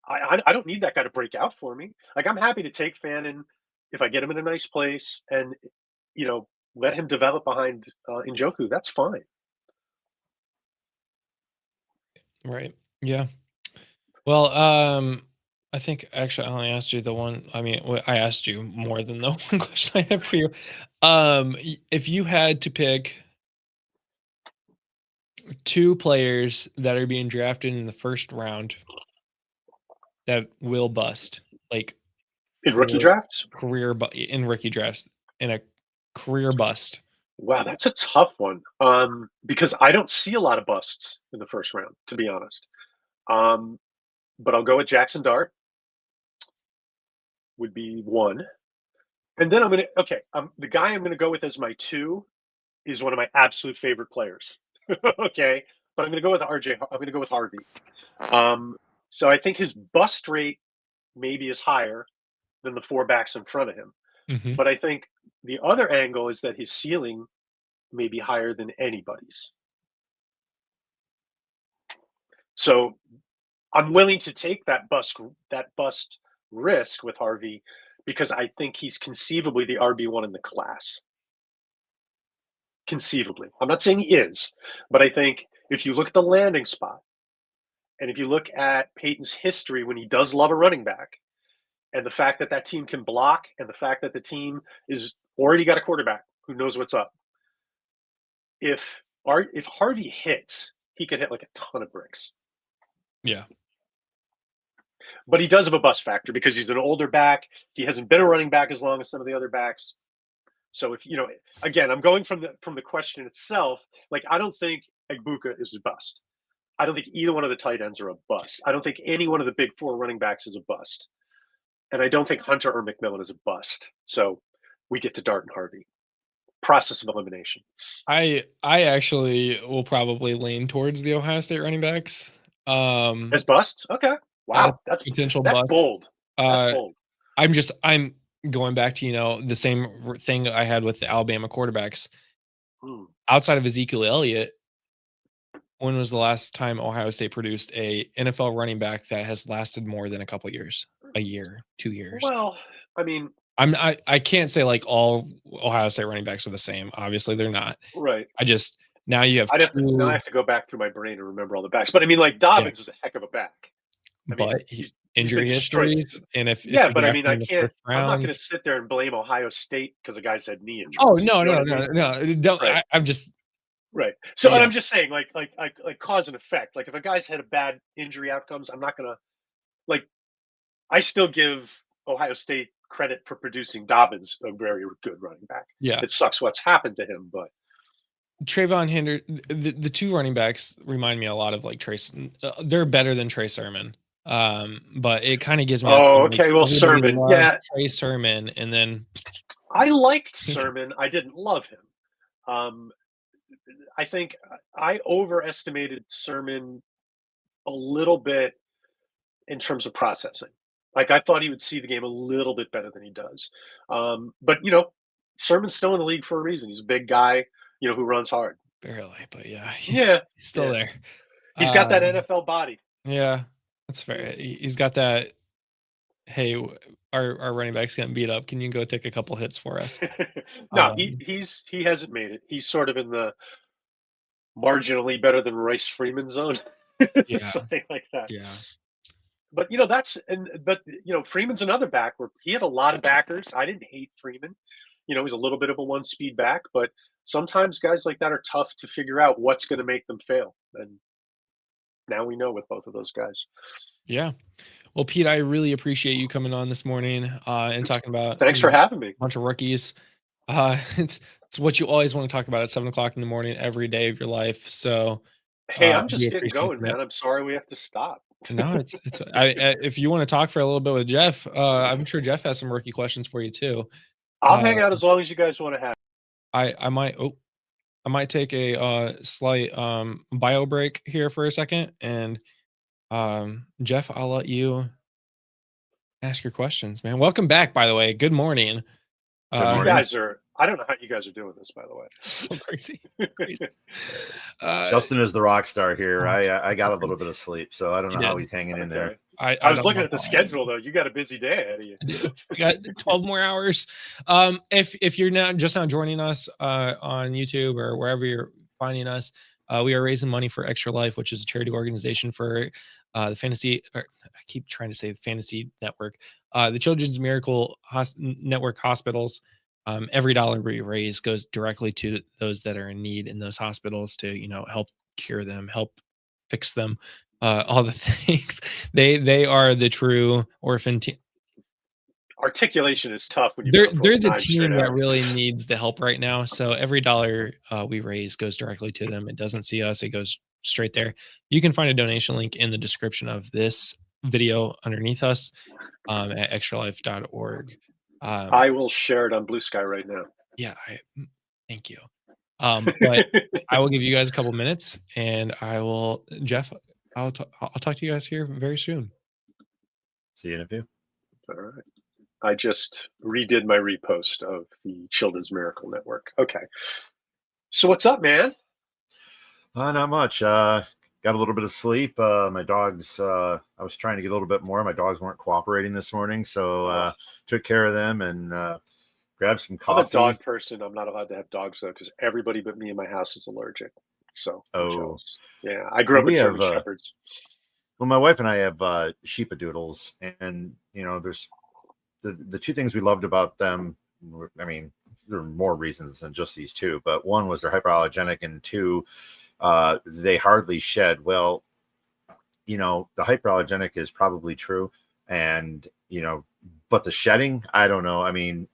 I don't need that guy to break out for me. Like I'm happy to take Fannin if I get him in a nice place and let him develop behind Njoku. That's fine. Right. Yeah. Well, I think actually I only asked you the one. I mean, I asked you more than the one question I have for you. If you had to pick 2 players that are being drafted in the first round that will bust, like in rookie drafts, in rookie drafts, in a career bust. Wow, that's a tough one. Because I don't see a lot of busts in the first round, to be honest. But I'll go with Jackson Dart. Would be one, and then the guy I'm gonna go with as my 2 is one of my absolute favorite players. Okay, but I'm gonna go with I'm gonna go with Harvey. So I think his bust rate maybe is higher than the 4 backs in front of him. Mhm. But I think the other angle is that his ceiling may be higher than anybody's. So I'm willing to take that bust risk with Harvey because I think he's conceivably the RB1 in the class. Conceivably. I'm not saying he is, but I think if you look at the landing spot and if you look at Peyton's history when he does love a running back, and the fact that that team can block, and the fact that the team is already got a quarterback who knows what's up. If Harvey hits, he could hit like a ton of bricks. Yeah. But he does have a bust factor because he's an older back. He hasn't been a running back as long as some of the other backs. So if again, I'm going from the question itself. Like I don't think Egbuka is a bust. I don't think either one of the tight ends are a bust. I don't think any one of the big 4 running backs is a bust. And I don't think Hunter or McMillan is a bust. So we get to Dart and Harvey. Process of elimination. I actually will probably lean towards the Ohio State running backs. As busts? Okay. Wow. That's potential that's busts. bold. That's bold. I'm going back to, the same thing I had with the Alabama quarterbacks. Outside of Ezekiel Elliott, when was the last time Ohio State produced a NFL running back that has lasted more than a couple years? A year, 2 years? Well, I mean, I can't say like all Ohio State running backs are the same. Obviously, they're not. right. Now you have Now I have to go back through my brain and remember all the backs. But I mean, like Dobbins is a heck of a back. I mean, but he's injury been destroyed. histories, and if Yeah, you but I draft mean, him I in the can't. first I'm not round- going to sit there and blame Ohio State because a guy's had knee injuries. Oh You no, know no, what I mean? no! Don't. Right. I'm just right. So, and Yeah. I'm just saying, like cause and effect. Like, if a guy's had a bad injury outcomes, I'm not going to like. I still give Ohio State credit for producing Dobbins, a very good running back. Yeah. It sucks what's happened to him, but Trayvon Henderson. The 2 running backs remind me a lot of like Trace. They're better than Trey Sermon. But it kind of gives me. Oh, that feeling, okay. Well, everybody Sermon, loves yeah. Trey Sermon, and then I liked Sermon. I didn't love him. I think I overestimated Sermon a little bit in terms of processing. Like I thought he would see the game a little bit better than he does. But Sermon's still in the league for a reason. He's a big guy, who runs hard. barely, but yeah, He's still there. He's got that NFL body. Yeah, that's fair. He's got that. Hey, our running back's getting beat up. Can you go take a couple hits for us? No, he hasn't made it. He's sort of in the marginally better than Royce Freeman zone. Yeah. Something like that. Yeah. But Freeman's another back where he had a lot of backers. I didn't hate Freeman. He's a little bit of a 1-speed back, but sometimes guys like that are tough to figure out what's going to make them fail. And now we know with both of those guys. Yeah. Well, Pete, I really appreciate you coming on this morning and talking about. Thanks for having me. A bunch of rookies. It's what you always want to talk about at 7:00 in the morning every day of your life. So, hey, I'm just we getting appreciate going, that. man. I'm sorry we have to stop. No, it's. If you want to talk for a little bit with Jeff, I'm sure Jeff has some rookie questions for you too. I'll hang out as long as you guys want to have. I might take a slight bio break here for a second, and Jeff, I'll let you ask your questions, man. Welcome back, by the way. Good morning. You guys are. I don't know how you guys are doing this, by the way. So crazy. Justin is the rock star here. I got a little bit of sleep, so I don't know how he's hanging in there. I was looking at the schedule though. You got a busy day ahead of you. We got 12 more hours. If you're now joining us on YouTube or wherever you're finding us, we are raising money for Extra Life, which is a charity organization for the fantasy. I keep trying to say the Fantasy Network, the Children's Miracle Network hospitals. Every dollar we raise goes directly to those that are in need in those hospitals to help cure them, help fix them, all the things. They are the true orphan team. Articulation is tough when They're the team that really needs the help right now. So every dollar we raise goes directly to them. It doesn't see us. It goes straight there. You can find a donation link in the description of this video underneath us at extralife.org. I will share it on Blue Sky right now. Yeah, thank you. But I will give you guys a couple minutes, and Jeff, I'll talk to you guys here very soon. See you in a few. All right. I just redid my repost of the Children's Miracle Network. Okay. So what's up, man? Not much. Got a little bit of sleep. My dogs, I was trying to get a little bit more. My dogs weren't cooperating this morning, so took care of them and grabbed some coffee. I'm a dog person. I'm not allowed to have dogs, though, because everybody but me in my house is allergic. So, yeah, I grew up with German Shepherds. Well, my wife and I have sheepadoodles, and there's the two things we loved about them. I mean, there are more reasons than just these two, but one was they're hyperallergenic, and two, they hardly shed. Well, the hyperallergenic is probably true, and but the shedding, I don't know. I mean,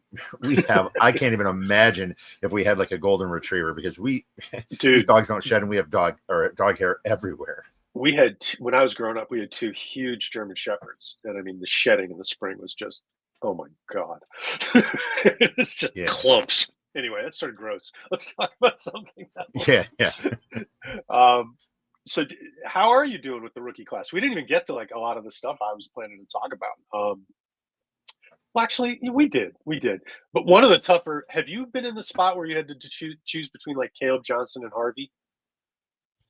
I can't even imagine if we had like a golden retriever, because these dogs don't shed, and we have dog hair everywhere. We had, when I was growing up, we had two huge German Shepherds, and I mean, the shedding in the spring was just, oh my God, it's just clumps. Anyway, that's sort of gross. Let's talk about something else. Yeah. So how are you doing with the rookie class? We didn't even get to like a lot of the stuff I was planning to talk about. Well, actually, we did. But one of the tougher, have you been in the spot where you had to choose between like Caleb Johnson and Harvey?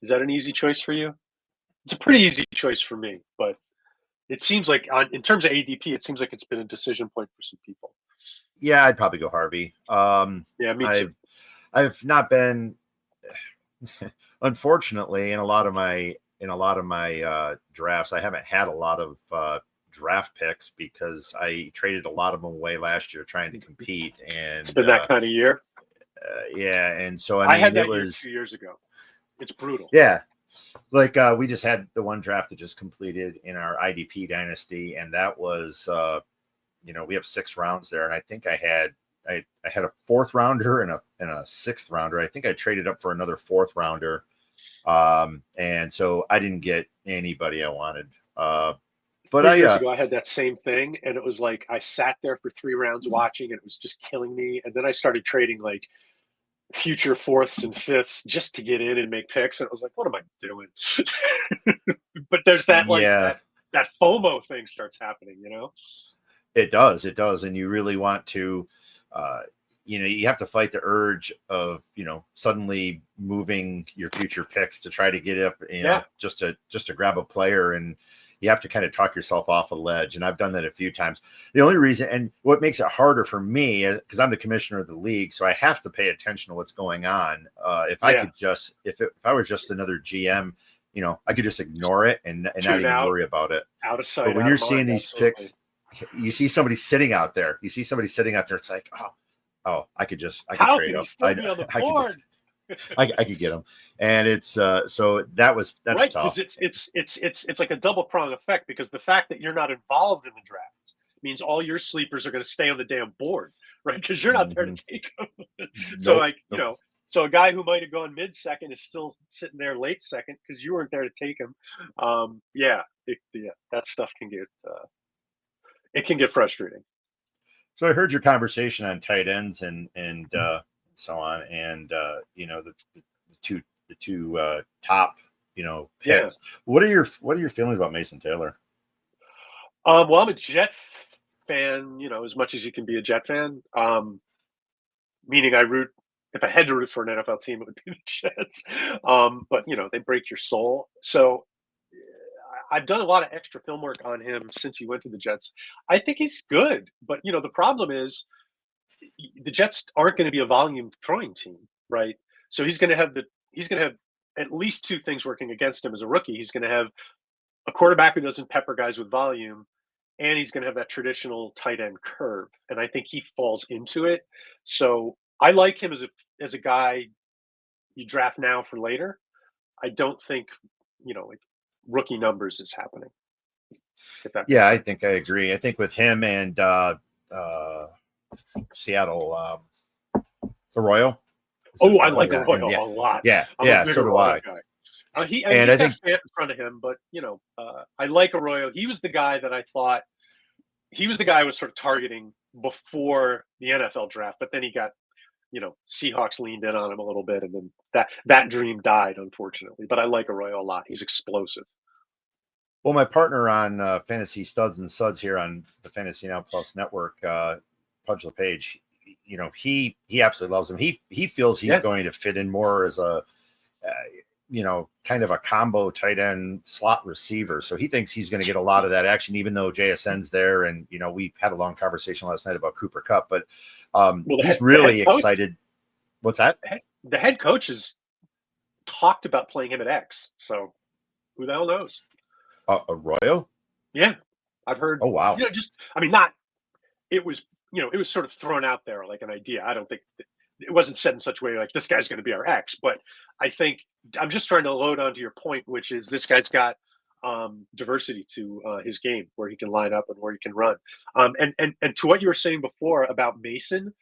Is that an easy choice for you? It's a pretty easy choice for me, but it seems like in terms of ADP, it seems like it's been a decision point for some people. Yeah, I'd probably go Harvey. Yeah, me too. I've not been, unfortunately, in a lot of my drafts, I haven't had a lot of draft picks because I traded a lot of them away last year trying to compete, and it's been that kind of year. Yeah, and so I mean, had that it was 2 years ago. It's brutal. Yeah. Like we just had the one draft that just completed in our IDP dynasty, and that was we have 6 rounds there, and I think I had a 4th rounder and a 6th rounder. I think I traded up for another 4th rounder, and so I didn't get anybody I wanted. But 3 years ago, I had that same thing, and it was like I sat there for 3 rounds watching, and it was just killing me. And then I started trading like future 4ths and 5ths just to get in and make picks, and it was like, what am I doing? But there's that that FOMO thing starts happening, It does, and you really want to, you have to fight the urge of suddenly moving your future picks to try to get up, just to grab a player, and you have to kind of talk yourself off a ledge. And I've done that a few times. The only reason, and what makes it harder for me, because I'm the commissioner of the league, so I have to pay attention to what's going on. If I could just, if I was just another GM, I could just ignore it and not even worry about it. Out of sight. But when you're seeing these picks, you see somebody sitting out there. It's like, oh, I could trade up. I could get them, and it's so that's right, tough. Because it's like a double prong effect, because the fact that you're not involved in the draft means all your sleepers are going to stay on the damn board, right? Because you're not there to take them. So so a guy who might have gone mid-second is still sitting there late second because you weren't there to take him. That stuff can get frustrating. So I heard your conversation on tight ends and so on, and the two top picks. What are your feelings about Mason Taylor? Well, I'm a Jet fan, as much as you can be a Jet fan. Meaning if I had to root for an NFL team, it would be the Jets. But they break your soul. So I've done a lot of extra film work on him since he went to the Jets. I think he's good, but the problem is the Jets aren't going to be a volume throwing team, right? So he's going to have at least two things working against him as a rookie. He's going to have a quarterback who doesn't pepper guys with volume, and he's going to have that traditional tight end curve, and I think he falls into it. So I like him as a guy you draft now for later. I don't think like rookie numbers is happening. Yeah, I think I agree. I think with him and Seattle, Arroyo. Oh, I like Arroyo a lot. Yeah, so do I. He's I got think Fant in front of him, but I like Arroyo. He was the guy that I thought I was sort of targeting before the NFL draft, but then he got, Seahawks leaned in on him a little bit, and then that dream died, unfortunately. But I like Arroyo a lot. He's explosive. Well, my partner on Fantasy Studs and Suds here on the Fantasy Now Plus Network, Pudge LePage, he absolutely loves him. He feels he's going to fit in more as a kind of a combo tight end slot receiver. So he thinks he's going to get a lot of that action, even though JSN's there. And, we had a long conversation last night about Cooper Kupp, but he's really excited. What's that? The head coach has talked about playing him at X. So who the hell knows? Arroyo? Yeah. I've heard. Oh, wow. It was sort of thrown out there like an idea. I don't think it wasn't said in such a way like this guy's going to be our X, but I think I'm just trying to load onto your point, which is this guy's got diversity to his game, where he can line up and where he can run. And to what you were saying before about Mason,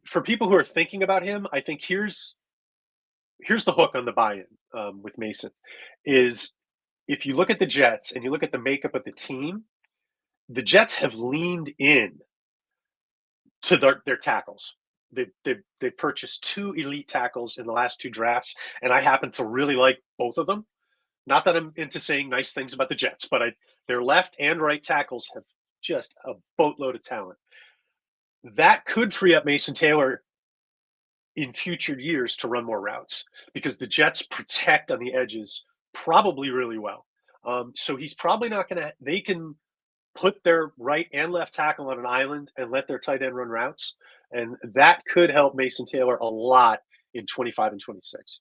for people who are thinking about him, I think here's the hook on the buy-in with Mason is if you look at the Jets and you look at the makeup of the team, the Jets have leaned in to their tackles. They've purchased 2 elite tackles in the last 2 drafts, and I happen to really like both of them. Not that I'm into saying nice things about the Jets, but their left and right tackles have just a boatload of talent. That could free up Mason Taylor in future years to run more routes because the Jets protect on the edges probably really well. So he's probably not going to – they can put their right and left tackle on an island and let their tight end run routes. And that could help Mason Taylor a lot in 25 and 26.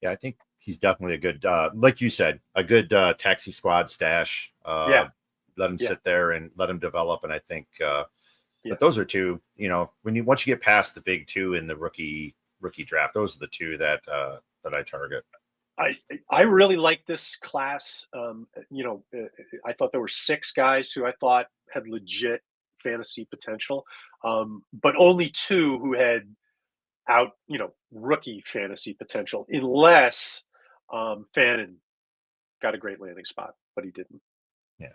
Yeah, I think he's definitely a good, like you said, a good taxi squad stash. Let him sit there and let him develop. And I think but those are two, once you get past the big 2 in the rookie draft, those are the 2 that I target. I really like this class. I thought there were 6 guys who I thought had legit fantasy potential, but only 2 who had rookie fantasy potential, unless Fannin got a great landing spot, but he didn't. Yeah.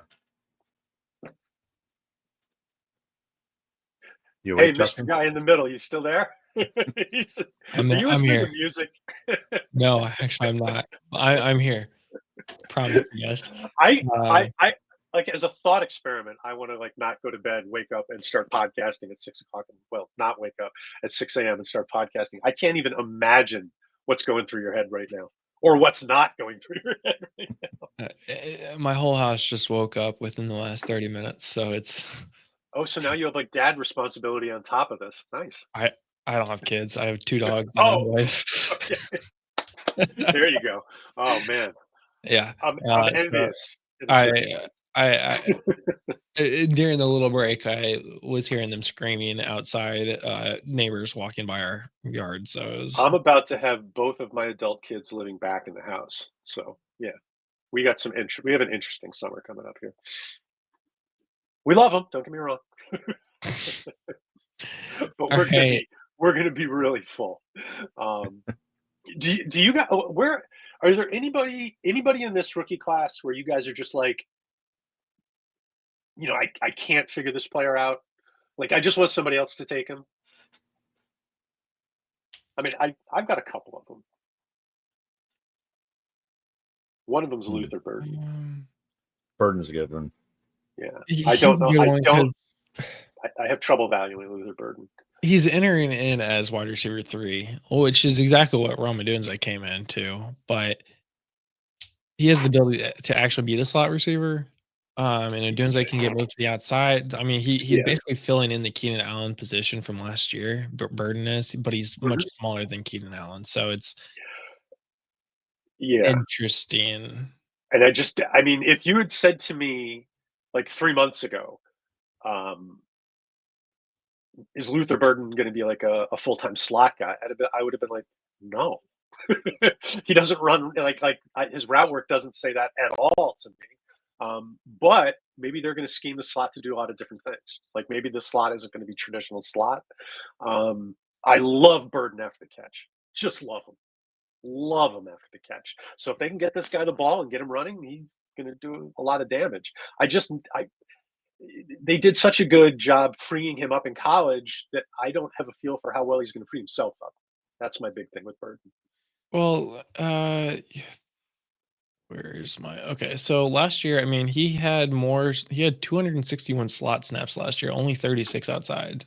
Hey, Mr. Guy in the middle, you still there? Are you listening here. to music? No, actually, I'm not. I'm here. Promise, yes. I like as a thought experiment. I want to not go to bed, wake up, and start podcasting at 6 o'clock. Well, not wake up at 6 a.m. and start podcasting. I can't even imagine what's going through your head right now, or what's not going through your head right now. My whole house just woke up within the last 30 minutes, so it's. Oh, so now you have dad responsibility on top of this. Nice. I don't have kids. I have 2 dogs and a wife. Okay. There you go. Oh man. Yeah. I'm envious. I during the little break, I was hearing them screaming outside, neighbors walking by our yard. So it was... I'm about to have both of my adult kids living back in the house. So yeah, we got we have an interesting summer coming up here. We love them. Don't get me wrong. But we're gonna be really full. Do you guys is there anybody in this rookie class where you guys are just like, I can't figure this player out. I just want somebody else to take him. I mean, I've got a couple of them. One of them's Luther Burden. Burden's a good one. Yeah, I He's don't a know. good one 'cause I have trouble valuing Luther Burden. he's entering in as wide receiver 3, which is exactly what Roma Dunze came into, but he has the ability to actually be the slot receiver. And Odunze can get moved to the outside. I mean, he's Yeah. basically filling in the Keenan Allen position from last year. Burden is, but he's much smaller than Keenan Allen, so it's Yeah. interesting. And I mean, if you had said to me like 3 months ago, is Luther Burden going to be like a full-time slot guy? I would have been like, no. He doesn't run his route work doesn't say that at all to me. But maybe they're going to scheme the slot to do a lot of different things. Like maybe the slot isn't going to be traditional slot. I love Burden after the catch. Just love him. Love him after the catch. So if they can get this guy the ball and get him running, he's going to do a lot of damage. They did such a good job freeing him up in college that I don't have a feel for how well he's going to free himself up. That's my big thing with Burden. Well, where's my okay? So last year, I mean, he had 261 slot snaps last year, only 36 outside.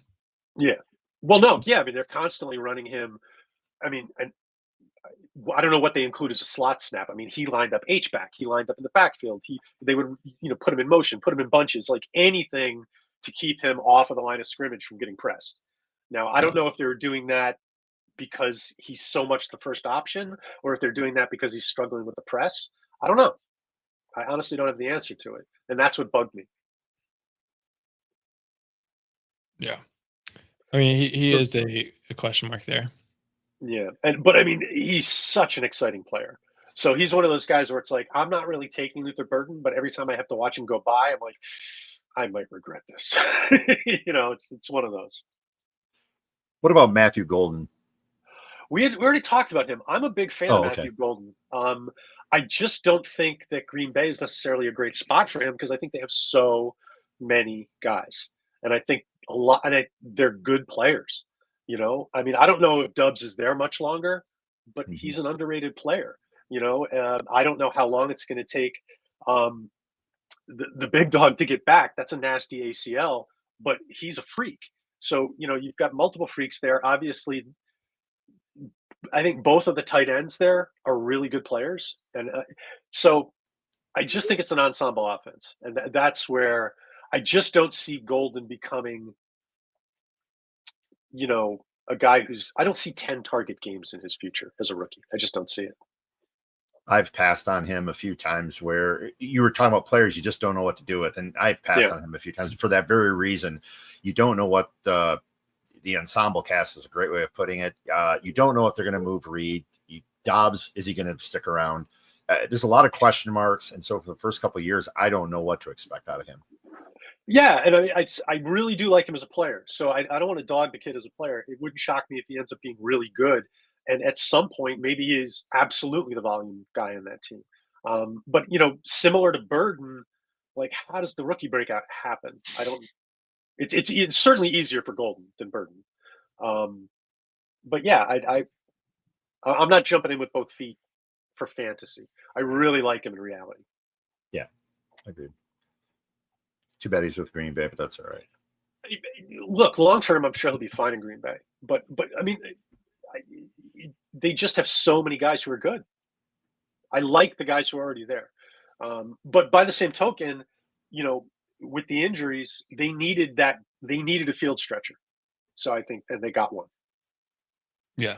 Yeah. Well, no, yeah. I mean, they're constantly running him. I mean, and I don't know what they include as a slot snap. I mean, he lined up H back. He lined up in the backfield. They would put him in motion, put him in bunches, like anything to keep him off of the line of scrimmage from getting pressed. Now, I don't know if they're doing that because he's so much the first option, or if they're doing that because he's struggling with the press. I don't know. I honestly don't have the answer to it, and that's what bugged me. Yeah, I mean, he So- is a question mark there. Yeah, but I mean, he's such an exciting player. So he's one of those guys where it's like I'm not really taking Luther Burden, but every time I have to watch him go by, I'm like, I might regret this. It's one of those. What about Matthew Golden? We already talked about him. I'm a big fan Oh, of okay. Matthew Golden. I just don't think that Green Bay is necessarily a great spot for him because I think they have so many guys, and I think a lot, and they're good players. I mean, I don't know if Dubs is there much longer, but he's an underrated player. I don't know how long it's going to take the big dog to get back. That's a nasty ACL, but he's a freak. So you've got multiple freaks there. Obviously, I think both of the tight ends there are really good players, and so I just think it's an ensemble offense, and that's where I just don't see Golden becoming, a guy who's. I don't see 10 target games in his future as a rookie. I just don't see it. I've passed on him a few times where you were talking about players you just don't know what to do with. And I've passed on him a few times for that very reason. You don't know what the ensemble cast is a great way of putting it. You don't know if they're going to move Reed. Dobbs, is he going to stick around? There's a lot of question marks. And so for the first couple of years, I don't know what to expect out of him. Yeah, and I really do like him as a player. So I don't want to dog the kid as a player. It wouldn't shock me if he ends up being really good. And at some point, maybe he is absolutely the volume guy on that team. But similar to Burden, like how does the rookie breakout happen? I don't. It's certainly easier for Golden than Burden. But yeah, I'm not jumping in with both feet for fantasy. I really like him in reality. Yeah, agreed. Too bad he's with Green Bay, but that's all right. Look, long term, I'm sure he'll be fine in Green Bay. But I mean, they just have so many guys who are good. I like the guys who are already there. But by the same token, with the injuries, they needed a field stretcher. So I think, and they got one. Yeah.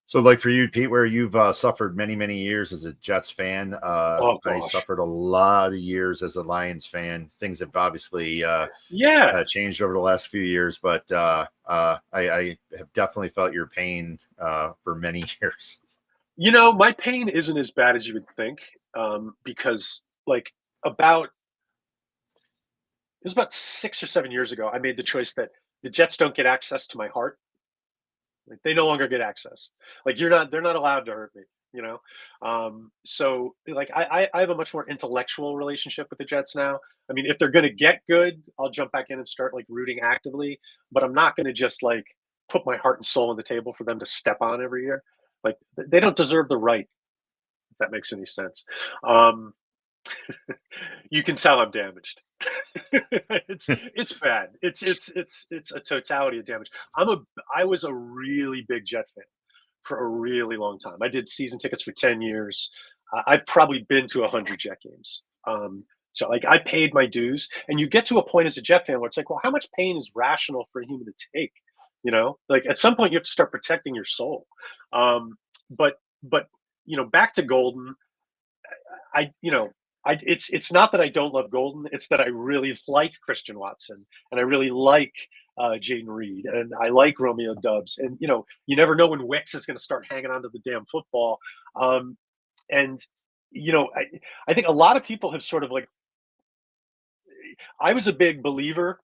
So, like for you, Pete, where you've suffered many, many years as a Jets fan, I suffered a lot of years as a Lions fan. Things have obviously changed over the last few years, but I have definitely felt your pain for many years. My pain isn't as bad as you would think, because it was about 6 or 7 years ago, I made the choice that the Jets don't get access to my heart. Like they no longer get access. Like they're not allowed to hurt me, So I have a much more intellectual relationship with the Jets now. I mean, if they're gonna get good, I'll jump back in and start rooting actively, but I'm not gonna just put my heart and soul on the table for them to step on every year. Like they don't deserve the right, if that makes any sense. You can tell I'm damaged. It's bad. It's a totality of damage. I was a really big Jet fan for a really long time. I did season tickets for 10 years. I've probably been to 100 Jet games. So like I paid my dues, and you get to a point as a Jet fan where it's like, well, how much pain is rational for a human to take? You know, like at some point you have to start protecting your soul. But back to Golden. I you know it's not that I don't love Golden. It's that I really like Christian Watson, and I really like Jaden Reed, and I like Romeo Dubs. And you never know when Wicks is going to start hanging onto the damn football. And I think a lot of people have sort of like. I was a big believer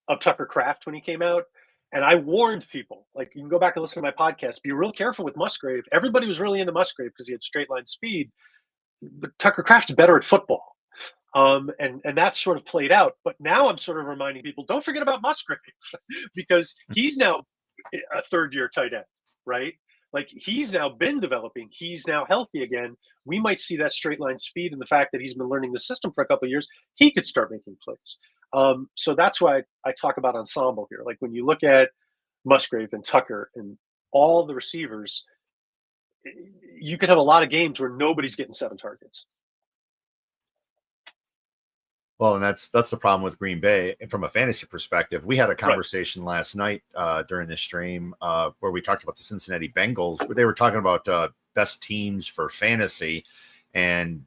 of Tucker Kraft when he came out. And I warned people, like, you can go back and listen to my podcast, be real careful with Musgrave. Everybody was really into Musgrave because he had straight line speed, but Tucker Kraft's better at football. And that's sort of played out. But now I'm sort of reminding people, don't forget about Musgrave because he's now a third-year tight end, right? Like he's now been developing. He's now healthy again. We might see that straight line speed and the fact that he's been learning the system for a couple of years. He could start making plays. So that's why I talk about ensemble here. Like when you look at Musgrave and Tucker and all the receivers, you could have a lot of games where nobody's getting 7 targets. Well, and that's the problem with Green Bay. And from a fantasy perspective, we had a conversation last night during this stream where we talked about the Cincinnati Bengals, where they were talking about best teams for fantasy. And,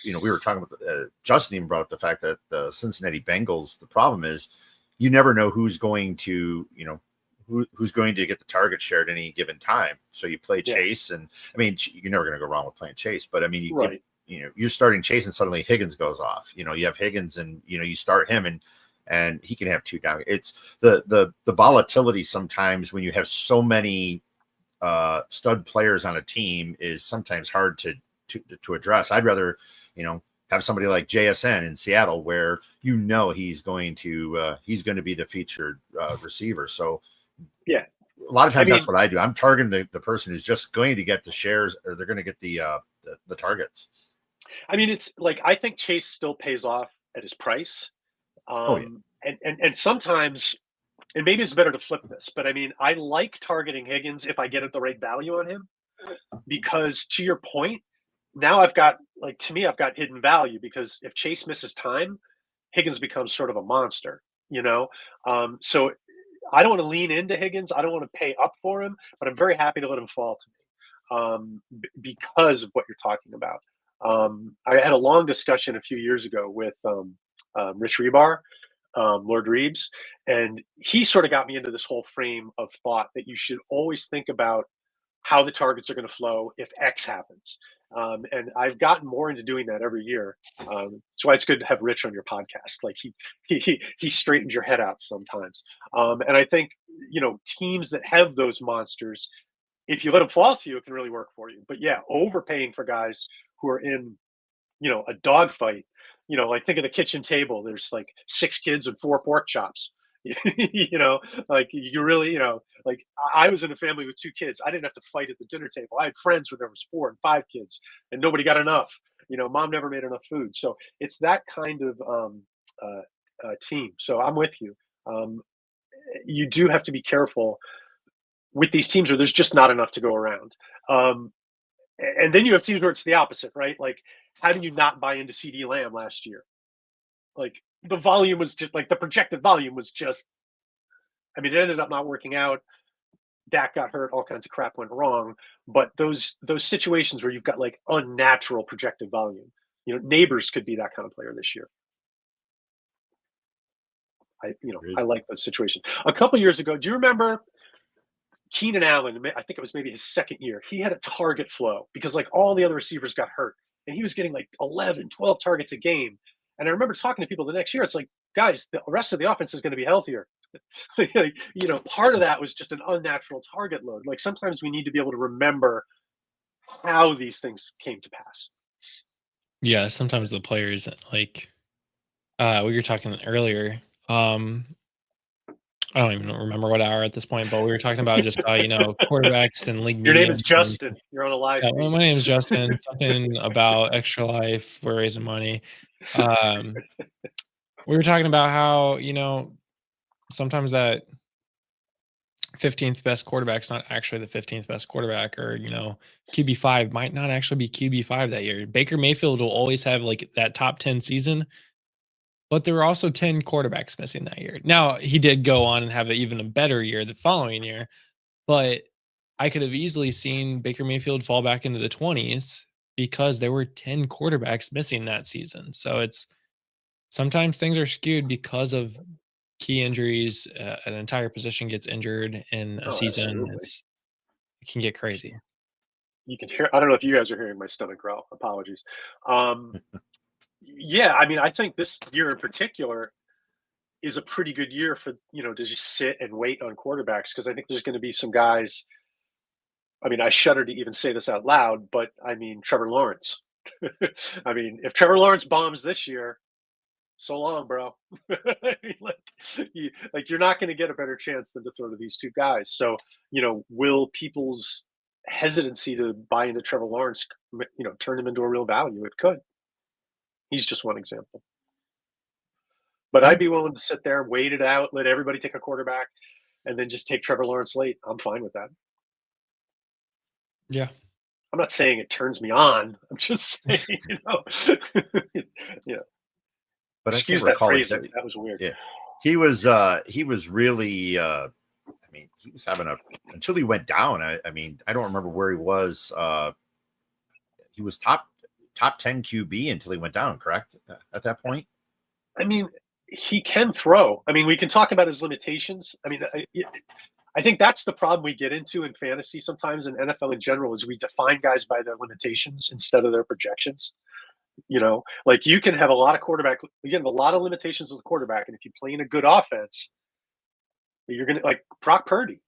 we were talking about, Justin even brought up the fact that the Cincinnati Bengals, the problem is you never know who's going to, who's going to get the target share at any given time. So you play Chase, and I mean, you're never going to go wrong with playing Chase, but I mean, you're starting Chase and suddenly Higgins goes off. You have Higgins and you start him and he can have 2 down. It's the volatility sometimes when you have so many stud players on a team is sometimes hard to address. I'd rather have somebody like JSN in Seattle where he's going to be the featured receiver. So yeah, a lot of times that's what I do. I'm targeting the person who's just going to get the shares, or they're going to get the targets. I mean, it's like I think Chase still pays off at his price. And sometimes, and maybe it's better to flip this, but I mean, I like targeting Higgins if I get at the right value on him, because to your point, now I've got hidden value, because if Chase misses time, Higgins becomes sort of a monster, So I don't want to lean into Higgins. I don't want to pay up for him, but I'm very happy to let him fall to me because of what you're talking about. I had a long discussion a few years ago with Rich Rebar, Lord Reeves, and he sort of got me into this whole frame of thought that you should always think about how the targets are going to flow if X happens. And I've gotten more into doing that every year. That's why it's good to have Rich on your podcast. Like he straightens your head out sometimes. And I think, teams that have those monsters, if you let them fall to you, it can really work for you. But yeah, overpaying for guys who are in, a dogfight, like think of the kitchen table. There's like 6 kids and 4 pork chops. Like you really, like I was in a family with 2 kids. I didn't have to fight at the dinner table. I had friends where there was 4 and 5 kids and nobody got enough. Mom never made enough food. So it's that kind of team. So I'm with you. You do have to be careful with these teams where there's just not enough to go around. And then you have teams where it's the opposite, right? Like, how do you not buy into CD Lamb last year? Like, the volume was just like the projected volume was just, I mean, it ended up not working out. Dak got hurt, all kinds of crap went wrong. But those situations where you've got like unnatural projected volume, Neighbors could be that kind of player this year. I like those situations. A couple years ago, do you remember Keenan Allen? I think it was maybe his second year. He had a target flow because like all the other receivers got hurt, and he was getting like 11, 12 targets a game. And I remember talking to people the next year. It's like, guys, the rest of the offense is going to be healthier. Part of that was just an unnatural target load. Like sometimes we need to be able to remember how these things came to pass. Yeah, sometimes the players, like we were talking earlier, I don't even remember what hour at this point, but we were talking about just quarterbacks and league Your name media. is Justin. You're on a live Yeah, feed. my name is Justin. Something about Extra Life. We're raising money. We were talking about how sometimes that 15th best quarterback's not actually the 15th best quarterback, or QB5 might not actually be QB5 that year. Baker Mayfield will always have like that top 10 season, but there were also 10 quarterbacks missing that year. Now, he did go on and have even a better year the following year, but I could have easily seen Baker Mayfield fall back into the 20s because there were 10 quarterbacks missing that season. So sometimes things are skewed because of key injuries. An entire position gets injured in a season. Absolutely. It can get crazy. You can hear. I don't know if you guys are hearing my stomach growl. Apologies. Yeah, I mean, I think this year in particular is a pretty good year for to just sit and wait on quarterbacks, because I think there's going to be some guys. I mean, I shudder to even say this out loud, but I mean Trevor Lawrence. I mean, if Trevor Lawrence bombs this year, so long, bro. I mean, you're not going to get a better chance than to throw to these two guys. So, will people's hesitancy to buy into Trevor Lawrence, turn him into a real value? It could. He's just one example. But I'd be willing to sit there, wait it out, let everybody take a quarterback, and then just take Trevor Lawrence late. I'm fine with that. Yeah. I'm not saying it turns me on. I'm just saying, yeah. But Excuse I that can't recall phrasing. exactly. That was weird. Yeah, he was really. I mean, he was having until he went down. I mean, I don't remember where he was. He was top 10 QB until he went down. Correct at that point. I mean, he can throw. I mean, we can talk about his limitations. I mean, I think that's the problem we get into in fantasy sometimes, in NFL in general, is we define guys by their limitations instead of their projections. Like you can have a lot of a lot of limitations as a quarterback, and if you play in a good offense, you're gonna like Brock Purdy.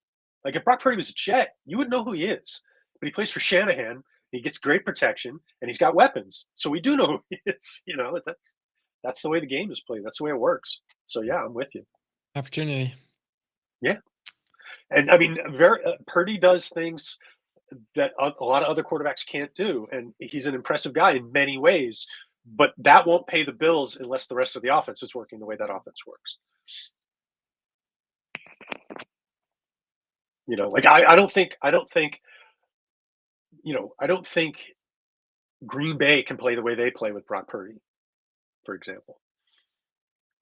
Like if Brock Purdy was a Jet, you would know who he is. But he plays for Shanahan. He gets great protection, and he's got weapons, so we do know who he is. That's the way the game is played. That's the way it works. So yeah, I'm with you. Opportunity. Yeah, and I mean, Purdy does things that a lot of other quarterbacks can't do, and he's an impressive guy in many ways. But that won't pay the bills unless the rest of the offense is working the way that offense works. Like I don't think Green Bay can play the way they play with Brock Purdy, for example.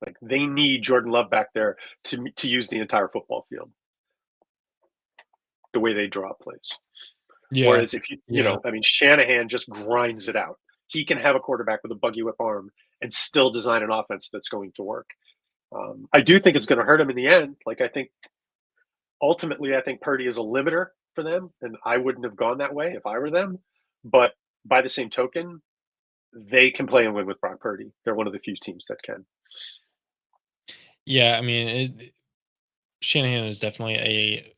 Like they need Jordan Love back there to use the entire football field, the way they draw plays. Yeah. Whereas if I mean, Shanahan just grinds it out. He can have a quarterback with a buggy whip arm and still design an offense that's going to work. I do think it's going to hurt him in the end. Like ultimately, I think Purdy is a limiter for them, and I wouldn't have gone that way if I were them. But by the same token, they can play and win with Brock Purdy. They're one of the few teams that can. Yeah, I mean, Shanahan is definitely a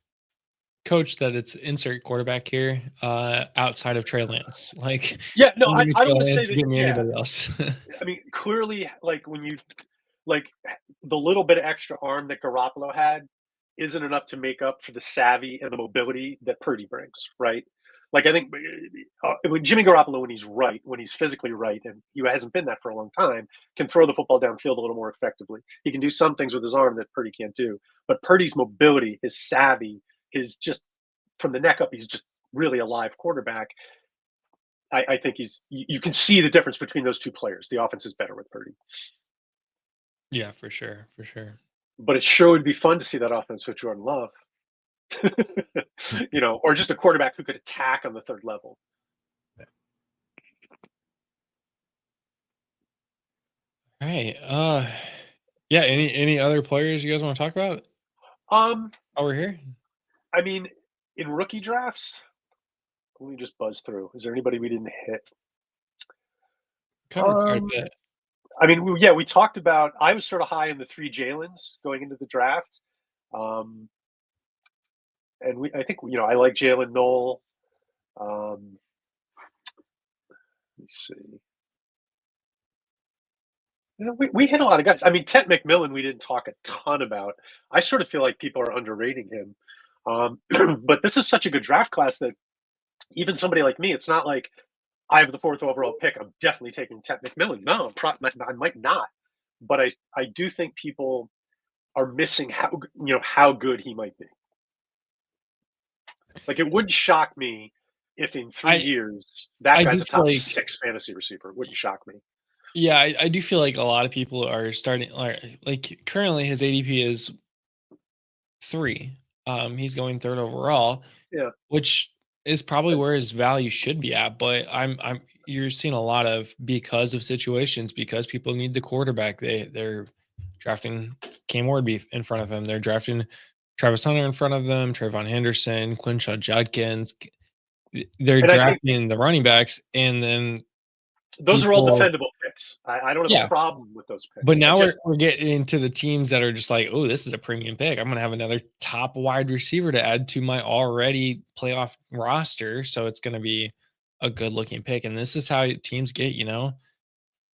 coach that it's insert quarterback here outside of Trey Lance. Like, yeah, no, I don't want to say that. Give me Yeah. anybody else. I mean, clearly, like when you the little bit of extra arm that Garoppolo had isn't enough to make up for the savvy and the mobility that Purdy brings, right? Like I think when Jimmy Garoppolo, when he's physically right, and he hasn't been that for a long time, can throw the football downfield a little more effectively. He can do some things with his arm that Purdy can't do. But Purdy's mobility, his savvy, his just from the neck up, he's just really a live quarterback. I think you can see the difference between those two players. The offense is better with Purdy. Yeah, for sure. But it sure would be fun to see that offense with Jordan Love. Or just a quarterback who could attack on the third level. All right. Yeah, any other players you guys want to talk about? Over here? I mean, in rookie drafts, let me just buzz through. Is there anybody we didn't hit? Covered quite a bit. I mean, we talked about. I was sort of high in the 3 Jalen's going into the draft, and I think I like Jalen Noel. Let's see. We hit a lot of guys. I mean, Ted McMillan, we didn't talk a ton about. I sort of feel like people are underrating him. But this is such a good draft class that even somebody like me, it's not like I have the 4th overall pick. I'm definitely taking Ted McMillan. No, I might not, but I do think people are missing how good he might be. Like, it would shock me if in 3 years that I guy's do a feel top like 6 fantasy receiver. It wouldn't shock me. Yeah, I do feel like a lot of people are starting like currently his ADP is 3. He's going 3rd overall, Yeah. which is probably where his value should be at. But I'm you're seeing a lot of because of situations, because people need the quarterback. They're drafting Cam Wardby in front of him. They're drafting Travis Hunter in front of them, Trayvon Henderson, Quinshon Judkins. They're And I think drafting the running backs, and then those are all people defendable picks. I don't have a Yeah. problem with those picks. But I now just we're getting into the teams that are just like, oh, this is a premium pick. I'm gonna have another top wide receiver to add to my already playoff roster. So it's gonna be a good looking pick. And this is how teams get,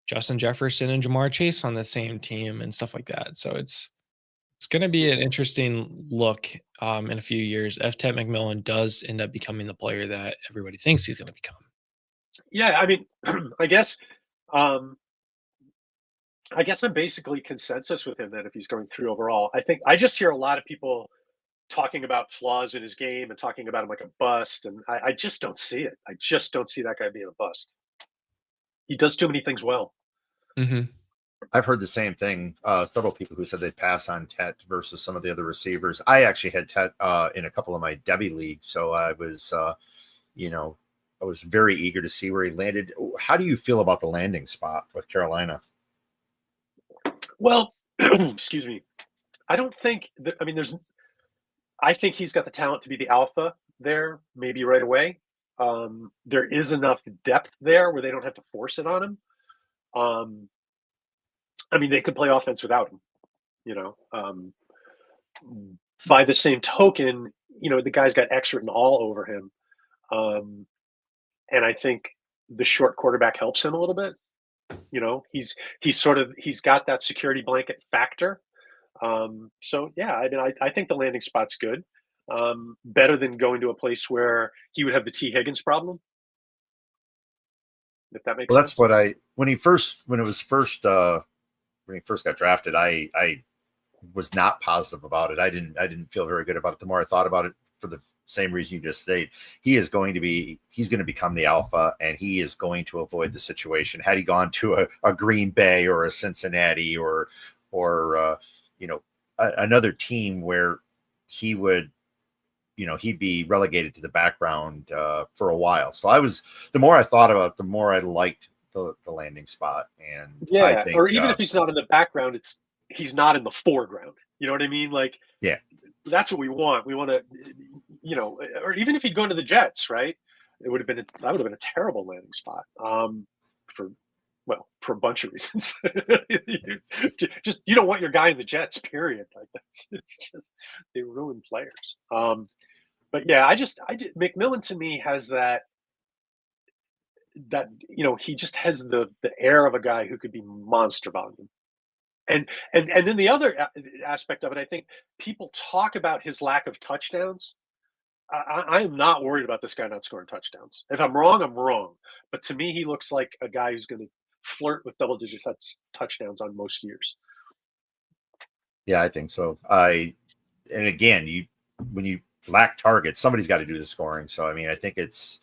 Justin Jefferson and Jamar Chase on the same team and stuff like that. So it's gonna be an interesting look in a few years if Ted McMillan does end up becoming the player that everybody thinks he's gonna become. Yeah, I mean, I guess um I guess I'm basically consensus with him that if he's going 3 overall. I just hear a lot of people talking about flaws in his game and talking about him like a bust, and I just don't see it. I just don't see that guy being a bust. He does too many things well. Mm-hmm. I've heard the same thing. Several people who said they'd pass on Tet versus some of the other receivers. I actually had Tet in a couple of my Debbie leagues, so I was, I was very eager to see where he landed. How do you feel about the landing spot with Carolina? Well, excuse me. I don't think that, I mean, I think he's got the talent to be the alpha there, maybe right away. There is enough depth there where they don't have to force it on him. I mean, they could play offense without him, you know. By the same token, the guy's got X written all over him. And I think the short quarterback helps him a little bit. He's got that security blanket factor. So yeah, I mean, I think the landing spot's good. Better than going to a place where he would have the T. Higgins problem. If that makes Well, sense. that's what when he first got drafted, I was not positive about it. I didn't feel very good about it. The more I thought about it, for the same reason you just stated, he's going to become the alpha, and he is going to avoid the situation. Had he gone to a Green Bay or a Cincinnati or another team where he would, he'd be relegated to the background for a while. So the more I thought about it, the more I liked the landing spot. And Yeah, I think, or even if he's not in the background, he's not in the foreground. You know what I mean? Like, yeah, that's what we want. We want to, or even if he'd gone to the Jets, right? That would have been a terrible landing spot. For a bunch of reasons. You don't want your guy in the Jets, period. Like, it's just, they ruin players. But yeah, McMillan to me has that he just has the air of a guy who could be monster volume. And then the other aspect of it, I think people talk about his lack of touchdowns. I am not worried about this guy not scoring touchdowns. If I'm wrong, I'm wrong. But to me, he looks like a guy who's going to flirt with double-digit touchdowns on most years. Yeah, I think so. And again, when you lack targets, somebody's got to do the scoring. So I mean, I think it's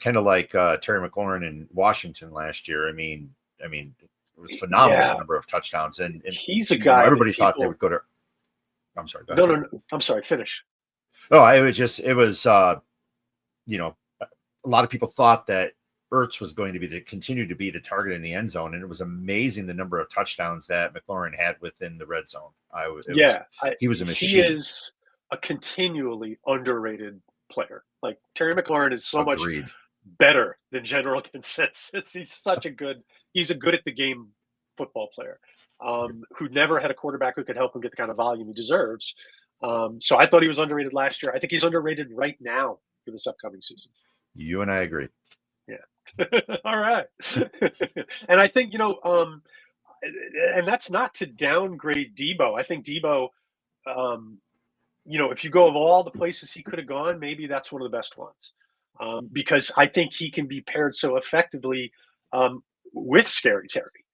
kind of like Terry McLaurin in Washington last year. I mean, it was phenomenal, the number of touchdowns, and he's a guy. Everybody thought they would go to. I'm sorry. Go ahead. No. I'm sorry. Finish. Oh, it was a lot of people thought that Ertz was going to continue to be the target in the end zone, and it was amazing the number of touchdowns that McLaurin had within the red zone. He was a machine. He is a continually underrated player. Like, Terry McLaurin is so much better than general consensus. He's a good at the game football player who never had a quarterback who could help him get the kind of volume he deserves. So I thought he was underrated last year. I think he's underrated right now for this upcoming season. You and I agree. Yeah. All right. And I think, and that's not to downgrade Debo. I think Debo, if you go of all the places he could have gone, maybe that's one of the best ones, because I think he can be paired so effectively with Scary Terry.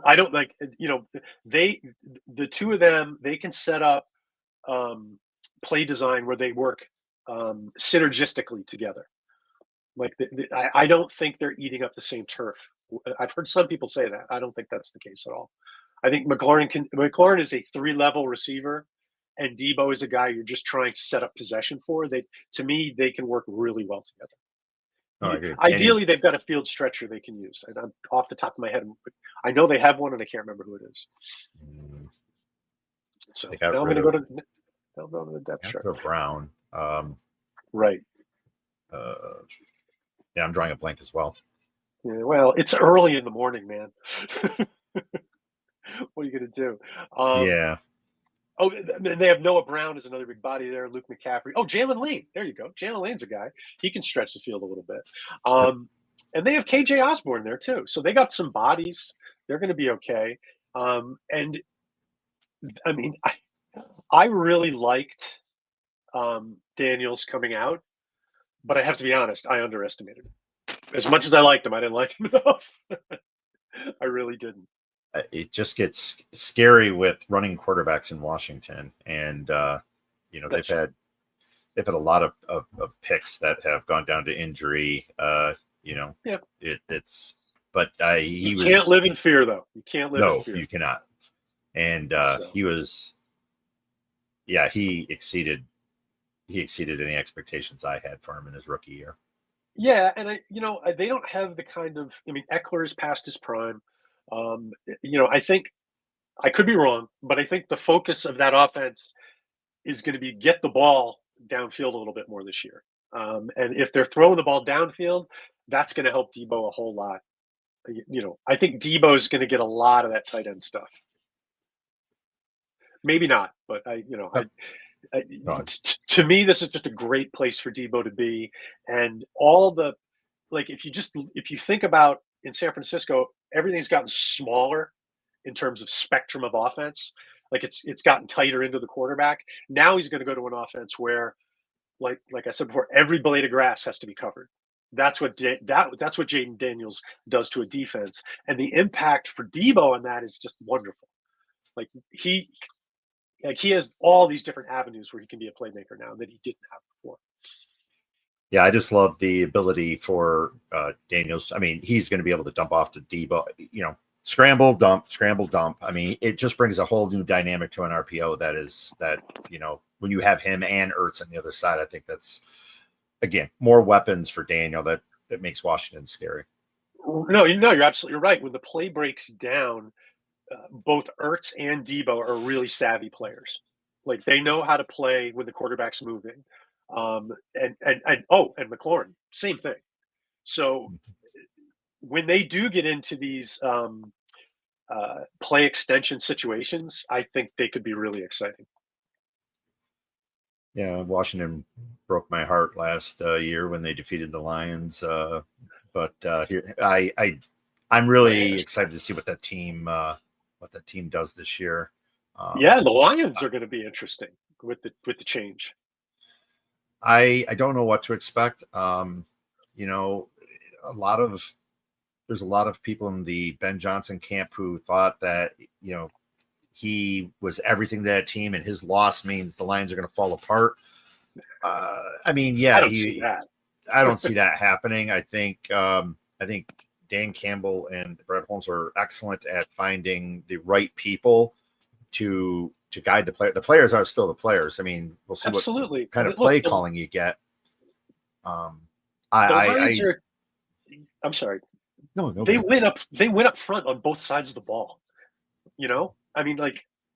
I don't like, the two of them, they can set up play design where they work synergistically together. Like I don't think they're eating up the same turf. I've heard some people say that. I don't think that's the case at all. I think McLaurin is a 3-level receiver, and Debo is a guy you're just trying to set up possession for. To me, they can work really well together. Oh, I agree. Ideally, they've got a field stretcher they can use. And I'm off the top of my head, I know they have one, and I can't remember who it is. So now I'm going to go to the depth chart. Brown. Right. Yeah, I'm drawing a blank as well. Yeah, well, it's early in the morning, man. What are you going to do? Yeah. Oh, they have Noah Brown as another big body there. Luke McCaffrey. Oh, Jalen Lane. There you go. Jalen Lane's a guy. He can stretch the field a little bit. And they have KJ Osborne there too. So they got some bodies. They're going to be okay. And I mean, I really liked Daniels coming out, but I have to be honest, I underestimated him. As much as I liked him, I didn't like him enough. I really didn't. It just gets scary with running quarterbacks in Washington, and they've had a lot of picks that have gone down to injury. Yeah. It's but he was can't live in fear though. You can't live in fear. No, you cannot. And he was, he exceeded any expectations I had for him in his rookie year. Yeah, and they don't have the kind of. I mean, Eckler is past his prime. I think I could be wrong, but I think the focus of that offense is going to be get the ball downfield a little bit more this year. And if they're throwing the ball downfield, that's going to help Debo a whole lot. I think Debo is going to get a lot of that tight end stuff. Maybe not, but to me, this is just a great place for Debo to be. And all the, if you think about in San Francisco, everything's gotten smaller in terms of spectrum of offense. Like it's gotten tighter into the quarterback. Now he's going to go to an offense where, like I said before, every blade of grass has to be covered. That's what Jaden Daniels does to a defense, and the impact for Debo on that is just wonderful. He has all these different avenues where he can be a playmaker now that he didn't have before. Yeah, I just love the ability for Daniels. I mean, he's going to be able to dump off to Debo, scramble, dump. I mean, it just brings a whole new dynamic to an RPO when you have him and Ertz on the other side, I think that's, again, more weapons for Daniel that makes Washington scary. No, you're absolutely right. When the play breaks down, both Ertz and Debo are really savvy players. Like they know how to play when the quarterback's moving. And McLaurin, same thing. So when they do get into these play extension situations, I think they could be really exciting. Yeah, Washington broke my heart last year when they defeated the Lions. But here, I'm really excited to see what that team does this year. The Lions are going to be interesting with the change. I don't know what to expect. There's a lot of people in the Ben Johnson camp who thought that he was everything to that team, and his loss means the Lions are going to fall apart. I don't see that. I don't see that happening. I think Dan Campbell and Brett Holmes are excellent at finding the right people to guide the player. The players are still the players. I mean, we'll see what kind of play calling you get. I'm sorry. No, they went up front on both sides of the ball. I mean,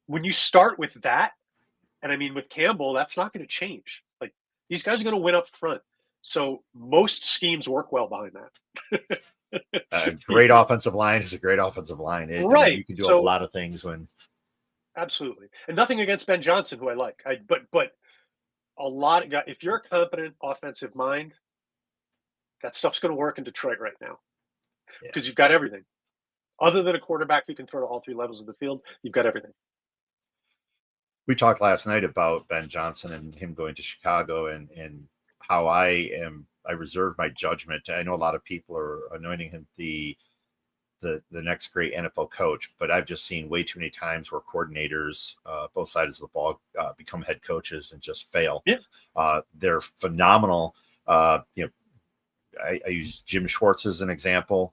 when you start with that, and I mean with Campbell, that's not going to change. Like these guys are going to win up front. So most schemes work well behind that. A great offensive line is a great offensive line. Right. You can do a lot of things when. Absolutely. And nothing against Ben Johnson, who I like. But a lot of guys, if you're a competent offensive mind, that stuff's going to work in Detroit right now because you've got everything. Other than a quarterback who can throw to all three levels of the field, you've got everything. We talked last night about Ben Johnson and him going to Chicago, and how I reserve my judgment. I know a lot of people are anointing him the next great NFL coach, but I've just seen way too many times where coordinators, both sides of the ball, become head coaches and just fail. Yeah. They're phenomenal. I use Jim Schwartz as an example.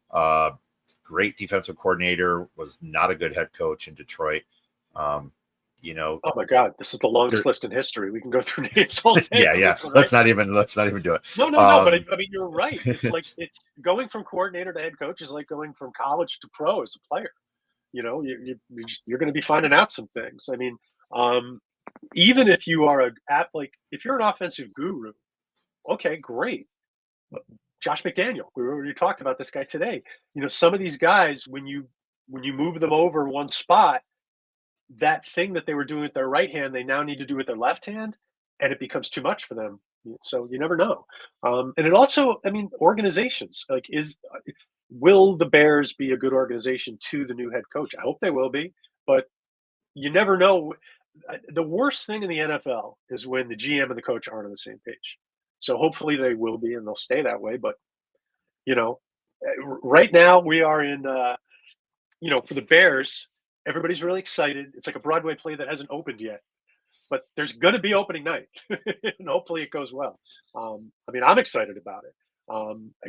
Great defensive coordinator, was not a good head coach in Detroit. Oh my God, this is the longest list in history. We can go through names all day. Yeah. Let's not even do it. No. But I mean, you're right. It's going from coordinator to head coach is like going from college to pro as a player. You're going to be finding out some things. I mean, even if you are if you're an offensive guru, okay, great. Josh McDaniel, we already talked about this guy today. Some of these guys, when you move them over one spot, that thing that they were doing with their right hand, they now need to do with their left hand, and it becomes too much for them. So you never know. And it also, I mean, organizations, will the Bears be a good organization to the new head coach? I hope they will be, but you never know. The worst thing in the NFL is when the GM and the coach aren't on the same page. So hopefully they will be, and they'll stay that way. But right now we are in, for the Bears, everybody's really excited. It's like a Broadway play that hasn't opened yet, but there's going to be opening night, and hopefully it goes well. I mean, I'm excited about it.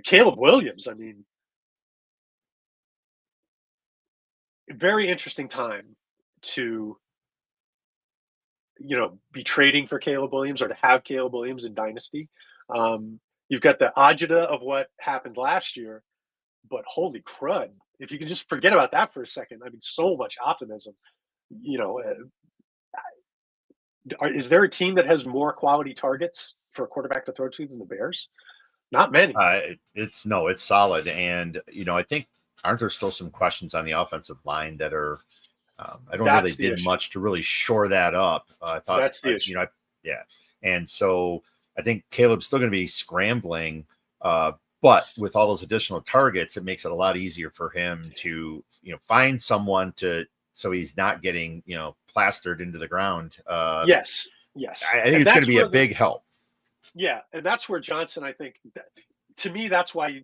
Caleb Williams, I mean, very interesting time to be trading for Caleb Williams or to have Caleb Williams in Dynasty. You've got the agita of what happened last year, but holy crud, if you can just forget about that for a second, I mean, so much optimism. Is there a team that has more quality targets for a quarterback to throw to than the Bears? Not many. It's solid. And, I think, aren't there still some questions on the offensive line that are, I don't know they did much to really shore that up. I thought that's the issue. Yeah. And so I think Caleb's still going to be scrambling, but with all those additional targets, it makes it a lot easier for him to, find someone so he's not getting, plastered into the ground. Yes. I think it's going to be a big help. Yeah. And that's where Johnson, I think, to me, that's why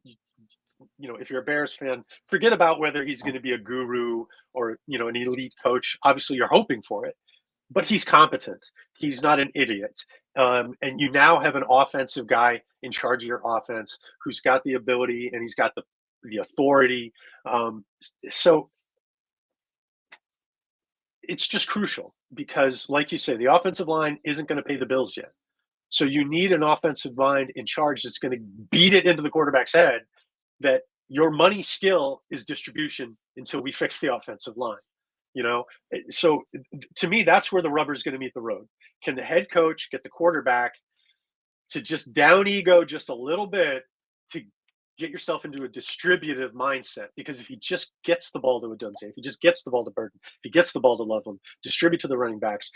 if you're a Bears fan, forget about whether he's going to be a guru or, an elite coach. Obviously, you're hoping for it, but he's competent. He's not an idiot. And you now have an offensive guy in charge of your offense who's got the ability and he's got the authority. So it's just crucial because, like you say, the offensive line isn't going to pay the bills yet. So you need an offensive mind in charge that's going to beat it into the quarterback's head that your money skill is distribution until we fix the offensive line. So to me, that's where the rubber is going to meet the road. Can the head coach get the quarterback to just down ego just a little bit to get yourself into a distributive mindset? Because if he just gets the ball to Odunze, if he just gets the ball to Burton, if he gets the ball to Loveland, distribute to the running backs,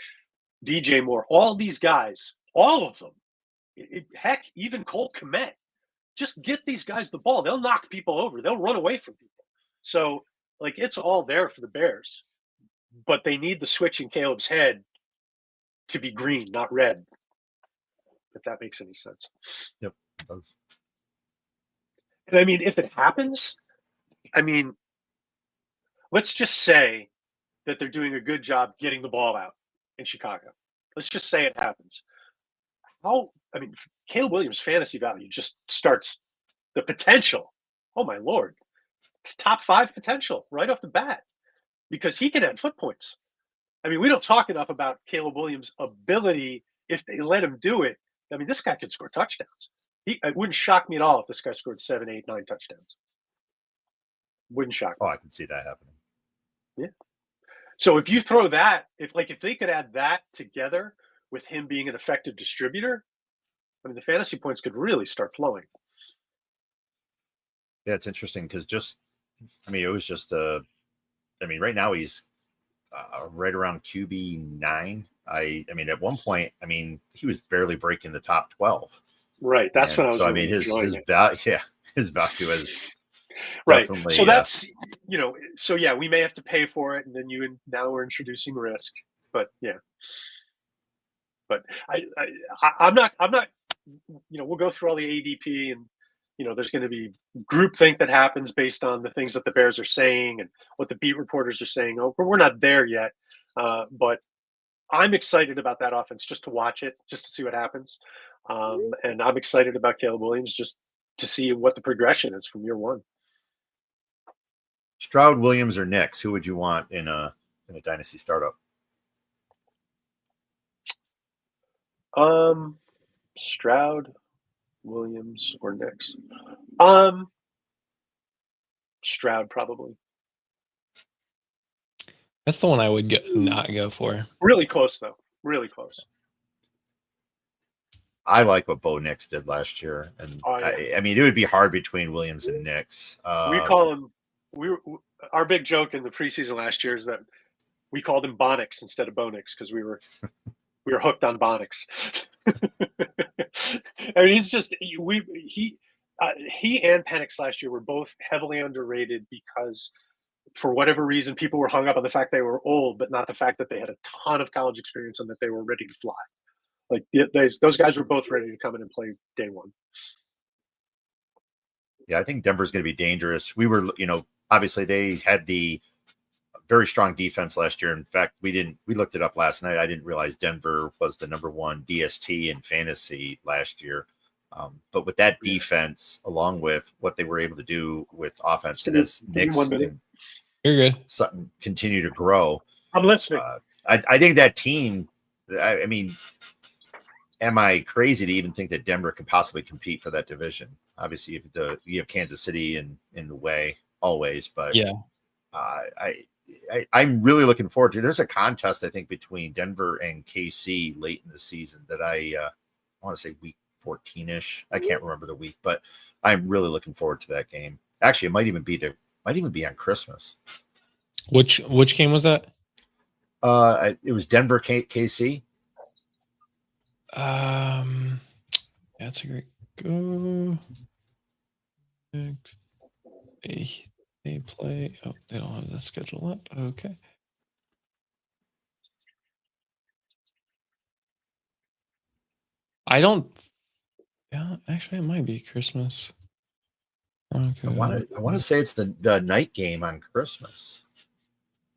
DJ Moore, all these guys, all of them, heck, even Cole Kmet, just get these guys the ball. They'll knock people over. They'll run away from people. So, it's all there for the Bears. But they need the switch in Caleb's head to be green, not red. If that makes any sense. Yep, it does. And I mean, if it happens, let's just say that they're doing a good job getting the ball out in Chicago. Let's just say it happens. Caleb Williams' fantasy value just starts the potential. Oh my Lord. Top 5 potential right off the bat because he can add foot points. We don't talk enough about Caleb Williams' ability if they let him do it. This guy can score touchdowns. It wouldn't shock me at all if this guy scored 7, 8, 9 touchdowns. Wouldn't shock me. Oh, I can see that happening. Yeah. So if you throw that, if they could add that together with him being an effective distributor, the fantasy points could really start flowing. Yeah, it's interesting because it was just right now he's right around QB 9. At one point, he was barely breaking the top 12. Right. That's what I was. So his value Right. definitely. So that's, so yeah, we may have to pay for it, and then now we're introducing risk. But yeah. But I'm not. We'll go through all the ADP, and there's going to be groupthink that happens based on the things that the Bears are saying and what the beat reporters are saying. Oh, but we're not there yet. But I'm excited about that offense just to watch it, just to see what happens. And I'm excited about Caleb Williams just to see what the progression is from year one. Stroud, Williams, or Nix? Who would you want in a dynasty startup? Stroud, Williams, or Nix? Stroud probably. That's the one I would not go for. Really close though. Really close. I like what Bo Nix did last year, and I mean it would be hard between Williams and Nix. We call him. Our big joke in the preseason last year is that we called him Bonix instead of Bonix because we were hooked on Bonix. I mean, he's just he and Penix last year were both heavily underrated because for whatever reason people were hung up on the fact they were old, but not the fact that they had a ton of college experience and that they were ready to fly. Like those guys were both ready to come in and play day one. Yeah, I think Denver's going to be dangerous. We were, obviously they had the very strong defense last year. In fact, we looked it up last night. I didn't realize Denver was the number one DST in fantasy last year. But with that defense, along with what they were able to do with offense, and as Nix and Sutton continue to grow, I'm listening. I think that team. I mean, am I crazy to even think that Denver could possibly compete for that division? Obviously, you have Kansas City in the way always, but yeah, I'm really looking forward to. There's a contest I think between Denver and KC late in the season that I want to say week 14ish. I can't remember the week, but I'm really looking forward to that game. Actually, it might even be on Christmas. Which game was that? It was Denver KC. That's a great go. They play. Oh, they don't have the schedule up. Okay. I don't. Yeah, actually, it might be Christmas. Okay. I want to say it's the night game on Christmas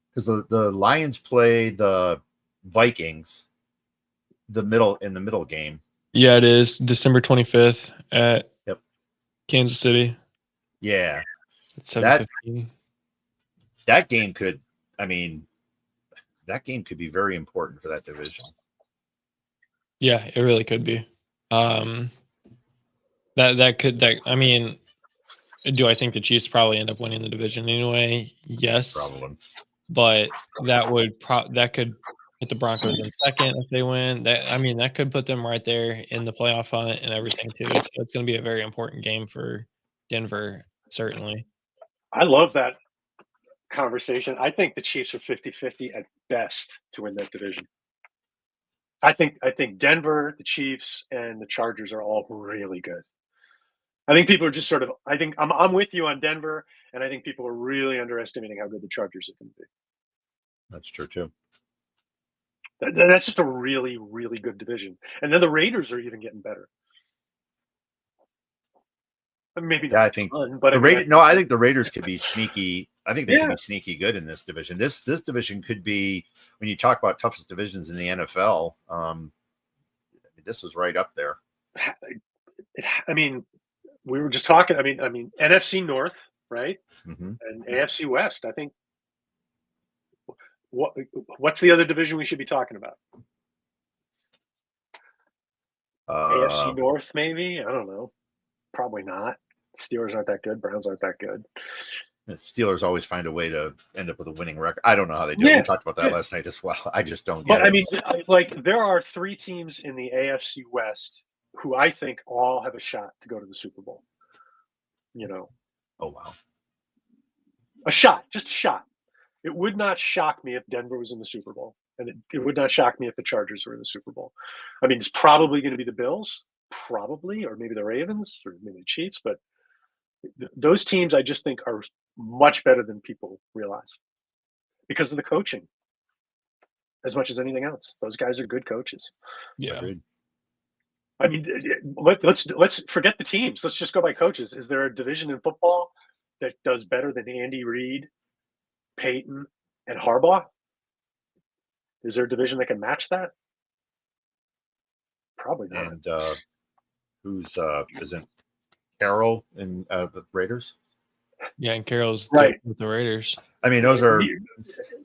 because the Lions play the Vikings in the middle game. Yeah, it is December 25th at Kansas City. Yeah, at 7:15. That game could be very important for that division. Yeah, it really could be. I mean, do I think the Chiefs probably end up winning the division anyway? Yes, probably. But that could put the Broncos in second if they win. That could put them right there in the playoff hunt and everything too. So it's going to be a very important game for Denver, certainly. I love that conversation. I think the Chiefs are 50-50 at best to win that division. I think Denver, the Chiefs, and the Chargers are all really good. I think people are just sort of. I think I'm with you on Denver, and I think people are really underestimating how good the Chargers are going to be. That's true too. That's just a really, really good division, and then the Raiders are even getting better. Maybe not. Yeah, I think but I think the Raiders could be sneaky. I think they could be sneaky good in this division. This division could be, when you talk about toughest divisions in the NFL. This is right up there. I mean, we were just talking. I mean, NFC North, right, and AFC West. I think. What's the other division we should be talking about? AFC North, maybe. I don't know. Probably not. Steelers aren't that good. Browns aren't that good. The Steelers always find a way to end up with a winning record. I don't know how they do it. We talked about that last night as well. I just don't get it. But I mean, like, there are 3 teams in the AFC West who I think all have a shot to go to the Super Bowl. Oh, wow. A shot. Just a shot. It would not shock me if Denver was in the Super Bowl. And it would not shock me if the Chargers were in the Super Bowl. I mean, it's probably going to be the Bills. Probably. Or maybe the Ravens. Or maybe the Chiefs. But Those teams, I just think, are much better than people realize because of the coaching, as much as anything else. Those guys are good coaches. Yeah. Agreed. I mean, let's forget the teams. Let's just go by coaches. Is there a division in football that does better than Andy Reid, Peyton, and Harbaugh? Is there a division that can match that? Probably not. And who's isn't Carroll in the Raiders? Yeah, and Carroll's Right with the Raiders. I mean, those are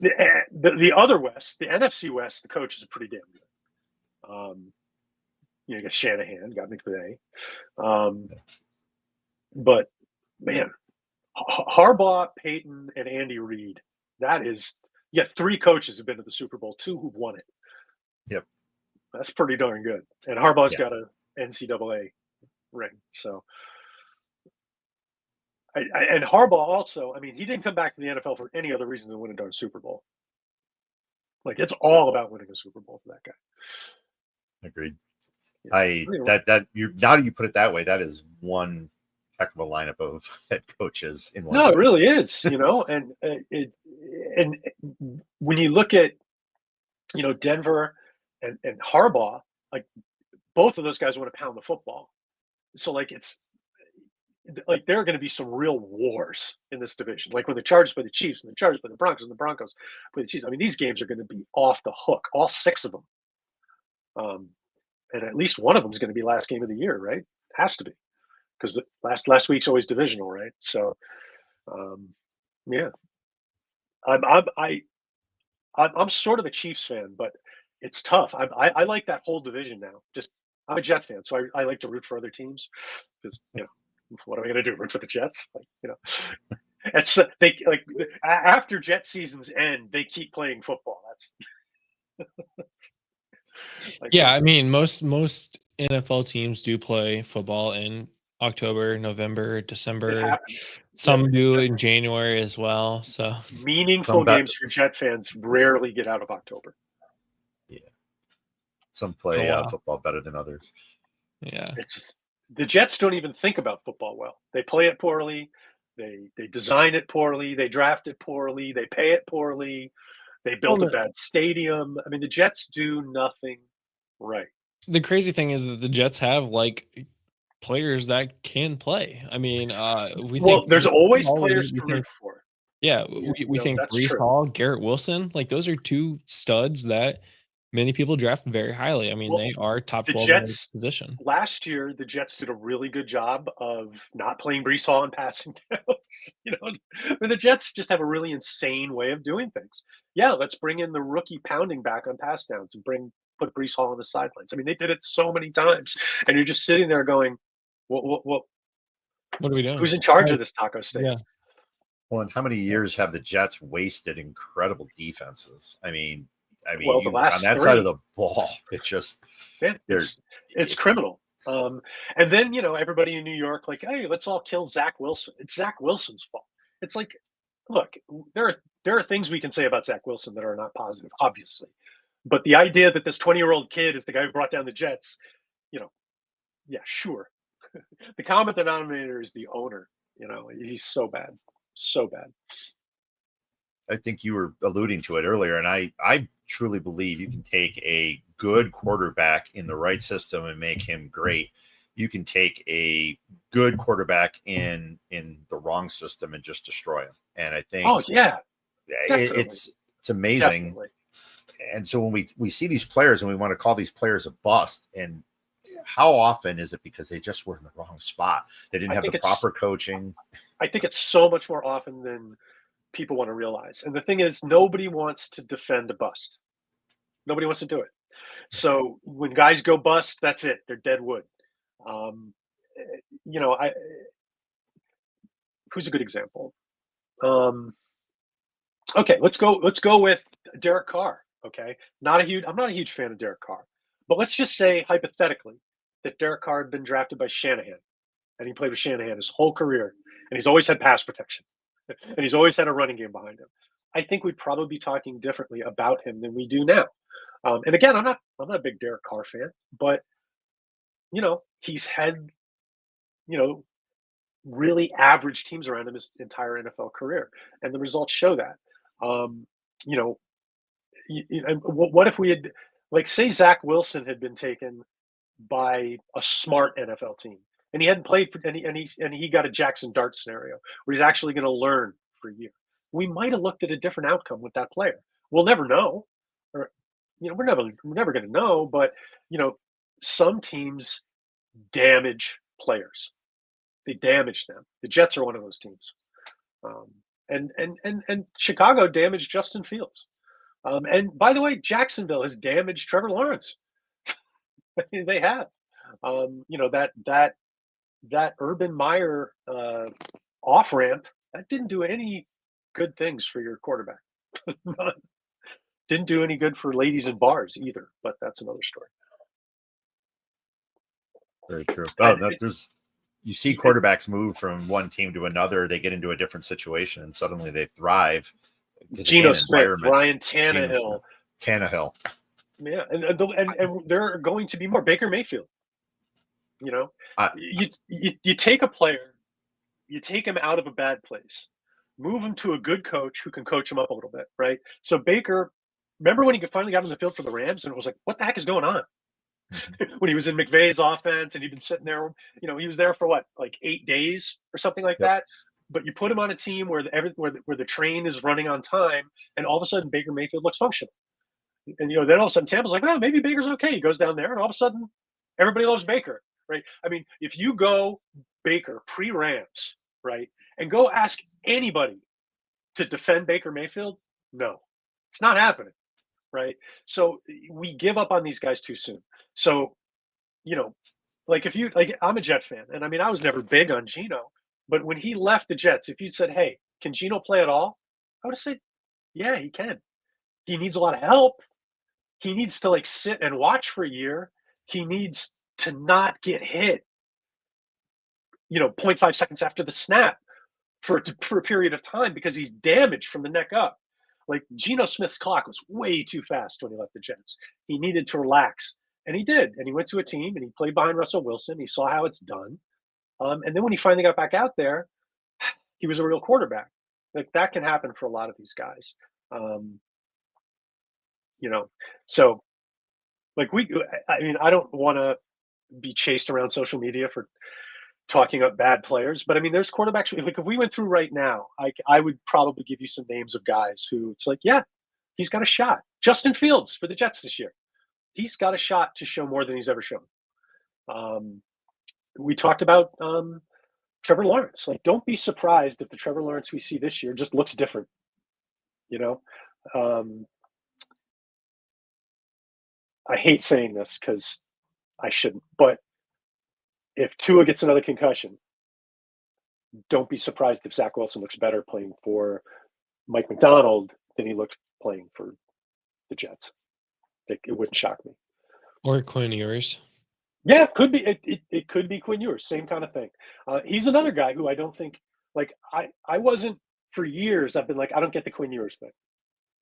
the other West, the NFC West. The coaches are pretty damn good. You got Shanahan, got McVay, but man, Harbaugh, Peyton, and Andy Reid. That is, three coaches have been to the Super Bowl, two who've won it. Yep, that's pretty darn good. And Harbaugh's got a NCAA ring, so. And Harbaugh also, I mean, he didn't come back to the NFL for any other reason than win a darn Super Bowl. Like, it's all about winning a Super Bowl for that guy. Agreed. Yeah. That you now that you put it that way, that is one heck of a lineup of head coaches in one. No, it really is, and and when you look at Denver and Harbaugh, like both of those guys want to pound the football. So like it's like there are going to be some real wars in this division. Like when the Chargers play the Chiefs and the Chargers play the Broncos and the Broncos play the Chiefs. I mean, these games are going to be off the hook, all six of them. And at least one of them is going to be last game of the year, right? Has to be, because last week's always divisional, right? So, yeah, I'm sort of a Chiefs fan, but it's tough. I like that whole division now. Just I'm a Jet fan, so I like to root for other teams because what am I going to do? Root for the Jets? It's they like after Jet seasons end, they keep playing football. That's yeah. I mean, most NFL teams do play football in October, November, December. Some do in January as well. So meaningful games for Jet fans rarely get out of October. Yeah, some play football better than others. Yeah, it's just the Jets don't even think about football well. They play it poorly. They design it poorly. They draft it poorly. They pay it poorly. They built a bad stadium. I mean, the Jets do nothing right. The crazy thing is that the Jets have like players that can play. I mean, there's always players to root for. Yeah, we think Breece Hall, Garrett Wilson, like those are two studs that many people draft very highly. I mean, they are top 12 in their position. Last year, the Jets did a really good job of not playing Breece Hall and passing downs. I mean, the Jets just have a really insane way of doing things. Yeah, let's bring in the rookie pounding back on pass downs and put Breece Hall on the sidelines. I mean, they did it so many times, and you're just sitting there going, "What are we doing? Who's in charge of this taco state?" Yeah. Well, and how many years have the Jets wasted incredible defenses? I mean, well, on that side of the ball, it's just it's criminal. And then everybody in New York, like, hey, let's all kill Zach Wilson. It's Zach Wilson's fault. It's like, look, there are things we can say about Zach Wilson that are not positive, obviously, but the idea that this 20-year-old kid is the guy who brought down the Jets, yeah, sure. The common denominator is the owner. He's so bad. So bad. I think you were alluding to it earlier, and I truly believe you can take a good quarterback in the right system and make him great. You can take a good quarterback in the wrong system and just destroy him. And I think, it's amazing. Definitely. And so when we see these players and we want to call these players a bust, and how often is it because they just were in the wrong spot? They didn't have the proper coaching. I think it's so much more often than people want to realize. And the thing is, nobody wants to defend a bust. Nobody wants to do it. So when guys go bust, that's it. They're dead wood. Who's a good example? Okay, let's go with Derek Carr. Okay, I'm not a huge fan of Derek Carr, but let's just say hypothetically that Derek Carr had been drafted by Shanahan, and he played with Shanahan his whole career, and he's always had pass protection, and he's always had a running game behind him. I think we'd probably be talking differently about him than we do now. And again, I'm not a big Derek Carr fan, but he's had really average teams around him his entire NFL career, and the results show that. You know, and what if we had, like, say Zach Wilson had been taken by a smart NFL team, and he hadn't played for, and he got a Jackson Dart scenario where he's actually going to learn for a year. We might have looked at a different outcome with that player. We'll never know, or we're never going to know. But some teams damage players. They damage them. The Jets are one of those teams, and Chicago damaged Justin Fields. And by the way, Jacksonville has damaged Trevor Lawrence. I mean, they have. That Urban Meyer off ramp, that didn't do any good things for your quarterback. Didn't do any good for ladies in bars either. But that's another story. Very true. Oh, you see quarterbacks move from one team to another. They get into a different situation, and suddenly they thrive. Geno Smith, Ryan Tannehill. Tannehill. Yeah, and there are going to be more. Baker Mayfield. You take a player, you take him out of a bad place, move him to a good coach who can coach him up a little bit, right? So Baker, remember when he finally got on the field for the Rams, and it was like, what the heck is going on? When he was in McVay's offense, and he'd been sitting there, he was there for what, like 8 days or something like that. But you put him on a team where the train is running on time, and all of a sudden Baker Mayfield looks functional. And then all of a sudden Tampa's like, oh, maybe Baker's okay. He goes down there, and all of a sudden everybody loves Baker, right? I mean, if you go Baker pre-Rams, right, and go ask anybody to defend Baker Mayfield, no, it's not happening, right? So we give up on these guys too soon. So, I'm a Jet fan, and I mean, I was never big on Geno, but when he left the Jets, if you'd said, hey, can Geno play at all? I would have said, yeah, he can. He needs a lot of help. He needs to sit and watch for a year. He needs to not get hit, 0.5 seconds after the snap for a period of time, because he's damaged from the neck up. Like, Geno Smith's clock was way too fast when he left the Jets. He needed to relax, and he did. And he went to a team, and he played behind Russell Wilson. He saw how it's done. And then when he finally got back out there, he was a real quarterback. Like, that can happen for a lot of these guys. So I don't want to be chased around social media for talking up bad players, but I mean, there's quarterbacks. Like, if we went through right now, I would probably give you some names of guys who it's like, yeah, he's got a shot. Justin Fields for the Jets this year. He's got a shot to show more than he's ever shown. We talked about Trevor Lawrence. Like, don't be surprised if the Trevor Lawrence we see this year just looks different. I hate saying this because I shouldn't, but if Tua gets another concussion, don't be surprised if Zach Wilson looks better playing for Mike McDonald than he looked playing for the Jets. It wouldn't shock me. Or Quinn Ewers. Yeah, could be. It could be Quinn Ewers. Same kind of thing. He's another guy who I don't think, I wasn't for years. I've been like, I don't get the Quinn Ewers thing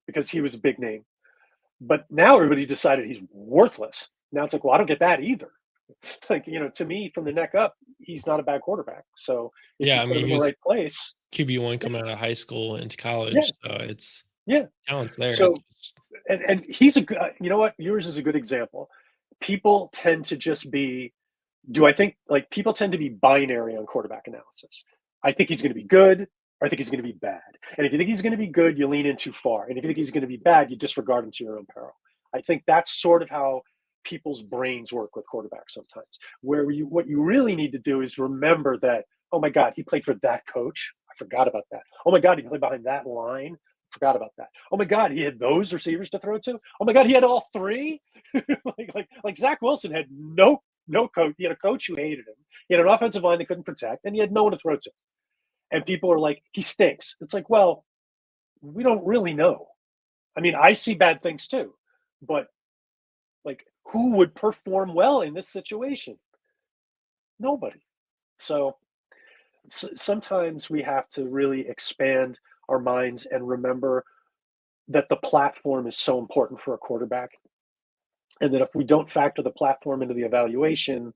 because he was a big name. But now everybody decided he's worthless. Now it's like, well, I don't get that either. To me, from the neck up, he's not a bad quarterback. So if you put him in the right place, QB1 coming out of high school into college, so it's talent's there. So and he's a good. You know what? Yours is a good example. People tend to just be. Do I think people tend to be binary on quarterback analysis? I think he's going to be good, or I think he's going to be bad. And if you think he's going to be good, you lean in too far. And if you think he's going to be bad, you disregard him to your own peril. I think that's sort of how people's brains work with quarterbacks sometimes, where what you really need to do is remember that, oh my God, he played for that coach. I forgot about that. Oh my God, he played behind that line. Forgot about that. Oh my God, he had those receivers to throw to. Oh my God, he had all three. like Zach Wilson had no coach. He had a coach who hated him. He had an offensive line that couldn't protect, and he had no one to throw to. And people are like, he stinks. It's like, well, we don't really know. I mean, I see bad things too, but who would perform well in this situation? Nobody. So sometimes we have to really expand our minds and remember that the platform is so important for a quarterback. And that if we don't factor the platform into the evaluation,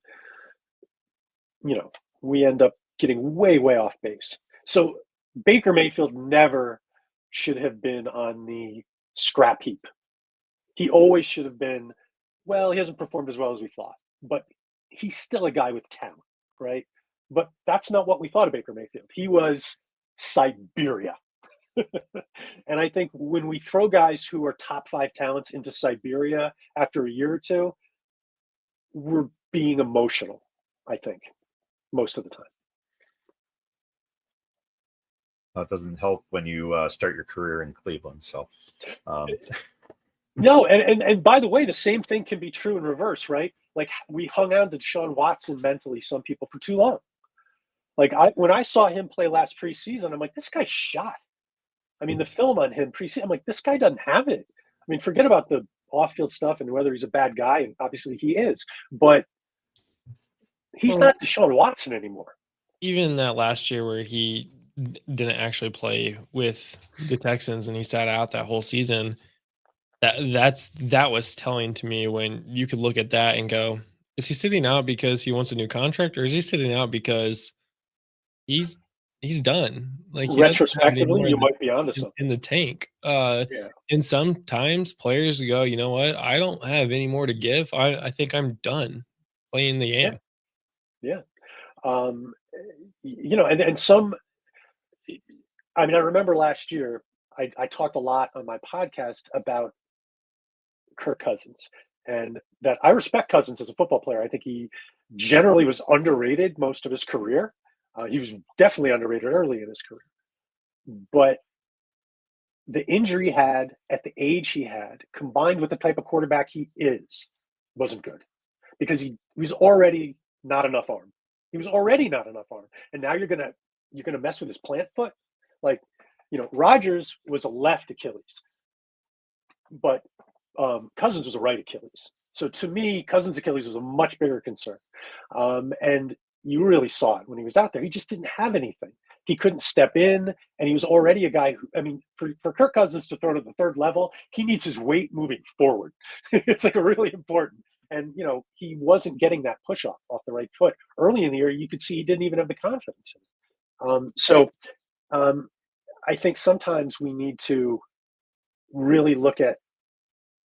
we end up getting way, way off base. So Baker Mayfield never should have been on the scrap heap. He always should have been, well, he hasn't performed as well as we thought, but he's still a guy with talent, right? But that's not what we thought of Baker Mayfield. He was Siberia. And I think when we throw guys who are top 5 talents into Siberia after a year or two, we're being emotional, I think, most of the time. It doesn't help when you start your career in Cleveland. So, no, and by the way, the same thing can be true in reverse, right? Like we hung on to Deshaun Watson mentally, some people, for too long. Like when I saw him play last preseason, I'm like, this guy's shot. I mean, the film on him preseason, I'm like, this guy doesn't have it. I mean, forget about the off-field stuff and whether he's a bad guy, and obviously he is, but he's not Deshaun Watson anymore. Even that last year where he didn't actually play with the Texans and he sat out that whole season, that was telling to me, when you could look at that and go, is he sitting out because he wants a new contract, or is he sitting out because he's done? Like, retrospectively, you might be onto something in the tank. And sometimes players go, you know what, I don't have any more to give. I think I'm done playing the game. Yeah. You know, and some, I mean, I remember last year I talked a lot on my podcast about Kirk Cousins, and that I respect Cousins as a football player. I think he generally was underrated most of his career. He was definitely underrated early in his career, but the injury he had at the age he had, combined with the type of quarterback he is, wasn't good, because he was already not enough arm. He was already not enough arm, and now you're gonna mess with his plant foot. Like, you know, Rodgers was a left Achilles, but Cousins was a right Achilles. So to me, Cousins' Achilles was a much bigger concern. And you really saw it when he was out there. He just didn't have anything. He couldn't step in, and he was already a guy who, I mean, for Kirk Cousins to throw to the third level, he needs his weight moving forward. It's like a really important. And, you know, he wasn't getting that push off the right foot. Early in the year, you could see he didn't even have the confidence in it. I think sometimes we need to really look at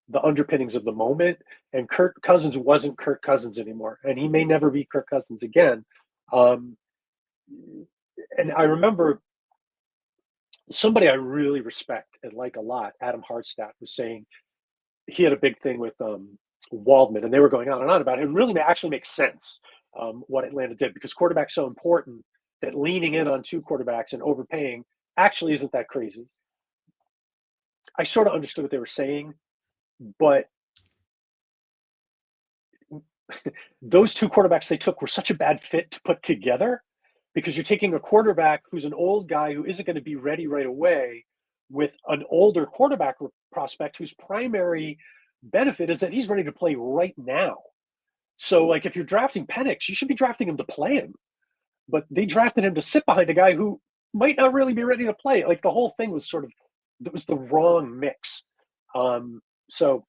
the underpinnings of the moment, and Kirk Cousins wasn't Kirk Cousins anymore, and he may never be Kirk Cousins again. And I remember somebody I really respect and like a lot, Adam Hartstadt, was saying he had a big thing with Waldman, and they were going on and on about it. It really actually makes sense what Atlanta did, because quarterback's so important that leaning in on 2 quarterbacks and overpaying actually isn't that crazy. I sort of understood what they were saying, but those 2 quarterbacks they took were such a bad fit to put together, because you're taking a quarterback who's an old guy who isn't going to be ready right away with an older quarterback prospect whose primary benefit is that he's ready to play right now. So, like, if you're drafting Penix, you should be drafting him to play him. But they drafted him to sit behind a guy who might not really be ready to play. Like, the whole thing was it was the wrong mix. So,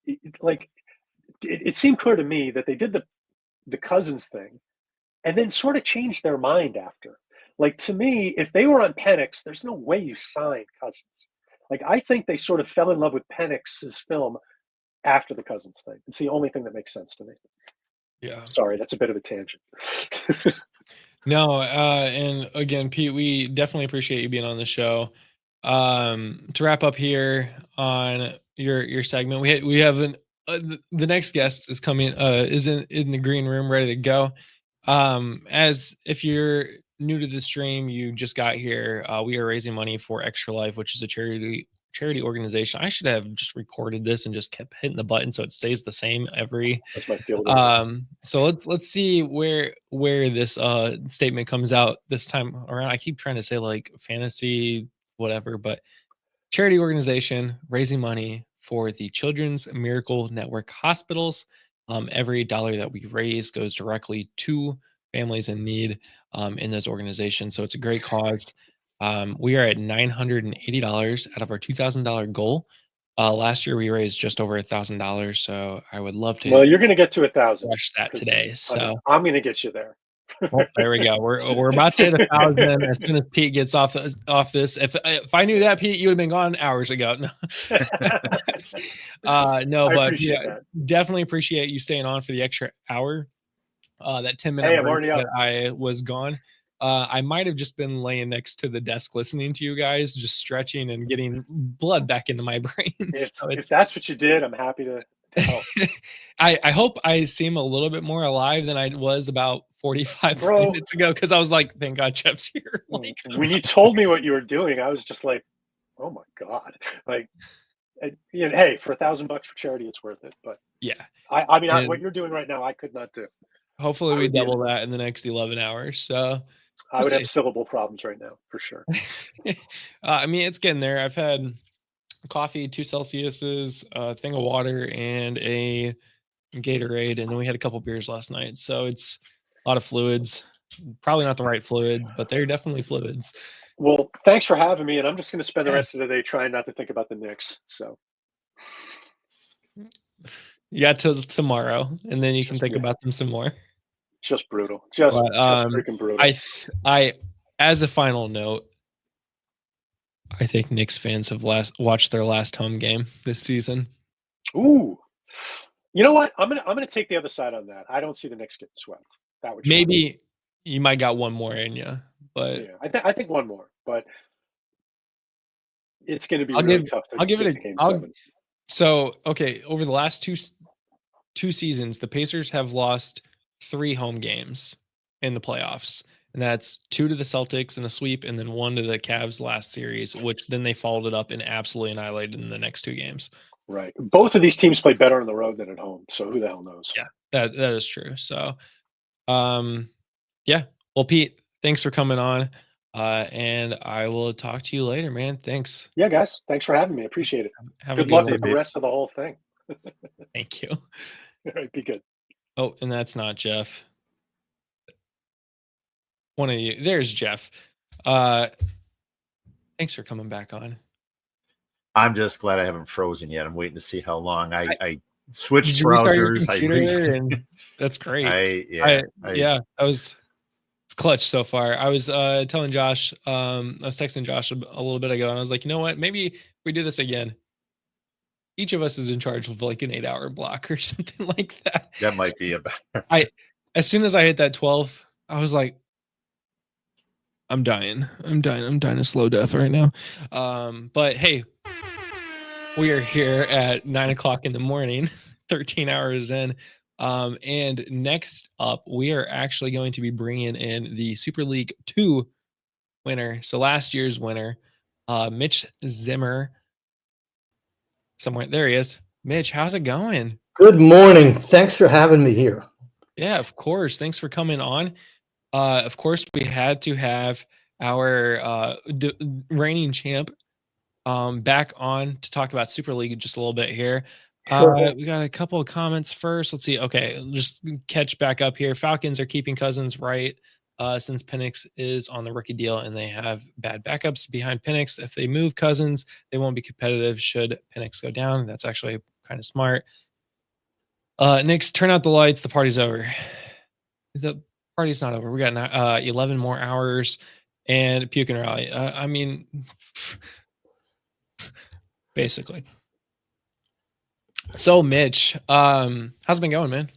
it seemed clear to me that they did the Cousins thing and then sort of changed their mind after. Like, to me, if they were on Penix, there's no way you sign Cousins. Like, I think they sort of fell in love with Penix's film after the Cousins thing. It's the only thing that makes sense to me. Yeah. Sorry, that's a bit of a tangent. No, and again, Pete, we definitely appreciate you being on the show. To wrap up here on your segment, we have the next guest is coming, is in the green room, ready to go. As if you're new to the stream, you just got here, we are raising money for Extra Life, which is a charity organization. I should have just recorded this and just kept hitting the button so it stays the same every. That's my field. So let's see where this statement comes out this time around. I keep trying to say like fantasy whatever, but charity organization raising money for the Children's Miracle Network hospitals. Every dollar that we raise goes directly to families in need in this organization. So it's a great cause. We are at $980 out of our $2,000 goal. Last year we raised just over $1,000. So I would love to. Well, you're going to get to 1,000. Rush that today. So I'm going to get you there. Well, there we go. We're about to hit 1,000 as soon as Pete gets off this. If I knew that, Pete, you would have been gone hours ago. No, no, I but appreciate yeah, that. definitely appreciate you staying on for the extra hour. That 10-minute Hey, I'm break already up. that I was gone. I might have just been laying next to the desk listening to you guys, just stretching and getting blood back into my brain. If that's what you did, I'm happy to help. I hope I seem a little bit more alive than I was about 45 Bro. minutes ago, because I was like, thank God Jeff's here. Like, When you told me what you were doing, I was just like, oh my God. Like, hey, for $1,000 for charity, it's worth it. But yeah, I mean, what and you're doing right now, I could not do. hopefully I we would be double that in the next 11 hours. So I we'll would have see. syllable problems right now for sure. I mean, it's getting there. I've had coffee, 2 Celsiuses, a thing of water, and a Gatorade, and then we had a couple beers last night. So it's a lot of fluids. Probably not the right fluids, but they're definitely fluids. Well, thanks for having me, and I'm just going to spend the rest of the day trying not to think about the Knicks. So Yeah, till tomorrow, and then you can think about them some more. Just brutal. Just freaking brutal. I, as a final note, I think Knicks fans have watched their last home game this season. Ooh, you know what? I'm gonna take the other side on that. I don't see the Knicks getting swept. That would maybe you might got one more in you, but yeah, I think one more, but it's going to be really tough. I'll give it a game 7. So okay, over the last two seasons, the Pacers have lost 3 home games in the playoffs, and that's 2 to the Celtics in a sweep, and then 1 to the Cavs last series, which then they followed it up and absolutely annihilated in the next 2 games. Right. Both of these teams play better on the road than at home, so who the hell knows? Yeah, that is true. So, yeah. Well, Pete, thanks for coming on, and I will talk to you later, man. Thanks. Yeah, guys. Thanks for having me. Appreciate it. Have a good luck one, with the Pete. rest of the whole thing. Thank you. All right, be good. Oh, and that's not Jeff. One of you. There's Jeff. Thanks for coming back on. I'm just glad I haven't frozen yet. I'm waiting to see how long. I switched Did you restart your browsers. computer? And that's great. Yeah, it's clutch so far. I was telling Josh, I was texting Josh a little bit ago, and I was like, you know what? Maybe if we do this again, each of us is in charge of like an 8-hour block or something like that. That might be a better. As soon as I hit that 12, I was like, I'm dying a slow death right now. But hey, we are here at 9 o'clock in the morning, 13 hours in. And next up, we are actually going to be bringing in the Super League 2 winner. So last year's winner, Mitch Zimmer. Somewhere there he is. Mitch, how's it going? Good morning. Thanks for having me here. Yeah, of course. Thanks for coming on. Of course, we had to have our reigning champ back on to talk about Super League just a little bit here. Sure. We got a couple of comments first. Let's see. Okay, just catch back up here. Falcons are keeping Cousins, right? Since Penix is on the rookie deal and they have bad backups behind Penix. If they move Cousins, they won't be competitive should Penix go down. That's actually kind of smart. Knicks, turn out the lights. The party's over. The party's not over. We got 11 more hours and puke and rally. I mean, basically. So, Mitch, how's it been going, man?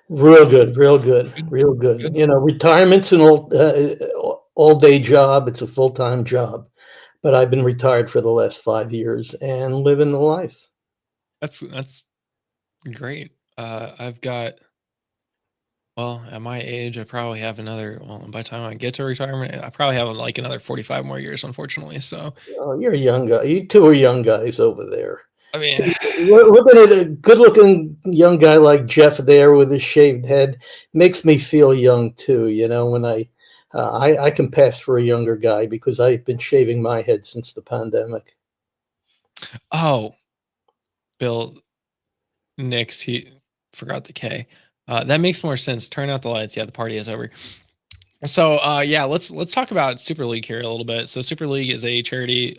Real good. You know, retirement's an all day job. It's a full-time job, but I've been retired for the last 5 years and living the life. That's great. I've got, well, at my age, I probably have another, by the time I get to retirement, I probably have like another 45 more years, unfortunately. So, oh, you're a young guy. You two are young guys over there. I mean, see, looking at a good-looking young guy like Jeff there with his shaved head makes me feel young too. You know, when I can pass for a younger guy because I've been shaving my head since the pandemic. Oh, Bill Nix, he forgot the K. That makes more sense. Turn out the lights. Yeah, the party is over. So, yeah, let's talk about Super League here a little bit. So, Super League is a charity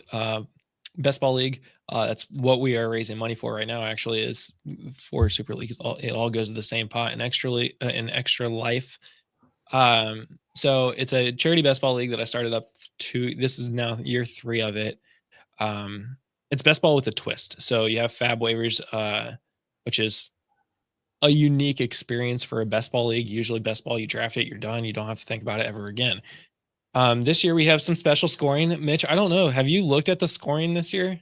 best ball league. That's what we are raising money for right now. Actually, is for Super League. It all goes to the same pot. And Extra Life So it's a charity best ball league that I started up this is now year 3 of it. It's best ball with a twist. So you have fab waivers, which is a unique experience for a best ball league. Usually best ball, you draft it, you're done. You don't have to think about it ever again. This year we have some special scoring. Mitch, I don't know. Have you looked at the scoring this year?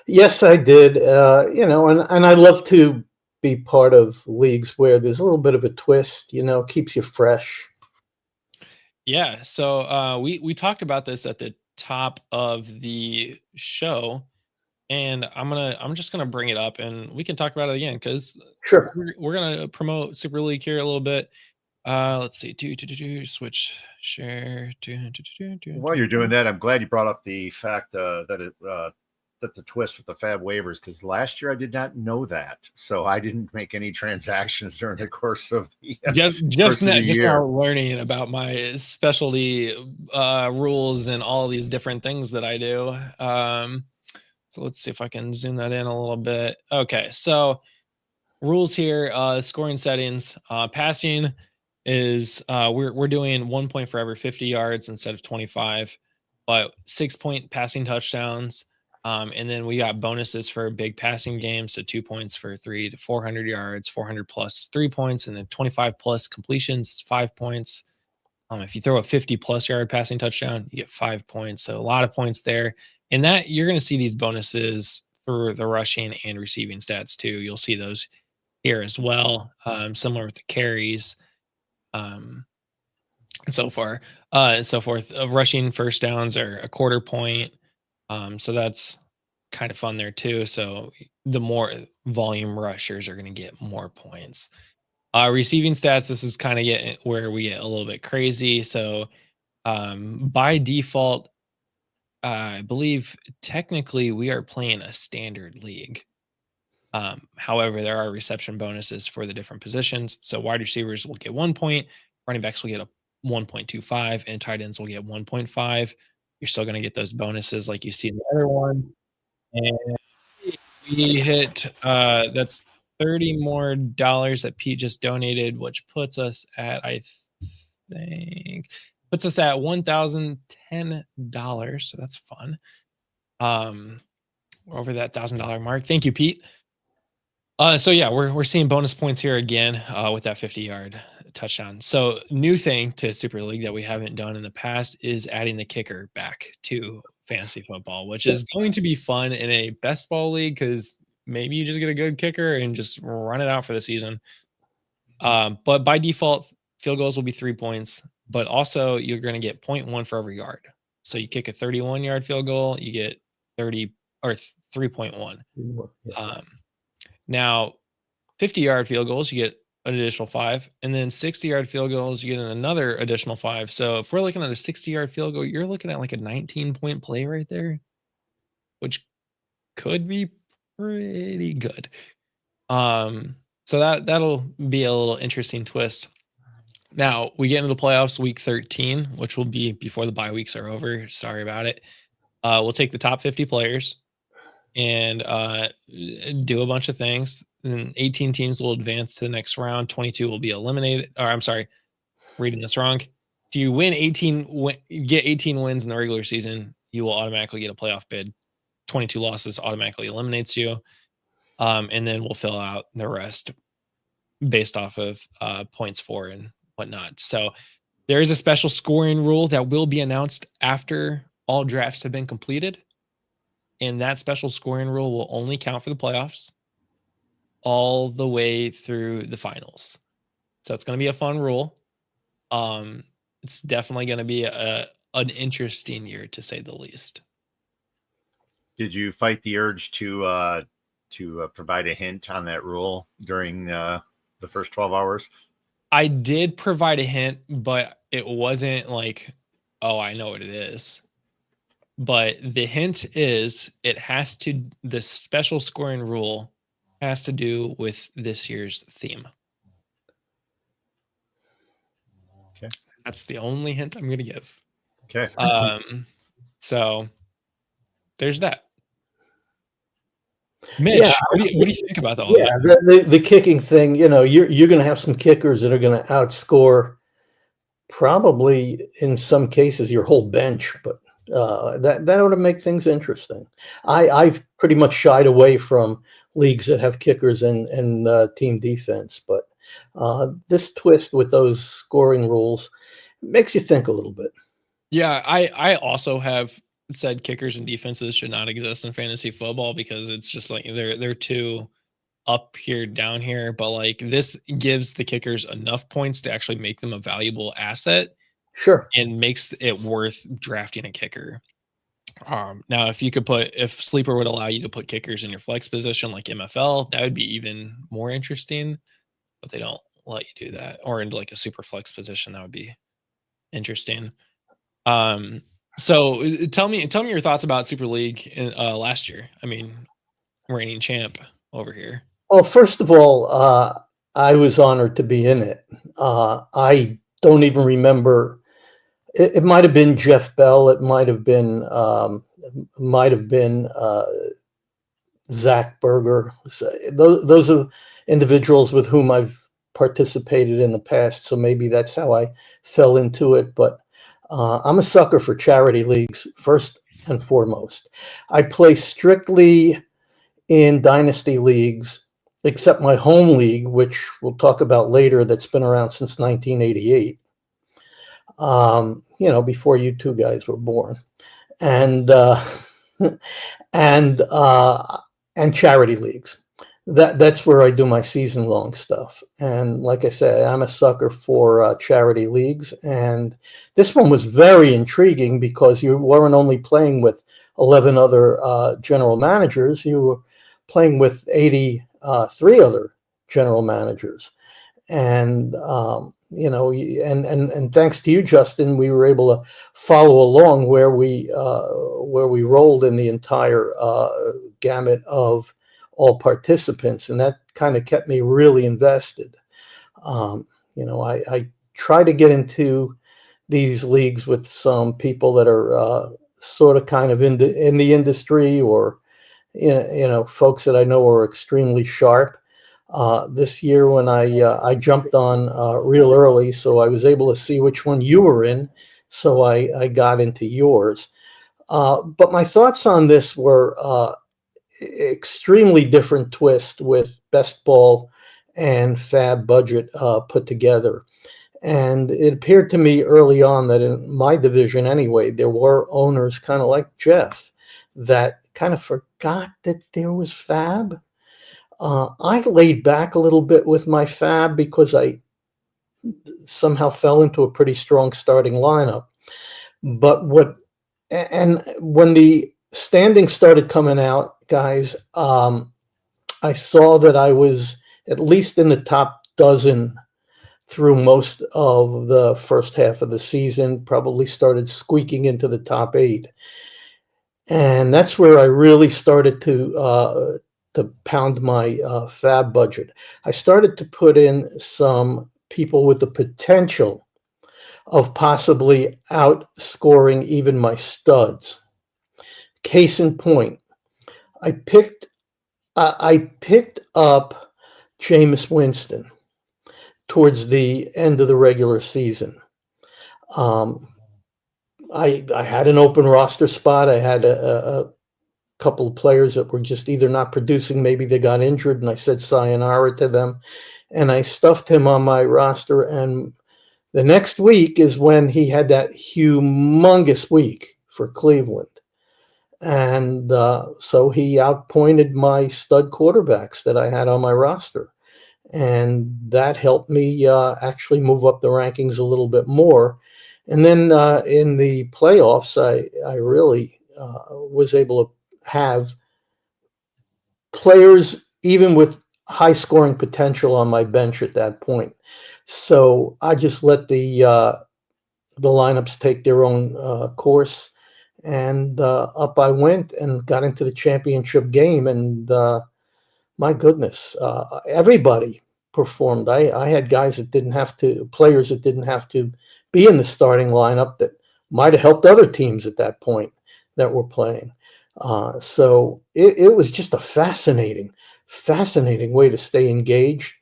Yes, I did. And I love to be part of leagues where there's a little bit of a twist, keeps you fresh. Yeah. So we talked about this at the top of the show, and I'm just gonna bring it up and we can talk about it again because Sure. we're gonna promote Super League here a little bit. Let's see. Switch share. While you're doing that, I'm glad you brought up the fact that the twist with the fab waivers, because last year I did not know that, so I didn't make any transactions during the course of the just year. now learning about my specialty rules and all these different things that I do. So let's see if I can zoom that in a little bit. Okay, so rules here, scoring settings, passing is we're doing 1 point for every 50 yards instead of 25, but 6-point passing touchdowns. And then we got bonuses for big passing games. So 2 points for 300 to 400 yards, 400 plus 3 points, and then 25 plus completions is 5 points. If you throw a 50 plus yard passing touchdown, you get 5 points. So a lot of points there. And that you're going to see these bonuses for the rushing and receiving stats too. You'll see those here as well. Similar with the carries. And so forth. Rushing first downs are a quarter point. So that's kind of fun there too. So the more volume rushers are going to get more points. Receiving stats, this is kind of where we get a little bit crazy. So by default, I believe technically we are playing a standard league. However, there are reception bonuses for the different positions. So wide receivers will get 1 point, running backs will get a 1.25, and tight ends will get 1.5. You're still going to get those bonuses like you see in the other one. And we hit that's $30 more that Pete just donated, which puts us at $1,010. So that's fun. We're over that $1,000 mark. Thank you, Pete. So yeah, we're seeing bonus points here again with that 50-yard touchdown. So new thing to Super League that we haven't done in the past is adding the kicker back to fantasy football, which is going to be fun in a best ball league because maybe you just get a good kicker and just run it out for the season. But by default, field goals will be 3 points, but also you're going to get 0.1 for every yard. So you kick a 31-yard field goal, you get 3.1. Now, 50-yard field goals, you get an additional 5, and then 60-yard field goals, you get another additional 5. So if we're looking at a 60-yard field goal, you're looking at like a 19-point play right there, which could be pretty good. So that'll be a little interesting twist. Now we get into the playoffs week 13, which will be before the bye weeks are over. Sorry about it. We'll take the top 50 players and do a bunch of things. Then 18 teams will advance to the next round. 22 will be eliminated. Or I'm sorry, reading this wrong. If you win 18, get 18 wins in the regular season, you will automatically get a playoff bid. 22 losses automatically eliminates you. And then we'll fill out the rest based off of points for and whatnot. So there is a special scoring rule that will be announced after all drafts have been completed. And that special scoring rule will only count for the playoffs all the way through the finals. So it's going to be a fun rule. It's definitely going to be an interesting year, to say the least. Did you fight the urge to provide a hint on that rule during the first 12 hours? I did provide a hint, but it wasn't like, oh, I know what it is. But the hint is the special scoring rule has to do with this year's theme. Okay. That's the only hint I'm going to give. Okay. So there's that. Mitch, Yeah, what do you think about all yeah, that? the kicking thing, you're going to have some kickers that are going to outscore probably in some cases your whole bench, but that ought to make things interesting. I've pretty much shied away from leagues that have kickers and team defense, but this twist with those scoring rules makes you think a little bit. Yeah, I also have said kickers and defenses should not exist in fantasy football because it's just like they're too up here, down here. But like this gives the kickers enough points to actually make them a valuable asset. Sure. And makes it worth drafting a kicker. Now, if Sleeper would allow you to put kickers in your flex position like MFL, that would be even more interesting. But they don't let you do that, or into like a super flex position. That would be interesting. So tell me your thoughts about Super League in, last year. I mean, reigning champ over here. Well, first of all, I was honored to be in it. I don't even remember. It might have been Jeff Bell. It might have been Zach Berger. So those are individuals with whom I've participated in the past. So maybe that's how I fell into it. But I'm a sucker for charity leagues first and foremost. I play strictly in dynasty leagues, except my home league, which we'll talk about later, that's been around since 1988. Before you two guys were born, and and charity leagues. That's where I do my season-long stuff. And like I said, I'm a sucker for charity leagues. And this one was very intriguing because you weren't only playing with 11 other general managers, you were playing with 83 other general managers. And and thanks to you, Justin, we were able to follow along where we rolled in the entire gamut of all participants, and that kind of kept me really invested. I try to get into these leagues with some people that are sort of kind of in the industry, or folks that I know are extremely sharp. This year when I jumped on real early, so I was able to see which one you were in, so I got into yours. But my thoughts on this were extremely different twist with best ball and fab budget put together. And it appeared to me early on that in my division anyway, there were owners kind of like Jeff that kind of forgot that there was fab. I laid back a little bit with my fab because I somehow fell into a pretty strong starting lineup. But when the standings started coming out, guys, I saw that I was at least in the top dozen through most of the first half of the season, probably started squeaking into the top 8. And that's where I really started to pound my fab budget. I started to put in some people with the potential of possibly outscoring even my studs. Case in point, I picked up Jameis Winston towards the end of the regular season. I had an open roster spot. I had a couple of players that were just either not producing, maybe they got injured, and I said sayonara to them, and I stuffed him on my roster. And the next week is when he had that humongous week for Cleveland, and so he outpointed my stud quarterbacks that I had on my roster, and that helped me actually move up the rankings a little bit more. And then in the playoffs, I really was able to have players even with high scoring potential on my bench at that point. So I just let the lineups take their own course, and up I went and got into the championship game. And my goodness, everybody performed. I had guys that players that didn't have to be in the starting lineup that might have helped other teams at that point that were playing. So it was just a fascinating way to stay engaged,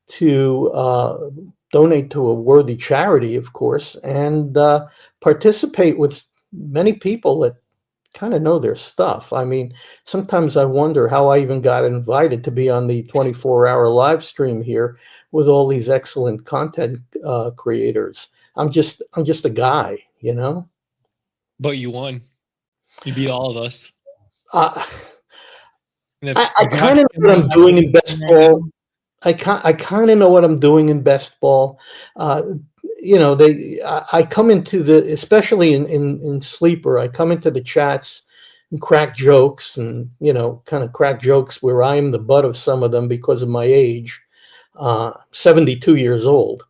to donate to a worthy charity, of course, and participate with many people that kind of know their stuff. I mean, sometimes I wonder how I even got invited to be on the 24-hour live stream here with all these excellent content creators. I'm just a guy, you know. But you won. You beat all of us. Uh, And if I God kind of know can what be I'm my doing in witness best right now, ball. I kind of know what I'm doing in best ball. You know, I come into the, especially in sleeper, I come into the chats and crack jokes and, you know, kind of crack jokes where I am the butt of some of them because of my age. 72 years old.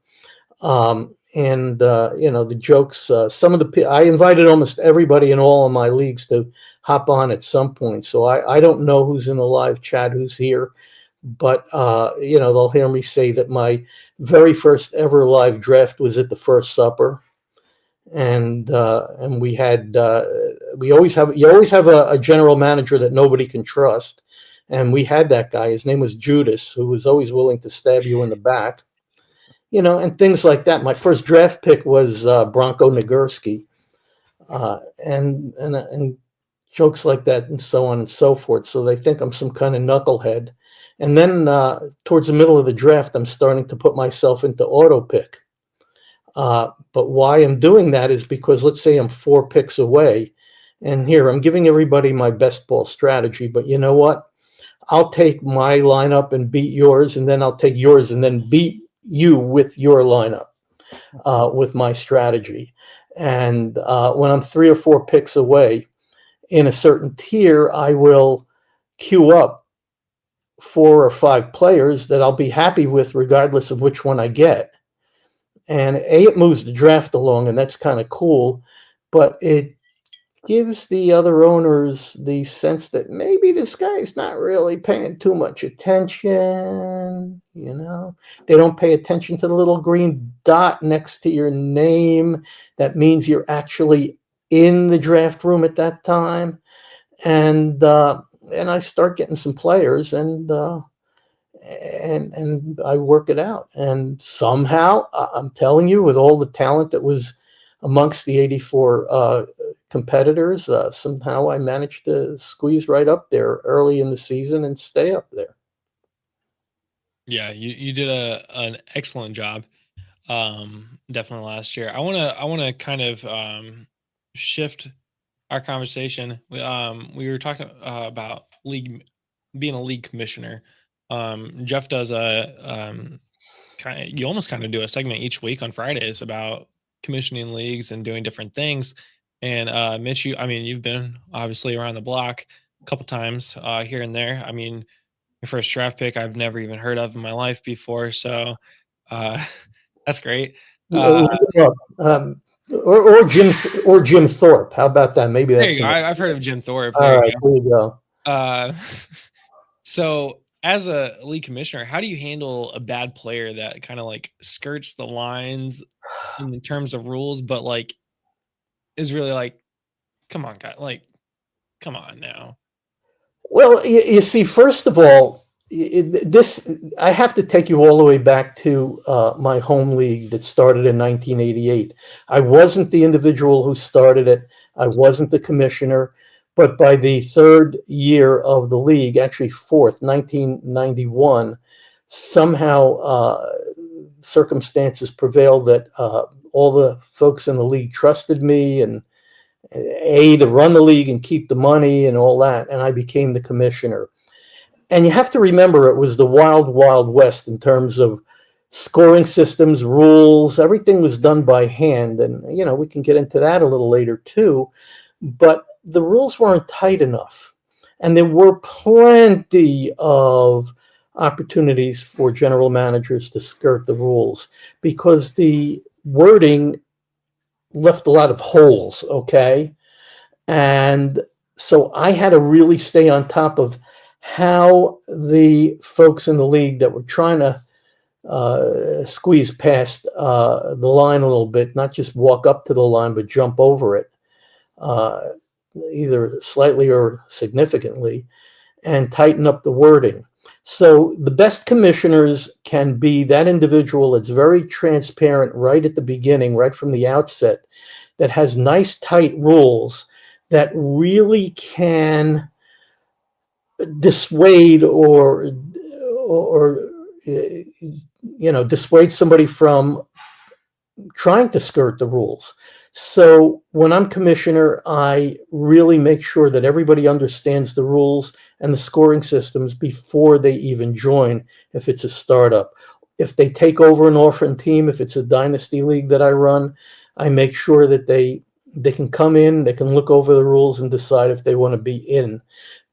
And you know, the jokes, some of I invited almost everybody in all of my leagues to hop on at some point. So I don't know who's in the live chat, who's here, but you know, they'll hear me say that my very first ever live draft was at the First Supper. And we had, you always have a general manager that nobody can trust. And we had that guy, his name was Judas, who was always willing to stab you in the back. You know, and things like that. My first draft pick was Bronco Nagurski, and jokes like that, and so on and so forth. So they think I'm some kind of knucklehead. And then towards the middle of the draft, I'm starting to put myself into auto pick. But why I'm doing that is because let's say I'm 4 picks away, and here I'm giving everybody my best ball strategy. But you know what? I'll take my lineup and beat yours, and then I'll take yours and then beat you with your lineup, with my strategy. And when I'm 3 or 4 picks away in a certain tier, I will queue up 4 or 5 players that I'll be happy with regardless of which one I get. And it moves the draft along, and that's kind of cool, but it gives the other owners the sense that maybe this guy's not really paying too much attention. You know, they don't pay attention to the little green dot next to your name. That means you're actually in the draft room at that time. And I start getting some players, and I work it out. And somehow, I'm telling you, with all the talent that was amongst the 84 competitors, somehow I managed to squeeze right up there early in the season and stay up there. yeah, you did an excellent job. Definitely last year. I wanna kind of shift our conversation. We were talking about being a league commissioner. Jeff does you almost kind of do a segment each week on Fridays about commissioning leagues and doing different things. And Mitch, I mean, you've been obviously around the block a couple times here and there. I mean, your first draft pick I've never even heard of in my life before, so uh, that's great. Look him up. Or Jim Thorpe. How about that? Maybe There that's you go. enough. I've heard of Jim Thorpe. All There right, you there you go. go. So as a league commissioner, how do you handle a bad player that kind of like skirts the lines in terms of rules, but like is really like, come on, guy, like, come on now. Well, you see, first of all, this I have to take you all the way back to my home league that started in 1988. I wasn't the individual who started it. I wasn't the commissioner, but by the 3rd year of the league, actually 4th, 1991, somehow circumstances prevailed that all the folks in the league trusted me and to run the league and keep the money and all that, and I became the commissioner. And you have to remember, it was the wild, wild west in terms of scoring systems, rules. Everything was done by hand, and you know, we can get into that a little later too. But the rules weren't tight enough, and there were plenty of opportunities for general managers to skirt the rules because the wording left a lot of holes. Okay. And so I had to really stay on top of how the folks in the league that were trying to squeeze past the line a little bit, not just walk up to the line, but jump over it, uh, either slightly or significantly, and tighten up the wording. So the best commissioners can be that individual that's very transparent right at the beginning, right from the outset, that has nice, tight rules that really can dissuade or dissuade somebody from trying to skirt the rules. So when I'm commissioner, I really make sure that everybody understands the rules and the scoring systems before they even join, if it's a startup. If they take over an orphan team, if it's a dynasty league that I run, I make sure that they can come in, they can look over the rules and decide if they want to be in.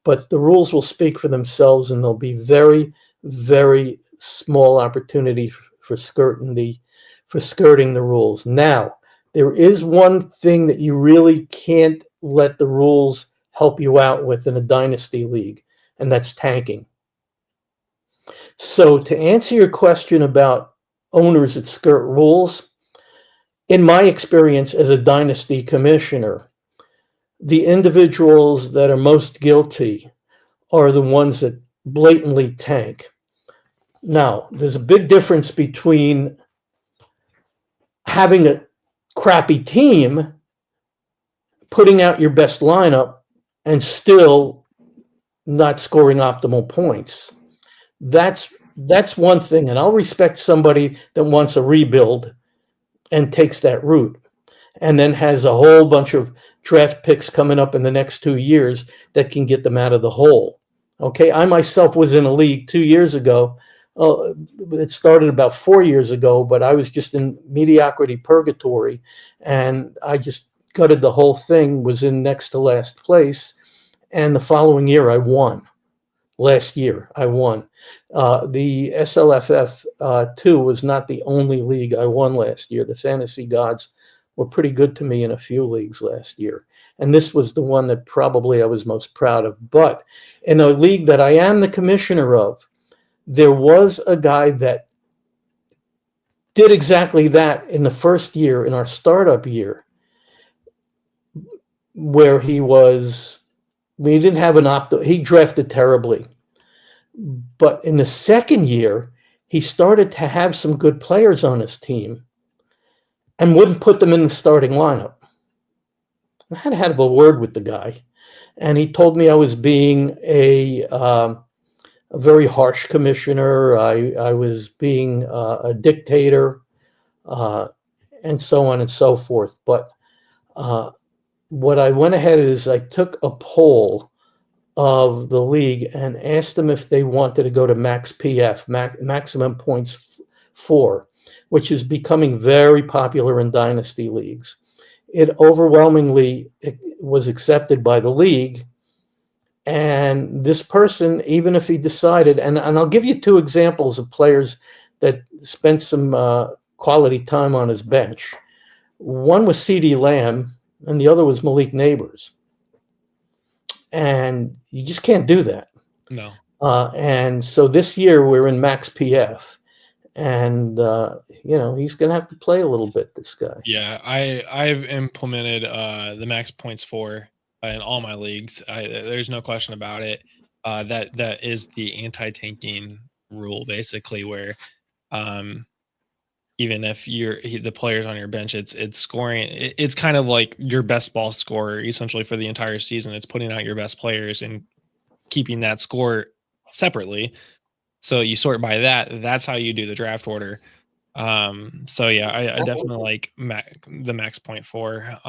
But the rules will speak for themselves, and there'll be very, very small opportunity for skirting the rules. Now, there is one thing that you really can't let the rules help you out with in a dynasty league, and that's tanking. So to answer your question about owners that skirt rules, in my experience as a dynasty commissioner, the individuals that are most guilty are the ones that blatantly tank. Now, there's a big difference between having a crappy team, putting out your best lineup, and still not scoring optimal points. That's one thing, and I'll respect somebody that wants a rebuild and takes that route, and then has a whole bunch of draft picks coming up in the next 2 years that can get them out of the hole. Okay, I myself was in a league 2 years ago. It started about 4 years ago, but I was just in mediocrity purgatory, and I just gutted the whole thing, was in next to last place, and the following year I won. Last year I won. The SLFF 2 was not the only league I won last year. The fantasy gods were pretty good to me in a few leagues last year, and this was the one that probably I was most proud of. But in a league that I am the commissioner of, there was a guy that did exactly that in the first year, in our startup year, where we didn't have he drafted terribly. But in the second year, he started to have some good players on his team and wouldn't put them in the starting lineup. I had to have a word with the guy, and he told me I was being a very harsh commissioner. I was being a dictator, and so on and so forth. But what I went ahead is I took a poll of the league and asked them if they wanted to go to max PF, maximum points 4, which is becoming very popular in dynasty leagues. It overwhelmingly was accepted by the league. And this person, even if he decided, and I'll give you 2 examples of players that spent some quality time on his bench. One was CeeDee Lamb, and the other was Malik Neighbors. And you just can't do that. No. And so this year we're in max PF, and he's going to have to play a little bit, this guy. Yeah, I've implemented the max points 4 in all my leagues. There's no question about it. That is the anti-tanking rule, basically, where even if the players on your bench, it's scoring. It's kind of like your best ball scorer, essentially, for the entire season. It's putting out your best players and keeping that score separately. So you sort by that. That's how you do the draft order. So yeah, I definitely like the max point 4.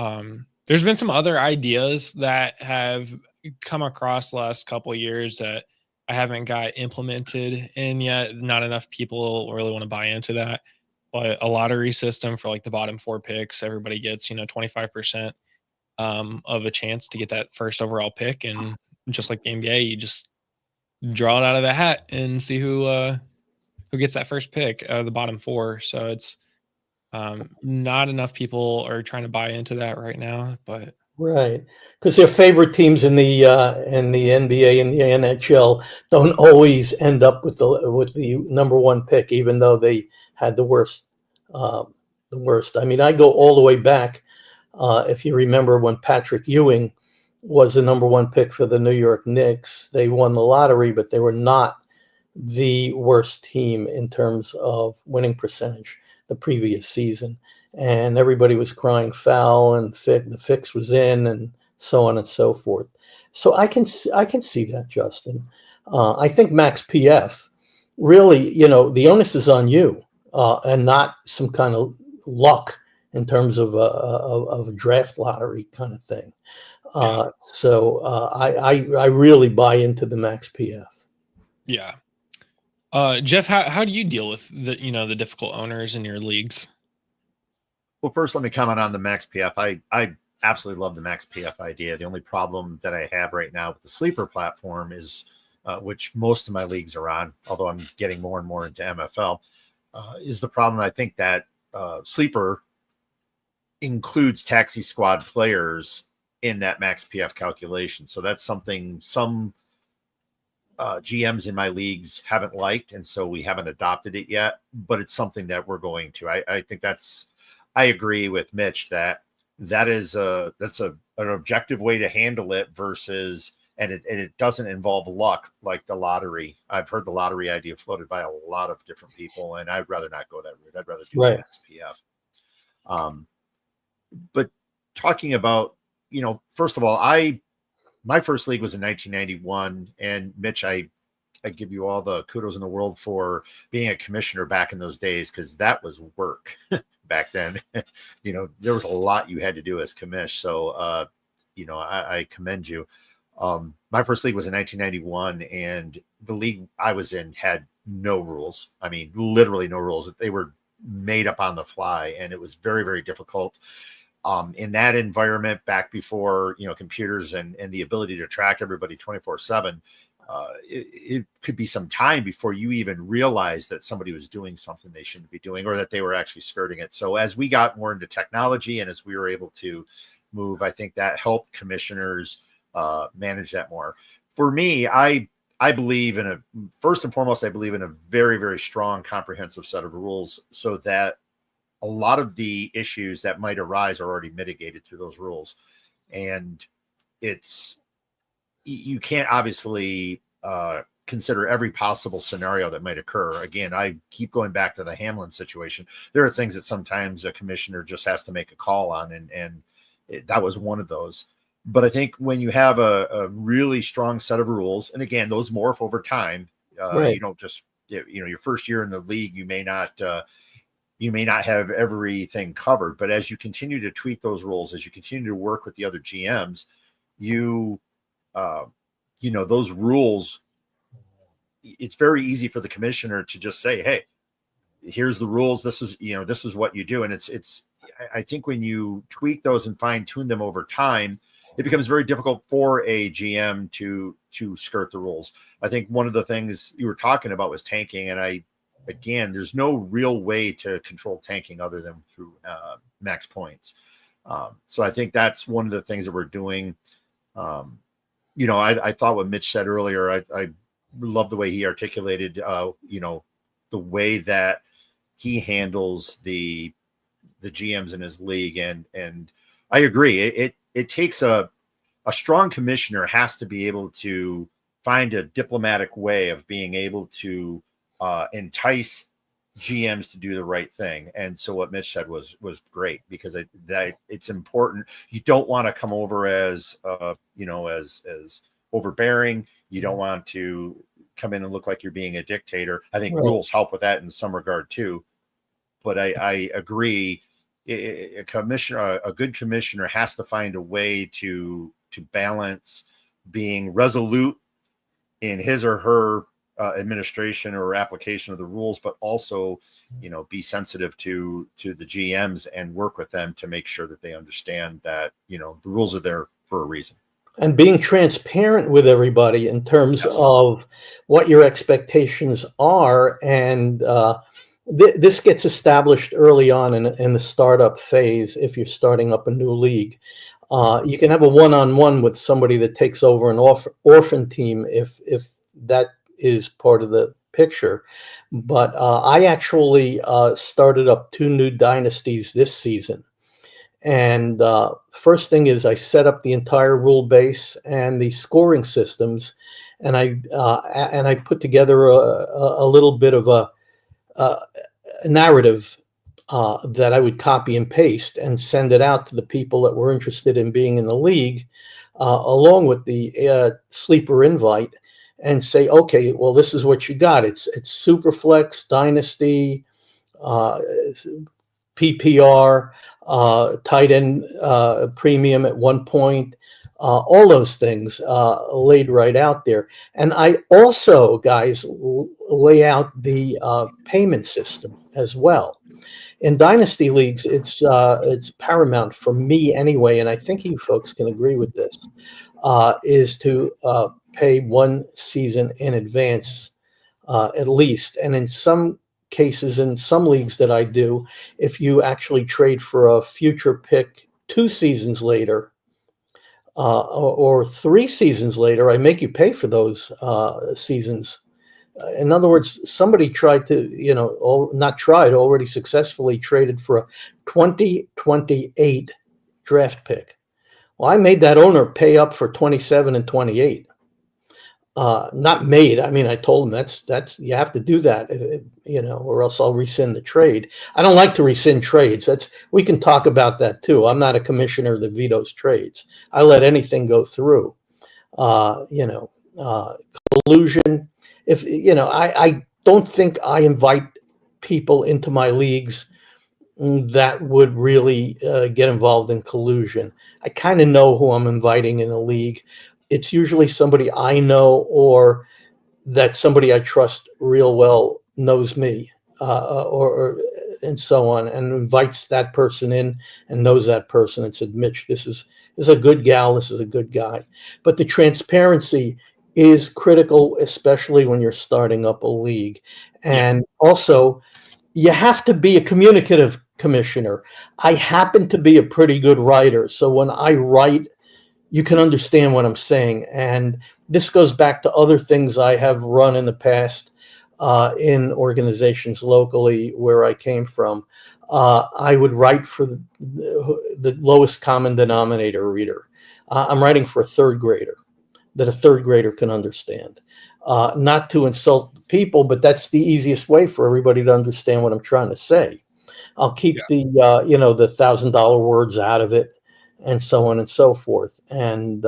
There's been some other ideas that have come across the last couple of years that I haven't got implemented in yet. Not enough people really want to buy into that. But a lottery system for like the bottom 4 picks, everybody gets 25% of a chance to get that first overall pick, and just like the NBA, you just draw it out of the hat and see who gets that first pick out of the bottom 4. So it's not enough people are trying to buy into that right now, but Right, because their favorite teams in the NBA and the NHL don't always end up with the number 1 pick, even though they had the worst. I mean, I go all the way back. If you remember when Patrick Ewing was the number 1 pick for the New York Knicks, they won the lottery, but they were not the worst team in terms of winning percentage the previous season, and everybody was crying foul, and the fix was in, and so on and so forth. So I can see that, Justin. I think Max PF really, the onus is on you, and not some kind of luck in terms of a draft lottery kind of thing. I really buy into the Max PF. Yeah. Jeff, how do you deal with the difficult owners in your leagues? Well, first, let me comment on the Max PF. I absolutely love the Max PF idea. The only problem that I have right now with the Sleeper platform is, which most of my leagues are on, although I'm getting more and more into MFL, is the problem. I think that Sleeper includes taxi squad players in that Max PF calculation. So that's something some GMs in my leagues haven't liked, and so we haven't adopted it yet, but it's something that we're going to. I think I agree with Mitch that is an objective way to handle it versus, and it doesn't involve luck like the lottery. I've heard the lottery idea floated by a lot of different people, and I'd rather not go that route. I'd rather do Max PF. But talking about, first of all, my first league was in 1991, and Mitch, I give you all the kudos in the world for being a commissioner back in those days, because that was work back then. There was a lot you had to do as commish. So, I commend you. My first league was in 1991, and the league I was in had no rules. I mean, literally no rules. They were made up on the fly, and it was very, very difficult. In that environment back before, computers and the ability to track everybody 24/7, it could be some time before you even realized that somebody was doing something they shouldn't be doing, or that they were actually skirting it. So as we got more into technology and as we were able to move, I think that helped commissioners manage that more. For me, I believe first and foremost, I believe in a very, very strong, comprehensive set of rules, so that a lot of the issues that might arise are already mitigated through those rules. And you can't obviously consider every possible scenario that might occur. Again, I keep going back to the Hamlin situation. There are things that sometimes a commissioner just has to make a call on, and that was one of those. But I think when you have a really strong set of rules, and again, those morph over time, Right. you don't just, your first year in the league, you may not have everything covered, but as you continue to tweak those rules, as you continue to work with the other GMs, those rules, it's very easy for the commissioner to just say, hey, here's the rules. This is what you do. And I think when you tweak those and fine tune them over time, it becomes very difficult for a GM to skirt the rules. I think one of the things you were talking about was tanking. And again, there's no real way to control tanking other than through max points. So I think that's one of the things that we're doing. I thought what Mitch said earlier, I love the way he articulated, the way that he handles the GMs in his league. And I agree. It takes a strong commissioner has to be able to find a diplomatic way of being able to entice GMs to do the right thing. And so what Mitch said was great, because it's important. You don't want to come over as as overbearing. You don't want to come in and look like you're being a dictator. I think rules help with that in some regard too. But I agree. A good commissioner has to find a way to balance being resolute in his or her administration or application of the rules, but also, be sensitive to the GMs and work with them to make sure that they understand that, the rules are there for a reason. And being transparent with everybody in terms of what your expectations are. And this gets established early on in the startup phase. If you're starting up a new league, you can have a one-on-one with somebody that takes over an orphan team if that is part of the picture. But I actually started up 2 new dynasties this season. And first thing is I set up the entire rule base and the scoring systems, and I put together a little bit of a narrative that I would copy and paste and send it out to the people that were interested in being in the league, along with the sleeper invite, and say, okay, well, this is what you got. It's Superflex, Dynasty, PPR, tight end premium at one point, all those things laid right out there. And I also, guys, lay out the payment system as well. In dynasty leagues, it's paramount for me anyway, and I think you folks can agree with this, is to pay one season in advance at least. And in some cases, in some leagues that I do, if you actually trade for a future pick 2 seasons later, or 3 seasons later, I make you pay for those seasons. In other words, somebody tried to, not tried, already successfully traded for a 2028 draft pick. Well, I made that owner pay up for 27 and 28. Not made. I mean, I told him that's you have to do that, or else I'll rescind the trade. I don't like to rescind trades. We can talk about that too. I'm not a commissioner that vetoes trades. I let anything go through. Collusion. If I don't think I invite people into my leagues that would really get involved in collusion. I kind of know who I'm inviting in a league. It's usually somebody I know, or that somebody I trust real well knows me, or and so on, and invites that person in and knows that person and said, Mitch, this is a good gal, this is a good guy. But the transparency is critical, especially when you're starting up a league. And also, you have to be a communicative commissioner. I happen to be a pretty good writer, so when I write, you can understand what I'm saying. And this goes back to other things I have run in the past in organizations locally where I came from. I would write for the lowest common denominator reader. I'm writing for a third grader that a third grader can understand. Not to insult people, but that's the easiest way for everybody to understand what I'm trying to say. I'll keep the $1,000 words out of it, and so on and so forth. And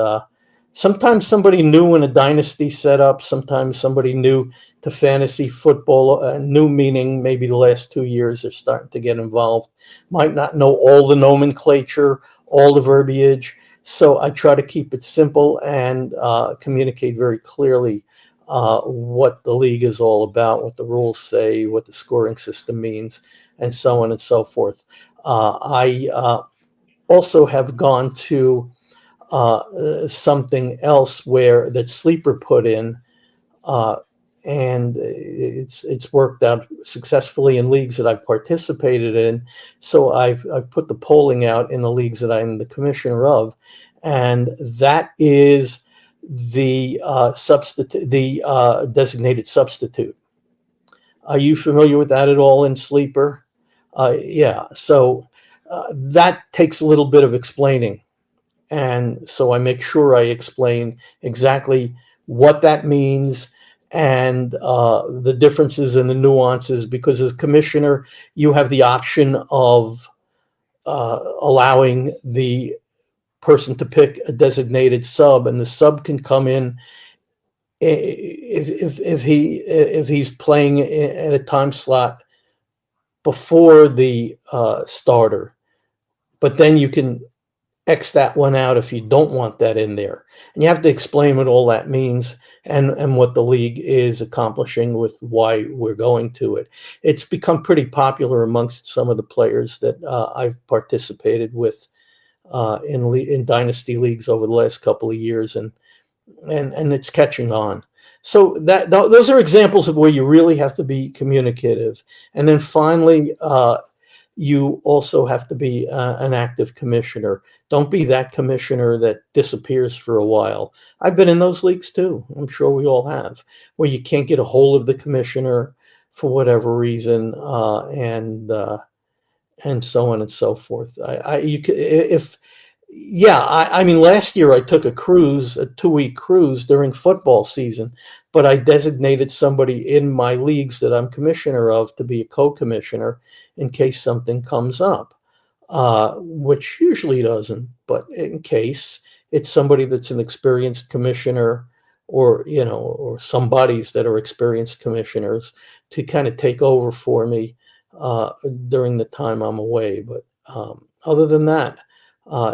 sometimes somebody new in a dynasty setup, sometimes somebody new to fantasy football, new meaning maybe the last 2 years they're starting to get involved, might not know all the nomenclature, all the verbiage. So I try to keep it simple and communicate very clearly what the league is all about, what the rules say, what the scoring system means, and so on and so forth. I also have gone to something else where that Sleeper put in, and it's worked out successfully in leagues that I've participated in. So I've put the polling out in the leagues that I'm the commissioner of, and that is the substitute, the designated substitute. Are you familiar with that at all in Sleeper? Yeah. So that takes a little bit of explaining. And so I make sure I explain exactly what that means and the differences and the nuances, because as commissioner, you have the option of allowing the person to pick a designated sub, and the sub can come in if he's playing at a time slot before the starter, but then you can X that one out if you don't want that in there. And you have to explain what all that means and what the league is accomplishing with why we're going to it. It's become pretty popular amongst some of the players that I've participated with in dynasty leagues over the last couple of years, and it's catching on. So those are examples of where you really have to be communicative. And then finally, you also have to be an active commissioner. Don't be that commissioner that disappears for a while. I've been in those leagues too. I'm sure we all have, where you can't get a hold of the commissioner for whatever reason, and and so on and so forth. I mean, last year I took a 2-week cruise during football season, but I designated somebody in my leagues that I'm commissioner of to be a co-commissioner in case something comes up, which usually doesn't, but in case it's somebody that's an experienced commissioner, or or some bodies that are experienced commissioners to kind of take over for me during the time I'm away. But other than that,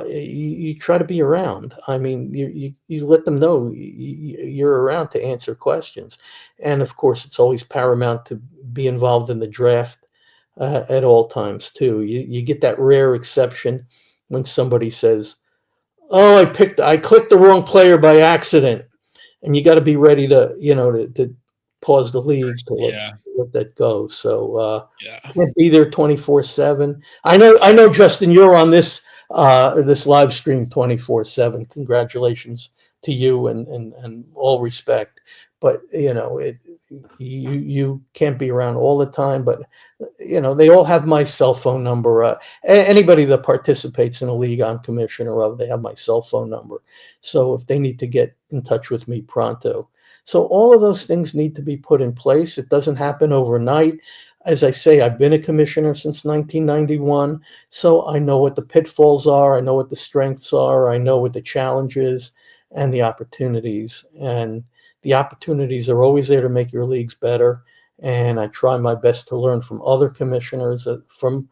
you try to be around. I mean, you let them know you're around to answer questions. And of course, it's always paramount to be involved in the draft at all times, too. You get that rare exception when somebody says, "Oh, I clicked the wrong player by accident." And you got to be ready to, to pause the league to let that go. So can't be there 24/7. I know, Justin, you're on this live stream 24/7. Congratulations to you and all respect. But you can't be around all the time. But they all have my cell phone number. Anybody that participates in a league I'm commissioner of, they have my cell phone number. So if they need to get in touch with me pronto. So all of those things need to be put in place. It doesn't happen overnight. As I say, I've been a commissioner since 1991, so I know what the pitfalls are, I know what the strengths are, I know what the challenges and the opportunities. And the opportunities are always there to make your leagues better. And I try my best to learn from other commissioners, from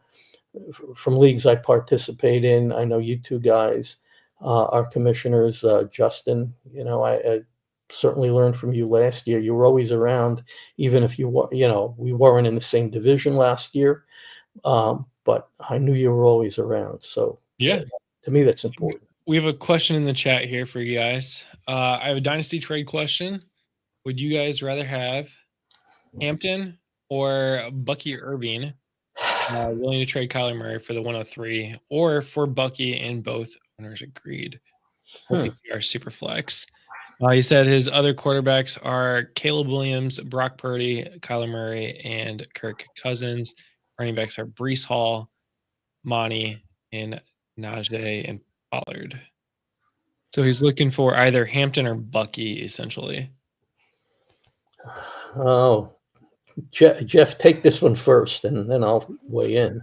leagues I participate in. I know you two guys are commissioners. Justin, I certainly learned from you last year. You were always around, even if we weren't in the same division last year, but I knew you were always around. So to me, that's important. We have a question in the chat here for you guys. I have a dynasty trade question. Would you guys rather have Hampton or Bucky Irving willing to trade Kyler Murray for the 103, or for Bucky, and both owners agreed? PPR super flex. He said his other quarterbacks are Caleb Williams, Brock Purdy, Kyler Murray, and Kirk Cousins. Running backs are Breece Hall, Monty, and Najee and Pollard. So he's looking for either Hampton or Bucky, essentially. Oh, Jeff, take this one first, and then I'll weigh in.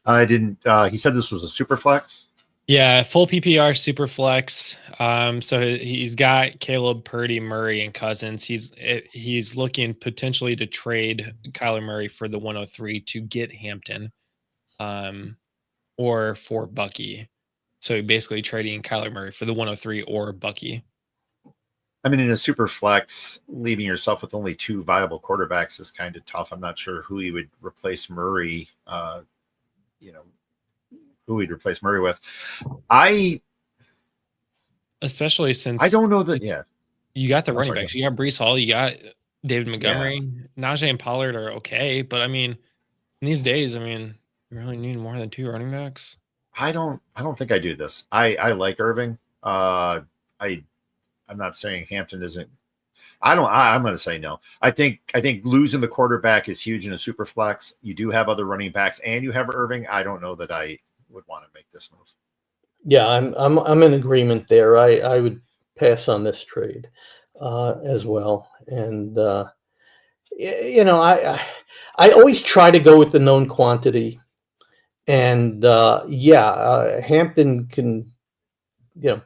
I didn't. He said this was a super flex. Yeah, full PPR super flex. So he's got Caleb, Purdy, Murray, and Cousins. He's looking potentially to trade Kyler Murray for the 103 to get Hampton, or for Bucky. So basically trading Kyler Murray for the 103 or Bucky. I mean, in a super flex, leaving yourself with only two viable quarterbacks is kind of tough. I'm not sure who he would replace Murray. Who he'd replace Murray with. Especially since I don't know that. Yeah, you got the running backs. You got Breece Hall. You got David Montgomery. Najee and Pollard are okay, but I mean, in these days, I mean, you really need more than two running backs. I don't think I do this. I like Irving. I'm not saying Hampton isn't. I'm going to say no. I think losing the quarterback is huge in a super flex. You do have other running backs, and you have Irving. I don't know that I would want to make this move. Yeah, I'm in agreement there. I would pass on this trade as well. And I always try to go with the known quantity. And Hampton can.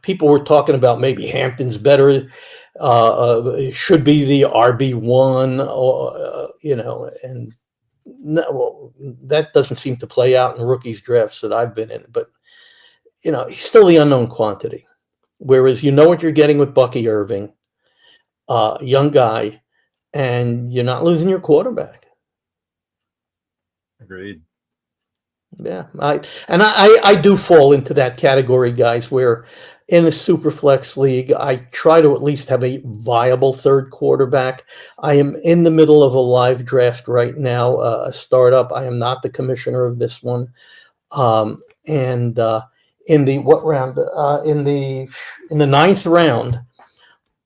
People were talking about maybe Hampton's better, should be the RB1, or and that doesn't seem to play out in rookies drafts that I've been in. But he's still the unknown quantity. Whereas what you're getting with Bucky Irving, young guy, and you're not losing your quarterback. Agreed. Yeah, I do fall into that category, guys, where in a super flex league, I try to at least have a viable third quarterback. I am in the middle of a live draft right now, a startup. I am not the commissioner of this one. And in the what round? In the 9th round,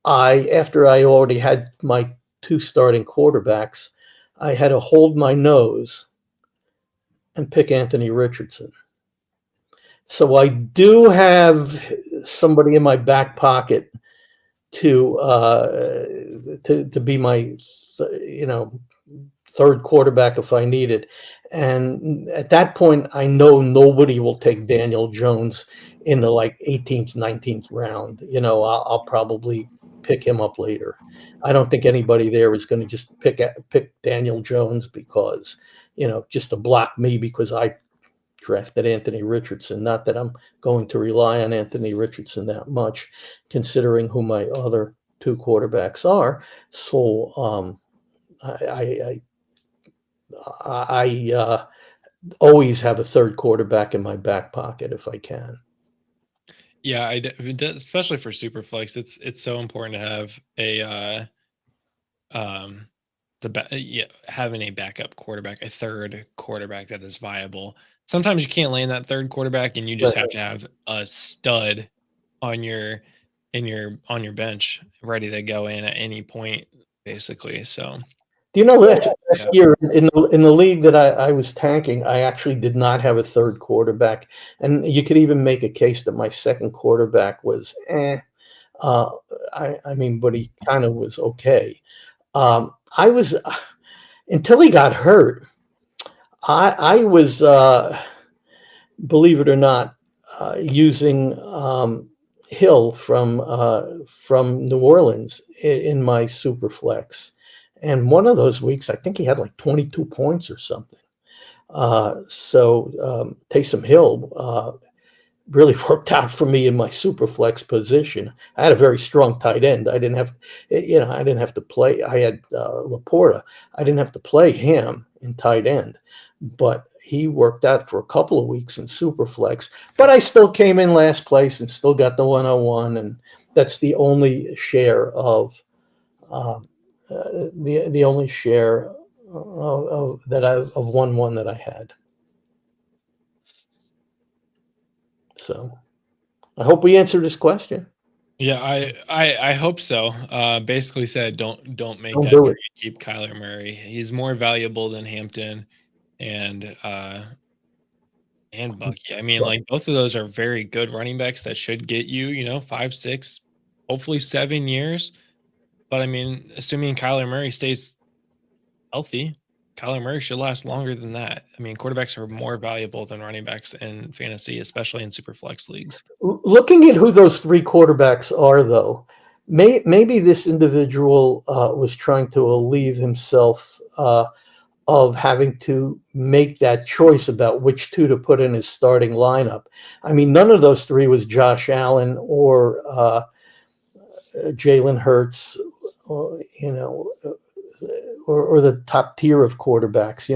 after I already had my two starting quarterbacks, I had to hold my nose and pick Anthony Richardson. So I do have somebody in my back pocket to be my third quarterback if I need it. And at that point, I know nobody will take Daniel Jones in the 18th, 19th round. I'll probably pick him up later. I don't think anybody there is going to just pick Daniel Jones because, just to block me because I drafted Anthony Richardson. Not that I'm going to rely on Anthony Richardson that much, considering who my other two quarterbacks are. So I always have a third quarterback in my back pocket if I can. Yeah, especially for Superflex, it's so important to have having a backup quarterback, a third quarterback that is viable. Sometimes you can't land that third quarterback, and you just have to have a stud on your bench ready to go in at any point, basically. So, do you know last year in the league that I was tanking, I actually did not have a third quarterback, and you could even make a case that my second quarterback was but he kind of was okay. I was until he got hurt. I was, believe it or not, using Hill from New Orleans in my Superflex, and one of those weeks I think he had 22 points or something. So Taysom Hill really worked out for me in my Superflex position. I had a very strong tight end. I didn't have to play. I had Laporta. I didn't have to play him in tight end, but he worked out for a couple of weeks in Superflex. But I still came in last place and still got the 101, and that's the only share of the only share of 1-1 that I had. So I hope we answered this question. Yeah, I hope so. Basically said, don't make Don't that do trade. it. Keep Kyler Murray. He's more valuable than Hampton and Bucky. I mean, both of those are very good running backs that should get you, 5, 6, hopefully 7 years. But I mean, assuming Kyler Murray stays healthy, Kyler Murray should last longer than that. I mean, quarterbacks are more valuable than running backs in fantasy, especially in super flex leagues. Looking at who those three quarterbacks are, though, maybe this individual was trying to alleviate himself of having to make that choice about which two to put in his starting lineup. I mean, none of those three was Josh Allen or Jalen Hurts, or the top tier of quarterbacks.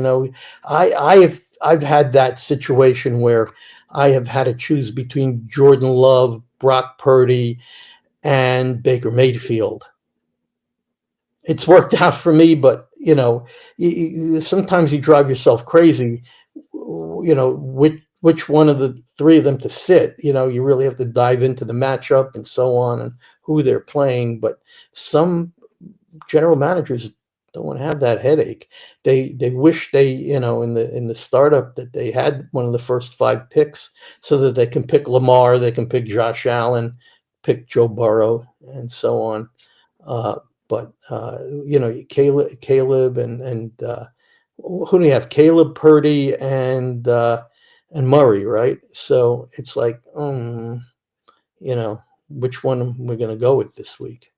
I've had that situation where I have had to choose between Jordan Love, Brock Purdy, and Baker Mayfield. It's worked out for me, but sometimes you drive yourself crazy. Which one of the three of them to sit? You really have to dive into the matchup and so on, and who they're playing. But some general managers don't want to have that headache. They wish they, in the startup that they had one of the first 5 picks so that they can pick Lamar, they can pick Josh Allen, pick Joe Burrow, and so on. But Caleb and who do you have? Caleb, Purdy, and Murray, right? So it's like, which one am we going to go with this week?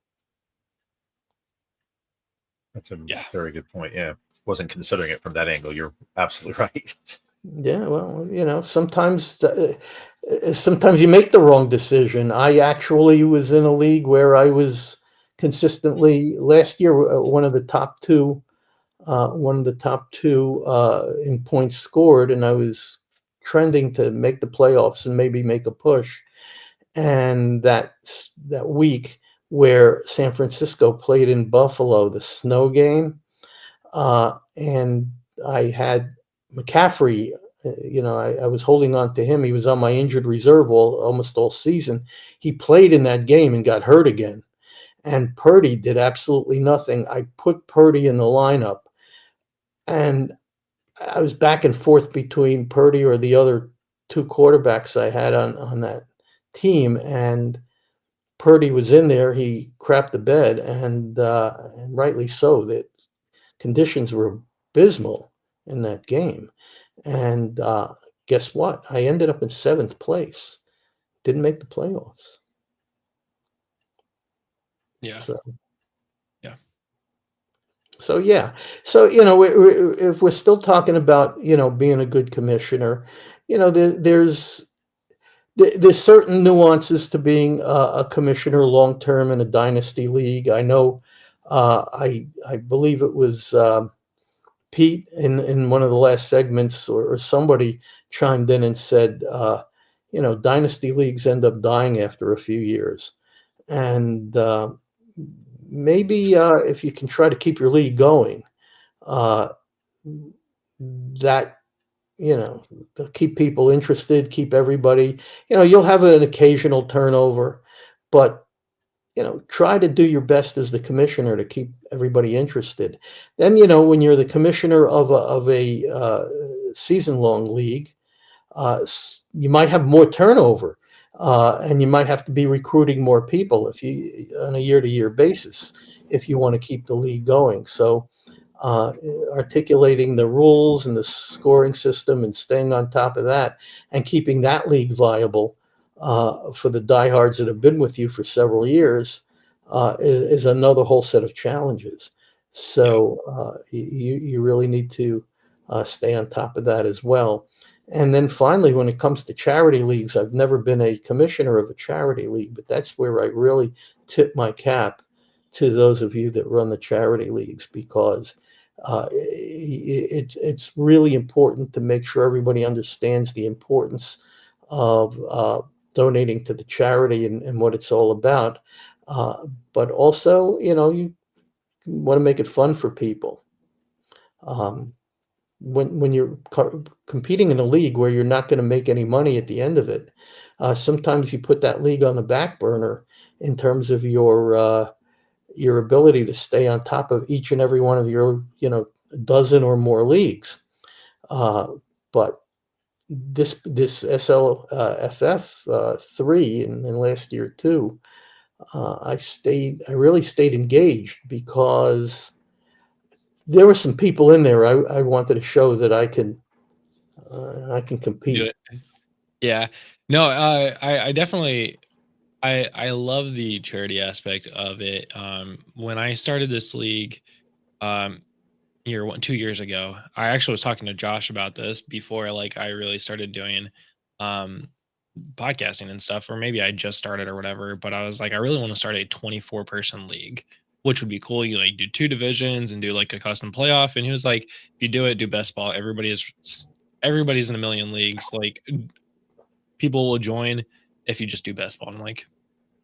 That's a very good point. Yeah. Wasn't considering it from that angle. You're absolutely right. Yeah. Well, sometimes you make the wrong decision. I actually was in a league where I was consistently last year one of the top two in points scored, and I was trending to make the playoffs and maybe make a push. And that week where San Francisco played in Buffalo, the snow game, and I had McCaffrey. I was holding on to him. He was on my injured reserve almost all season. He played in that game and got hurt again. And Purdy did absolutely nothing. I put Purdy in the lineup, and I was back and forth between Purdy or the other two quarterbacks I had on that team, and Purdy was in there. He crapped the bed, and rightly so. That conditions were abysmal in that game, and guess what? I ended up in 7th place. Didn't make the playoffs. Yeah. So, Yeah. so yeah. So, if we're still talking about, being a good commissioner, there's certain nuances to being a commissioner long term in a dynasty league. I know, I believe it was Pete in one of the last segments, or somebody chimed in and said, dynasty leagues end up dying after a few years, and maybe if you can try to keep your league going, uh, that to keep people interested, keep everybody, you'll have an occasional turnover, but try to do your best as the commissioner to keep everybody interested. Then, when you're the commissioner of a season long league, you might have more turnover, and you might have to be recruiting more people if you on a year-to-year basis if you want to keep the league going. So, articulating the rules and the scoring system and staying on top of that and keeping that league viable for the diehards that have been with you for several years is another whole set of challenges. So you really need to stay on top of that as well. And then finally, when it comes to charity leagues, I've never been a commissioner of a charity league, but that's where I really tip my cap to those of you that run the charity leagues, because it's really important to make sure everybody understands the importance of donating to the charity and what it's all about. But also, you want to make it fun for people. When you're competing in a league where you're not going to make any money at the end of it, sometimes you put that league on the back burner in terms of your ability to stay on top of each and every one of your, dozen or more leagues. But this SLFF 3 and last year too, I really stayed engaged because there were some people in there I wanted to show that I can Do compete. it. Yeah. No, I definitely I love the charity aspect of it. When I started this league, um, 2 years ago, I actually was talking to Josh about this before, like, I really started doing um podcasting and stuff, or maybe I just started or whatever. But I was like, I really want to start a 24 person league, which would be cool. You like do 2 divisions and do like a custom playoff. And he was like, if you do it, do best ball. Everybody's in a million leagues. Like, people will join if you just do best ball. I'm like,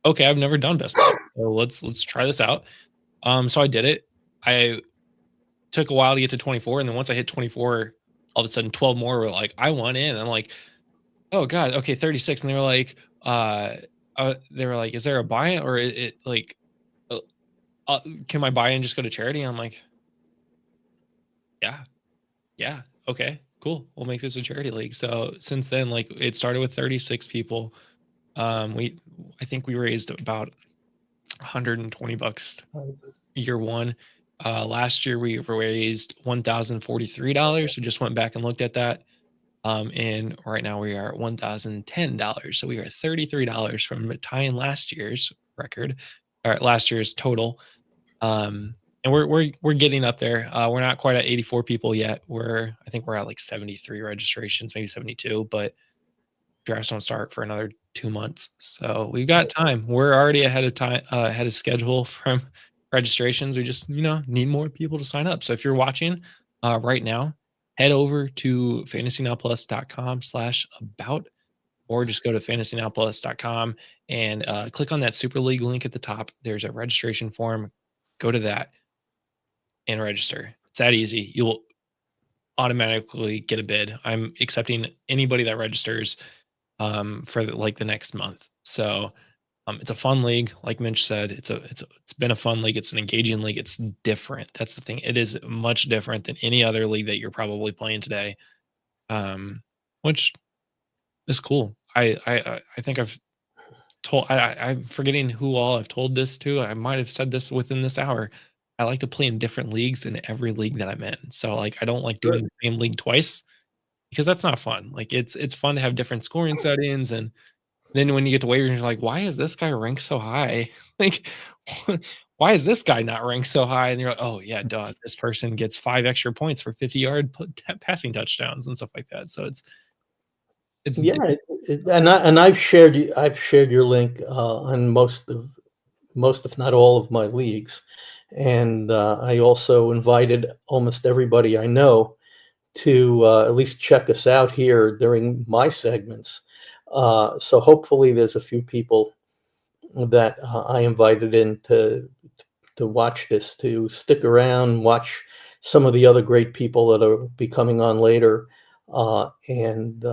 okay, I've never done best ball, so let's try this out. So I did it. I took a while to get to 24, and then once I hit 24, all of a sudden 12 more were like, I want in. And I'm like, oh god, okay, 36. And they were like, is there a buy-in, or like, uh, can my buy-in just go to charity? And I'm like, yeah, okay, cool, we'll make this a charity league. So since then, like, it started with 36 people. I think we raised about $120 year one. Last year we raised $1,043. So just went back and looked at that. And right now we are at $1,010. So we are $33 from tying last year's record, or last year's total. And we're getting up there. We're not quite at 84 people yet. I think we're at like 73 registrations, maybe 72, but drafts don't start for another 2 months. So we've got time. We're already ahead of schedule from registrations. We just, need more people to sign up. So if you're watching right now, head over to fantasynowplus.com/about, or just go to fantasynowplus.com and click on that Super League link at the top. There's a registration form. Go to that and register. It's that easy. You'll automatically get a bid. I'm accepting anybody that registers for the next month. So It's a fun league, like Minch said. It's been a fun league. It's an engaging league. It's different. That's the thing. It is much different than any other league that you're probably playing today, which is cool. I think I've told. I'm forgetting who all I've told this to. I might have said this within this hour. I like to play in different leagues in every league that I'm in. So like I don't like doing the same league twice because that's not fun. Like it's fun to have different scoring settings, and then when you get to waivers, you're like, why is this guy ranked so high? Like, why is this guy not ranked so high? And you're like, oh yeah, duh. This person gets 5 extra points for 50-yard passing touchdowns and stuff like that. So it's Yeah, and I've shared your link on most, if not all, of my leagues, and I also invited almost everybody I know to at least check us out here during my segments. So hopefully, there's a few people that I invited in to watch this, to stick around, watch some of the other great people that will be coming on later, and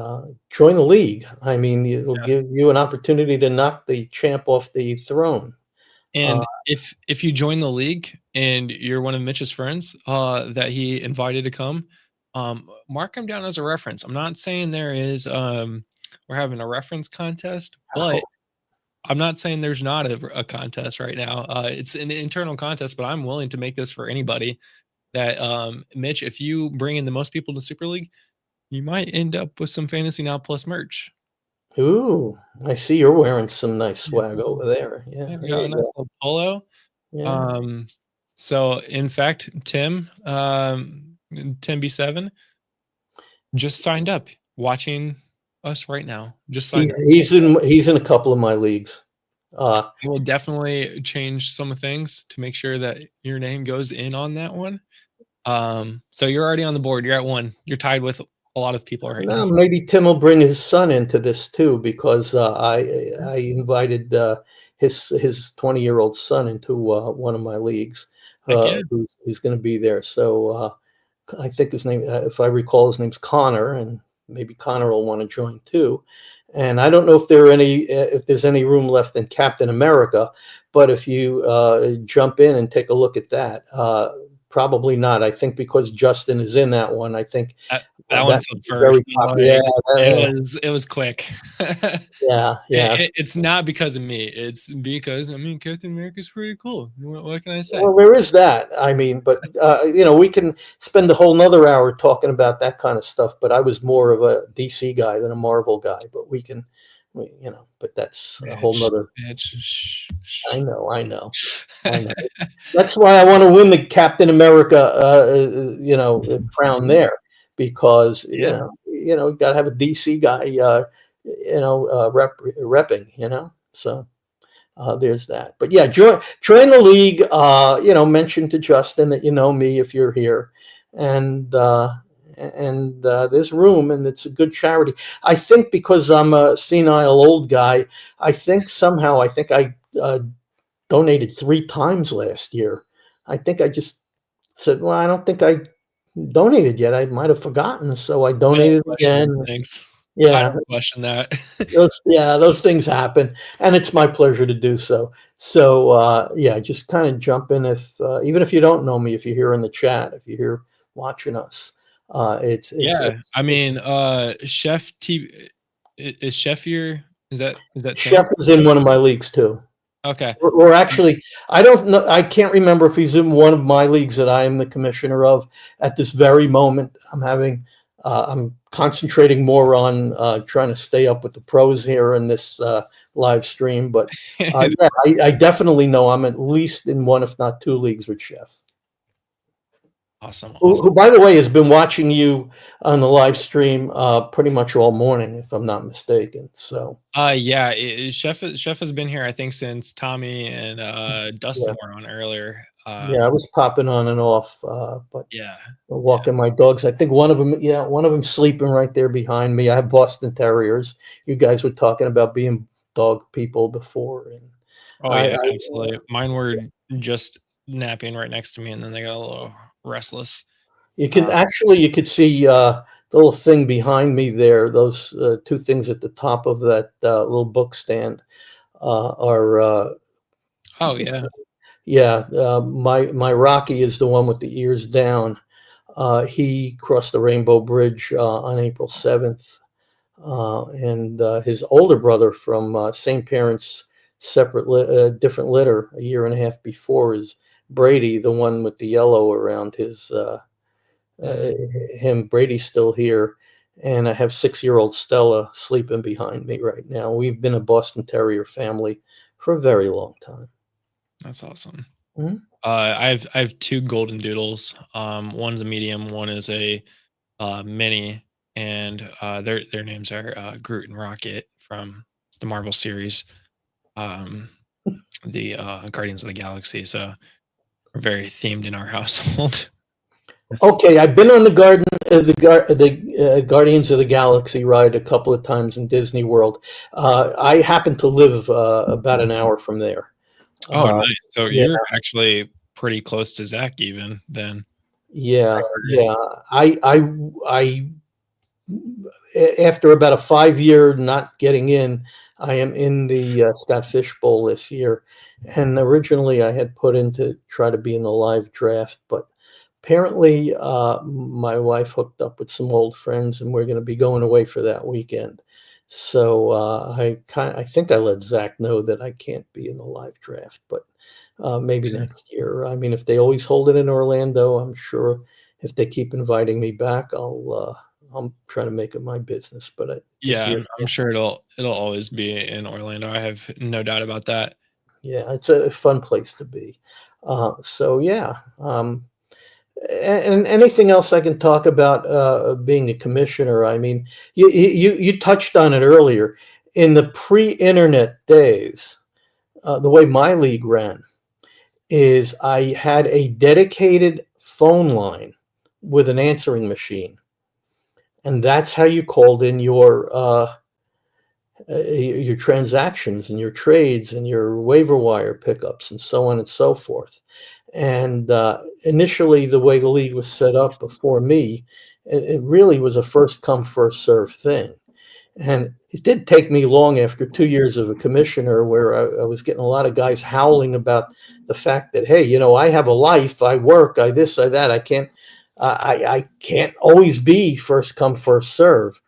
join the league. I mean, it'll give you an opportunity to knock the champ off the throne. And if you join the league and you're one of Mitch's friends that he invited to come, mark him down as a reference. I'm not saying there is we're having a reference contest, but I'm not saying there's not a contest right now. It's an internal contest, but I'm willing to make this for anybody. That Mitch, if you bring in the most people to Super League, you might end up with some Fantasy Now Plus merch. Ooh, I see you're wearing some nice swag over there. Yeah, I've there got a you nice go. little polo. Yeah. So in fact, Tim, Tim B7 just signed up, watching us right now. Just signed up. He's in a couple of my leagues. I will definitely change some things to make sure that your name goes in on that one. So you're already on the board. You're at 1. You're tied with a lot of people right now. No, maybe Tim will bring his son into this too, because I invited his 20-year-old son into one of my leagues, Heck yeah. who's going to be there. So I think his name, if I recall, his name's Connor, and maybe Connor will want to join too. And I don't know if there's any room left in Captain America, but if you jump in and take a look at that, probably not. I think because Justin is in that one. I think that one flipped first. It was quick. Yeah. It's not because of me. It's because Captain America's pretty cool. What can I say? Well, there is that. I mean, but we can spend the whole nother hour talking about that kind of stuff. But I was more of a DC guy than a Marvel guy. But but that's a whole nother. I know. That's why I want to win the Captain America, crown there, because you got to have a DC guy, repping, So there's that. But yeah, join the league. Mention to Justin that you know me if you're here, and there's room, and it's a good charity. I think because I'm a senile old guy, I think I donated 3 times last year. I think I just said, well, I don't think I donated yet. I might have forgotten, so I donated again. Thanks. Yeah, I don't question that. those things happen, and it's my pleasure to do so. So just kind of jump in if even if you don't know me, if you're here in the chat, if you're here watching us, Chef T is Chef here? Is that Chef is in one of my leagues too. Okay. Or actually, I don't know. I can't remember if he's in one of my leagues that I am the commissioner of at this very moment. I'm concentrating more on trying to stay up with the pros here in this live stream. But I definitely know I'm at least in one, if not 2 leagues with Chef. Awesome. Who, by the way, has been watching you on the live stream pretty much all morning, if I'm not mistaken. So Chef has been here, I think, since Tommy and Dustin were on earlier. I was popping on and off, but walking my dogs. I think one of them sleeping right there behind me. I have Boston Terriers. You guys were talking about being dog people before, and absolutely. Mine were just napping right next to me, and then they got a little restless. You could see the little thing behind me there. Those 2 things at the top of that little book stand. Our Oh yeah. yeah, my Rocky is the one with the ears down. He crossed the Rainbow Bridge on April 7th. And his older brother from same parents, different litter, a year and a half before, is Brady, the one with the yellow around him. Brady's still here. And I have 6-year-old Stella sleeping behind me right now. We've been a Boston Terrier family for a very long time. That's awesome. Mhm. I have 2 golden doodles. One's a medium, one is a mini, and their names are Groot and Rocket from the Marvel series, the Guardians of the Galaxy. So we're very themed in our household. Okay, I've been on the Guardians of the Galaxy ride a couple of times in Disney World. I happen to live about an hour from there. Oh, nice. So Yeah, you're actually pretty close to Zach even then. yeah, yeah. I after about a 5-year not getting in, I am in the Scott Fish Bowl this year. And originally I had put in to try to be in the live draft, but apparently my wife hooked up with some old friends and we're going to be going away for that weekend. So I think I let Zach know that I can't be in the live draft, but maybe next year. I mean, if they always hold it in Orlando, I'm sure if they keep inviting me back, I'll try to make it my business. But this Yeah, year, I'm sure it'll always be in Orlando. I have no doubt about that. yeah, it's a fun place to be. So yeah. And anything else I can talk about being a commissioner? I mean, you touched on it earlier. In the pre-internet days, the way my league ran is I had a dedicated phone line with an answering machine, and that's how you called in your transactions and your trades and your waiver wire pickups and so on and so forth. And initially, the way the league was set up before me, it really was a first come, first serve thing. And it did take me long after 2 years of a commissioner where I was getting a lot of guys howling about the fact that, hey, I have a life, I work, I this, I that, I can't always be first come, first serve.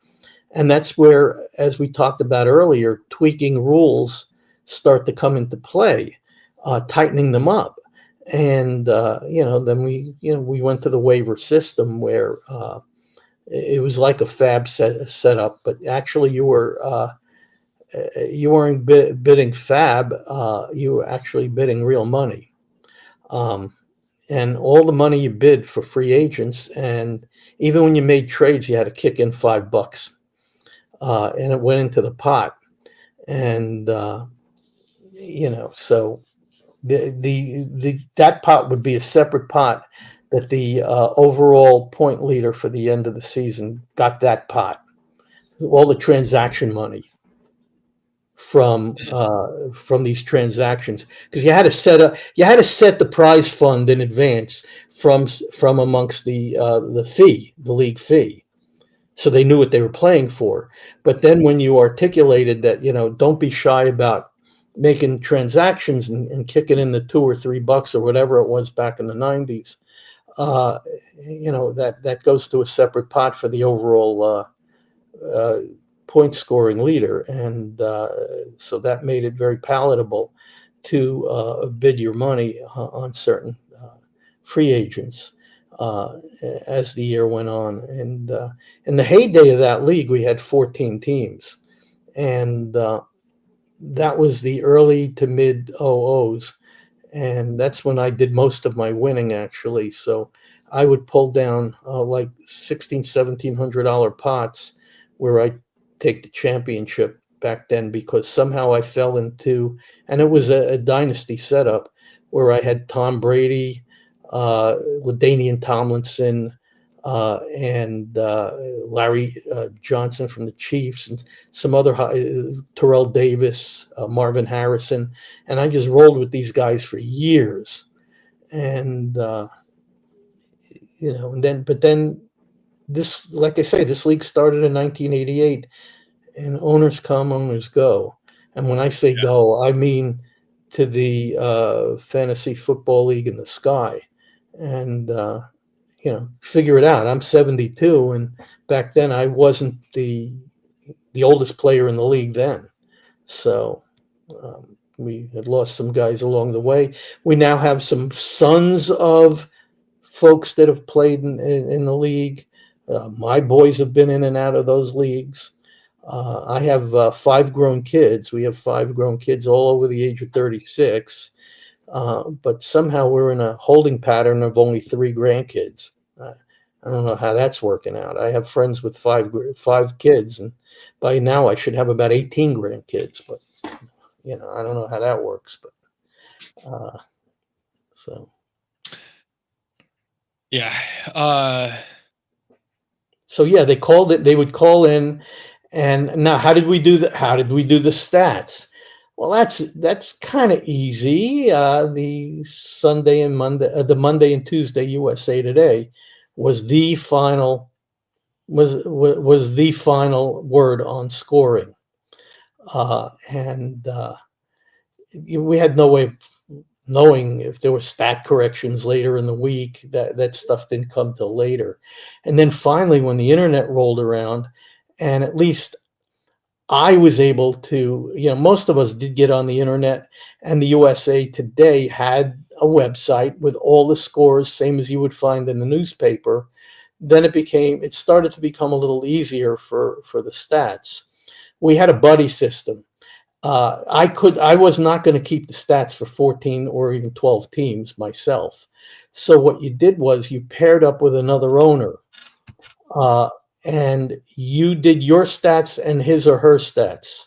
And that's where, as we talked about earlier, tweaking rules start to come into play, tightening them up. And, then we went to the waiver system where it was like a fab setup, but actually you weren't bidding fab, you were actually bidding real money. And all the money you bid for free agents, and even when you made trades, you had to kick in $5. And it went into the pot. And so that pot would be a separate pot that the overall point leader for the end of the season got that pot, all the transaction money from these transactions, because you had to set the prize fund in advance from amongst the league fee, so they knew what they were playing for. But then when you articulated that, don't be shy about making transactions and kicking in the $2 or $3 or whatever it was back in the 90s, that goes to a separate pot for the overall point scoring leader. And so that made it very palatable to bid your money on certain free agents as the year went on. And in the heyday of that league, we had 14 teams. And that was the early to mid 00s. And that's when I did most of my winning, actually. So I would pull down like $1,600, $1,700 pots where I take the championship back then, because somehow I fell into, and it was a dynasty setup where I had Tom Brady, LaDainian Tomlinson, and Larry Johnson from the Chiefs, and some other Terrell Davis, Marvin Harrison, and I just rolled with these guys for years. And but then this, like I say, this league started in 1988, and owners come, owners go. And when I say go, I mean to the fantasy football league in the sky. And figure it out. I'm 72, and back then I wasn't the oldest player in the league then. So we had lost some guys along the way. We now have some sons of folks that have played in the league. My boys have been in and out of those leagues. I have 5 grown kids. We have 5 grown kids all over the age of 36. But somehow we're in a holding pattern of only 3 grandkids. I don't know how that's working out. I have friends with 5 kids, and by now I should have about 18 grandkids. But I don't know how that works. But so Yeah. So yeah, they called it. They would call in, and now how did we do that? How did we do the stats? Well, that's kind of easy. The Sunday and Monday, the Monday and Tuesday USA Today was the final was the final word on scoring, and we had no way of knowing if there were stat corrections later in the week. That stuff didn't come till later. And then finally, when the internet rolled around, and at least I was able to, most of us did get on the internet, and the USA Today had a website with all the scores, same as you would find in the newspaper. Then it started to become a little easier for the stats. We had a buddy system. I was not going to keep the stats for 14 or even 12 teams myself. So what you did was you paired up with another owner, and you did your stats and his or her stats,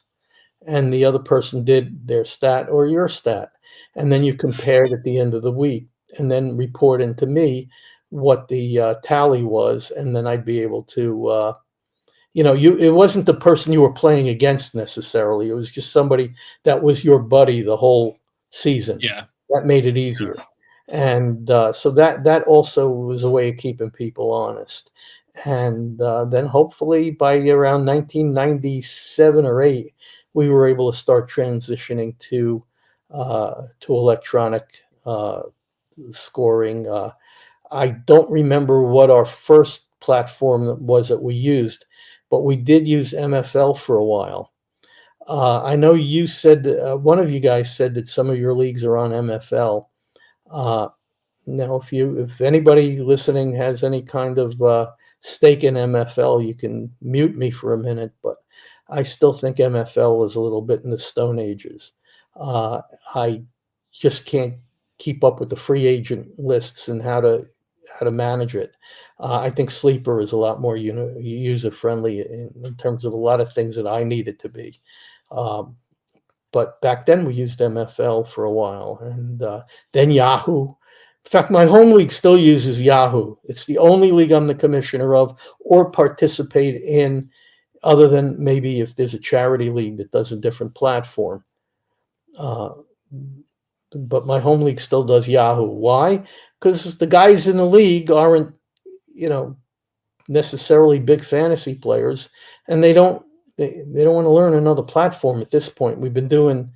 and the other person did their stat or your stat, and then you compared at the end of the week, and then report into me what the tally was, and then I'd be able to. It wasn't the person you were playing against necessarily. It was just somebody that was your buddy the whole season. Yeah. That made it easier. And so that also was a way of keeping people honest. And then hopefully by around 1997 or 8, we were able to start transitioning to electronic scoring. I don't remember what our first platform was that we used, but we did use MFL for a while. I know you said one of you guys said that some of your leagues are on MFL. Now, if anybody listening has any kind of stake in MFL, you can mute me for a minute. But I still think MFL is a little bit in the Stone Ages. I just can't keep up with the free agent lists and how to manage it. I think Sleeper is a lot more user friendly in terms of a lot of things that I need it to be. But back then we used MFL for a while, and then Yahoo. In fact, my home league still uses Yahoo. It's the only league I'm the commissioner of or participate in, other than maybe if there's a charity league that does a different platform. But my home league still does Yahoo. Why? Because the guys in the league aren't, necessarily big fantasy players, and they don't want to learn another platform at this point. We've been doing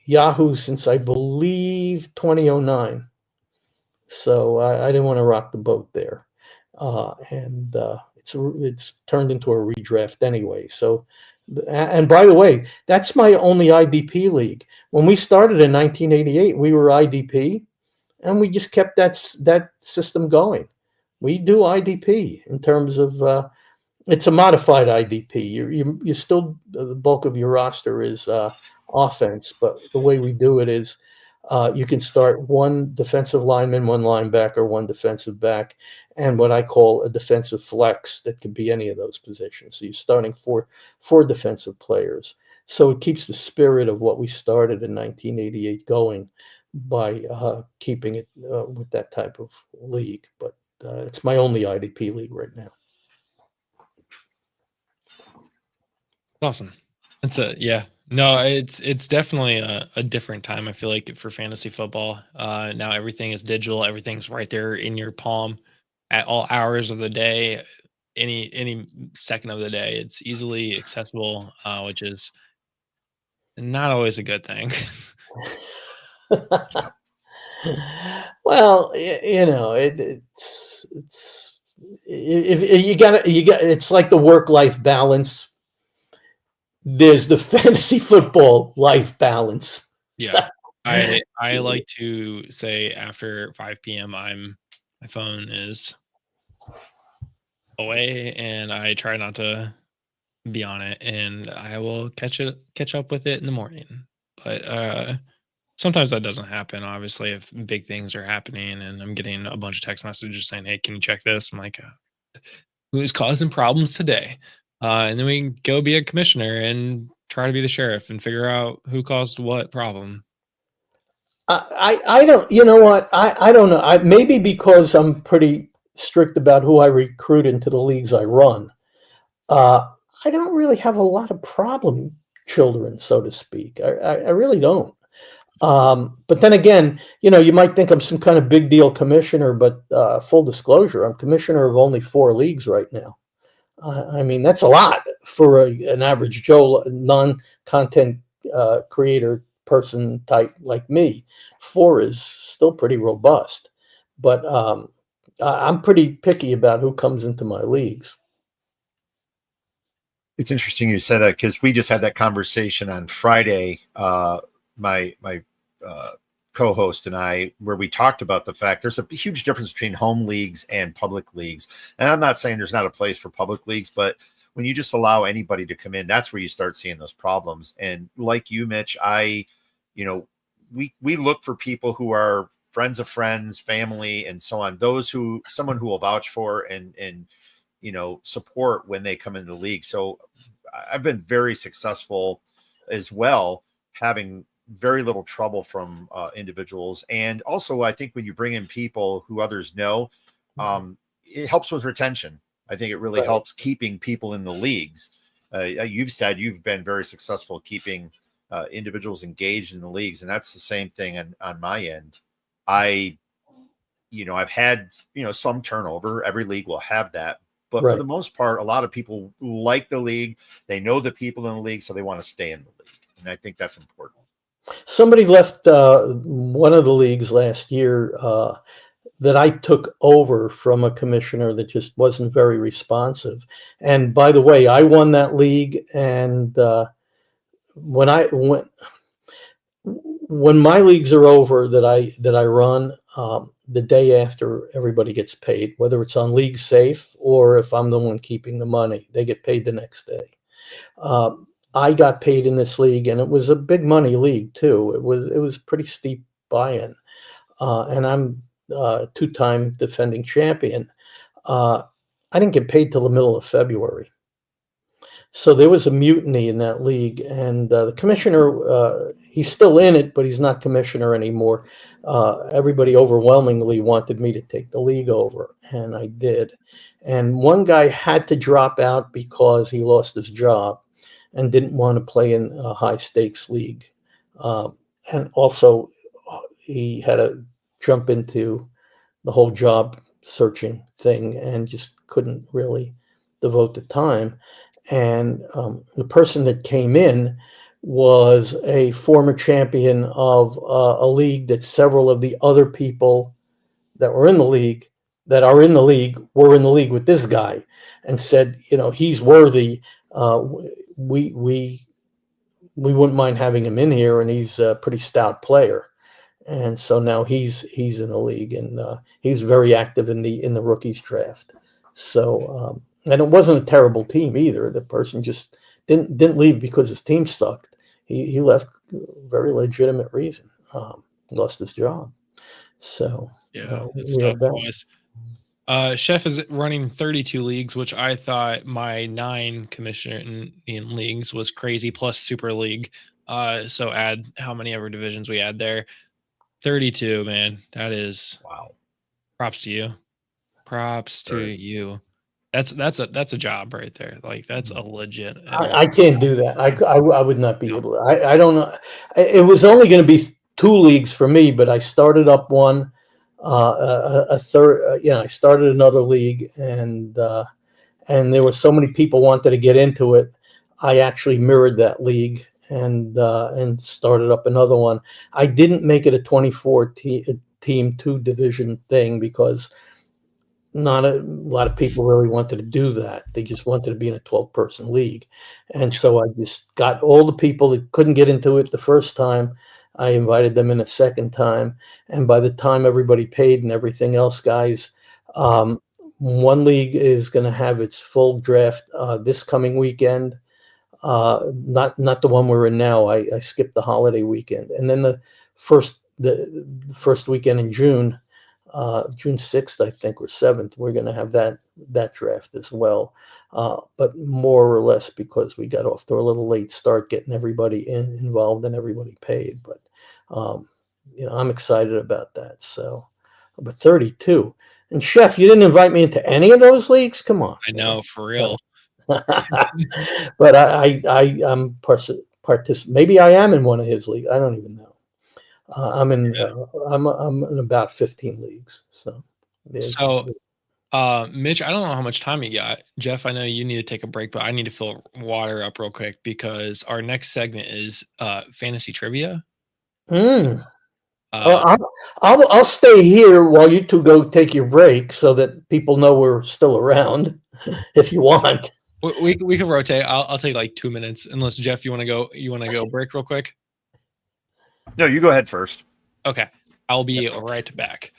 Yahoo since I believe 2009. So I didn't want to rock the boat there. And it's turned into a redraft anyway. So, and by the way, that's my only IDP league. When we started in 1988, we were IDP, and we just kept that system going. We do IDP in terms of it's a modified IDP. You still, the bulk of your roster is offense, but the way we do it is you can start one defensive lineman, one linebacker, one defensive back, and what I call a defensive flex that could be any of those positions. So you're starting four defensive players. So it keeps the spirit of what we started in 1988 going by keeping it with that type of league. But it's my only IDP league right now. Awesome. It's definitely a different time. I feel like for fantasy football, now everything is digital. Everything's right there in your palm at all hours of the day, any second of the day. It's easily accessible, which is not always a good thing. Well, it's if you got it's like the work-life balance. There's the fantasy football life balance. Yeah. I like to say after 5 p.m. my phone is away and I try not to be on it, and I will catch up with it in the morning. But sometimes that doesn't happen. Obviously, if big things are happening and I'm getting a bunch of text messages saying, "Hey, can you check this?" I'm like, "Who's causing problems today?" And then we go be a commissioner and try to be the sheriff and figure out who caused what problem. I don't, you know what? I don't know. Maybe because I'm pretty strict about who I recruit into the leagues I run. I don't really have a lot of problem children, so to speak. I really don't. But then again, you might think I'm some kind of big deal commissioner, but full disclosure, I'm commissioner of only 4 leagues right now. I mean, that's a lot for an average Joe, non-content creator person type like me. 4 is still pretty robust, but I'm pretty picky about who comes into my leagues. It's interesting you said that because we just had that conversation on Friday. My co-host and I, where we talked about the fact there's a huge difference between home leagues and public leagues. And I'm not saying there's not a place for public leagues, but when you just allow anybody to come in, that's where you start seeing those problems. And like you, Mitch, we look for people who are friends of friends, family, and so on. Someone who will vouch for and support when they come into the league. So I've been very successful as well, having very little trouble from individuals. And also, I think when you bring in people who others know, it helps with retention. I think it really helps keeping people in the leagues. You've said you've been very successful keeping individuals engaged in the leagues, and that's the same thing on my end. I've had some turnover. Every league will have that, but for the most part, a lot of people like the league. They know the people in the league, so they want to stay in the league, and I think that's important. Somebody left one of the leagues last year that I took over from a commissioner that just wasn't very responsive. And by the way, I won that league. And when my leagues are over that I run, the day after everybody gets paid, whether it's on League Safe or if I'm the one keeping the money, they get paid the next day. I got paid in this league, and it was a big money league too. It was pretty steep buy-in, and I'm 2-time defending champion. I didn't get paid till the middle of February, so there was a mutiny in that league, and the commissioner, he's still in it, but he's not commissioner anymore. Everybody overwhelmingly wanted me to take the league over, and I did. And one guy had to drop out because he lost his job and didn't want to play in a high stakes league. And also he had to jump into the whole job searching thing and just couldn't really devote the time. And the person that came in was a former champion of a league that several of the other people that were in the league were in the league with this guy, and said, he's worthy. We wouldn't mind having him in here, and he's a pretty stout player. And so now he's in the league, and he's very active in the rookies draft. So and it wasn't a terrible team either. The person just didn't leave because his team sucked. He left very legitimate reason. Lost his job. So Yeah, that's we tough, have that. boys. Chef is running 32 leagues, which I thought my 9 commissioning leagues was crazy, plus Super League. So add how many ever divisions we add there. 32, man. That is wow. Props to you. Props to you. That's a job right there. Like that's a legit. I can't do that. I would not be able to. I don't know. It was only going to be 2 leagues for me, but I started up one, a third. I started another league, and there were so many people wanted to get into it. I actually mirrored that league, and started up another one. I didn't make it a 24 team 2 division thing because not a lot of people really wanted to do that. They just wanted to be in a 12-person league. And so I just got all the people that couldn't get into it the first time. I invited them in a second time. And by the time everybody paid and everything else, guys, one league is going to have its full draft this coming weekend. Not the one we're in now. I skipped the holiday weekend. And then the first weekend in June, June 6th, I think, or 7th, we're going to have that draft as well. But more or less because we got off to a little late start getting everybody involved and everybody paid. But, I'm excited about that. So, but 32. And Chef, you didn't invite me into any of those leagues? Come on. I know, for real. But I'm maybe I am in one of his leagues. I don't even know. I'm in about 15 leagues. So, Mitch, I don't know how much time you got. Jeff, I know you need to take a break, but I need to fill water up real quick because our next segment is fantasy trivia. I'll stay here while you two go take your break so that people know we're still around if you want. We can rotate. I'll take like 2 minutes unless Jeff, you want to go break real quick. No, you go ahead first. Okay. I'll be right back.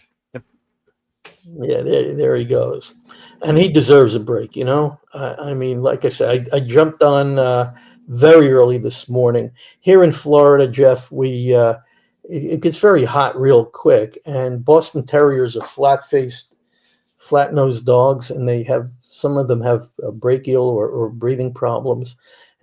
Yeah, there he goes. And he deserves a break, I mean, like I said, I jumped on very early this morning. Here in Florida, Jeff, it gets very hot real quick. And Boston Terriers are flat-faced, flat-nosed dogs, and some of them have brachial or breathing problems.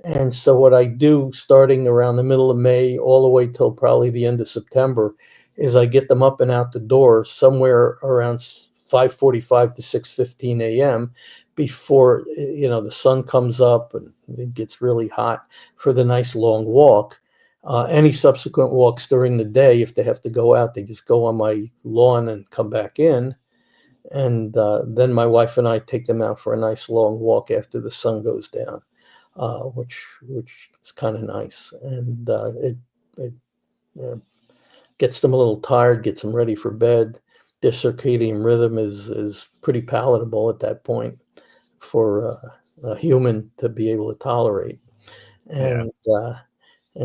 And so what I do starting around the middle of May all the way till probably the end of September is I get them up and out the door somewhere around 5:45 to 6:15 a.m. before the sun comes up and it gets really hot for the nice long walk. Any subsequent walks during the day, if they have to go out, they just go on my lawn and come back in. And then my wife and I take them out for a nice long walk after the sun goes down, which is kind of nice. And it gets them a little tired, gets them ready for bed. Their circadian rhythm is pretty palatable at that point for a human to be able to tolerate. And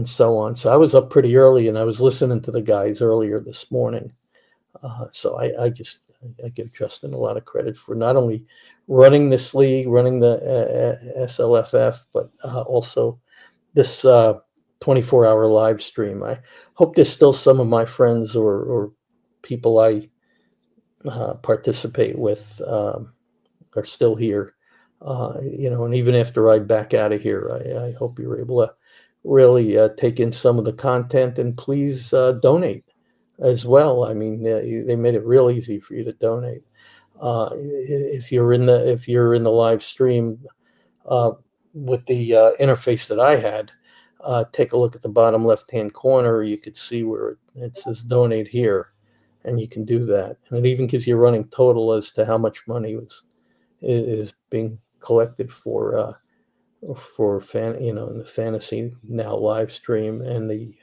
so on. So I was up pretty early and I was listening to the guys earlier this morning. So I give Justin a lot of credit for not only running this league, running the SLFF, but also this 24-hour live stream. I hope there's still some of my friends or people I participate with are still here. And even after I back out of here, I hope you're able to really take in some of the content and please donate as well. I mean, they made it real easy for you to donate. If you're in the live stream with the interface that I had, take a look at the bottom left-hand corner. You could see where it says donate here, and you can do that. And it even gives you a running total as to how much money is being collected for in the FantasyNow live stream and the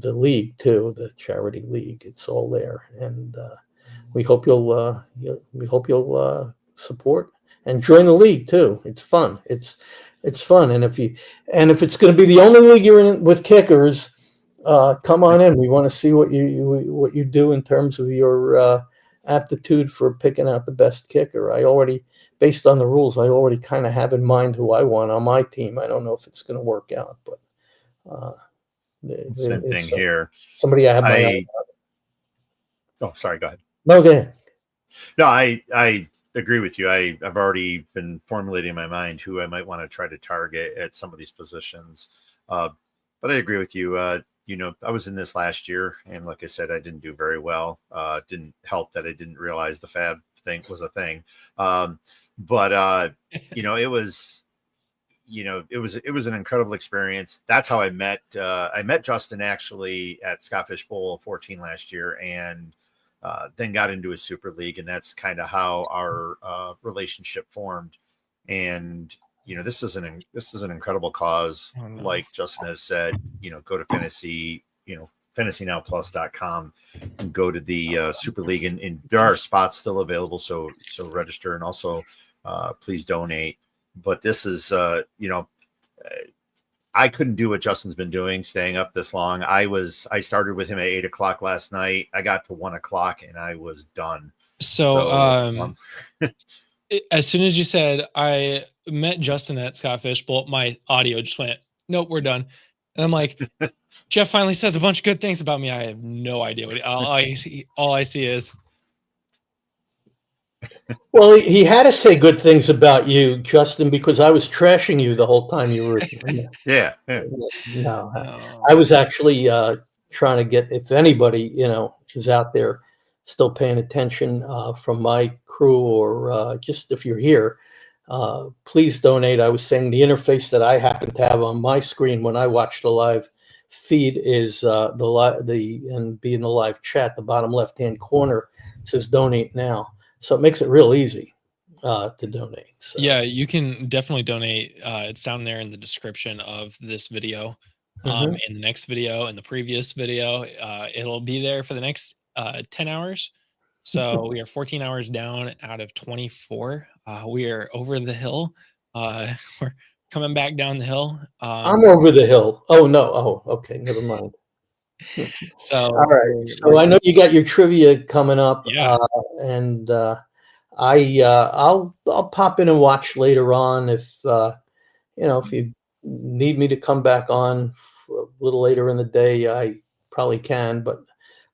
league too, the charity league. It's all there, and we hope you'll support and join the league too. It's fun. It's fun, and if it's going to be the only league you're in with kickers, come on in. We want to see what you do in terms of your aptitude for picking out the best kicker. Based on the rules, I already kind of have in mind who I want on my team. I don't know if it's going to work out, but same thing here. Somebody I have my eye. Oh, sorry. Go ahead. No, go ahead. No, I agree with you. I've already been formulating in my mind who I might want to try to target at some of these positions. But I agree with you. I was in this last year, and like I said, I didn't do very well. Didn't help that I didn't realize the fab thing was a thing. But it was an incredible experience. That's how I met Justin actually at Scottish Bowl 14 last year, and then got into a super league, and that's kind of how our relationship formed. And this is an incredible cause. Oh, no. Like Justin has said, go to FantasyNowPlus.com and go to the Super League, and there are spots still available. So register, and also please donate. But this is, I couldn't do what Justin's been doing, staying up this long. I started with him at 8 o'clock last night. I got to 1 o'clock and I was done. So as soon as you said I met Justin at Scott Fishbowl, my audio just went, nope, we're done. And I'm like, Jeff finally says a bunch of good things about me. I have no idea what all I see is. Well, he had to say good things about you, Justin, because I was trashing you the whole time you were. Yeah. No, I was actually trying to get, if anybody, is out there still paying attention from my crew, or just if you're here, please donate. I was saying the interface that I happen to have on my screen when I watch the live feed is and be in the live chat, the bottom left-hand corner says donate now. So it makes it real easy to donate. So. Yeah, you can definitely donate. It's down there in the description of this video, in the next video, and the previous video. It'll be there for the next 10 hours. So we are 14 hours down out of 24. We are over the hill. We're coming back down the hill. I'm over the hill. Oh, no. Oh, okay. Never mind. So all right. So I know you got your trivia coming up. Yeah. And I'll pop in and watch later on if if you need me to come back on for a little later in the day, I probably can. But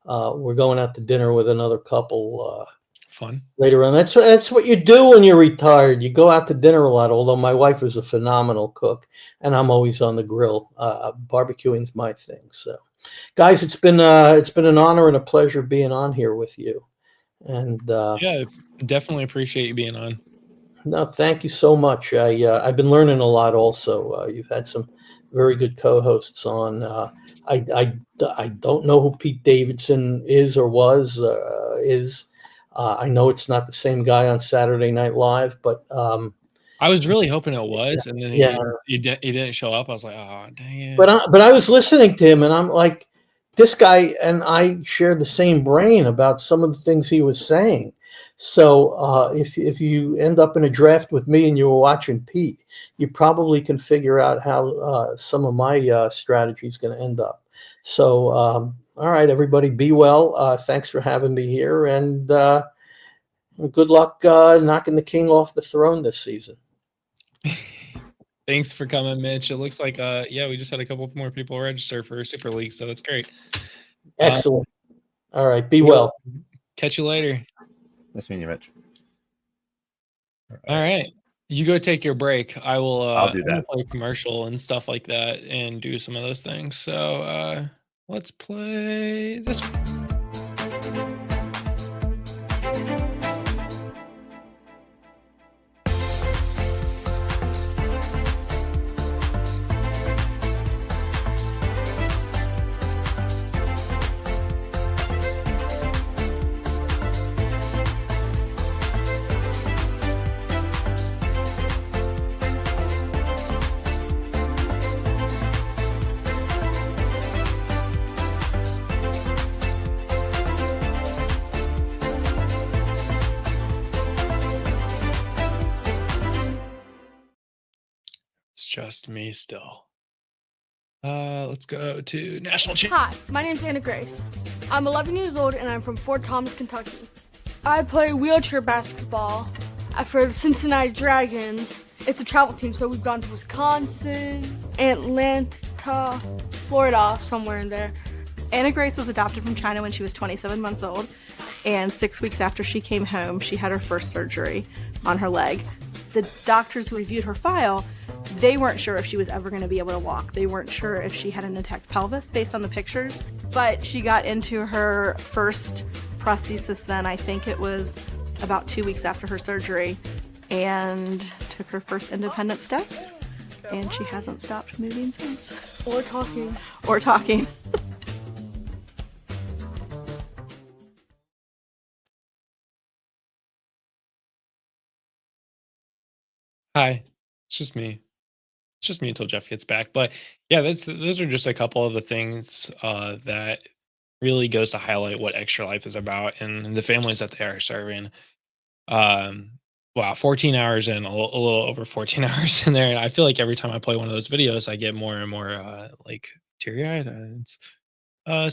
we're going out to dinner with another couple. Fun. Later on. That's what you do when you're retired. You go out to dinner a lot. Although my wife is a phenomenal cook, and I'm always on the grill. Barbecuing's my thing. So, guys, it's been an honor and a pleasure being on here with you. And yeah, definitely appreciate you being on. No, thank you so much. I've been learning a lot. Also, you've had some very good co-hosts on. I don't know who Pete Davidson is or was is. I know it's not the same guy on Saturday Night Live, but I was really hoping it was, and then he didn't show up. I was like, oh, dang it. But I was listening to him, and I'm like, this guy and I share the same brain about some of the things he was saying. So if you end up in a draft with me and you were watching Pete, you probably can figure out how some of my strategy is going to end up. So all right, everybody, be well. Thanks for having me here, and good luck knocking the king off the throne this season. Thanks for coming, Mitch. It looks like we just had a couple more people register for Super League, so that's great. Excellent. All right, be well. Catch you later. Nice meeting you, Mitch. All right. You go take your break. I will I'll do that. play a commercial and stuff like that and do some of those things. So let's play this one. Just me still. Let's go to national champ. Hi, my name's Anna Grace. I'm 11 years old and I'm from Fort Thomas, Kentucky. I play wheelchair basketball for the Cincinnati Dragons. It's a travel team, so we've gone to Wisconsin, Atlanta, Florida, somewhere in there. Anna Grace was adopted from China when she was 27 months old, and 6 weeks after she came home, she had her first surgery on her leg. The doctors who reviewed her file, they weren't sure if she was ever going to be able to walk. They weren't sure if she had an intact pelvis based on the pictures, but she got into her first prosthesis then. I think it was about 2 weeks after her surgery, and took her first independent steps, and she hasn't stopped moving since. Or talking. Or talking. Hi, It's just me. It's just me until Jeff gets back. But yeah, those are just a couple of the things that really goes to highlight what Extra Life is about and the families that they are serving. Um, wow, 14 hours in, a little over 14 hours in there, and I feel like every time I play one of those videos, I get more and more like teary eyed. It's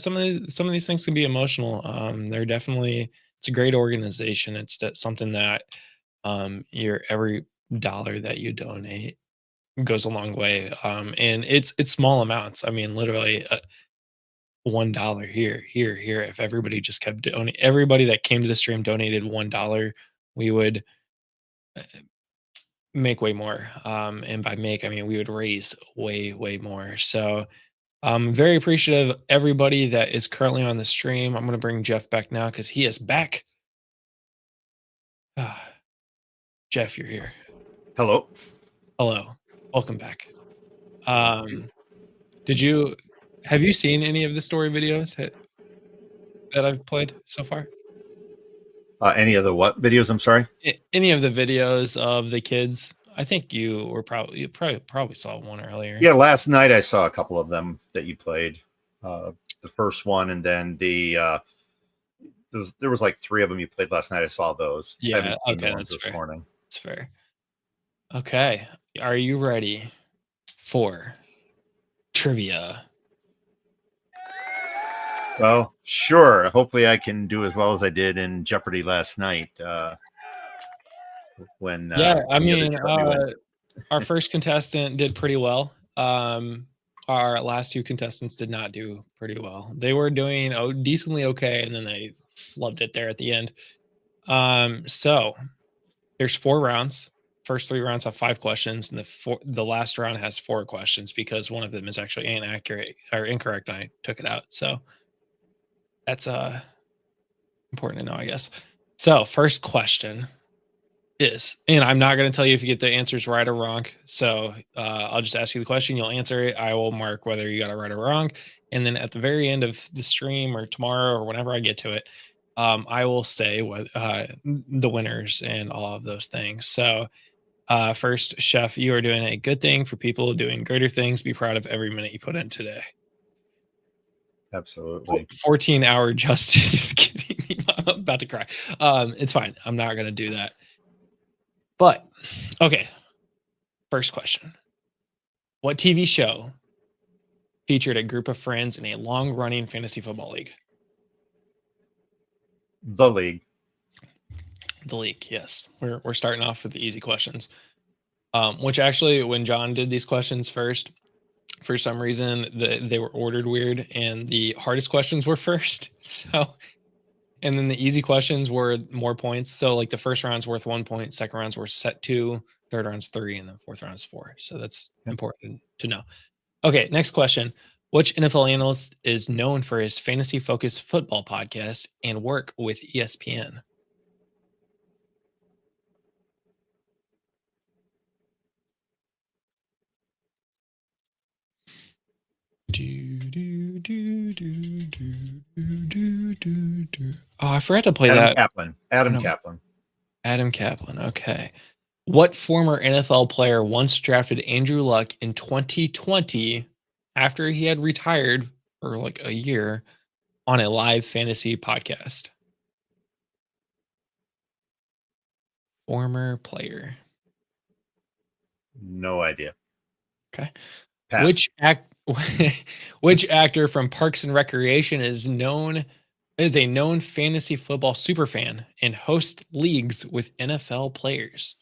some of these things can be emotional. They're definitely it's a great organization. It's something that your every dollar that you donate goes a long way. And it's small amounts. I mean, literally $1 here, here, here. If everybody just kept donating, everybody that came to the stream donated $1, we would make way more. And by make, I mean we would raise way, way more. So I'm very appreciative of everybody that is currently on the stream. I'm going to bring Jeff back now because he is back. Jeff, you're here. Hello. Hello. Welcome back. Thank you. Have you seen any of the story videos that I've played so far? Any of the what videos? I'm sorry. Any of the videos of the kids? I think you probably saw one earlier. Yeah, last night I saw a couple of them that you played. The first one, and then there was like 3 of them you played last night. I saw those. I Yeah. haven't seen the Okay, ones that's this fair. morning. That's fair. Okay, are you ready for trivia? Well, sure. Hopefully, I can do as well as I did in Jeopardy last night. When Yeah, I the other mean, two let me win. our first contestant did pretty well. Our last 2 contestants did not do pretty well. They were doing decently okay, and then they flubbed it there at the end. So there's 4 rounds. First 3 rounds have 5 questions, and the last round has 4 questions because one of them is actually inaccurate or incorrect, and I took it out. So that's important to know, I guess. So first question is, and I'm not going to tell you if you get the answers right or wrong. So I'll just ask you the question. You'll answer it. I will mark whether you got it right or wrong. And then at the very end of the stream or tomorrow or whenever I get to it, I will say what the winners and all of those things. So first, Chef, you are doing a good thing for people doing greater things. Be proud of every minute you put in today. Absolutely. 14-hour Justin is kidding me. I'm about to cry. It's fine. I'm not going to do that. But, okay. First question. What TV show featured a group of friends in a long-running fantasy football league? The League. The League, yes. We're starting off with the easy questions. Which actually, when John did these questions first, for some reason, they were ordered weird, and the hardest questions were first. So, and then the easy questions were more points. So, like the first round's worth 1 point, second round's worth set 2, third round's 3, and then fourth round's 4. So that's important to know. Okay, next question. Which NFL analyst is known for his fantasy-focused football podcast and work with ESPN? Oh, I forgot to play that. Adam Kaplan. Adam Kaplan. Okay. What former NFL player once drafted Andrew Luck in 2020 after he had retired for like a year on a live fantasy podcast? Former player. No idea. Okay. Pass. Which actor from Parks and Recreation is a known fantasy football superfan and hosts leagues with NFL players?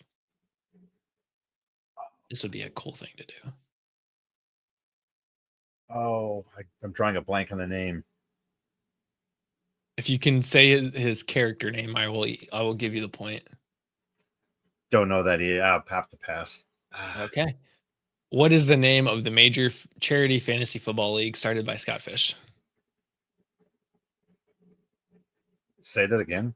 This would be a cool thing to do. Oh, I'm drawing a blank on the name. If you can say his character name, I will give you the point. Don't know that I'll have to pass. Okay. What is the name of the major charity fantasy football league started by Scott Fish? Say that again.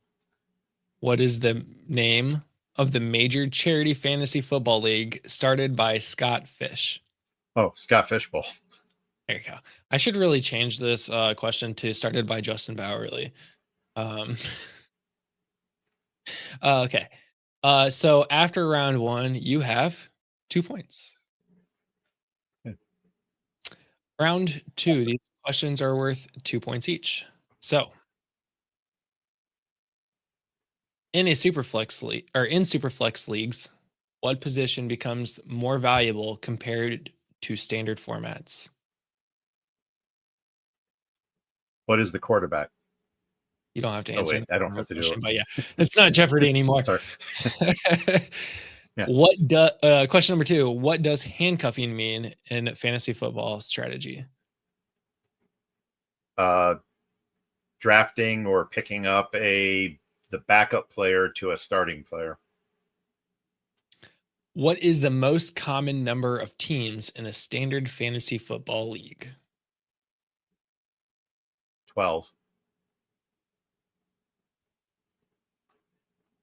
What is the name of the major charity fantasy football league started by Scott Fish? Oh, Scott Fishbowl. There you go. I should really change this question to started by Justin Bowerly. Okay. So after round 1, you have 2 points. Good. Round 2. These questions are worth 2 points each. So, in Superflex leagues, what position becomes more valuable compared to standard formats? What is the quarterback? You don't have to Oh answer wait, the I don't have to do question, it. but yeah, it's not Jeopardy anymore. Sorry. Yeah. Question number 2, what does handcuffing mean in fantasy football strategy? Drafting or picking up the backup player to a starting player. What is the most common number of teams in a standard fantasy football league? 12.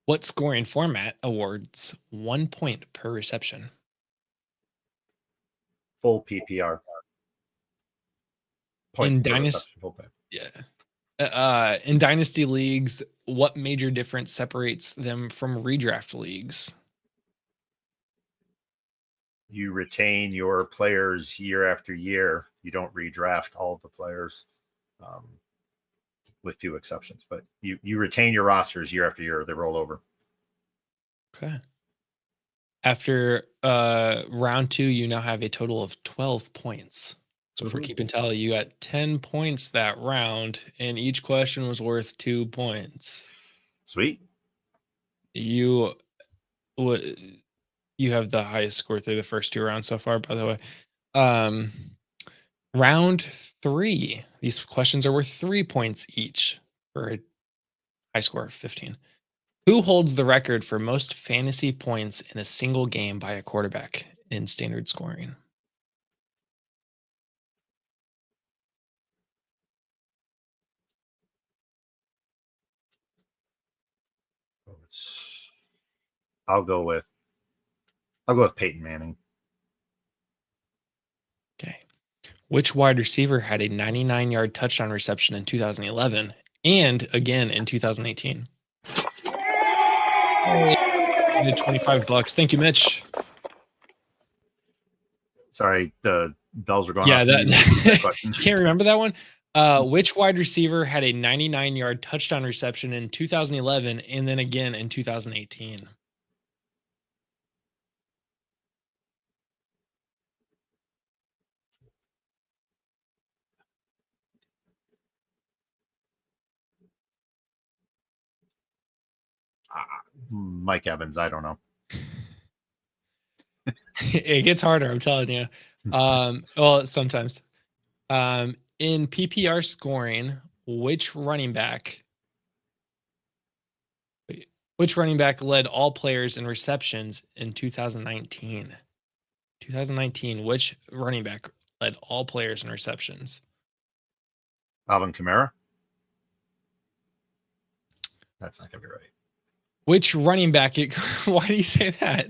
What scoring format awards 1 point per reception? Full PPR. Points In per dynasty, reception. Full pay. yeah. In dynasty leagues, what major difference separates them from redraft leagues? You retain your players year after year. You don't redraft all of the players, with few exceptions. But you retain your rosters year after year. They roll over. Okay. After round 2, you now have a total of 12 points. So if we're keeping tally, you got 10 points that round, and each question was worth 2 points. Sweet. You have the highest score through the first 2 rounds so far, by the way. Round 3. These questions are worth 3 points each for a high score of 15. Who holds the record for most fantasy points in a single game by a quarterback in standard scoring? I'll go with Peyton Manning. Okay. Which wide receiver had a 99-yard touchdown reception in 2011 and again in 2018? $25. Thank you, Mitch. Sorry, the bells were going Yeah, off. that Question. you can't remember that one. Which wide receiver had a 99-yard touchdown reception in 2011 and then again in 2018? Mike Evans. I don't know. It gets harder, I'm telling you. Well, sometimes. In PPR scoring, which running back led all players in receptions in 2019? 2019, which running back led all players in receptions? Alvin Kamara. That's not gonna be right. Which running back? Why do you say that?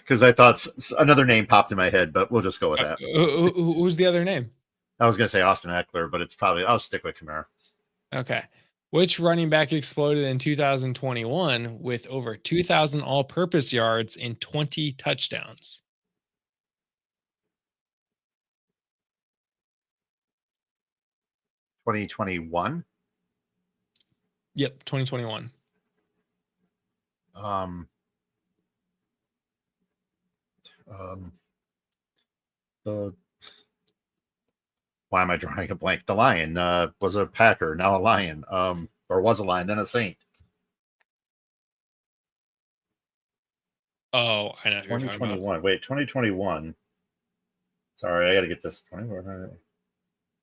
Because I thought another name popped in my head, but we'll just go with that. Who's the other name? I was gonna say Austin Eckler, but I'll stick with Kamara. Okay. Which running back exploded in 2021 with over 2,000 all-purpose yards and 20 touchdowns? (2021) Yep, 2021. Why am I drawing a blank? The Lion was a Packer, now a Lion, or was a Lion, then a Saint. Oh, I know. 2021. Wait, 2021. Sorry, I got to get this. 21.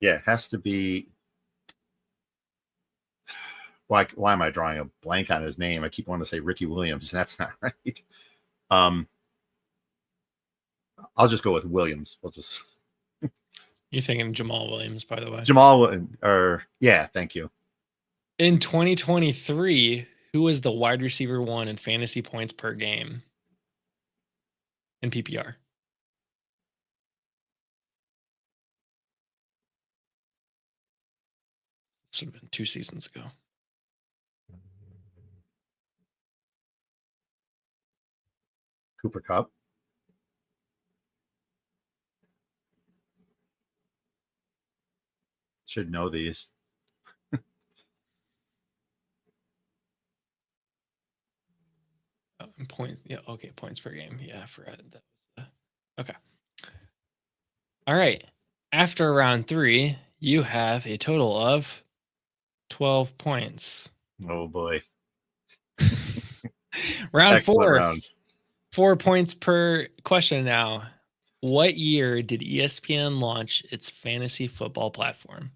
Yeah, it has to be. Why am I drawing a blank on his name? I keep wanting to say Ricky Williams. That's not right. I'll just go with Williams. We'll just. You're thinking Jamal Williams, by the way. Yeah, thank you. In 2023, who was the wide receiver 1 in fantasy points per game in PPR? This would have been 2 seasons ago. Cooper Kupp. Should know these. Point. Yeah. Okay. Points per game. Yeah. I forgot that. Okay. All right. After round 3, you have a total of 12 points. Oh boy. Round Excellent 4. round. 4 points per question now. What year did ESPN launch its fantasy football platform?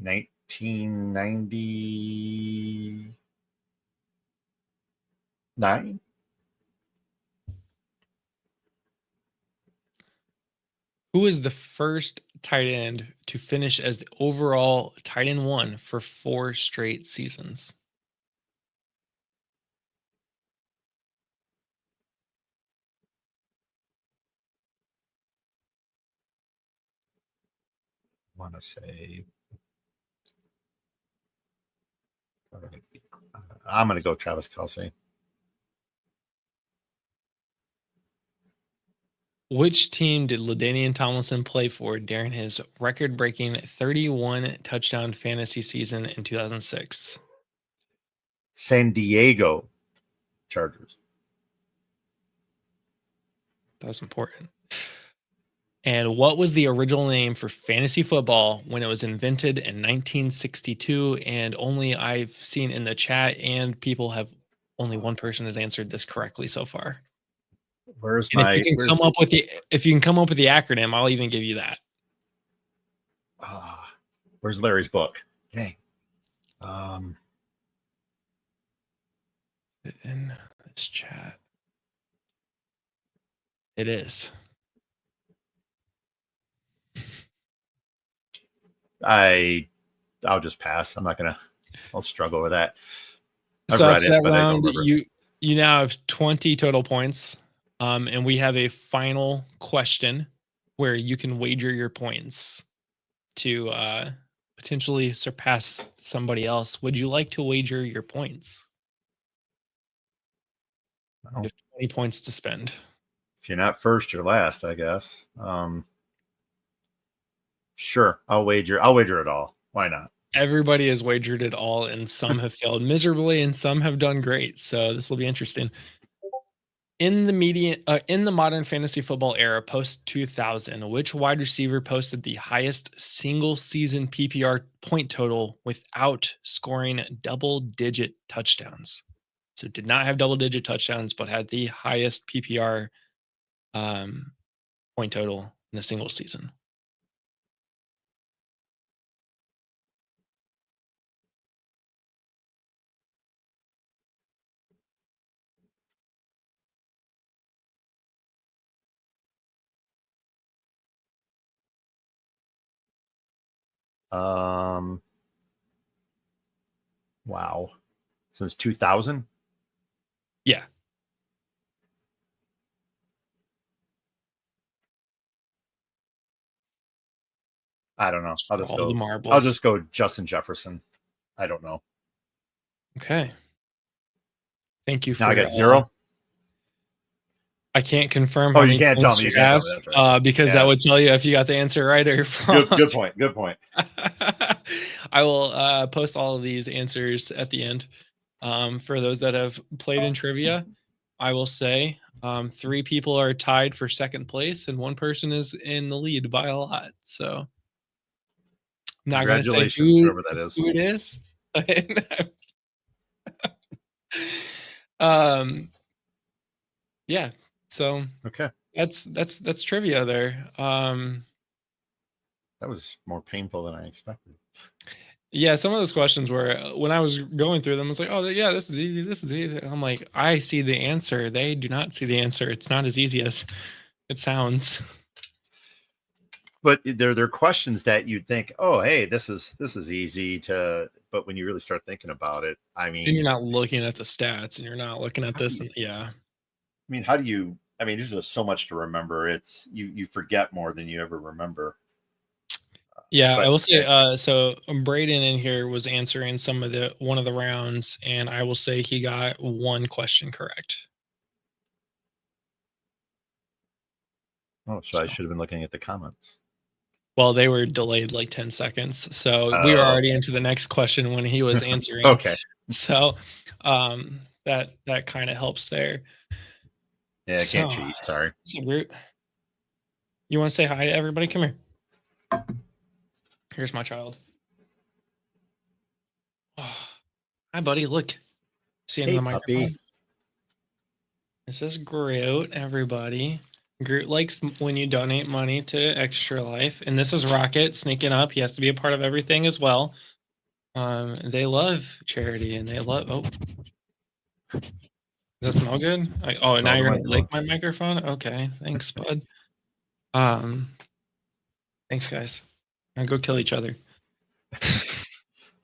$1999. Who is the first tight end to finish as the overall tight end 1 for 4 straight seasons? Want to say I'm going to go Travis Kelce. Which team did LaDainian Tomlinson play for during his record-breaking 31 touchdown fantasy season in 2006? San Diego Chargers. That's important. And what was the original name for fantasy football when it was invented in 1962? And only I've seen in the chat and people have only one person has answered this correctly so far. Where's And my? if you can come up with the acronym, I'll even give you that. Where's Larry's book? Dang. In this chat, it is. I'll just pass. I'll struggle with that. I've So read after it, that but I don't round, remember. you now have 20 total points. And we have a final question where you can wager your points to potentially surpass somebody else. Would you like to wager your points? You have 20 points to spend. If you're not first, you're last, I guess. Sure, I'll wager it all. Why not? Everybody has wagered it all, and some have failed miserably, and some have done great. So this will be interesting. In the modern fantasy football era, post 2000, which wide receiver posted the highest single season PPR point total without scoring double-digit touchdowns? So did not have double-digit touchdowns, but had the highest PPR point total in a single season. Wow. Since 2000? Yeah. I don't know. All I'll just go Justin Jefferson. I don't know. Okay. Thank you for now I got 0. I can't confirm Oh, how you many can't tell points me. you You can't have, tell me. That's right. because that would tell you if you got the answer right or wrong. Good point. Good point. I will post all of these answers at the end. For those that have played in trivia, I will say 3 people are tied for second place and 1 person is in the lead by a lot. So I'm not going to say whoever that is. who it is. Yeah. So okay. That's trivia there. That was more painful than I expected. Yeah, some of those questions were when I was going through them, I was like, oh yeah, this is easy. This is easy. I'm like, I see the answer. They do not see the answer. It's not as easy as it sounds. But they're questions that you'd think, oh, hey, this is easy to. But when you really start thinking about it, I mean, and you're not looking at the stats, and you're not looking at this. And yeah, I mean, how do you? I mean, there's just so much to remember. It's you forget more than you ever remember. Yeah, I will say. So Braden in here was answering one of the rounds, and I will say he got 1 question correct. Oh, so I should have been looking at the comments. Well, they were delayed like 10 seconds. So we were already into the next question when he was answering. Okay. So that kind of helps there. Yeah, I can't cheat. Sorry. So Groot, you want to say hi to everybody? Come here. Here's my child. Oh, hi, buddy. Look. See into Hey, the microphone. puppy. This is Groot, everybody. Groot likes when you donate money to Extra Life. And this is Rocket sneaking up. He has to be a part of everything as well. They love charity and they love. Oh, does that smell good? Now you're gonna lick my microphone. Okay, thanks, bud. Thanks, guys. Now go kill each other.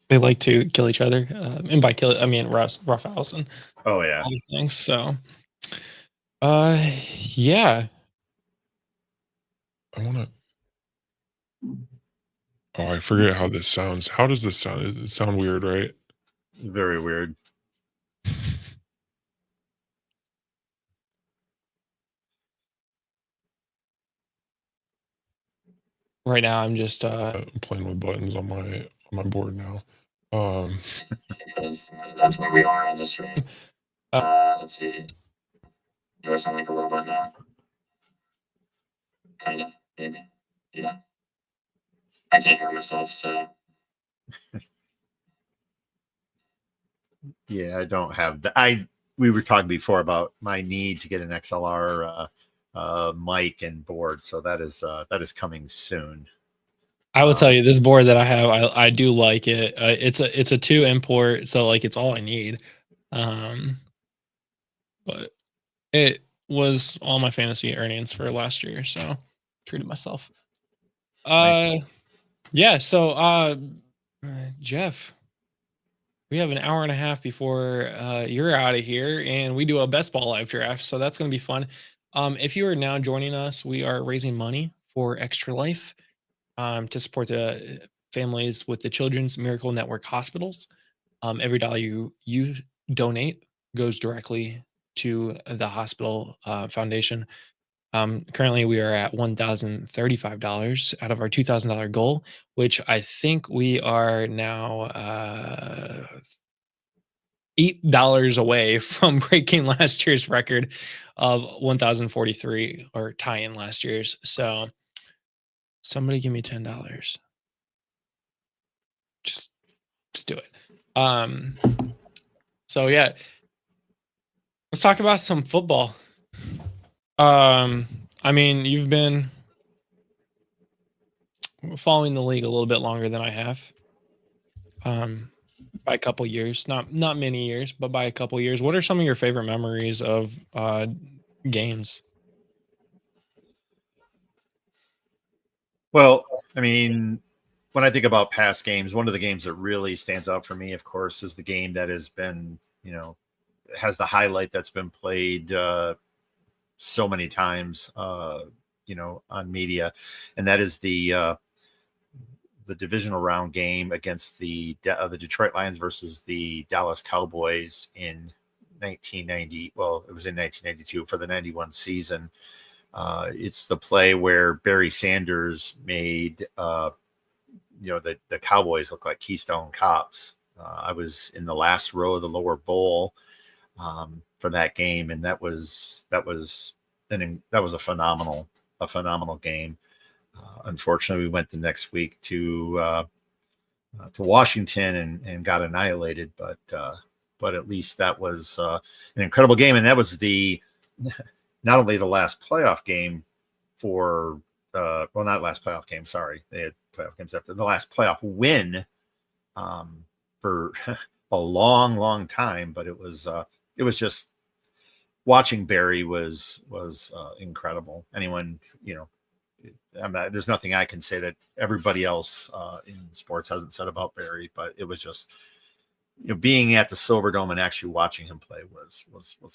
They like to kill each other, and by kill, I mean Ruff Allison. Oh yeah. All the things. So, yeah. I want to. Oh, I forget how this sounds. How does this sound? It sound weird, right? Very weird. Right now, I'm just playing with buttons on my board now. That's where we are on the stream. Let's see. Do I sound like a robot now? Kind of, maybe. Yeah. I can't hear myself, so. Yeah, I don't have that. We were talking before about my need to get an XLR mic and board, so that is coming soon. I will tell you this board that I have, I do like it. It's a 2 import, so like it's all I need. But it was all my fantasy earnings for last year, so treated myself. Nice. Yeah. So Jeff, we have an hour and a half before you're out of here, and we do a best ball live draft, so that's going to be fun. If you are now joining us, we are raising money for Extra Life to support the families with the Children's Miracle Network hospitals. Every dollar you donate goes directly to the hospital foundation. Currently, we are at $1,035 out of our $2,000 goal, which I think we are now $8 away from breaking last year's record of 1,043 or tying last year's. So somebody give me $10. Just do it. So yeah, let's talk about some football. I mean, you've been following the league a little bit longer than I have. By a couple years, not many years, but by a couple years. What are some of your favorite memories of games? Well, I mean, when I think about past games, one of the games that really stands out for me, of course, is the game that has been, has the highlight that's been played so many times, on media, and that is the divisional round game against the Detroit Lions versus the Dallas Cowboys in 1990. Well, it was in 1992 for the 91 season. It's the play where Barry Sanders made, the Cowboys look like Keystone Cops. I was in the last row of the lower bowl for that game, and that was a phenomenal game. Unfortunately, we went the next week to Washington and got annihilated, but at least that was an incredible game, and that was not only the last playoff game for not last playoff game, sorry, they had playoff games after the last playoff win for a long time, but it was just watching Barry was incredible. Anyone, there's nothing I can say that everybody else in sports hasn't said about Barry, but it was just, being at the Silverdome and actually watching him play was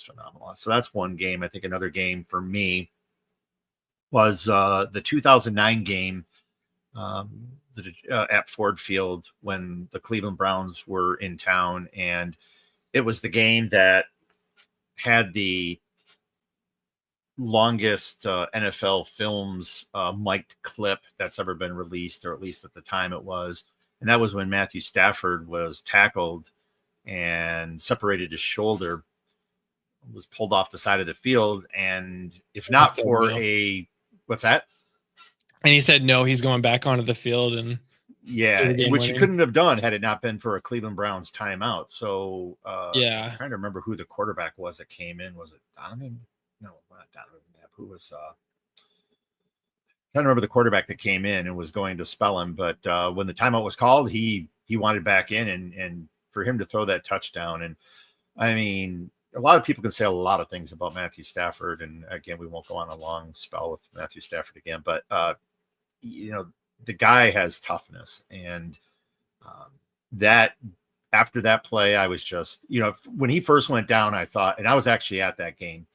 phenomenal. So that's one game. I think another game for me was the 2009 game at Ford Field when the Cleveland Browns were in town, and it was the game that had the longest NFL films mic'd clip that's ever been released, or at least at the time it was. And that was when Matthew Stafford was tackled and separated his shoulder, was pulled off the side of the field. And if not for what's that? And he said, no, he's going back onto the field. And yeah, which he couldn't have done had it not been for a Cleveland Browns timeout. So yeah, I'm trying to remember who the quarterback was that came in. Was it Donovan? No, not Donovan. Who was trying to remember the quarterback that came in and was going to spell him. But when the timeout was called, he wanted back in, and for him to throw that touchdown. And I mean, a lot of people can say a lot of things about Matthew Stafford. And again, we won't go on a long spell with Matthew Stafford again, but you know, the guy has toughness. And that after that play, I was just, you know, when he first went down, I thought, and I was actually at that game.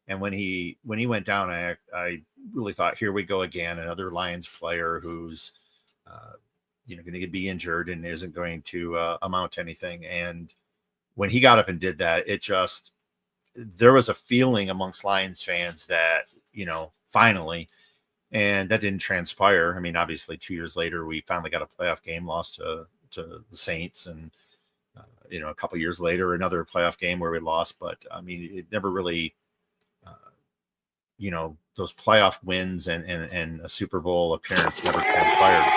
And when he went down, I really thought, here we go again, another Lions player who's, you know, going to be injured and isn't going to amount to anything. And when he got up and did that, it just, there was a feeling amongst Lions fans that, you know, finally, and that didn't transpire. I mean, obviously 2 years later, we finally got a playoff game, lost to the Saints, and you know, a couple years later, another playoff game where we lost. But I mean, it never really, you know, those playoff wins and a Super Bowl appearance never transpired.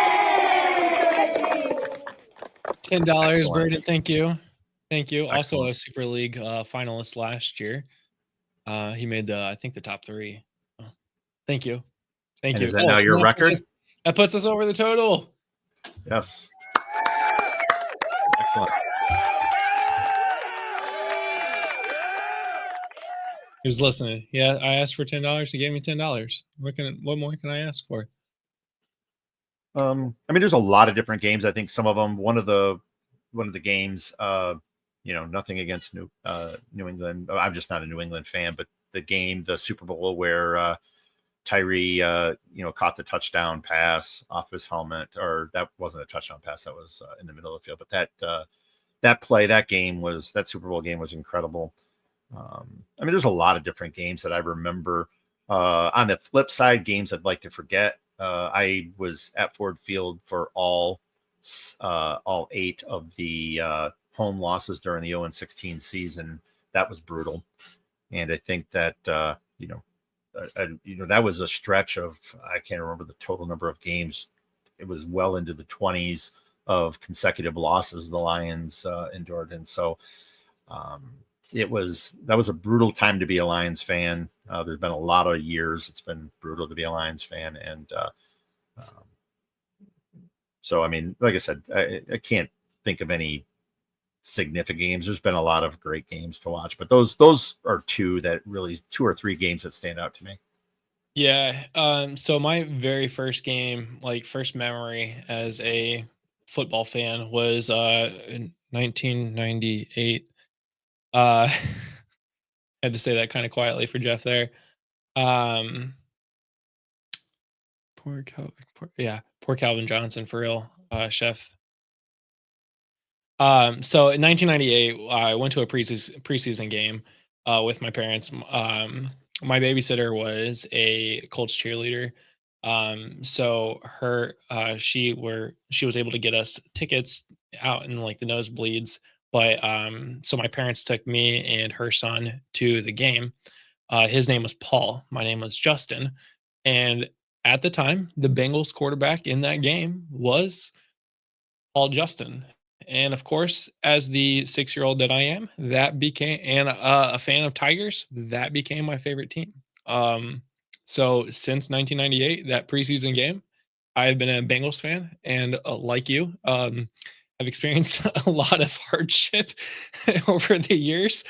$10, Braden. Thank you. Excellent. Also a Super League finalist last year. He made I think the top 3. Oh, thank you. And is that now your record? That puts us over the total. Yes. Excellent. He was listening. Yeah, I asked for $10. He gave me $10. What more can I ask for? I mean, there's a lot of different games. I think some of them, one of the games, you know, nothing against New England. I'm just not a New England fan, but the Super Bowl where Tyree, you know, caught the touchdown pass off his helmet, or that wasn't a touchdown pass. That was in the middle of the field. But that Super Bowl game was incredible. I mean, there's a lot of different games that I remember. On the flip side, games I'd like to forget. I was at Ford Field for all 8 of the home losses during the 0-16 season. That was brutal, and I think that you know, that was a stretch of, I can't remember the total number of games. It was well into the 20s of consecutive losses the Lions endured, and so that was a brutal time to be a Lions fan. There's been a lot of years it's been brutal to be a Lions fan, and so I mean, like I said, I can't think of any significant games. There's been a lot of great games to watch, but those are 2 or 3 games that stand out to me. Yeah. So my very first game, like first memory as a football fan, was in 1998. Had to say that kind of quietly for Jeff there. Poor Calvin Johnson, for real, Chef. So in 1998, I went to a preseason game with my parents. My babysitter was a Colts cheerleader. So she was able to get us tickets out in like the nosebleeds. But so my parents took me and her son to the game. His name was Paul. My name was Justin. And at the time, the Bengals quarterback in that game was Paul Justin. And of course, as the 6-year-old that I am, that became, and a fan of Tigers, that became my favorite team. So since 1998, that preseason game, I've been a Bengals fan, and like you, I've experienced a lot of hardship over the years.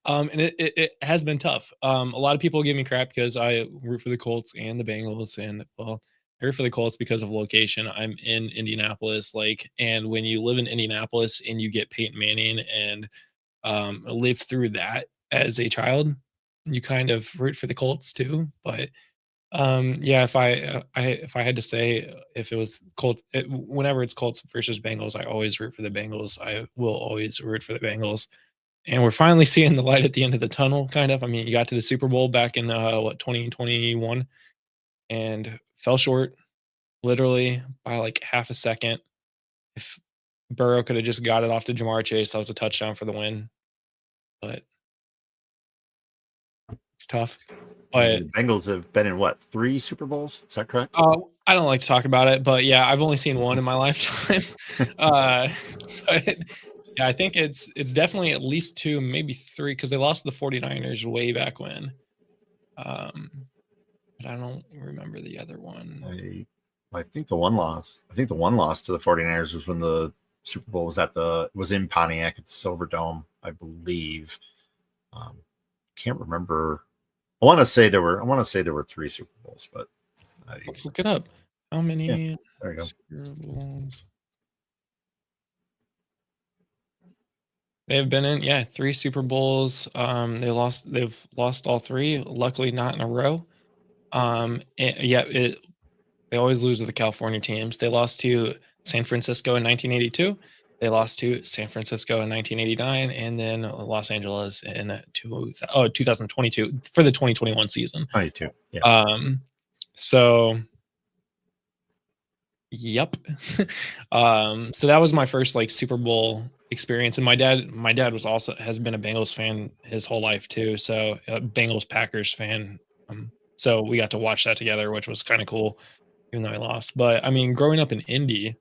And it has been tough. A lot of people give me crap because I root for the Colts and the Bengals, and well, I root for the Colts because of location. I'm in Indianapolis, and when you live in Indianapolis and you get Peyton Manning and live through that as a child, you kind of root for the Colts too. But yeah, if I had to say, if it was Colts, whenever it's Colts versus Bengals, I always root for the Bengals. I will always root for the Bengals. and we're finally seeing the light at the end of the tunnel, kind of. I mean, you got to the Super Bowl back in 2021, and fell short, literally by like half a second. If Burrow could have just got it off to Jamar Chase, that was a touchdown for the win. But it's tough. But the Bengals have been in what, 3 Super Bowls? Is that correct? I don't like to talk about it, but yeah, I've only seen one in my lifetime. But yeah, I think it's definitely at least 2, maybe 3, because they lost to the 49ers way back when. But I don't remember the other one. I think the one loss. I think the one loss to the 49ers was when the Super Bowl was in Pontiac at the Silver Dome, I believe. Can't remember. I want to say there were 3 Super Bowls, but let's look it up. How many there you go. Super Bowls? They've been in 3 Super Bowls. They've lost all 3. Luckily, not in a row. They always lose to the California teams. They lost to San Francisco in 1982. They lost to San Francisco in 1989, and then Los Angeles in 2022 for the 2021 season. 22. Yeah. So yep. So that was my first like Super Bowl experience, and my dad has been a Bengals fan his whole life too. So a Bengals Packers fan. So we got to watch that together, which was kind of cool, even though I lost. But I mean, growing up in Indy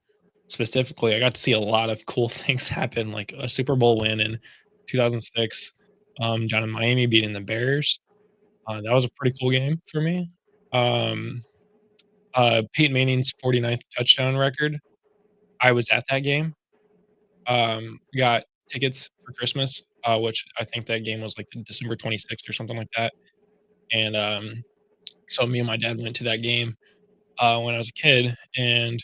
specifically, I got to see a lot of cool things happen, like a Super Bowl win in 2006 down in Miami beating the Bears. That was a pretty cool game for me. Peyton Manning's 49th touchdown record. I was at that game. We got tickets for Christmas, which I think that game was like December 26th or something like that. And so me and my dad went to that game when I was a kid, and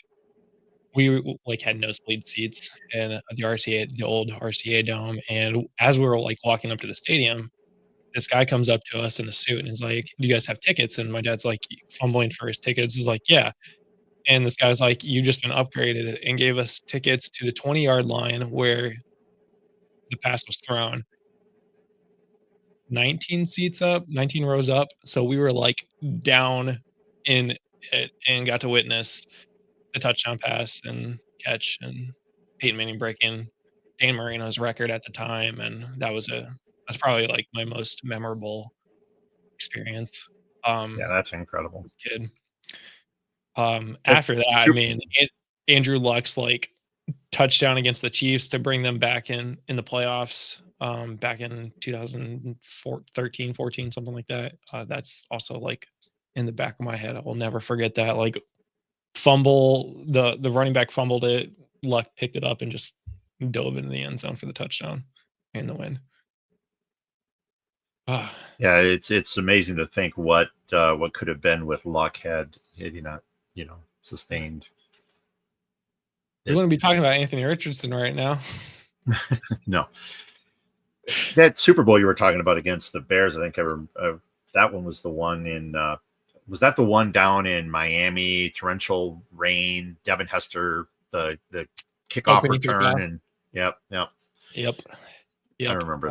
we like had nosebleed seats in the old RCA dome. And as we were like walking up to the stadium, this guy comes up to us in a suit and is like, "Do you guys have tickets?" And my dad's like fumbling for his tickets. He's like, "Yeah." And this guy's like, "You just been upgraded," and gave us tickets to the 20-yard line where the pass was thrown. 19 rows up. So we were like down in it and got to witness the touchdown pass and catch and Peyton Manning breaking Dan Marino's record at the time. And that's probably like my most memorable experience. Yeah, that's incredible. Kid. After that, I mean, Andrew Luck's like touchdown against the Chiefs to bring them back in the playoffs back in 2013, 14, something like that. That's also like in the back of my head. I will never forget that. Like fumble, the running back fumbled it, Luck picked it up and just dove into the end zone for the touchdown and the win. Yeah, it's amazing to think what could have been with Luck had he not, sustained. We wouldn't be talking about Anthony Richardson right now. No. That Super Bowl you were talking about against the Bears, I think that one was the one in was that the one down in Miami, torrential rain, Devin Hester, the kickoff return, and yep. I remember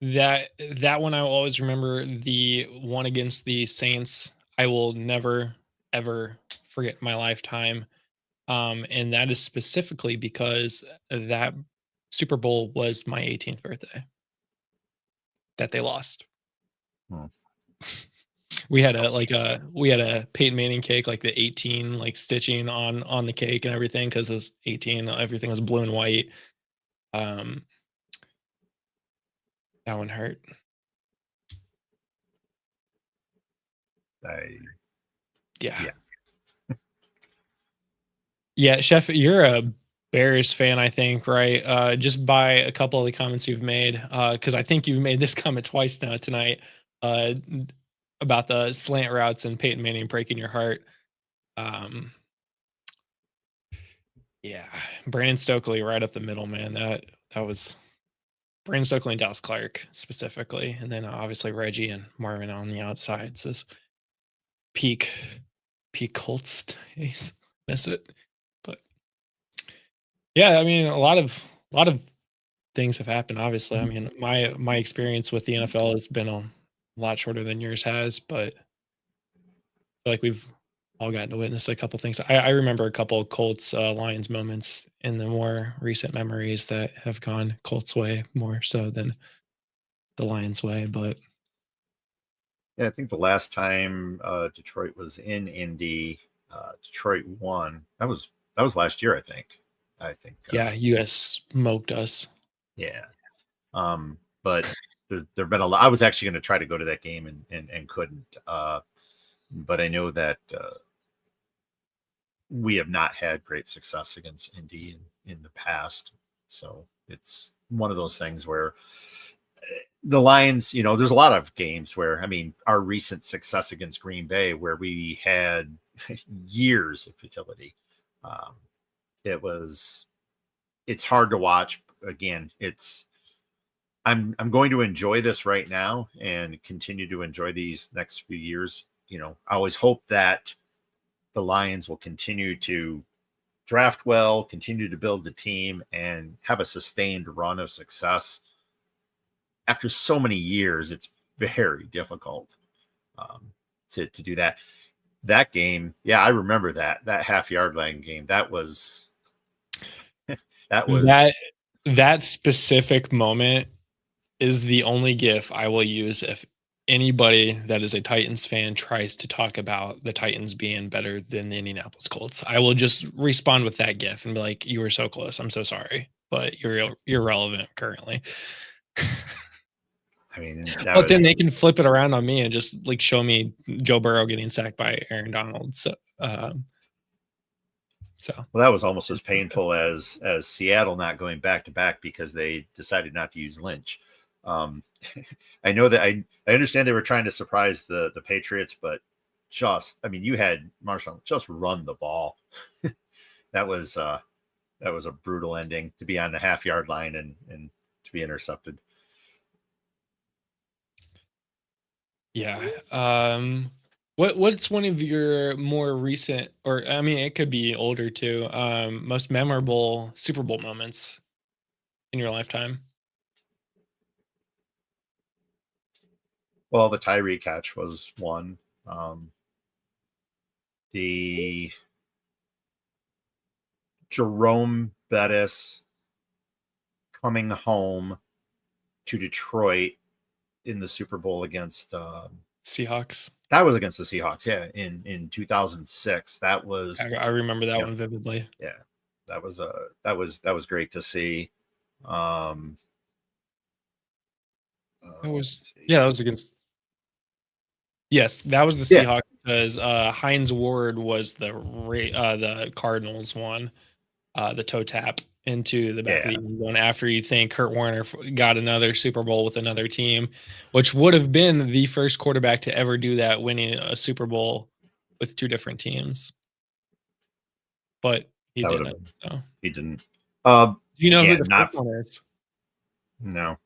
that. That one I will always remember. The one against the Saints, I will never ever forget in my lifetime. And that is specifically because that Super Bowl was my 18th birthday that they lost. We had a Peyton Manning cake, like the 18 like stitching on the cake and everything, because it was 18, everything was blue and white. That one hurt. Yeah, Chef, you're a Bears fan, I think, right? Just by a couple of the comments you've made, because I think you've made this comment twice now tonight about the slant routes and Peyton Manning breaking your heart. Yeah, Brandon Stokely right up the middle, man. That was Brandon Stokely and Dallas Clark specifically, and then obviously Reggie and Marvin on the outsides is peak Colts days. Miss it. Yeah, I mean, a lot of things have happened. Obviously, I mean, my experience with the NFL has been a lot shorter than yours has, but I feel like we've all gotten to witness a couple things. I remember a couple of Colts Lions moments in the more recent memories that have gone Colts way more so than the Lions way. But Yeah, I think the last time Detroit was in Indy, Detroit won. That was last year, I think. yeah, you guys smoked us. Yeah. But there've been a lot. I was actually going to try to go to that game and couldn't. But I know that we have not had great success against Indy in the past. So it's one of those things where the Lions, there's a lot of games where, I mean, our recent success against Green Bay, where we had years of futility. It's hard to watch. Again, I'm going to enjoy this right now and continue to enjoy these next few years. I always hope that the Lions will continue to draft well, continue to build the team, and have a sustained run of success. After so many years, it's very difficult to do that. That game, yeah, I remember that half-yard line game. That was that specific moment is the only GIF I will use if anybody that is a Titans fan tries to talk about the Titans being better than the Indianapolis Colts. I will just respond with that GIF and be like, "You were so close. I'm so sorry, but you're irrelevant currently." I mean, but then they can flip it around on me and just like show me Joe Burrow getting sacked by Aaron Donald. So, well, that was almost as painful as Seattle not going back to back because they decided not to use Lynch. I know that I understand they were trying to surprise the Patriots, but I mean, you had Marshall just run the ball. That was a brutal ending to be on the half-yard line and to be intercepted. Yeah. What's one of your more recent, or I mean, it could be older too, most memorable Super Bowl moments in your lifetime? Well, the Tyree catch was one. The Jerome Bettis coming home to Detroit in the Super Bowl against Seahawks. That was against the Seahawks, yeah, in 2006. That was I remember that one vividly. Yeah, that was great to see. That was against. Yes, that was the Seahawks because Hines Ward was the Cardinals one, the toe tap into the back of the end zone after you think Kurt Warner got another Super Bowl with another team, which would have been the first quarterback to ever do that, winning a Super Bowl with two different teams. But he didn't. So. He didn't. Do you know who the first one is? No.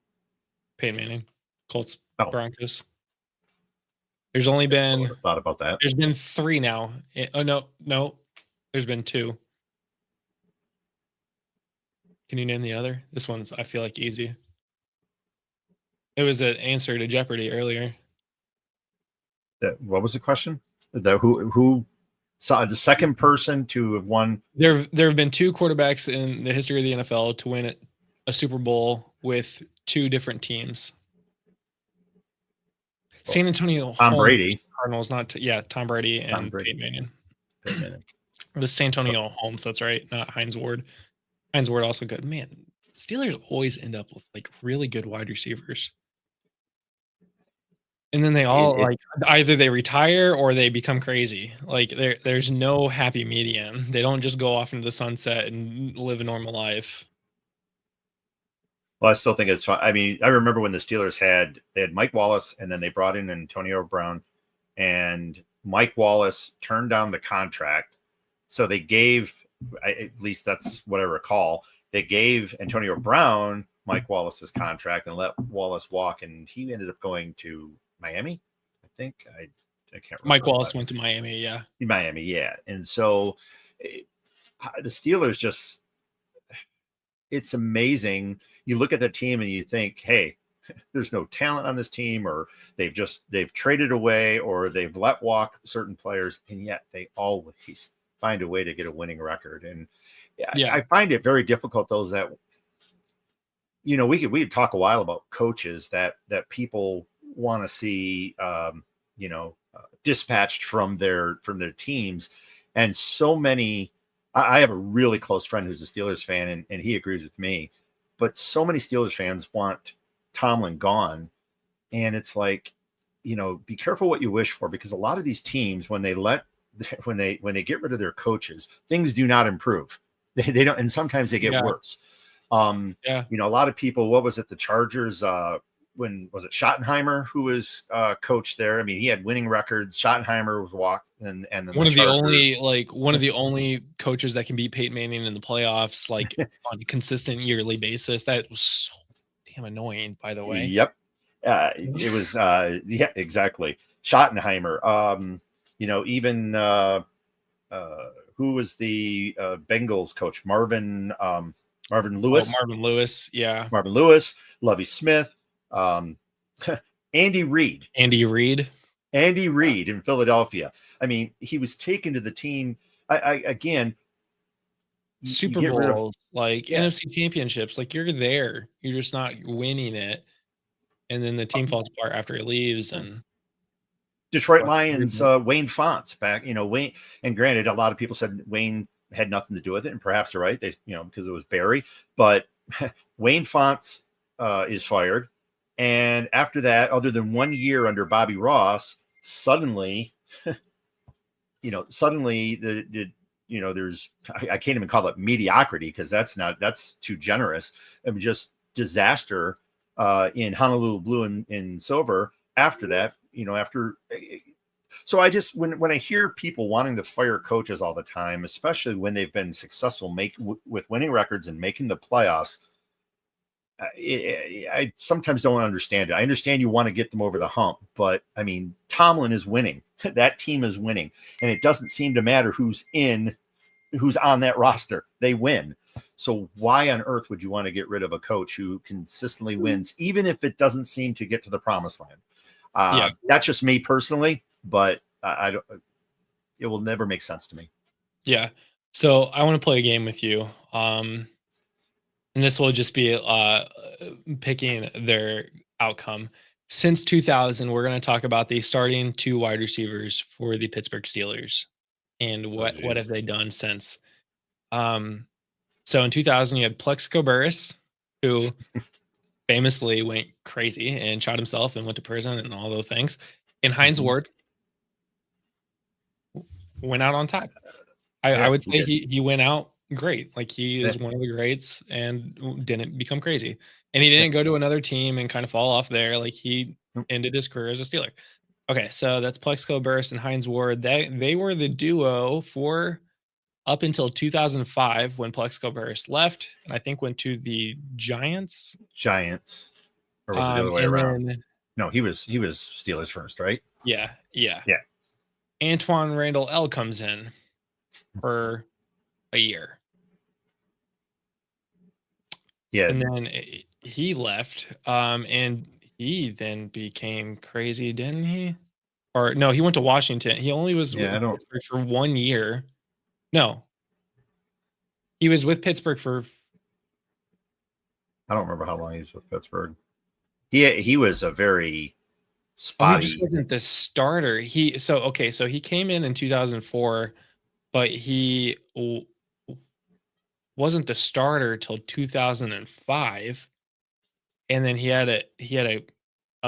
Peyton Manning, Colts, Broncos. There's only been thought about that. There's been 3 now. Oh no, there's been 2. Can you name the other? This one's, I feel like, easy. It was an answer to Jeopardy earlier. What was the question? Who saw the second person to have won? There have been 2 quarterbacks in the history of the NFL to win a Super Bowl with 2 different teams. San Antonio. Tom Brady. Cardinals, Tom Brady and Peyton Manning. It was San Antonio Holmes. That's right, not Hines Ward. Hines Ward also good. Man, Steelers always end up with like really good wide receivers. And then they all either they retire or they become crazy. Like there's no happy medium. They don't just go off into the sunset and live a normal life. Well, I still think it's fun. I mean, I remember when the Steelers had Mike Wallace and then they brought in Antonio Brown, and Mike Wallace turned down the contract. So they gave, at least that's what I recall, they gave Antonio Brown Mike Wallace's contract and let Wallace walk, and he ended up going to Miami, I think. I can't remember. Mike Wallace went to Miami, yeah. Miami, yeah. And so the Steelers just, it's amazing. you look at the team and you think, hey, there's no talent on this team, or they've traded away, or they've let walk certain players, and yet they always find a way to get a winning record. And I find it very difficult, those that, we could talk a while about coaches that people want to see, dispatched from their teams. And so many, I have a really close friend who's a Steelers fan, and he agrees with me, but so many Steelers fans want Tomlin gone. And it's like, be careful what you wish for, because a lot of these teams, when they get rid of their coaches, things do not improve. They don't, and sometimes they get worse. A lot of people, what was it, the Chargers, when was it Schottenheimer who was coach there? I mean, he had winning records. Schottenheimer was walked, and then one of the only coaches that can beat Peyton Manning in the playoffs, like on a consistent yearly basis. That was so damn annoying, by the way. Yep. It was yeah, exactly. Schottenheimer. Even who was the Bengals coach? Marvin Lewis. Marvin Lewis, yeah. Marvin Lewis, Lovie Smith, Andy Reid. Andy Reid in Philadelphia. I mean, he was taken to the team. Again, Super Bowls, NFC championships, like you're there, you're just not winning it, and then the team falls apart after he leaves. And Detroit Lions, Wayne Fontes back, Wayne, and granted, a lot of people said Wayne had nothing to do with it, and perhaps they're right. They, because it was Barry, but Wayne Fontes is fired, and after that, other than 1 year under Bobby Ross, suddenly, there's I can't even call it mediocrity, because that's too generous. I mean, just disaster in Honolulu Blue and Silver. After that, so I just, when I hear people wanting to fire coaches all the time, especially when they've been successful with winning records and making the playoffs, I sometimes don't understand it. I understand you want to get them over the hump, but I mean, Tomlin is winning. That team is winning, and it doesn't seem to matter who's on that roster. They win. So why on earth would you want to get rid of a coach who consistently wins, even if it doesn't seem to get to the promised land? That's just me personally, but I don't. It will never make sense to me. Yeah. So I want to play a game with you. And this will just be picking their outcome. Since 2000, we're going to talk about the starting 2 wide receivers for the Pittsburgh Steelers and what have they done since. So in 2000, you had Plexico Burress, who famously went crazy and shot himself and went to prison and all those things. And Hines Ward went out on top. I would say he went out great. Like, he is one of the greats and didn't become crazy. And he didn't go to another team and kind of fall off there. Like, he ended his career as a Steeler. Okay, so that's Plexico Burress and Hines Ward. They were the duo for up until 2005, when Plexico Burress left, and I think went to the Giants. Or was it the other way around? No, he was Steelers first, right? Yeah. Antoine Randall L comes in for a year. Yeah. And then he left, and he then became crazy, didn't he? Or no, he went to Washington. He only was with Pittsburgh for 1 year. No. He was with Pittsburgh for... I don't remember how long he was with Pittsburgh. He was a very spotty... he just wasn't the starter. So he came in 2004, but he wasn't the starter till 2005, and then he had a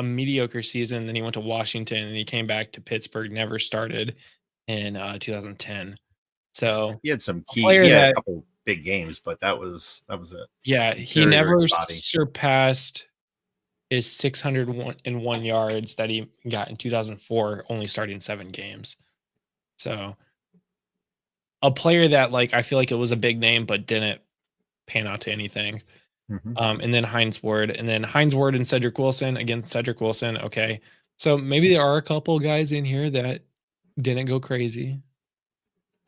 mediocre season. Then he went to Washington, and he came back to Pittsburgh. Never started in 2010. So he had some key. He had a couple big games, but that was it. Yeah, he never surpassed his 601 yards that he got in 2004, only starting 7 games. So a player that, like, I feel like it was a big name, but didn't pan out to anything. And then Hines Ward, and Cedric Wilson. Again, Cedric Wilson. Okay, so maybe there are a couple guys in here that didn't go crazy.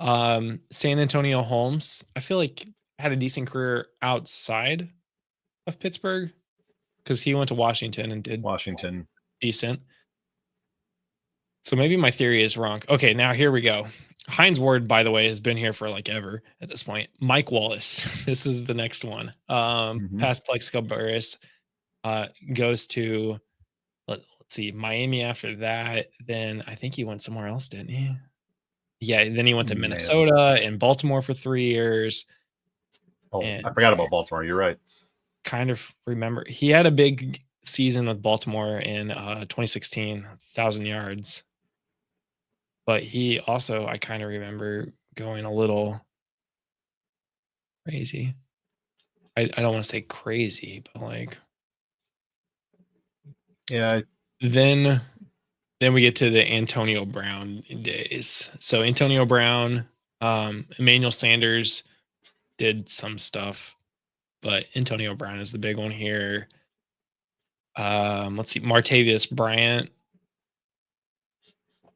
San Antonio Holmes, I feel like, had a decent career outside of Pittsburgh because he went to Washington and did Washington decent. So maybe my theory is wrong. Okay, now here we go. Hines Ward, by the way, has been here for like ever at this point. Mike Wallace. This is the next one. Past Plexico Burris goes to let's see, Miami after that. Then I think he went somewhere else, didn't he? Yeah, then he went to Minnesota and Baltimore for 3 years. Oh, And I forgot about Baltimore. You're right. kind of remember he had a big season with Baltimore in 2016, 1,000 yards. But he also, I kind of remember going a little crazy. I don't want to say crazy, but like Yeah. Then we get to the Antonio Brown days. So Antonio Brown, Emmanuel Sanders did some stuff, but Antonio Brown is the big one here. Let's see, Martavius Bryant.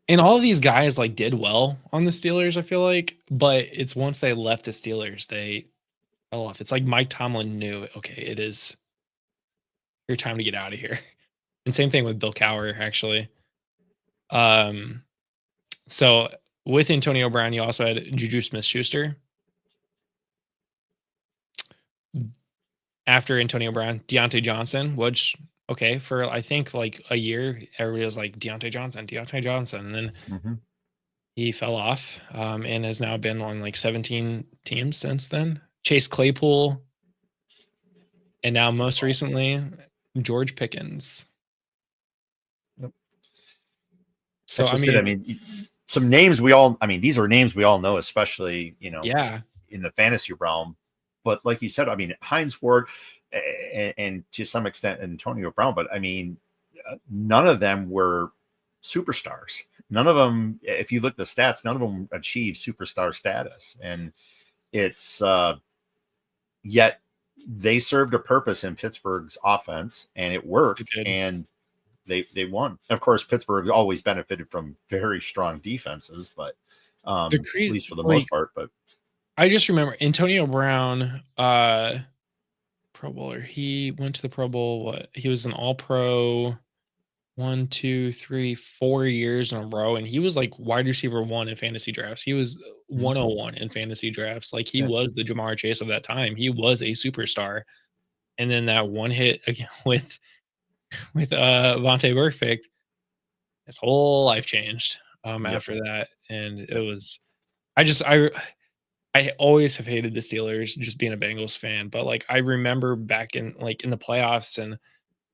And all of these guys like did well on the Steelers, I feel like, but it's once they left the Steelers, they fell off. It's like Mike Tomlin knew, okay, it is your time to get out of here. And same thing with Bill Cowher, actually. So with Antonio Brown, you also had Juju Smith-Schuster. After Antonio Brown, Deontay Johnson, which, okay, for I think like a year, everybody was like, Deontay Johnson. And then he fell off and has now been on like 17 teams since then. Chase Claypool. And now most recently, George Pickens. So, I mean, some names these are names we all know, especially, in the fantasy realm. But like you said, I mean, Hines Ward and to some extent Antonio Brown, but I mean, none of them were superstars. None of them, if you look at the stats, none of them achieved superstar status. And it's yet they served a purpose in Pittsburgh's offense, and it worked. And they won. Of course, Pittsburgh always benefited from very strong defenses, but at least for the most part. But I just remember Antonio Brown, Pro Bowler. He went to the Pro Bowl. He was an All-Pro 1, 2, 3, 4 years in a row, and he was like wide receiver 1 in fantasy drafts. He was 101 in fantasy drafts. Like he was the Jamar Chase of that time. He was a superstar. And then that one hit again with Vontae Burfict, his whole life changed after that. And it was I always have hated the Steelers, just being a Bengals fan, but like I remember back in the playoffs and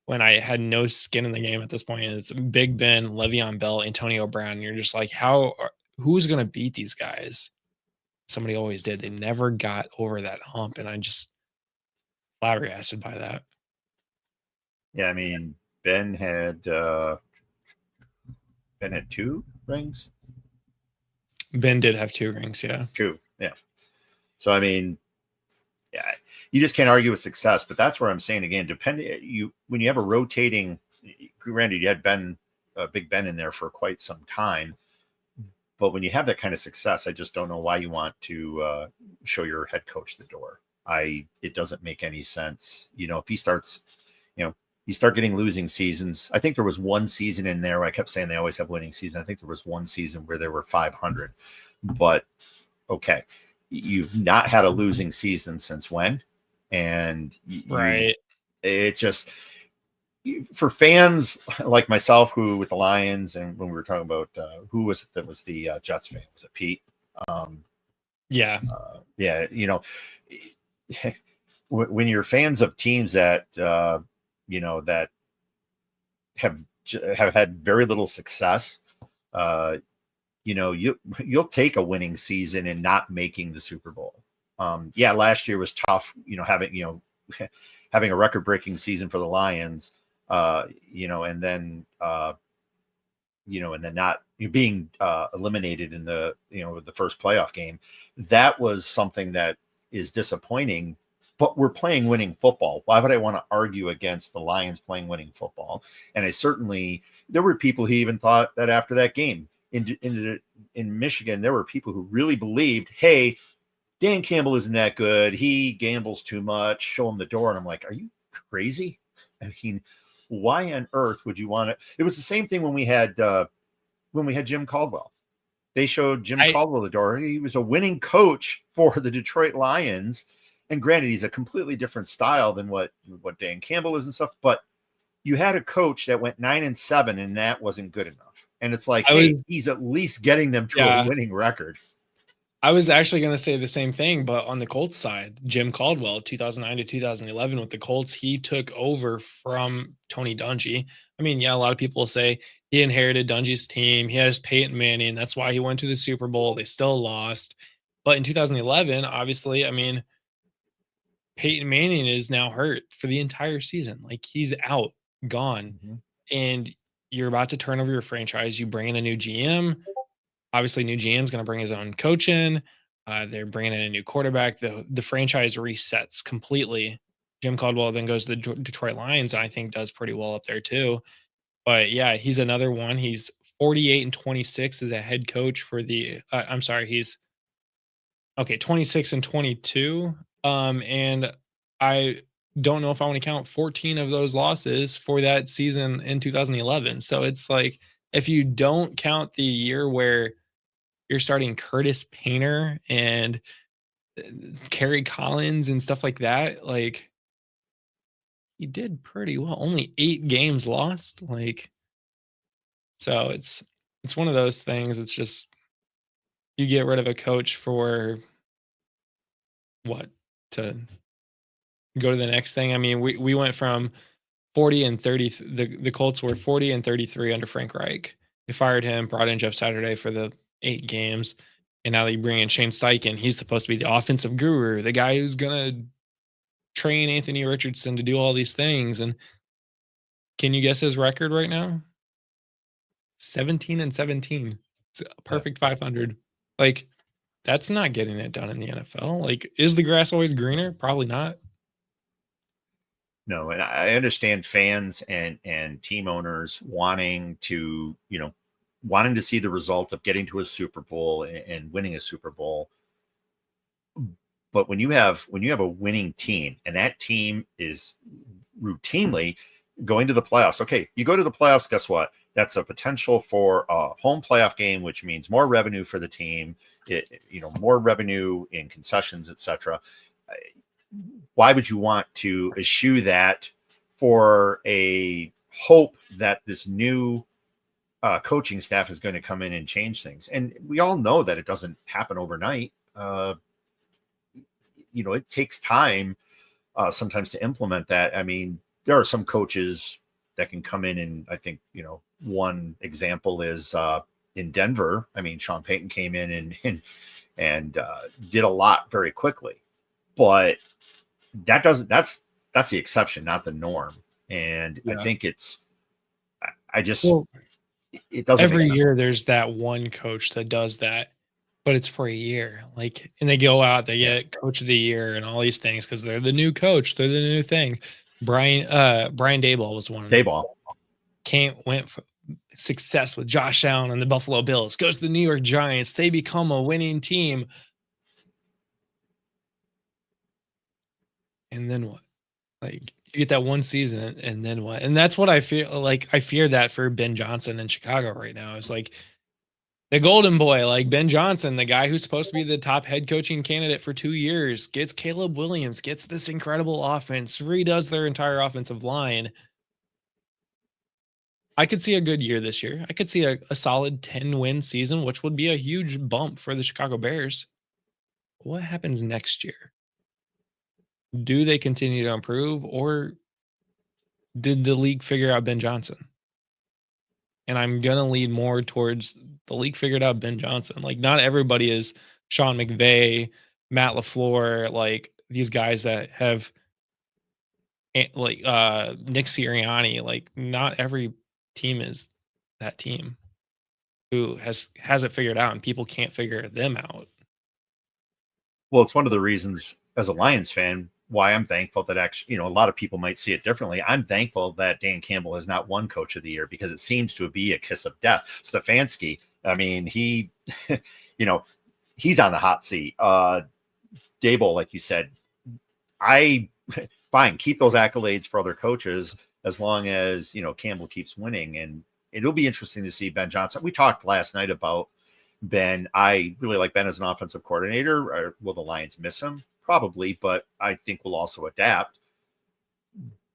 when I had no skin in the game at this point, and it's Big Ben, Le'Veon Bell, Antonio Brown, and you're just like, who's gonna beat these guys? Somebody always did. They never got over that hump, and I just flabbergasted by that. Yeah, I mean, Ben had 2 rings. Ben did have 2 rings, yeah. 2, yeah. So I mean, yeah, you just can't argue with success. But that's where I'm saying again, when you have a rotating, granted, you had Big Ben in there for quite some time, but when you have that kind of success, I just don't know why you want to show your head coach the door. It doesn't make any sense. If he starts, you start getting losing seasons. I think there was one season in there where I kept saying they always have winning season. I think there was one season where they were 500, but okay. You've not had a losing season since when? And it's just for fans like myself who with the Lions, and when we were talking about who was it that was the Jets fan? Was it Pete? Yeah. When you're fans of teams that that have had very little success, you'll take a winning season and not making the Super Bowl. Last year was tough, having a record-breaking season for the Lions, and then not being eliminated in the first playoff game. That was something that is disappointing, but we're playing winning football. Why would I want to argue against the Lions playing winning football? And there were people who even thought that after that game in Michigan, there were people who really believed, hey, Dan Campbell isn't that good. He gambles too much. Show him the door. And I'm like, are you crazy? I mean, why on earth would you want to? It was the same thing when we had Jim Caldwell. They showed Jim Caldwell the door. He was a winning coach for the Detroit Lions. And granted, he's a completely different style than what Dan Campbell is and stuff. But you had a coach that went 9-7, and that wasn't good enough. And it's like, he's at least getting them to a winning record. I was actually going to say the same thing, but on the Colts side, Jim Caldwell, 2009 to 2011 with the Colts, he took over from Tony Dungy. I mean, yeah, a lot of people say he inherited Dungy's team. He has Peyton Manning. That's why he went to the Super Bowl. They still lost. But in 2011, obviously, I mean, Peyton Manning is now hurt for the entire season. Like, he's out, gone. And you're about to turn over your franchise. You bring in a new GM. Obviously, new GM's going to bring his own coach in. They're bringing in a new quarterback. The franchise resets completely. Jim Caldwell then goes to the Detroit Lions, and I think does pretty well up there too. But yeah, he's another one. He's 48-26 as a head coach for the. I'm sorry, he's 26-22. And I don't know if I want to count 14 of those losses for that season in 2011. So it's like, if you don't count the year where you're starting Curtis Painter and Kerry Collins and stuff like that, like, he did pretty well. Only 8 games lost. Like, so it's one of those things. It's just, you get rid of a coach for what, to go to the next thing. I mean, we went from 40-30. The Colts were 40-33 under Frank Reich. They fired him, brought in Jeff Saturday for the 8 games, and now they bring in Shane Steichen. He's supposed to be the offensive guru, the guy who's gonna train Anthony Richardson to do all these things. And can you guess his record right now? 17-17. It's a perfect 500. Like, that's not getting it done in the NFL. Like, is the grass always greener? Probably not. No, and I understand fans and team owners wanting to see the result of getting to a Super Bowl and winning a Super Bowl. But when you have a winning team and that team is routinely going to the playoffs, okay, you go to the playoffs, guess what? That's a potential for a home playoff game, which means more revenue for the team, more revenue in concessions, etc. Why would you want to eschew that for a hope that this new coaching staff is going to come in and change things? And we all know that it doesn't happen overnight. It takes time sometimes to implement that. I mean, there are some coaches that can come in, and I think, one example is in Denver. I mean, Sean Payton came in and did a lot very quickly, but that's the exception, not the norm. And I think it doesn't every year there's that one coach that does that, but it's for a year. Like, and they go out, they get coach of the year and all these things because they're the new coach, they're the new thing. Brian Daboll was one of them. Went for success with Josh Allen and the Buffalo Bills, goes to the New York Giants, they become a winning team. And then what? Like, you get that one season, and then what? And that's what I feel like. I fear that for Ben Johnson in Chicago right now. It's like the golden boy, like Ben Johnson, the guy who's supposed to be the top head coaching candidate for 2 years, gets Caleb Williams, gets this incredible offense, redoes their entire offensive line. I could see a good year this year. I could see a solid 10-win season, which would be a huge bump for the Chicago Bears. What happens next year? Do they continue to improve, or did the league figure out Ben Johnson? And I'm going to lead more towards the league figured out Ben Johnson. Like, not everybody is Sean McVay, Matt LaFleur, like these guys that have, like, Nick Sirianni. Like, not every team is that team who has it figured out, and people can't figure them out. Well, it's one of the reasons as a Lions fan why I'm thankful that actually, a lot of people might see it differently. I'm thankful that Dan Campbell has not won coach of the year, because it seems to be a kiss of death. Stefanski, I mean, he, he's on the hot seat. Daboll, like you said, fine, keep those accolades for other coaches as long as, you know, Campbell keeps winning. And it'll be interesting to see Ben Johnson. We talked last night about Ben. I really like Ben as an offensive coordinator. Will the Lions miss him? Probably, but I think we'll also adapt.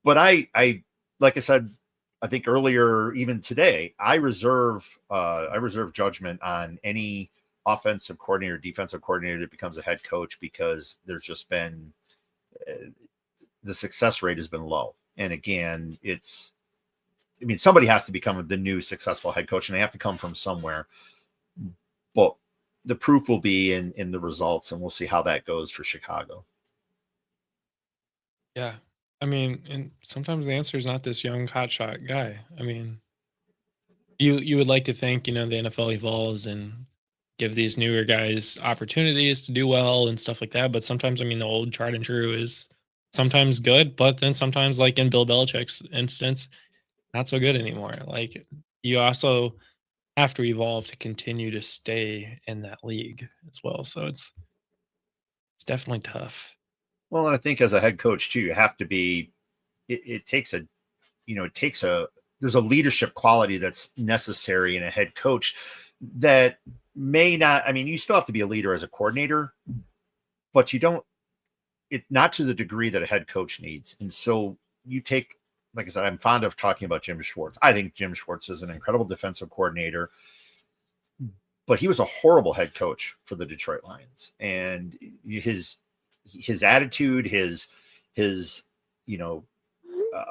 But I like I said, I think earlier, even today, I reserve judgment on any offensive coordinator, defensive coordinator that becomes a head coach, because there's just been the success rate has been low. And again, somebody has to become the new successful head coach, and they have to come from somewhere. But the proof will be in the results, and we'll see how that goes for Chicago. Yeah. I mean, and sometimes the answer is not this young hotshot guy. I mean, you would like to think, you know, the NFL evolves and give these newer guys opportunities to do well and stuff like that. But sometimes, I mean, the old tried and true is sometimes good, but then sometimes, like in Bill Belichick's instance, not so good anymore. Like, you also have to evolve to continue to stay in that league as well. So it's definitely tough. Well, and I think as a head coach too, you have to be. It takes a, there's a leadership quality that's necessary in a head coach that may not. I mean, you still have to be a leader as a coordinator, but you don't. Not to the degree that a head coach needs. And so you take, like I said, I'm fond of talking about Jim Schwartz. I think Jim Schwartz is an incredible defensive coordinator, but he was a horrible head coach for the Detroit Lions. And his attitude, his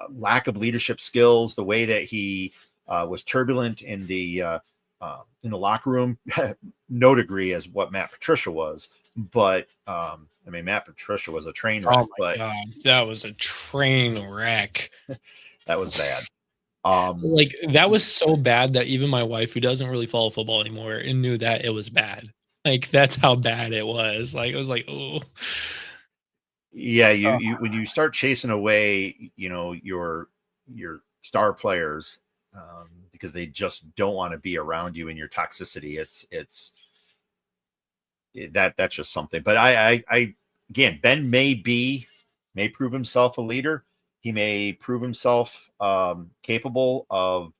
lack of leadership skills, the way that he was turbulent in the locker room, no degree as what Matt Patricia was. But I mean, Matt Patricia was a train wreck. Oh my God, that was a train wreck. That was bad. Like, that was so bad that even my wife, who doesn't really follow football anymore, and knew that it was bad. Like, that's how bad it was. Like, it was like, oh. Yeah, you when you start chasing away, your star players, because they just don't want to be around you in your toxicity. That's just something. But I again, Ben may prove himself a leader. He may prove himself capable of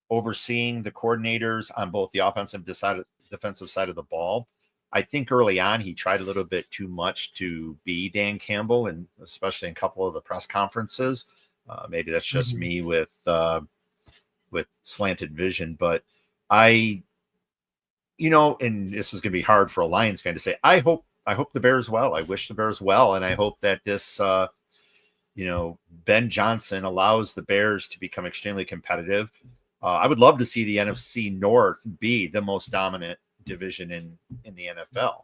overseeing the coordinators on both the offensive and defensive side of the ball. I think early on he tried a little bit too much to be Dan Campbell, and especially in a couple of the press conferences. Maybe that's just me with slanted vision, but and this is going to be hard for a Lions fan to say. I hope the Bears well. I wish the Bears well, and I hope that this Ben Johnson allows the Bears to become extremely competitive. I would love to see the NFC North be the most dominant division in the NFL.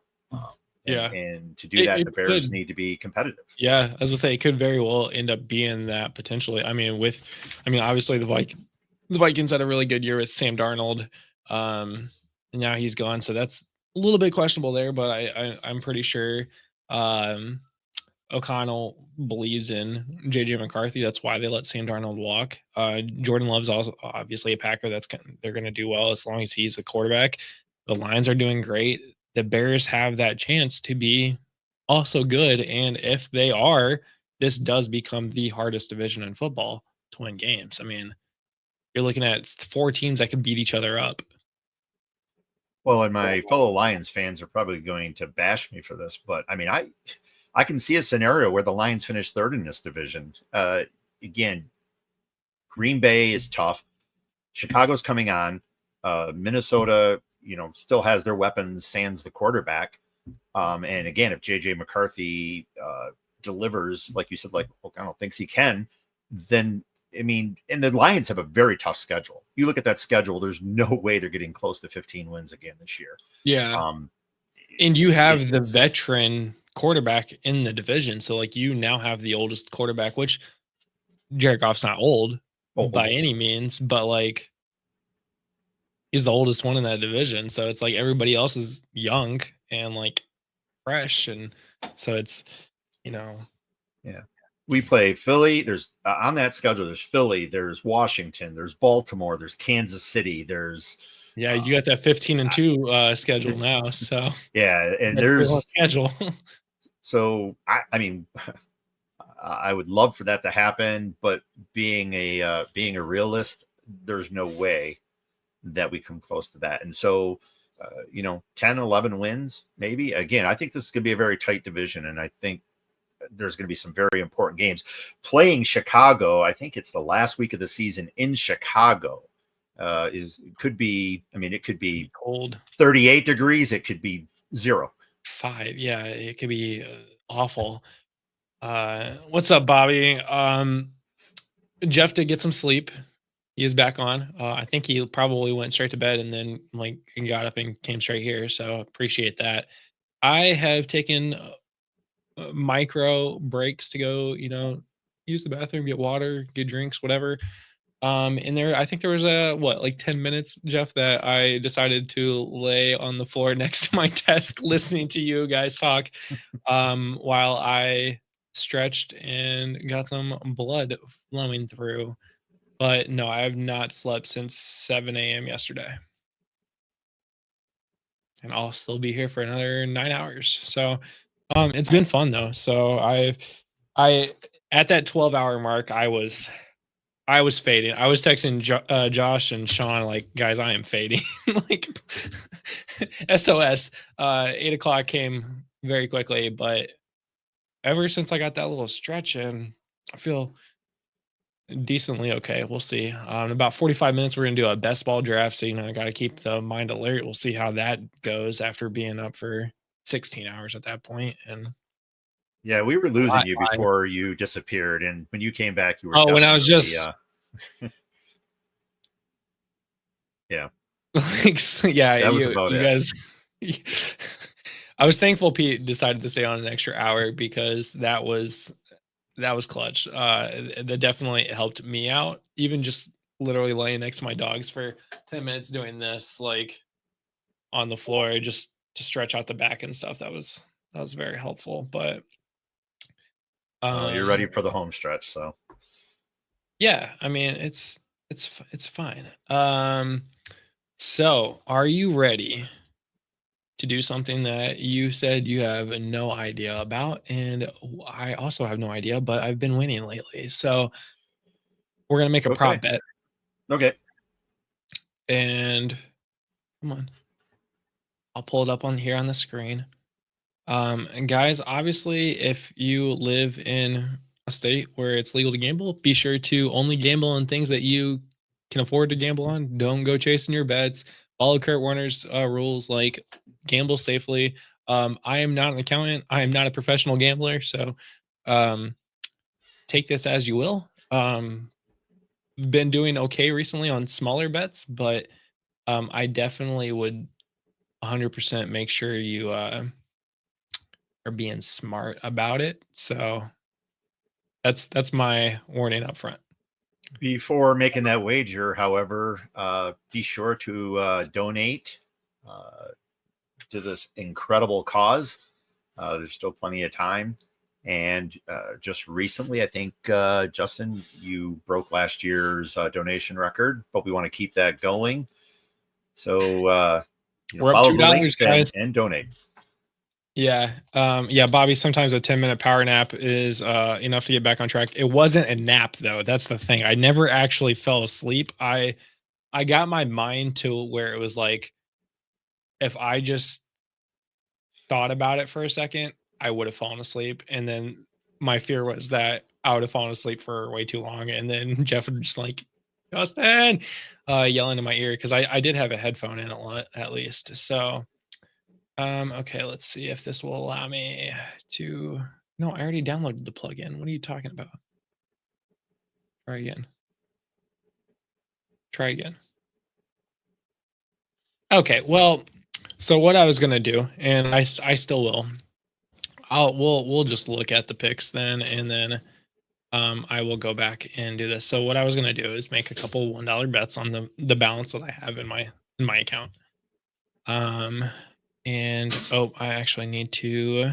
And to do that, the Bears need to be competitive. Yeah, as I say, it could very well end up being that potentially. I mean, obviously the Vikings had a really good year with Sam Darnold. And now he's gone, so that's a little bit questionable there. But I'm pretty sure O'Connell believes in JJ McCarthy. That's why they let Sam Darnold walk. Jordan Love's also obviously a Packer. They're going to do well as long as he's the quarterback. The Lions are doing great. The Bears have that chance to be also good. And if they are, this does become the hardest division in football to win games. I mean, you're looking at 4 teams that could beat each other up. Well, and my fellow Lions fans are probably going to bash me for this, but I mean, I can see a scenario where the Lions finish third in this division. Again, Green Bay is tough. Chicago's coming on. Minnesota, still has their weapons, sans the quarterback. And again, if JJ McCarthy delivers, like you said, like O'Connell thinks he can, then I mean, and the Lions have a very tough schedule. You look at that schedule, there's no way they're getting close to 15 wins again this year. Yeah. And you have the veteran quarterback in the division. So, like, you now have the oldest quarterback, which Jared Goff's not old by any means, but, like, he's the oldest one in that division. So it's like everybody else is young and, like, fresh. And so it's, Yeah. We play Philly. There's on that schedule, there's Philly, there's Washington, there's Baltimore, there's Kansas City, there's you got that 15-2 schedule now. So yeah, and there's schedule. So I mean, I would love for that to happen, but being a realist, there's no way that we come close to that. And so, 10, 11 wins, maybe. Again, I think this is going to be a very tight division, and I think there's going to be some very important games. Playing Chicago, I think it's the last week of the season in Chicago. It could be cold, 38 degrees. It could be 0. 5. Yeah, it could be awful. What's up, Bobby? Jeff did get some sleep. He is back on. I think he probably went straight to bed and then got up and came straight here. So appreciate that. I have taken micro breaks to go, use the bathroom, get water, get drinks, whatever. In there, I think there was 10 minutes, Jeff, that I decided to lay on the floor next to my desk listening to you guys talk while I stretched and got some blood flowing through. But no, I have not slept since 7 a.m. yesterday. And I'll still be here for another 9 hours. So it's been fun though. So I at that 12-hour mark, I was fading. I was texting Josh and Sean like, guys, I am fading. Like SOS. 8 o'clock came very quickly, but ever since I got that little stretch in, I feel decently okay. We'll see. In about 45 minutes, we're gonna do a best ball draft. So I got to keep the mind alert. We'll see how that goes after being up for 16 hours at that point. And yeah, we were losing you before you disappeared, and when you came back, you were. Oh, when I was just. Yeah. Yeah, that was about you it. Guys. I was thankful Pete decided to stay on an extra hour because that was clutch. That definitely helped me out. Even just literally laying next to my dogs for 10 minutes doing this, like on the floor, just to stretch out the back and stuff. That was very helpful. But you're ready for the home stretch, so yeah, I mean it's fine. So are you ready to do something that you said you have no idea about? And I also have no idea, but I've been winning lately. So we're going to make a prop bet. Okay. And come on. I'll pull it up on here on the screen. And guys, obviously, if you live in a state where it's legal to gamble, be sure to only gamble on things that you can afford to gamble on. Don't go chasing your bets. Follow Kurt Warner's rules, like gamble safely. I am not an accountant. I am not a professional gambler. So take this as you will. Been doing okay recently on smaller bets, but I definitely would 100% make sure you are being smart about it. So that's my warning up front. Before making that wager, however, be sure to donate to this incredible cause. There's still plenty of time. And just recently, I think, Justin, you broke last year's donation record, but we want to keep that going. So we're up follow $2, the links guys. and donate. Yeah. Yeah, Bobby, sometimes a 10-minute power nap is enough to get back on track. It wasn't a nap though. That's the thing. I never actually fell asleep. I got my mind to where it was like, if I just thought about it for a second, I would have fallen asleep. And then my fear was that I would have fallen asleep for way too long. And then Jeff would just like, Justin, yelling in my ear, because I did have a headphone in a lot, at least. So okay, let's see if this will allow me to. No, I already downloaded the plugin. What are you talking about? Try again. Try again. Okay, well, so what I was gonna do, and I still will. We'll just look at the picks then, and then I will go back and do this. So what I was gonna do is make a couple $1 bets on the balance that I have in my account. And I actually need to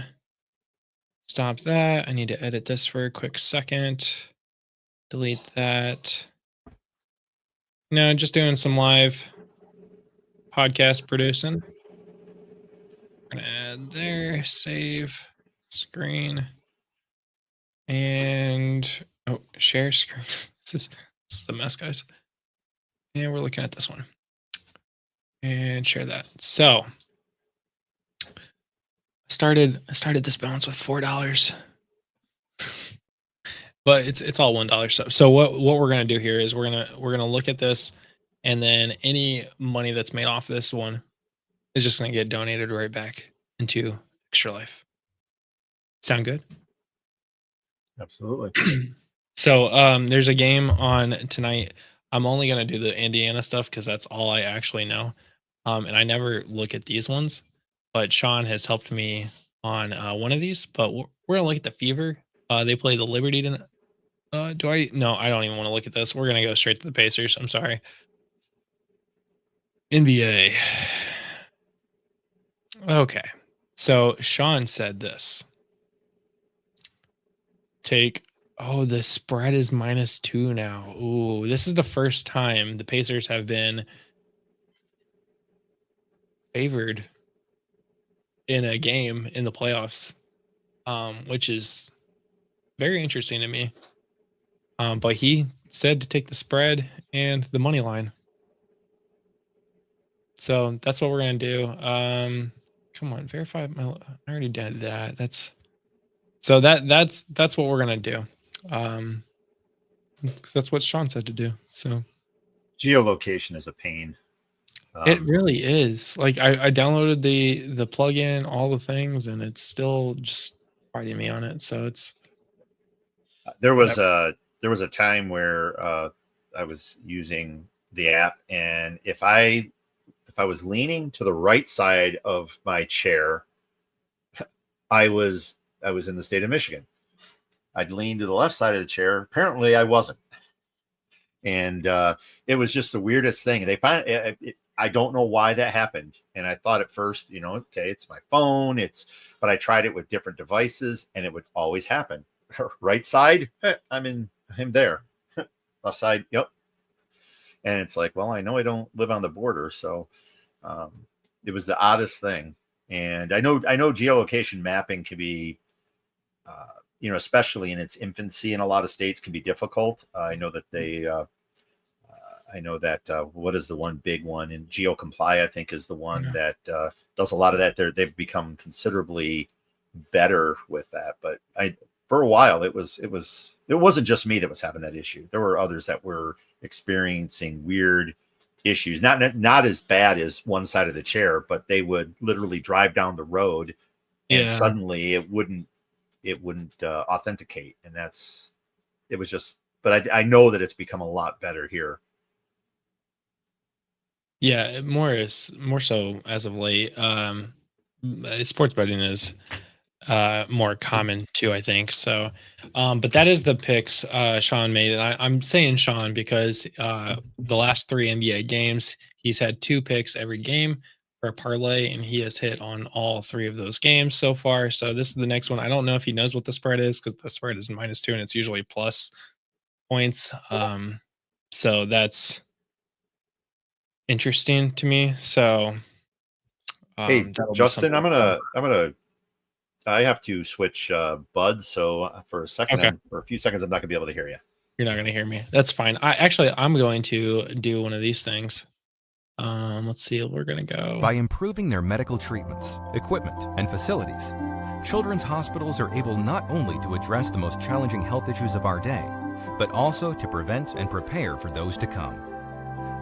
stop that. I need to edit this for a quick second. Delete that. No, just doing some live podcast producing. We're gonna add there, save screen. And share screen. This is a mess, guys. And we're looking at this one. And share that. So I started this balance with $4. But it's all $1 stuff. So what we're gonna do here is we're gonna look at this, and then any money that's made off this one is just gonna get donated right back into Extra Life. Sound good? Absolutely. So there's a game on tonight. I'm only gonna do the Indiana stuff because that's all I actually know. And I never look at these ones, but Sean has helped me on one of these. But we're gonna look at the Fever. They play the Liberty tonight. Do I? No, I don't even want to look at this. We're gonna go straight to the Pacers. I'm sorry. NBA. Okay. So Sean said this. The spread is -2 now. Ooh, this is the first time the Pacers have been favored in a game in the playoffs, which is very interesting to me. But he said to take the spread and the money line. So that's what we're gonna do. Come on, verify I already did that. That's what we're gonna do. 'Cause that's what Sean said to do. So Geolocation is a pain. it really is. Like I downloaded the plugin, all the things, and it's still just fighting me on it. So it's there was a time where I was using the app, and if I was leaning to the right side of my chair, I was in the state of Michigan. I'd lean to the left side of the chair. Apparently, I wasn't, and it was just the weirdest thing. They I don't know why that happened, and I thought at first, okay, it's my phone. But I tried it with different devices, and it would always happen. Right side, I'm there. Left side, yep. And it's like, well, I know I don't live on the border, so it was the oddest thing. And I know geolocation mapping can be, especially in its infancy in a lot of states, can be difficult. I know that what is the one big one in GeoComply, I think, is the one that does a lot of that. They've become considerably better with that. But for a while, it wasn't just me that was having that issue. There were others that were experiencing weird issues, not as bad as one side of the chair, but they would literally drive down the road and suddenly it wouldn't authenticate. And but I know that it's become a lot better here. Yeah, more so as of late. Sports betting is more common too, I think. So but that is the picks Sean made, and I'm saying Sean because the last 3 NBA games he's had 2 picks every game for a parlay, and he has hit on all 3 of those games so far. So this is the next one. I don't know if he knows what the spread is because the spread is -2 and it's usually plus points. So that's interesting to me. So Hey, Justin, I have to switch buds, so for a second, for a few seconds, I'm not gonna be able to hear you. You're not gonna hear me. That's fine. I'm going to do one of these things. Let's see. We're gonna go by improving their medical treatments, equipment, and facilities. Children's hospitals are able not only to address the most challenging health issues of our day, but also to prevent and prepare for those to come.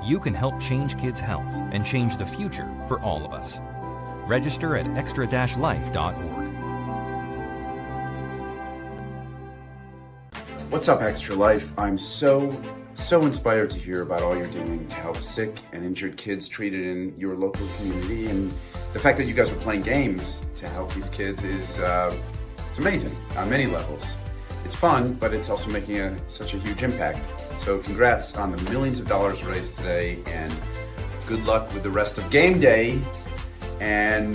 You can help change kids' health and change the future for all of us. Register at extra-life.org. What's up, Extra Life? I'm so inspired to hear about all you're doing to help sick and injured kids treated in your local community, and the fact that you guys are playing games to help these kids is it's amazing on many levels. It's fun, but it's also making such a huge impact. So congrats on the millions of dollars raised today, and good luck with the rest of game day. And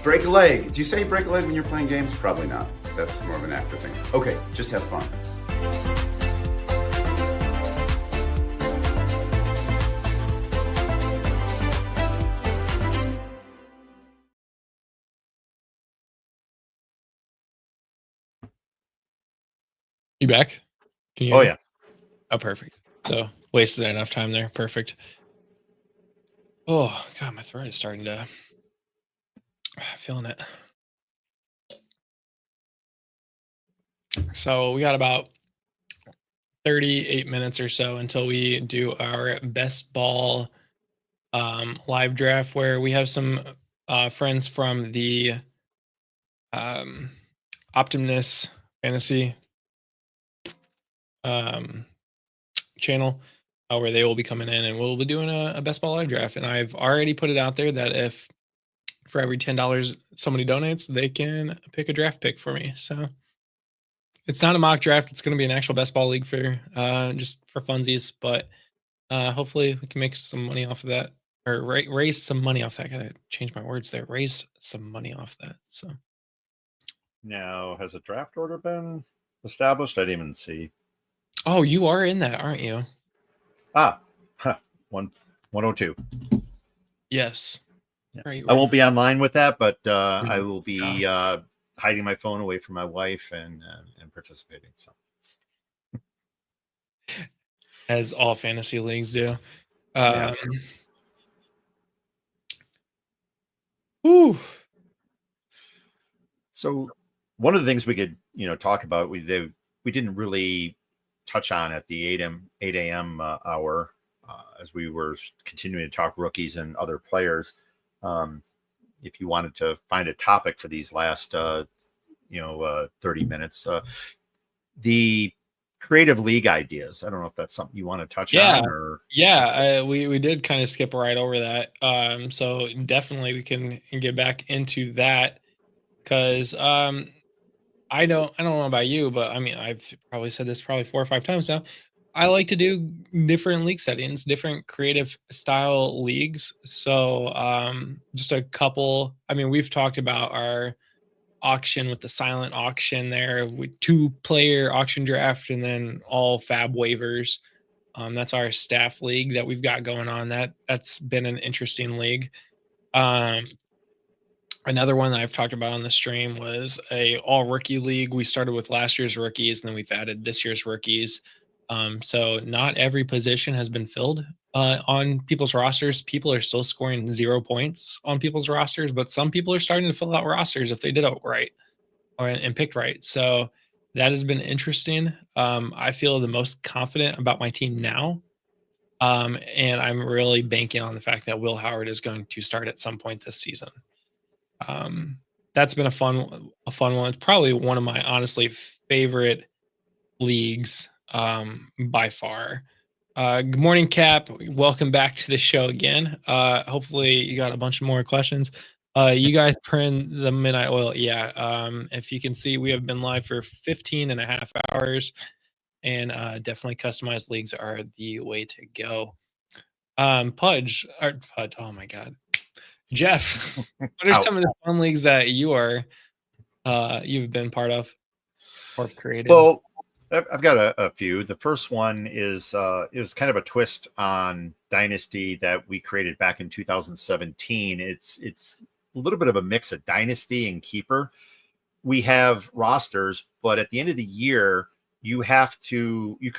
break a leg. Do you say break a leg when you're playing games? Probably not. That's more of an actor thing. Okay, just have fun. You back? Can you Oh hear me? yeah. Oh, perfect. So wasted enough time there. Perfect. Oh God, my throat is starting to feeling it. So we got about 38 minutes or so until we do our best ball live draft, where we have some friends from the Optimus Fantasy channel, where they will be coming in and we'll be doing a best ball live draft. And I've already put it out there that if for every $10 somebody donates, they can pick a draft pick for me. So it's not a mock draft. It's going to be an actual best ball league for just for funsies, but hopefully we can make some money off of that, or raise some money off that. I gotta change my words there. Raise some money off that. So Now, has a draft order been established? I didn't even see. oh, you are in that, aren't you? Ah, 102. Yes. Yes. I won't be online with that, but I will be hiding my phone away from my wife and participating. So, as all fantasy leagues do. Yeah. Whew. So one of the things we could, talk about, we didn't really touch on at the 8 a.m. Hour as we were continuing to talk rookies and other players. If you wanted to find a topic for these last, 30 minutes, the creative league ideas. I don't know if that's something you want to touch on or. Yeah, we did kind of skip right over that. So definitely we can get back into that, because I don't know about you, but I mean, I've probably said this probably 4 or 5 times now. I like to do different league settings, different creative style leagues. So just a couple. I mean, we've talked about our auction with the silent auction there, with 2-player auction draft, and then all fab waivers. That's our staff league that we've got going on. That's been an interesting league. Another one that I've talked about on the stream was a all rookie league. We started with last year's rookies, and then we've added this year's rookies. So not every position has been filled on people's rosters. People are still scoring 0 points on people's rosters, but some people are starting to fill out rosters if they did it right and picked right. So that has been interesting. I feel the most confident about my team now. And I'm really banking on the fact that Will Howard is going to start at some point this season. That's been a fun one. It's probably one of my honestly favorite leagues by far. Good morning, Cap. Welcome back to the show again. Hopefully you got a bunch of more questions. You guys print the midnight oil. Yeah. If you can see, we have been live for 15 and a half hours, and definitely customized leagues are the way to go. Pudge, oh my God. Jeff, what are some of the fun leagues that you've been part of or created? Well, I've got a few. The first one is it was kind of a twist on Dynasty that we created back in 2017. It's a little bit of a mix of Dynasty and Keeper. We have rosters, but at the end of the year, you can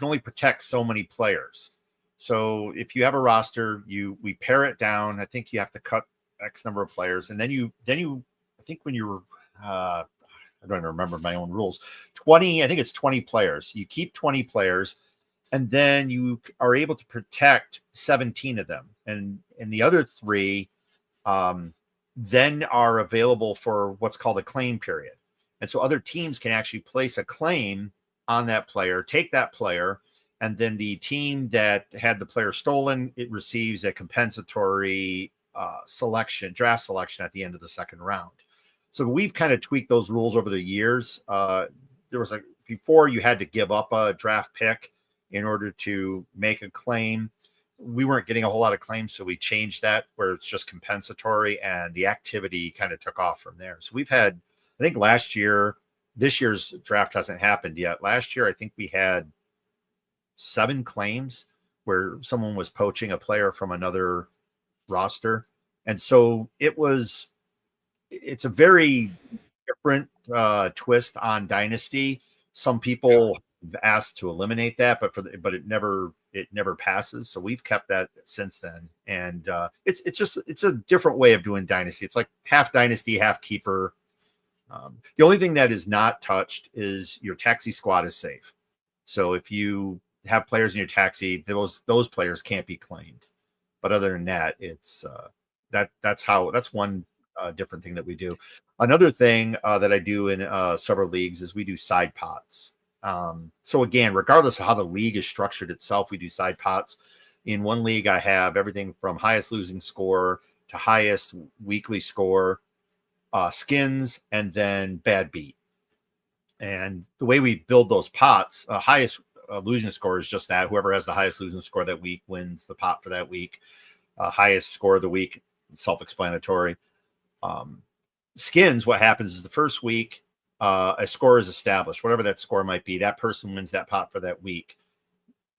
only protect so many players. So if you have a roster, we pare it down. I think you have to cut X number of players, and then you I think when you're I don't even remember my own rules. 20, I think it's 20 players. You keep 20 players, and then you are able to protect 17 of them, and the other 3 then are available for what's called a claim period. And so other teams can actually place a claim on that player, take that player, and then the team that had the player stolen, it receives a compensatory draft selection at the end of the second round. So we've kind of tweaked those rules over the years. There was before you had to give up a draft pick in order to make a claim. We weren't getting a whole lot of claims, so we changed that where it's just compensatory, and the activity kind of took off from there. So we've had, I think this year's draft hasn't happened yet. Last year, I think we had 7 claims where someone was poaching a player from another roster. And so it's a very different twist on Dynasty. Some people asked to eliminate that, but it never passes. So we've kept that since then, and it's a different way of doing dynasty. It's like half dynasty, half keeper. The only thing that is not touched is your taxi squad is safe. So if you have players in your taxi, those players can't be claimed. But other than that, it's that's one different thing that we do. Another thing that I do in several leagues is we do side pots. So again, regardless of how the league is structured itself, we do side pots. In one league, I have everything from highest losing score to highest weekly score, skins, and then bad beat. And the way we build those pots, highest losing score is just that. Whoever has the highest losing score that week wins the pot for that week. Highest score of the week, self-explanatory. Skins, what happens is the first week, a score is established, whatever that score might be. That person wins that pot for that week.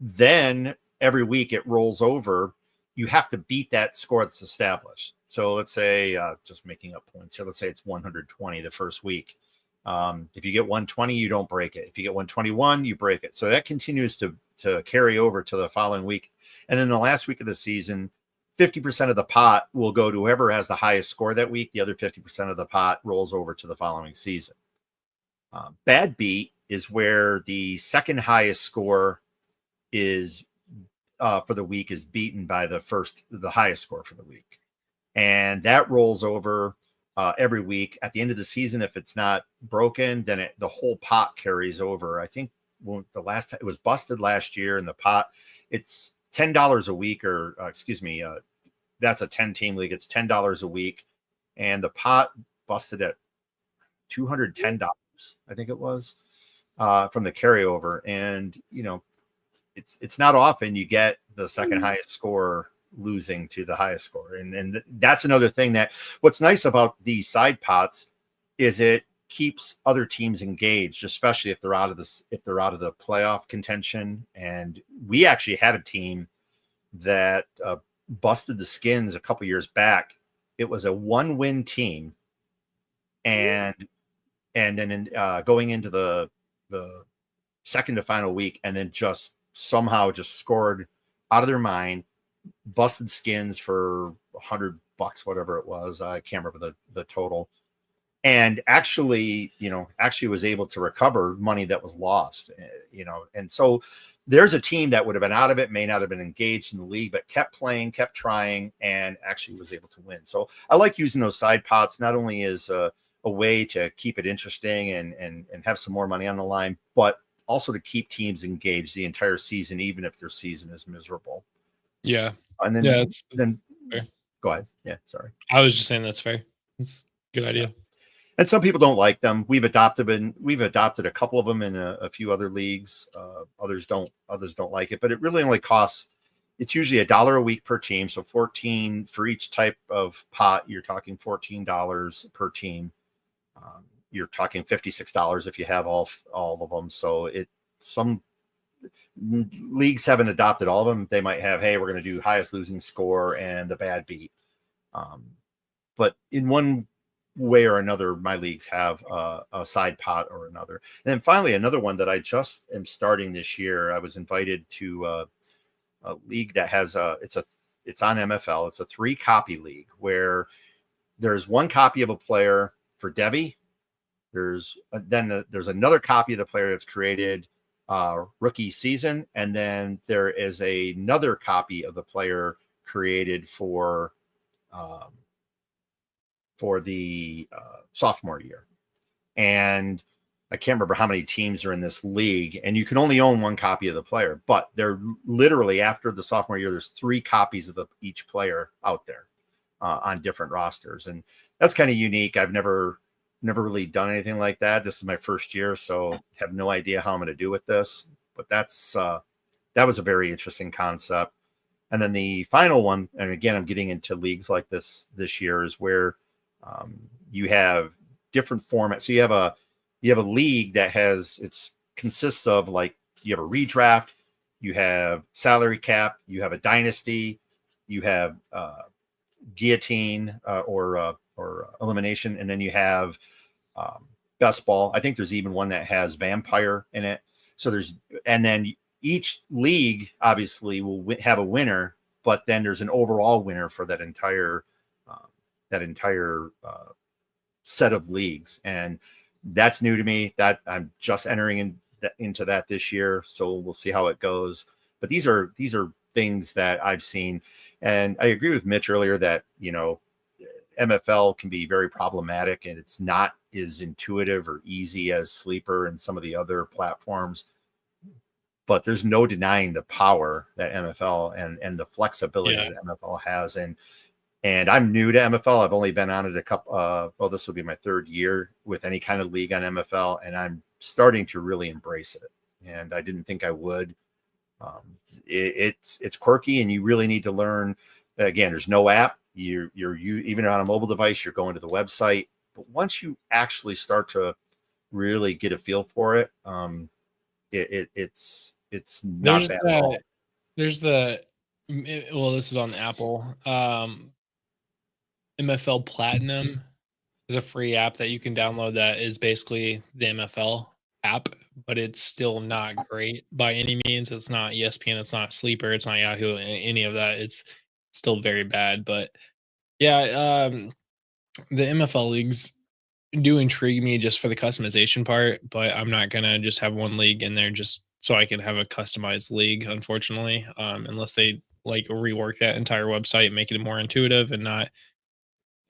Then every week it rolls over. You have to beat that score that's established. So let's say, just making up points here, let's say it's 120 the first week. If you get 120, you don't break it. If you get 121, you break it. So that continues to carry over to the following week. And then the last week of the season, 50% of the pot will go to whoever has the highest score that week. The other 50% of the pot rolls over to the following season. Bad beat is where the second highest score is for the week is beaten by the highest score for the week. And that rolls over every week. At the end of the season, if it's not broken, then the whole pot carries over. I think the last time it was busted last year in the pot, it's $10 a week, or that's a 10-team league. It's $10 a week, and the pot busted at $210, I think it was, from the carryover. And it's not often you get the second highest score losing to the highest score, and that's another thing that what's nice about these side pots is it keeps other teams engaged, especially if they're out of the playoff contention. And we actually had a team that busted the skins a couple years back. It was a 1-win team, and then going into the second to final week, and then just somehow just scored out of their mind, busted skins for $100, whatever it was. I can't remember the total. And actually was able to recover money that was lost, and so there's a team that would have been out of it, may not have been engaged in the league, but kept playing, kept trying, and actually was able to win. So I like using those side pots, not only as a way to keep it interesting and have some more money on the line, but also to keep teams engaged the entire season, even if their season is miserable. Yeah. And then, then fair. Go ahead. Yeah, sorry. I was just saying that's fair. It's a good idea. Yeah. And some people don't like them. We've adopted a couple of them in a few other leagues. Others don't like it, but it really only costs. It's usually $1 a week per team, so $14 for each type of pot. You're talking $14 per team. You're talking $56 if you have all of them. So some leagues haven't adopted all of them. They might have, hey, we're going to do highest losing score and the bad beat. But in one way or another, my leagues have a side pot or another. And then finally, another one that I just am starting this year. I was invited to a league that has it's on MFL. It's a 3-copy league where there's one copy of a player for Debbie. There's another copy of the player that's created rookie season, and then there is another copy of the player created for the sophomore year. And I can't remember how many teams are in this league, and you can only own one copy of the player, but they're literally, after the sophomore year, there's 3 copies of each player out there on different rosters. And that's kind of unique. I've never really done anything like that. This is my first year, so have no idea how I'm going to do with this, but that was a very interesting concept. And then the final one, and again, I'm getting into leagues like this year, is where you have different formats. So you have a league that consists of, like, you have a redraft, you have salary cap, you have a dynasty, you have guillotine or elimination, and then you have best ball. I think there's even one that has vampire in it. So and then each league obviously will have a winner, but then there's an overall winner for that entire set of leagues. And that's new to me. That I'm just entering into that this year. So we'll see how it goes. But these are things that I've seen. And I agree with Mitch earlier that, MFL can be very problematic and it's not as intuitive or easy as Sleeper and some of the other platforms. But there's no denying the power that MFL and the flexibility that MFL has. And I'm new to MFL. I've only been on it a couple, this will be my third year with any kind of league on MFL. And I'm starting to really embrace it. And I didn't think I would. It's quirky and you really need to learn. Again, there's no app. You even on a mobile device, you're going to the website. But once you actually start to really get a feel for it, it's not bad at all. There's this is on Apple. MFL Platinum is a free app that you can download that is basically the MFL app, but it's still not great by any means. It's not ESPN, it's not Sleeper, it's not Yahoo, any of that. It's still very bad. But yeah, the MFL leagues do intrigue me just for the customization part, but I'm not gonna just have one league in there just so I can have a customized league, unfortunately, unless they like rework that entire website and make it more intuitive and not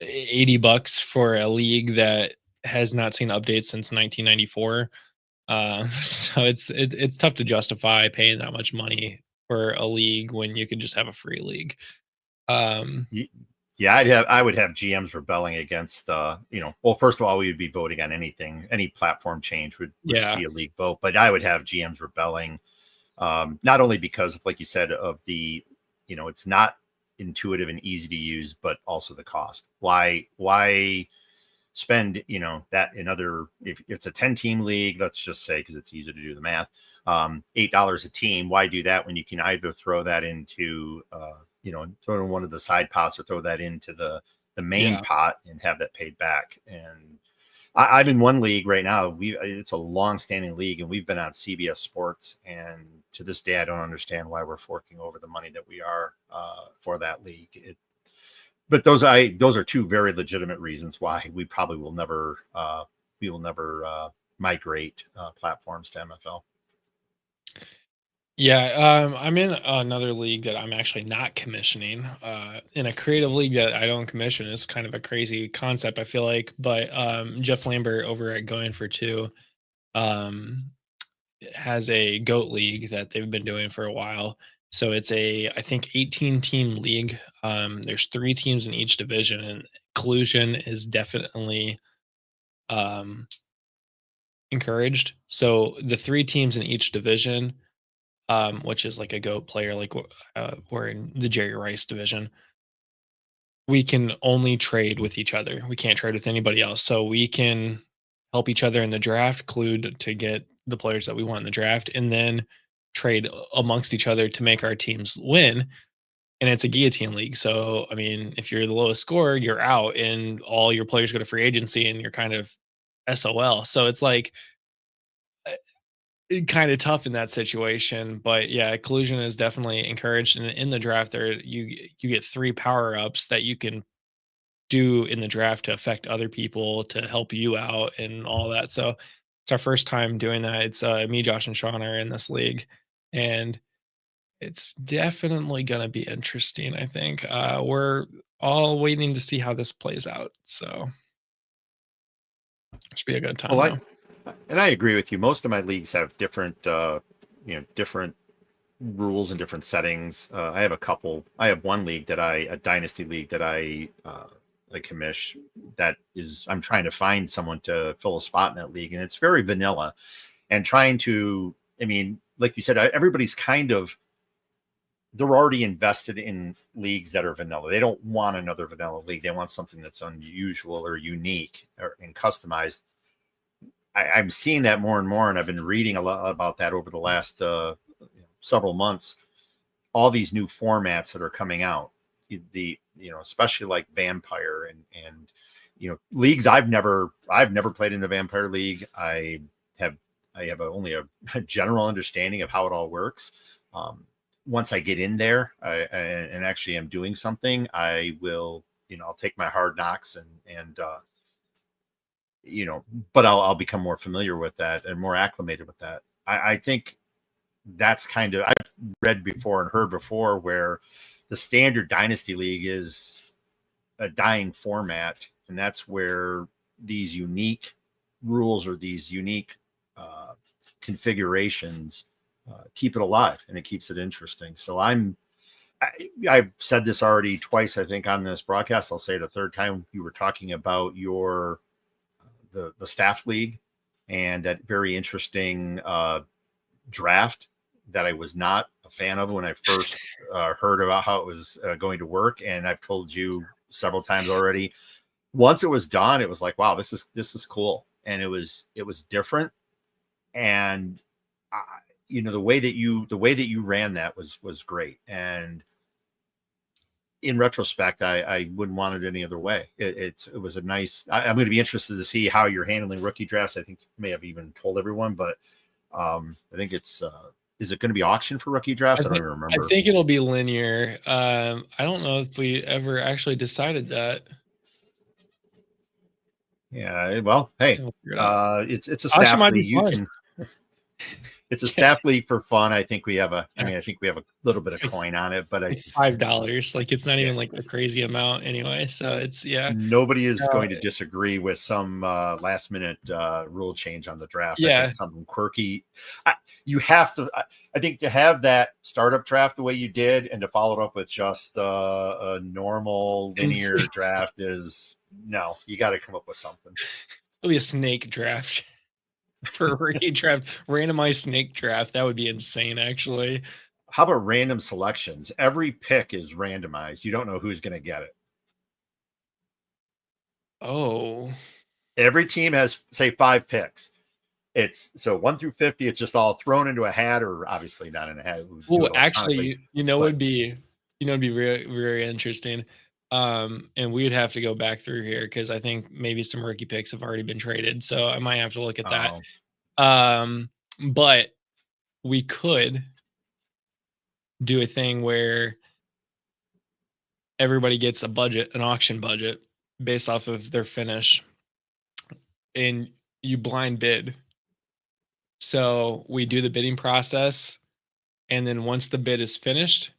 $80 for a league that has not seen updates since 1994. So it's tough to justify paying that much money for a league when you could just have a free league. Yeah, I would have GMs rebelling against, well, first of all, we would be voting on anything, any platform change would be a league vote, but I would have GMs rebelling, not only because, like you said, of the, it's not intuitive and easy to use, but also the cost. Why spend, that in other, if it's a 10-team league, let's just say, because it's easier to do the math, $8 a team. Why do that when you can either throw that into, throw in one of the side pots or throw that into the main pot and have that paid back? And I'm in one league right now. It's a long-standing league, and we've been on CBS Sports. And to this day, I don't understand why we're forking over the money that we are for that league. But those are two very legitimate reasons why we probably will never migrate platforms to MFL. Yeah, I'm in another league that I'm actually not commissioning. In a creative league that I don't commission. It's kind of a crazy concept, I feel like. But Jeff Lambert over at Going for Two has a GOAT league that they've been doing for a while. So it's I think 18-team league. There's 3 teams in each division, and inclusion is definitely encouraged. So the 3 teams in each division, which is like a GOAT player, like we're in the Jerry Rice division, we can only trade with each other. We can't trade with anybody else. So we can help each other in the draft, clued to get the players that we want in the draft, and then trade amongst each other to make our teams win. And it's a guillotine league. So, I mean, if you're the lowest scorer, you're out and all your players go to free agency and you're kind of SOL. So it's like kind of tough in that situation. But yeah, collusion is definitely encouraged. And in the draft there, you get 3 power-ups that you can do in the draft to affect other people, to help you out and all that. So it's our first time doing that. It's me, Josh, and Sean are in this league. And it's definitely going to be interesting, I think. We're all waiting to see how this plays out. So it should be a good time. Well, I agree with you. Most of my leagues have different, different rules and different settings. I have a couple. I have one league a dynasty league that I commish. That is, I'm trying to find someone to fill a spot in that league, and it's very vanilla. And trying to, like you said, everybody's they're already invested in leagues that are vanilla. They don't want another vanilla league. They want something that's unusual or unique and customized. I'm seeing that more and more, and I've been reading a lot about that over the last several months. All these new formats that are coming out, especially like Vampire and leagues I've never played in a Vampire league. I I have only a general understanding of how it all works. Once I get in there and actually am doing something, I will, I'll take my hard knocks and but I'll become more familiar with that and more acclimated with that. I think that's kind of, I've read before and heard before where the standard Dynasty League is a dying format, and that's where these unique rules or these unique configurations keep it alive, and it keeps it interesting. So I've said this already twice, I think, on this broadcast. I'll say it a third time. You were talking about the staff league and that very interesting draft that I was not a fan of when I first heard about how it was going to work. And I've told you several times already, once it was done, it was like, wow, this is cool. And it was different. And the way that you ran that was great. And in retrospect, I wouldn't want it any other way. It was a nice, I'm going to be interested to see how you're handling rookie drafts. I think you may have even told everyone, but I think it's, is it going to be auctioned for rookie drafts? I don't even remember. I think it'll be linear. I don't know if we ever actually decided that. Yeah, well, hey, it's a staff league. You can. It's a staff league for fun. I think we have I think we have a little bit of coin on it, but $5. Like, it's not even like a crazy amount anyway. So it's Nobody is going to disagree with some last minute rule change on the draft. I think something quirky. You have to. I think to have that startup draft the way you did, and to follow it up with just a normal linear draft is no. You got to come up with something. It'll be a snake draft. For a rookie draft, randomized snake draft. That would be insane, actually. How about random selections? Every pick is randomized. You don't know who's going to get it. Oh. Every team has, say, 5 picks. It's so 1 through 50. It's just all thrown into a hat, or obviously not in a hat. Oh, actually, it'd be very, very interesting. And we would have to go back through here because I think maybe some rookie picks have already been traded. So I might have to look at that. But we could do a thing where everybody gets an auction budget based off of their finish, and you blind bid. So we do the bidding process, and then once the bid is finished,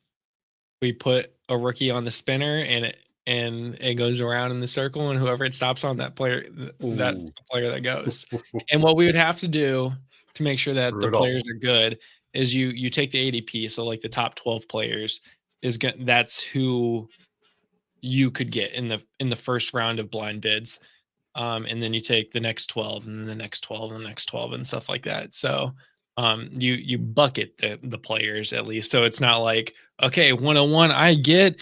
we put a rookie on the spinner, and it goes around in the circle, and whoever it stops on, that's the player that goes. And what we would have to do to make sure that the players are good is you take the ADP, so like the top 12 players that's who you could get in the first round of blind bids. And then you take the next 12 and then the next 12 and the next 12 and stuff like that. So you bucket the players at least. So it's not like, okay, 101, I get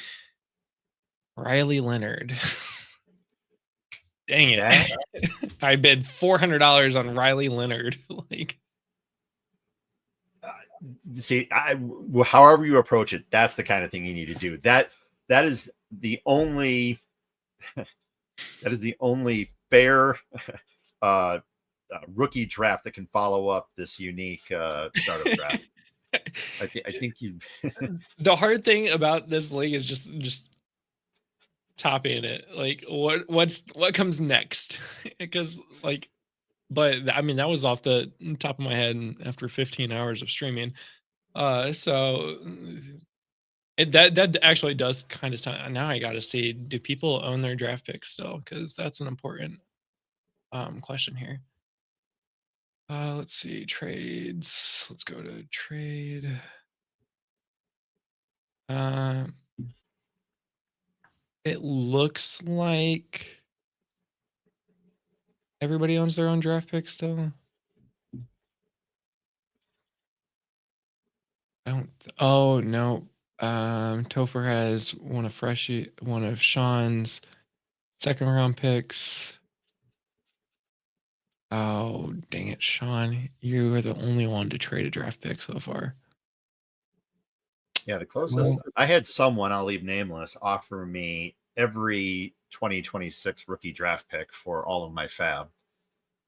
Riley Leonard. Dang it. I bid $400 on Riley Leonard. See, however you approach it, that's the kind of thing you need to do. That is the only fair rookie draft that can follow up this unique startup draft. I think you. The hard thing about this league is just topping it. Like, what comes next? Because but I mean, that was off the top of my head after 15 hours of streaming. So that actually does kind of sound. Now I got to see, do people own their draft picks still? Because that's an important question here. Let's see, trades. Let's go to trade. It looks like everybody owns their own draft picks still. Oh no. Topher has one of Sean's second round picks. Oh, dang it, Sean. You are the only one to trade a draft pick so far. Yeah, the closest. I had someone, I'll leave nameless, offer me every 2026 rookie draft pick for all of my fab.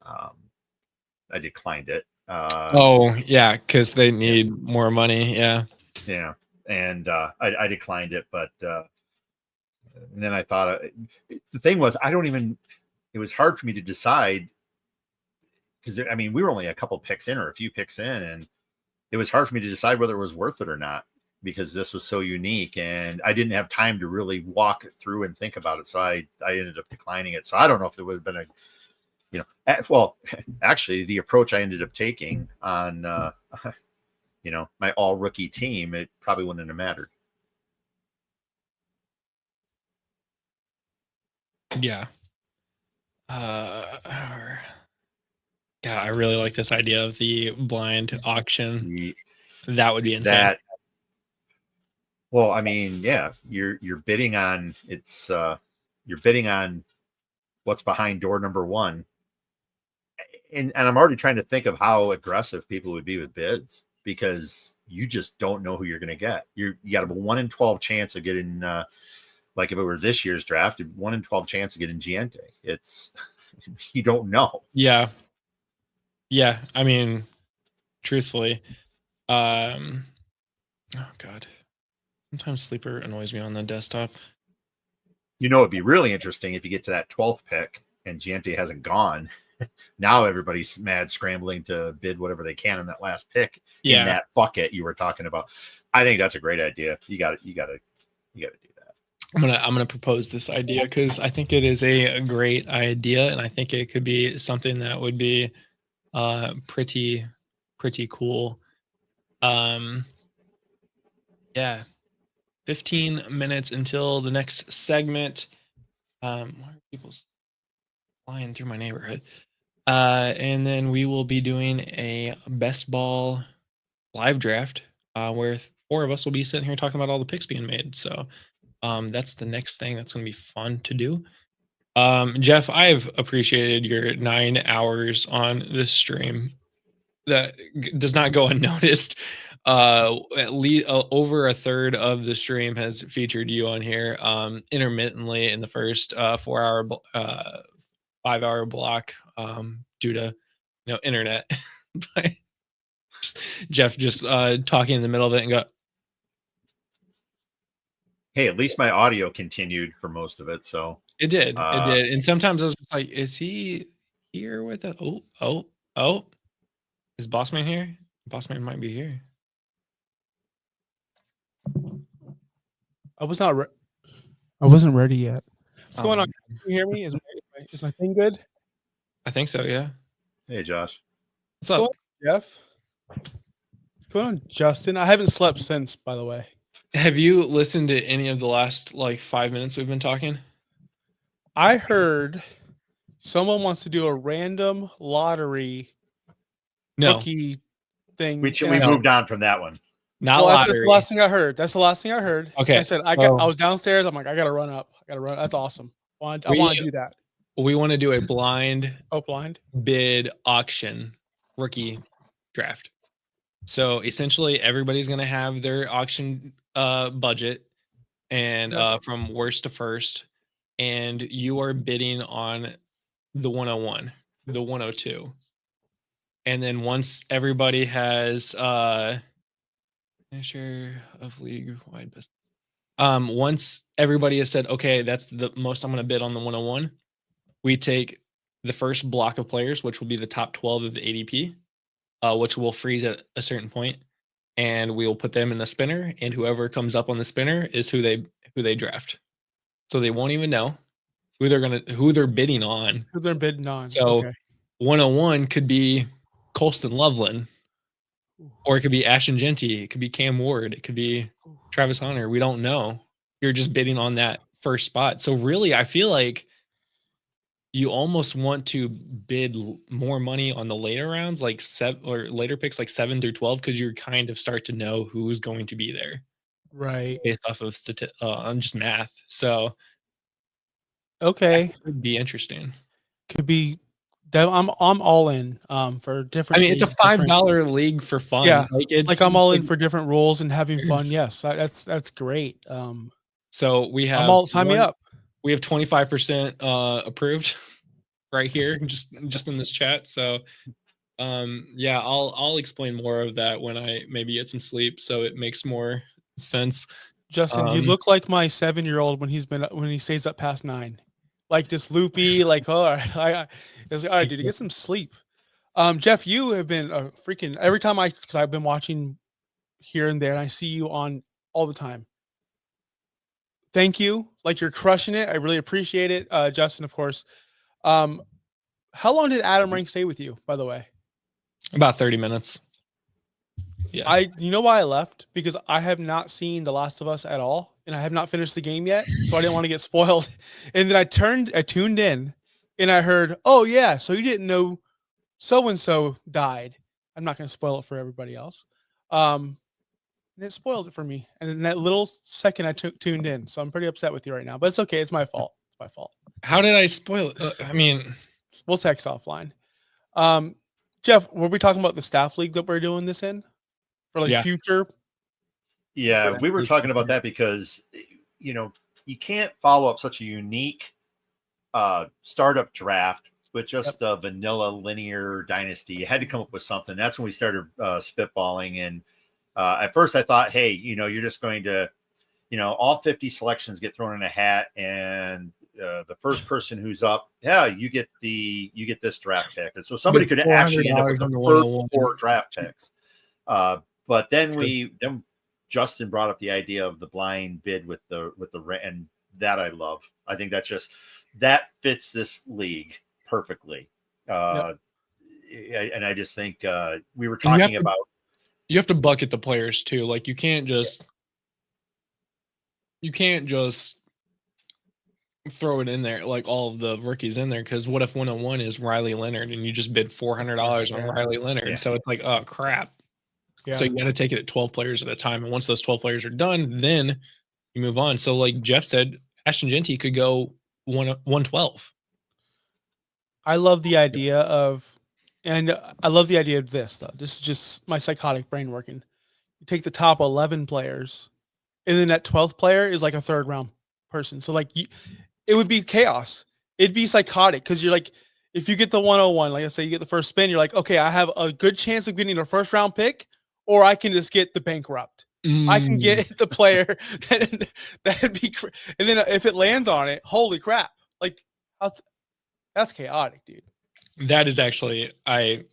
I declined it. Oh yeah, because they need more money. Yeah. Yeah, and I declined it, but and then I thought the thing was it was hard for me to decide because I mean we were only a couple picks in or a few picks in, and it was hard for me to decide whether it was worth it or not because this was so unique, and I didn't have time to really walk it through and think about it, so I ended up declining it. So I don't know if there would have been a well, actually, the approach I ended up taking on my all rookie team, it probably wouldn't have mattered. Yeah. God, I really like this idea of the blind auction. That would be insane. Well, I mean, yeah, you're bidding on you're bidding on what's behind door number one. And I'm already trying to think of how aggressive people would be with bids because you just don't know who you're going to get. You got a 1 in 12 chance of getting, like if it were this year's draft, 1 in 12 chance of getting Giante. It's you don't know. Yeah. Yeah. I mean, truthfully, oh God, sometimes Sleeper annoys me on the desktop. It'd be really interesting if you get to that 12th pick and Giante hasn't gone. Now everybody's mad scrambling to bid whatever they can in that last pick in that bucket you were talking about. I think that's a great idea. You got to do that. I'm gonna propose this idea because I think it is a great idea, and I think it could be something that would be pretty cool. Yeah, 15 minutes until the next segment. Why are people flying through my neighborhood? And then we will be doing a best ball live draft where 4 of us will be sitting here talking about all the picks being made. So that's the next thing that's going to be fun to do. Jeff, I've appreciated your 9 hours on this stream. That does not go unnoticed. At least over a third of the stream has featured you on here intermittently in the first 4-hour 5-hour block due to internet. But Jeff just talking in the middle of it and go, hey, at least my audio continued for most of it. So it did. And sometimes I was just like, is he here with it? Oh. Is Bossman here? Bossman might be here. I wasn't ready yet. What's going on? Can you hear me? Is my thing good? I think so, yeah. Hey, Josh. What's up, Jeff? What's going on, Justin? I haven't slept since, by the way. Have you listened to any of the last 5 minutes we've been talking? I heard someone wants to do a random lottery rookie thing. We moved on from that one. That's the last thing I heard. That's the last thing I heard. Okay. I said I was downstairs. I'm like, I gotta run up. That's awesome. I want to do that. We want to do a blind bid auction rookie draft. So essentially everybody's going to have their auction budget and from worst to first, and you are bidding on the 101, the 102. And then once everybody has measure of league wide best, once everybody has said, okay, that's the most I'm going to bid on the 101, we take the first block of players, which will be the top 12 of the ADP, which will freeze at a certain point, and we will put them in the spinner, and whoever comes up on the spinner is who they draft. So they won't even know who they're bidding on. Who they're bidding on. So 101 could be Colston Loveland, or it could be Ashton Genty, it could be Cam Ward, it could be Travis Hunter. We don't know. You're just bidding on that first spot. So really, I feel like you almost want to bid more money on the later rounds, like 7 or later picks, like 7 through 12, because you kind of start to know who's going to be there, right? Based off of on just math. So, okay, would be interesting. Could be. I'm all in for different. I mean, it's a $5 league for fun. Yeah, it's I'm all in for different rules and having fun. Yes, that's great. So we have. Sign me up. We have 25% approved right here, just in this chat. So Yeah, I'll explain more of that when I maybe get some sleep, so it makes more sense. Justin, you look like my 7-year-old when he stays up past 9, like just loopy. Like, oh, I was like, all right, dude, get some sleep. Jeff, you have been a freaking every time because I've been watching here and there, and I see you on all the time. Thank you. Like, you're crushing it. I really appreciate it. Justin, of course. How long did Adam Rank stay with you, by the way? About 30 minutes. Yeah. You know why I left? Because I have not seen The Last of Us at all, and I have not finished the game yet, so I didn't want to get spoiled. And then I tuned in, and I heard, oh yeah, so you didn't know so and so died. I'm not going to spoil it for everybody else. And it spoiled it for me. And in that little second, I tuned in, so I'm pretty upset with you right now. But it's okay. It's my fault. It's my fault. How did I spoil it? I mean, we'll text offline. Jeff, were we talking about the staff league that we're doing this in for like future? Yeah, we were talking about that because you can't follow up such a unique startup draft with just the vanilla linear dynasty. You had to come up with something. That's when we started spitballing. And at first I thought, hey, you're just going to, all 50 selections get thrown in a hat, and the first person who's up, you get this draft pick. And so somebody could actually end up with the first 4 draft picks. But then Justin brought up the idea of the blind bid with the and that I love. I think that fits this league perfectly. And I just think we were talking about. You have to bucket the players too. Like you can't just throw it in there, like all of the rookies in there, because what if 101 is Riley Leonard and you just bid $400 on Riley Leonard? So it's like, oh crap. So you got to take it at 12 players at a time. And once those 12 players are done, then you move on. So like Jeff said, Ashton Genty could go 112. I love the idea of this, though. This is just my psychotic brain working. You take the top 11 players, and then that 12th player is like a 3rd round person. So like it would be chaos. It'd be psychotic because you're like, if you get the 101, like I say, you get the first spin, you're like, okay, I have a good chance of getting a 1st round pick, or I can just get the bankrupt. I can get the player that'd be, and then if it lands on it, holy crap! Like that's chaotic, dude. That is actually so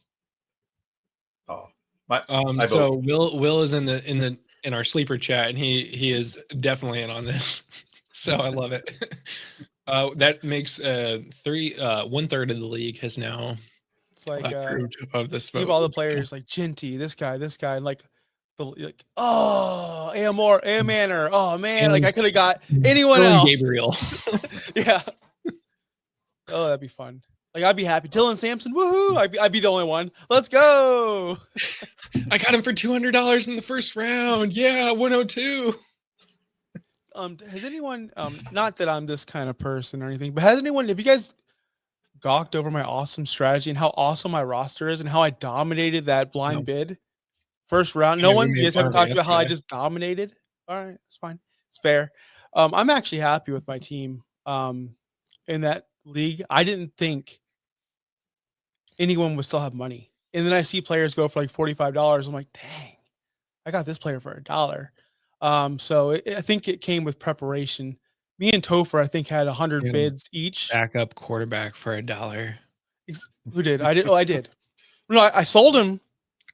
Will is in our sleeper chat, and he is definitely in on this. So I love it. That makes 1/3 of the league has now. It's like of this vote. All the players like Genty, this guy, and like Amor, Manor. Oh man, and like I could have got anyone else. Gabriel. Yeah. Oh, that'd be fun. Like I'd be happy. Dylan Sampson, woohoo! I'd be the only one. Let's go. I got him for $200 in the 1st round. Yeah, 102. Has anyone? Not that I'm this kind of person or anything, but have you guys gawked over my awesome strategy and how awesome my roster is and how I dominated that blind bid 1st round? No one. You guys haven't talked about how I just dominated. All right, it's fine. It's fair. I'm actually happy with my team. In that league, I didn't think anyone would still have money, and then I see players go for like $45. I'm like, dang, I got this player for $1. So I think it came with preparation. Me and Topher, I think, had 100 bids each. Backup quarterback for $1. Who did? I did. Oh, I did. No, I sold him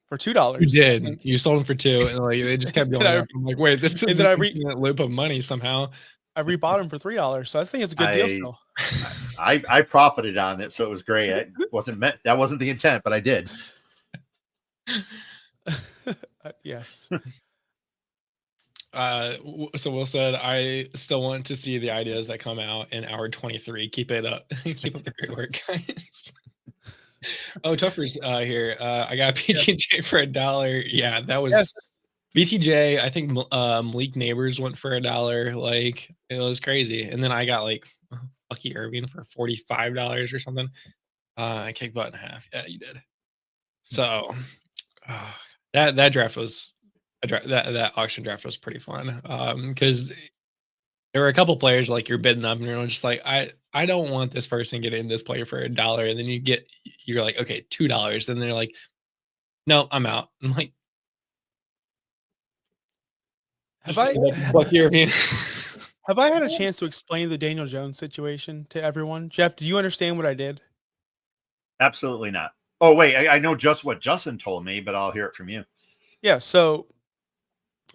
for $2. You did. You sold him for $2, and like they just kept going up. I'm like, wait, this is a loop of money somehow. I rebought him for $3, so I think it's a good deal still. I profited on it, so it was great. That wasn't the intent, but I did. Yes. So Will said, I still want to see the ideas that come out in hour 23. Keep it up. Keep up the great work, guys. Oh, Tuffer's here. I got BTJ for $1. Yeah, that was BTJ. I think Malik Neighbors went for $1. Like it was crazy. And then I got like Lucky Irving for $45 or something. I kicked butt in half. Yeah, you did. So that draft was that auction draft was pretty fun. Because there were a couple players like you're bidding up and you're just like, I I don't want this person getting this player for $1, and then you're like, okay, $2, and they're like, no, I'm out. I'm like, Have just I like your opinion. have I had a chance to explain the Daniel Jones situation to everyone? Jeff, do you understand what I did? Absolutely not. Oh wait, I know just what Justin told me, but I'll hear it from you. Yeah, so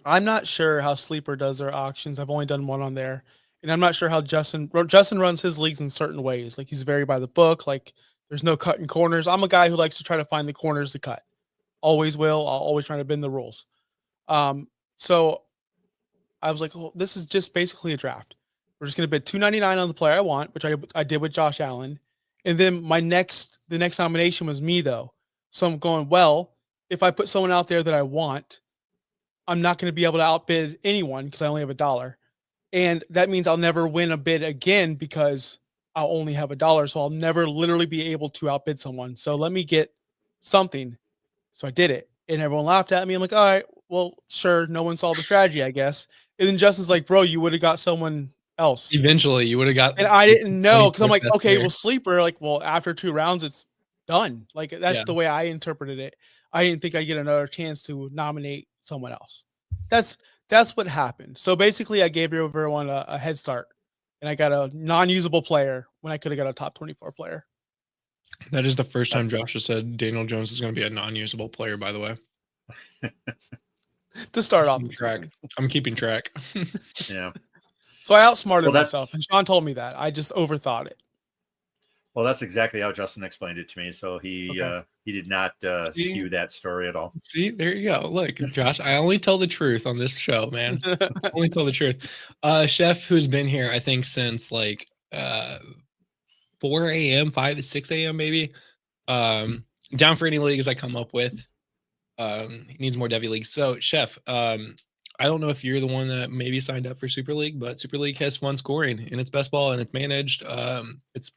I'm not sure how Sleeper does their auctions. I've only done one on there. And I'm not sure how Justin runs his leagues in certain ways. Like he's very by the book, like there's no cutting corners. I'm a guy who likes to try to find the corners to cut. Always will. I'll always try to bend the rules. So I was like, oh, this is just basically a draft. We're just gonna bid $2.99 on the player I want, which I did with Josh Allen. And then the next nomination was me though. So I'm going, well, if I put someone out there that I want, I'm not going to be able to outbid anyone because I only have $1. And that means I'll never win a bid again because I'll only have $1. So I'll never literally be able to outbid someone. So let me get something. So I did it. And everyone laughed at me. I'm like, all right, well, sure. No one saw the strategy, I guess. And then Justin's like, bro, you would have got someone else. Eventually, you would have got. And I didn't know because I'm like, 24th okay, player. well, Sleeper, like, well, after 2 rounds, it's done. Like, that's Yeah. the way I interpreted it. I didn't think I'd get another chance to nominate someone else. That's what happened. So basically, I gave everyone a head start, and I got a non-usable player when I could have got a top 24 player. That is the first time Josh has said Daniel Jones is going to be a non-usable player. By the way, to start off the track. season. I'm keeping track. Yeah. So I outsmarted Well, myself, and Sean told me that. I just overthought it. Well, that's exactly how Justin explained it to me. So he did not skew that story at all. See, there you go. Look, Josh, I only tell the truth on this show, man. I only tell the truth. Chef, who's been here, I think, since like 4 a.m., 5 to 6 a.m. maybe. Down for any leagues I come up with. He needs more Devy leagues. So, Chef, I don't know if you're the one that maybe signed up for Super League, but Super League has fun scoring and it's best ball and it's managed. It's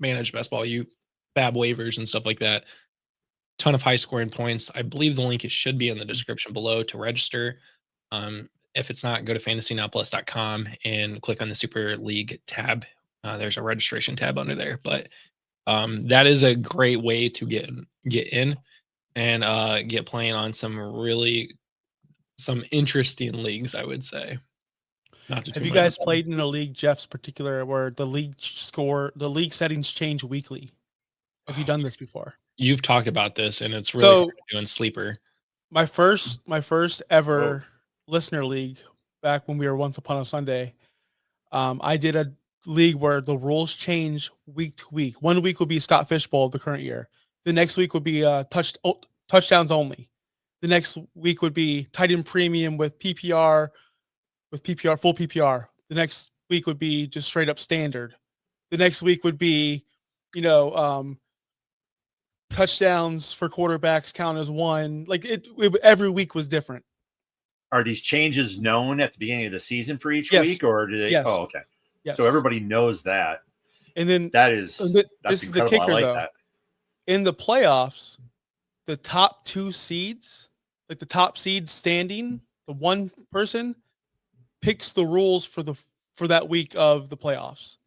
managed best ball. You fab waivers and stuff like that. Ton of high scoring points. I believe the link should be in the description below to register. If it's not, go to fantasynowplus.com and click on the Super League tab. There's a registration tab under there, but that is a great way to get in and get playing on some interesting leagues, I would say. Have you guys played in a league, Jeff's particular, where the league settings change weekly? Have you done this before? You've talked about this, and it's really hard doing Sleeper. My first ever listener league, back when we were Once Upon a Sunday, I did a league where the rules change week to week. 1 week would be Scott Fishbowl of the current year. The next week would be touchdowns only. The next week would be tight end premium with PPR, full PPR. The next week would be just straight up standard. The next week would be, touchdowns for quarterbacks count as one. Like every week was different. Are these changes known at the beginning of the season for each Yes. week, or do they? Yes. Oh, okay. Yes. So everybody knows that. And then that's this is the incredible. kicker, I like though. that. In the playoffs, the top 2 seeds, like the top seed standing, the one person picks the rules for that week of the playoffs.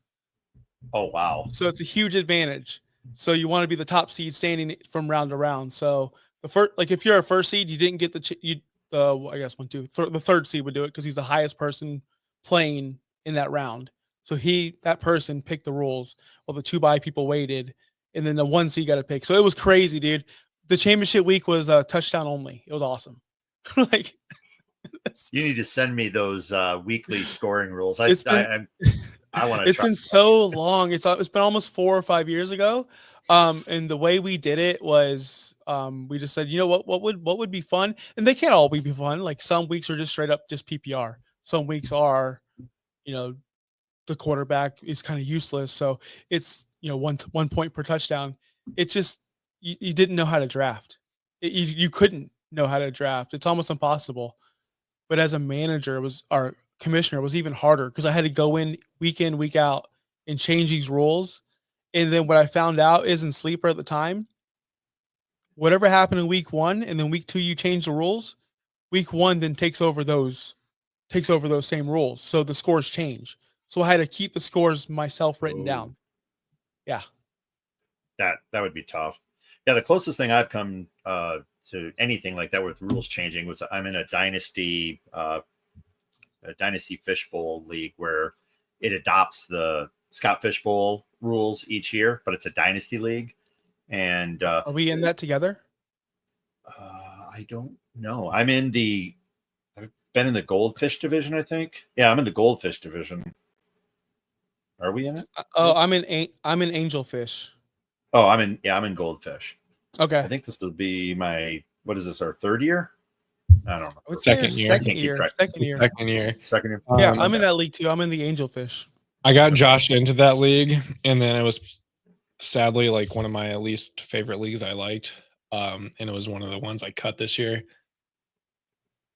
Oh wow! So it's a huge advantage. So you want to be the top seed standing from round to round. So the first, like if you're a first seed, you didn't get the third seed would do it because he's the highest person playing in that round. So that person picked the rules while the 2 bye people waited, and then the 1 seed got to pick. So it was crazy, dude. The championship week was touchdown only. It was awesome. Like you need to send me those weekly scoring rules. I want to. It's been so long. It's been almost 4 or 5 years ago. And the way we did it was we just said, what would be fun? And they can't all be fun. Like some weeks are just straight up just PPR. Some weeks are, the quarterback is kind of useless. So it's 1 point per touchdown. It's just you didn't know how to draft. You couldn't know how to draft. It's almost impossible. But as a manager, our commissioner was even harder because I had to go in, week out, and change these rules. And then what I found out is in Sleeper at the time, whatever happened in week 1 and then week 2 you change the rules, week 1 then takes over those same rules. So the scores change. so I had to keep the scores myself written down. Yeah. That would be tough. Yeah, the closest thing I've come to anything like that with rules changing was I'm in a dynasty fishbowl league where it adopts the Scott Fishbowl rules each year, but it's a dynasty league. And are we in that together? I don't know. I've been in the goldfish division, I think. Yeah, I'm in the goldfish division. Are we in it? Oh, I'm in angelfish. Oh, I'm in goldfish. Okay. I think this will be what is this, our third year? I don't know. Second year. Second year. Yeah, I'm in that league too. I'm in the angelfish. I got Josh into that league, and then it was sadly like one of my least favorite leagues I liked. And it was one of the ones I cut this year.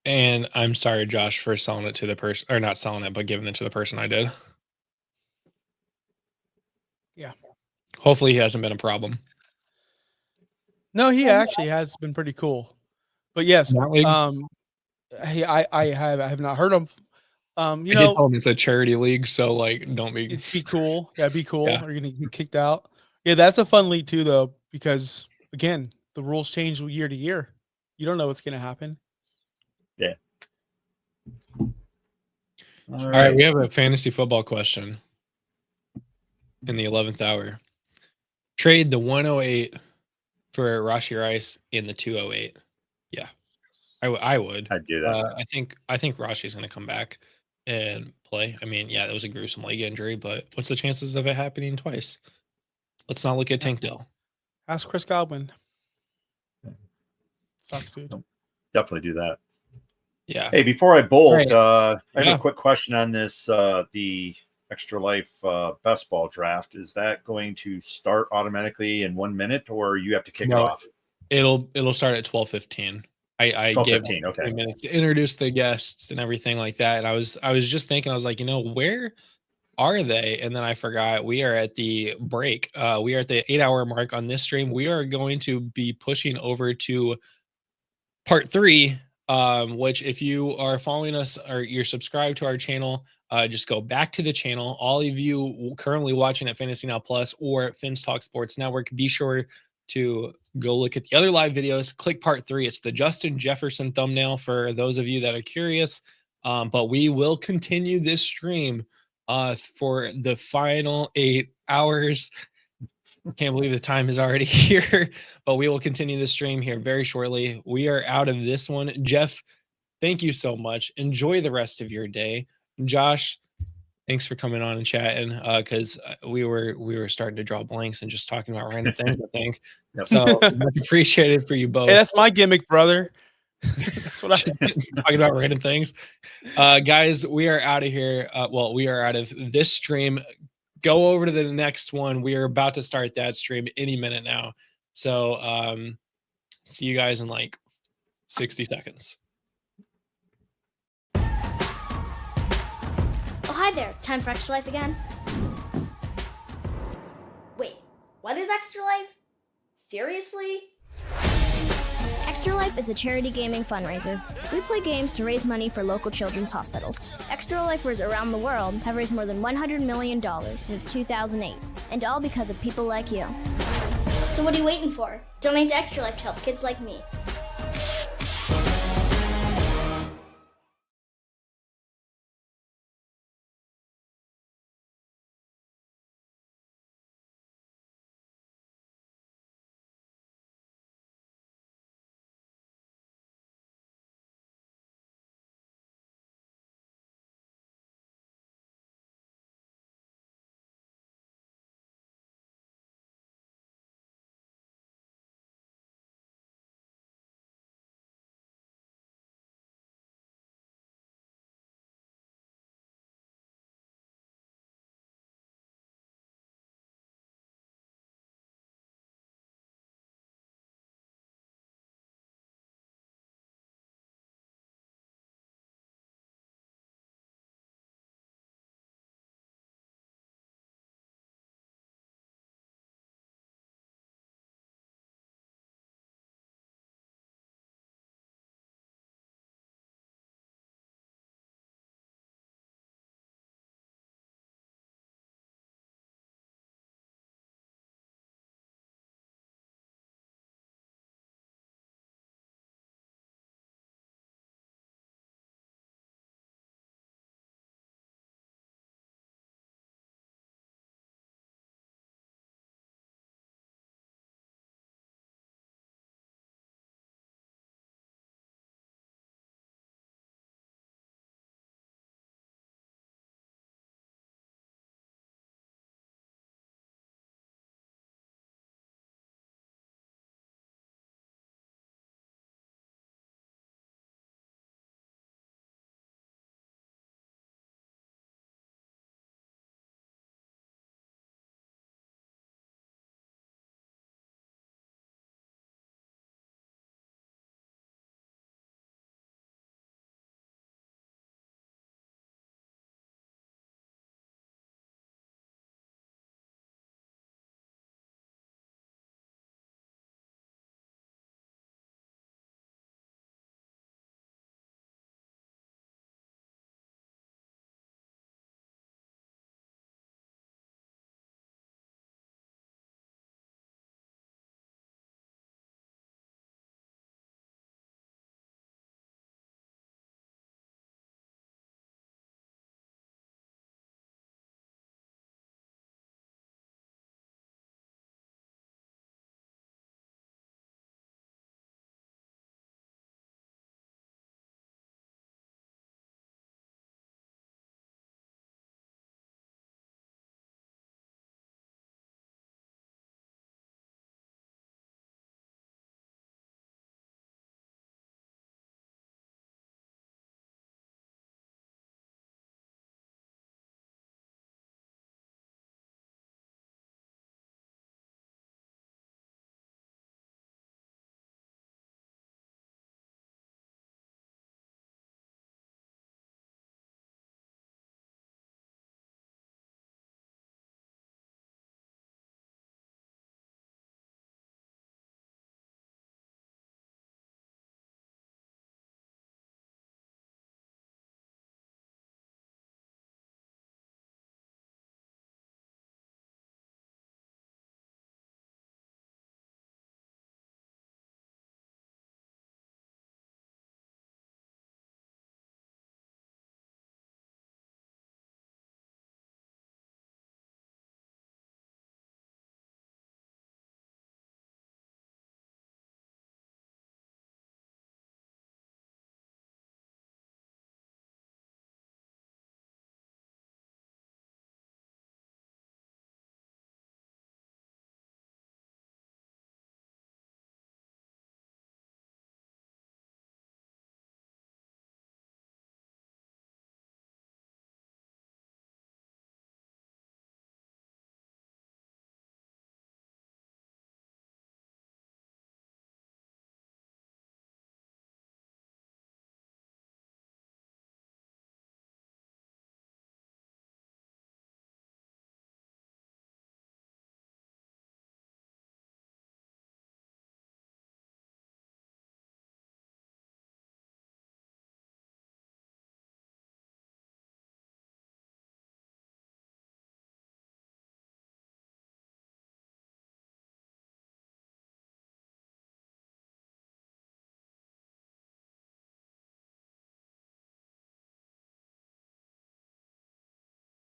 And I'm sorry, Josh, for selling it to the person, or not selling it, but giving it to the person I did. Yeah. Hopefully he hasn't been a problem. No, he actually has been pretty cool. But yes, I have not heard of. I did tell him it's a charity league, so like, don't be cool. Yeah, be cool. Yeah. Or you're gonna get kicked out. Yeah, that's a fun league too, though, because again, the rules change year to year. You don't know what's gonna happen. Yeah. All right, we have a fantasy football question in the 11th hour. Trade the 108 for Rashee Rice in the 208. Yeah, I would. I'd do that. I think Rashi's going to come back and play. I mean, yeah, that was a gruesome leg injury, but what's the chances of it happening twice? Let's not look at Tank Dell. Ask Chris Godwin. Sucks, dude. Definitely do that. Yeah. Hey, before I bolt, Right. I have a quick question on this. The Extra Life best ball draft, is that going to start automatically in 1 minute, or you have to kick it off? It'll start at 12:15. I gave 12:15, okay. 3 minutes to introduce the guests and everything like that. And I was just thinking, I was like, where are they? And then I forgot we are at the break. We are at the 8-hour mark on this stream. We are going to be pushing over to part 3. Which if you are following us or you're subscribed to our channel, just go back to the channel. All of you currently watching at Fantasy Now Plus or Fins Talk Sports Network, be sure to go look at the other live videos. Click part 3. It's the Justin Jefferson thumbnail for those of you that are curious. But we will continue this stream for the final 8 hours. Can't believe the time is already here, but we will continue the stream here very shortly. We are out of this one. Jeff, thank you so much. Enjoy the rest of your day. Josh, thanks for coming on and chatting, because we were starting to draw blanks and just talking about random things, I think. So much appreciated for you both. Hey, that's my gimmick, brother. That's what I'm talking about, random things. Guys, we are out of here. We are out of this stream. Go over to the next one. We are about to start that stream any minute now. So see you guys in like 60 seconds. Oh, hi there. Time for Extra Life again? Wait, what is Extra Life? Seriously? Extra Life is a charity gaming fundraiser. We play games to raise money for local children's hospitals. Extra Lifers around the world have raised more than $100 million since 2008, and all because of people like you. So what are you waiting for? Donate to Extra Life to help kids like me.